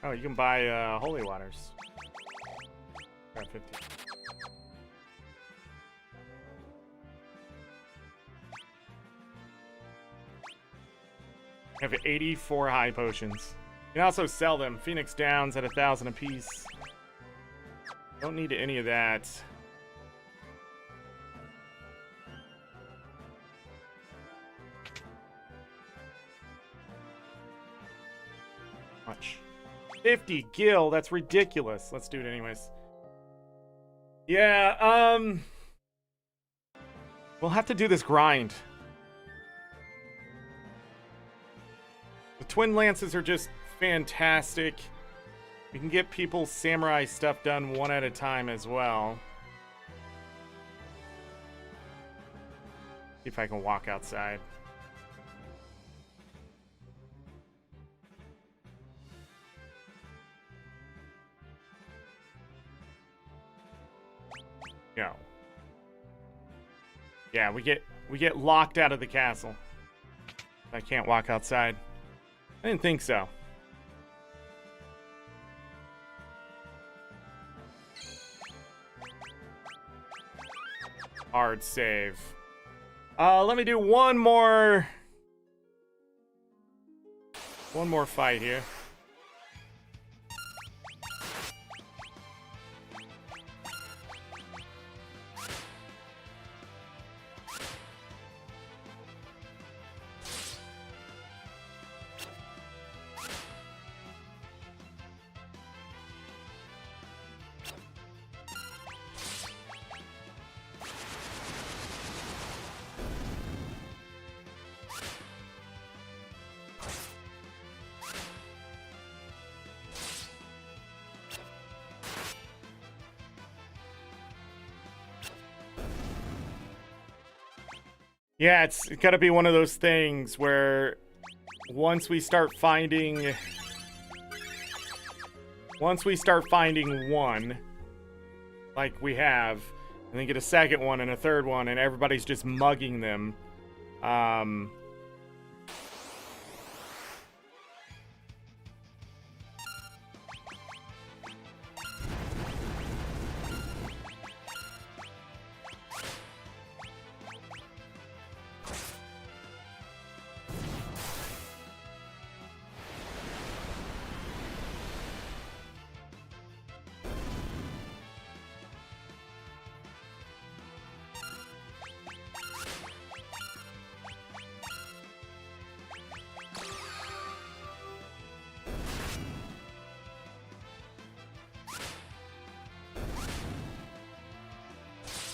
Oh, you can buy holy waters. Got 50. I have 84 high potions. You can also sell them. Phoenix Downs at 1,000 apiece. Don't need any of that. Much. 50 gil, that's ridiculous. Let's do it anyways. Yeah, we'll have to do this grind. The twin lances are just fantastic. We can get people's samurai stuff done one at a time as well. See if I can walk outside. Go. Yeah, we get locked out of the castle. I can't walk outside. I didn't think so. Hard save. Let me do one more fight here. Yeah, it's gotta be one of those things where once we start finding one, like we have, and then get a second one and a third one, and everybody's just mugging them.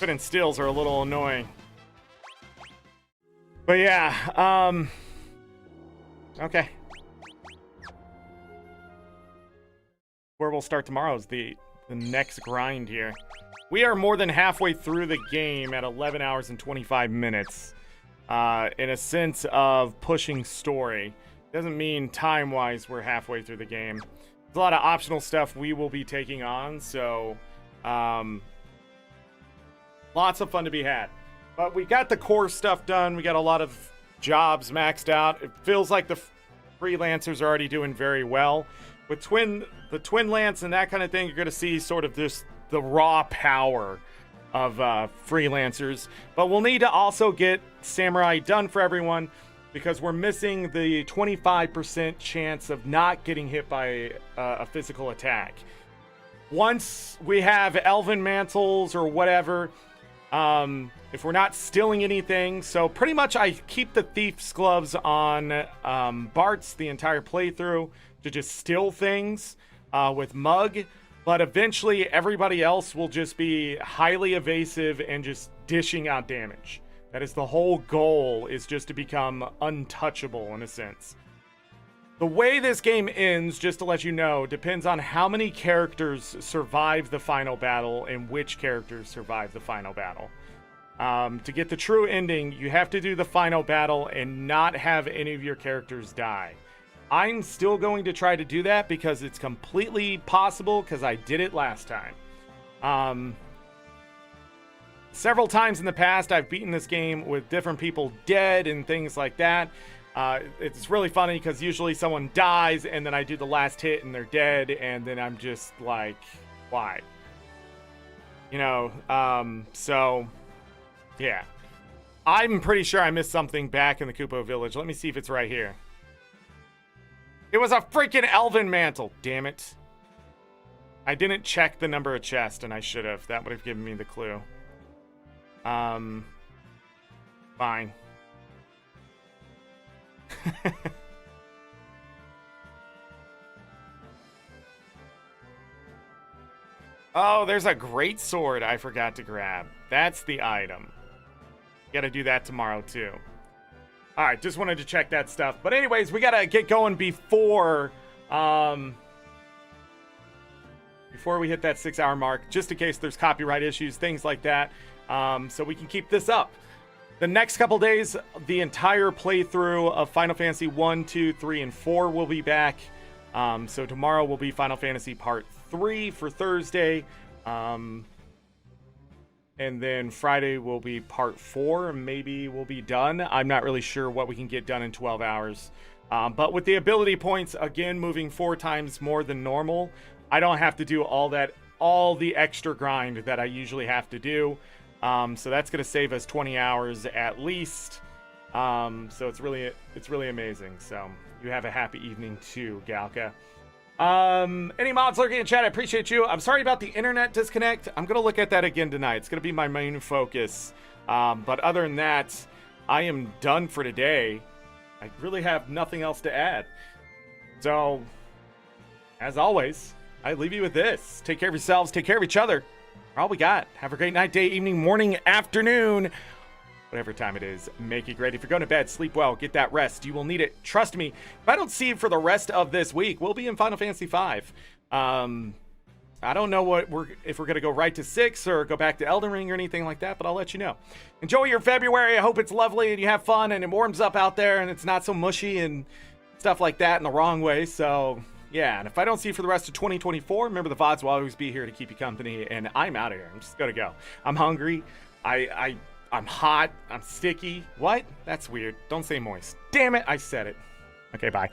But in stills are a little annoying. But yeah, okay. Where we'll start tomorrow is the next grind here. We are more than halfway through the game at 11 hours and 25 minutes. In a sense of pushing story. Doesn't mean time-wise we're halfway through the game. There's a lot of optional stuff we will be taking on, so lots of fun to be had. But we got the core stuff done. We got a lot of jobs maxed out. It feels like the freelancers are already doing very well. With the twin lance and that kind of thing, you're going to see sort of the raw power of freelancers. But we'll need to also get samurai done for everyone because we're missing the 25% chance of not getting hit by a physical attack. Once we have elven mantles or whatever, if we're not stealing anything, so pretty much I keep the thief's gloves on Bart's the entire playthrough to just steal things with Mug. But eventually, everybody else will just be highly evasive and just dishing out damage. That is the whole goal, is just to become untouchable in a sense. The way this game ends, just to let you know, depends on how many characters survive the final battle and which characters survive the final battle. To get the true ending, you have to do the final battle and not have any of your characters die. I'm still going to try to do that because it's completely possible, because I did it last time. Several times in the past, I've beaten this game with different people dead and things like that. It's really funny because usually someone dies and then I do the last hit and they're dead, and then I'm just like, why? You know, so yeah. I'm pretty sure I missed something back in the Kupo village. Let me see if it's right here. It was a freaking elven mantle, damn it. I didn't check the number of chests, and I should have. That would have given me the clue. Fine. Oh, there's a great sword I forgot to grab. That's the item. Gotta do that tomorrow too. Alright, just wanted to check that stuff. But anyways, we gotta get going before we hit that 6-hour mark, just in case there's copyright issues, things like that, so we can keep this up. The next couple days, the entire playthrough of Final Fantasy 1, 2, 3, and 4 will be back. So tomorrow will be Final Fantasy Part 3 for Thursday. And then Friday will be Part 4. Maybe we'll be done. I'm not really sure what we can get done in 12 hours. But with the ability points, again, moving 4 times more than normal, I don't have to do all the extra grind that I usually have to do. So that's going to save us 20 hours at least. So it's really amazing. So you have a happy evening too, Galka. Any mods lurking in chat, I appreciate you. I'm sorry about the internet disconnect. I'm going to look at that again tonight. It's going to be my main focus. But other than that, I am done for today. I really have nothing else to add. So, as always, I leave you with this. Take care of yourselves. Take care of each other. All we got. Have a great night, day, evening, morning, afternoon. Whatever time it is, make it great. If you're going to bed, sleep well, get that rest. You will need it. Trust me. If I don't see you for the rest of this week, we'll be in Final Fantasy 5. I don't know if we're going to go right to 6 or go back to Elden Ring or anything like that, but I'll let you know. Enjoy your February. I hope it's lovely and you have fun and it warms up out there and it's not so mushy and stuff like that in the wrong way. So, yeah. And if I don't see you for the rest of 2024, remember the VODs will always be here to keep you company. And I'm out of here. I'm just going to go. I'm hungry. I'm hot. I'm sticky. What? That's weird. Don't say moist. Damn it. I said it. Okay, bye.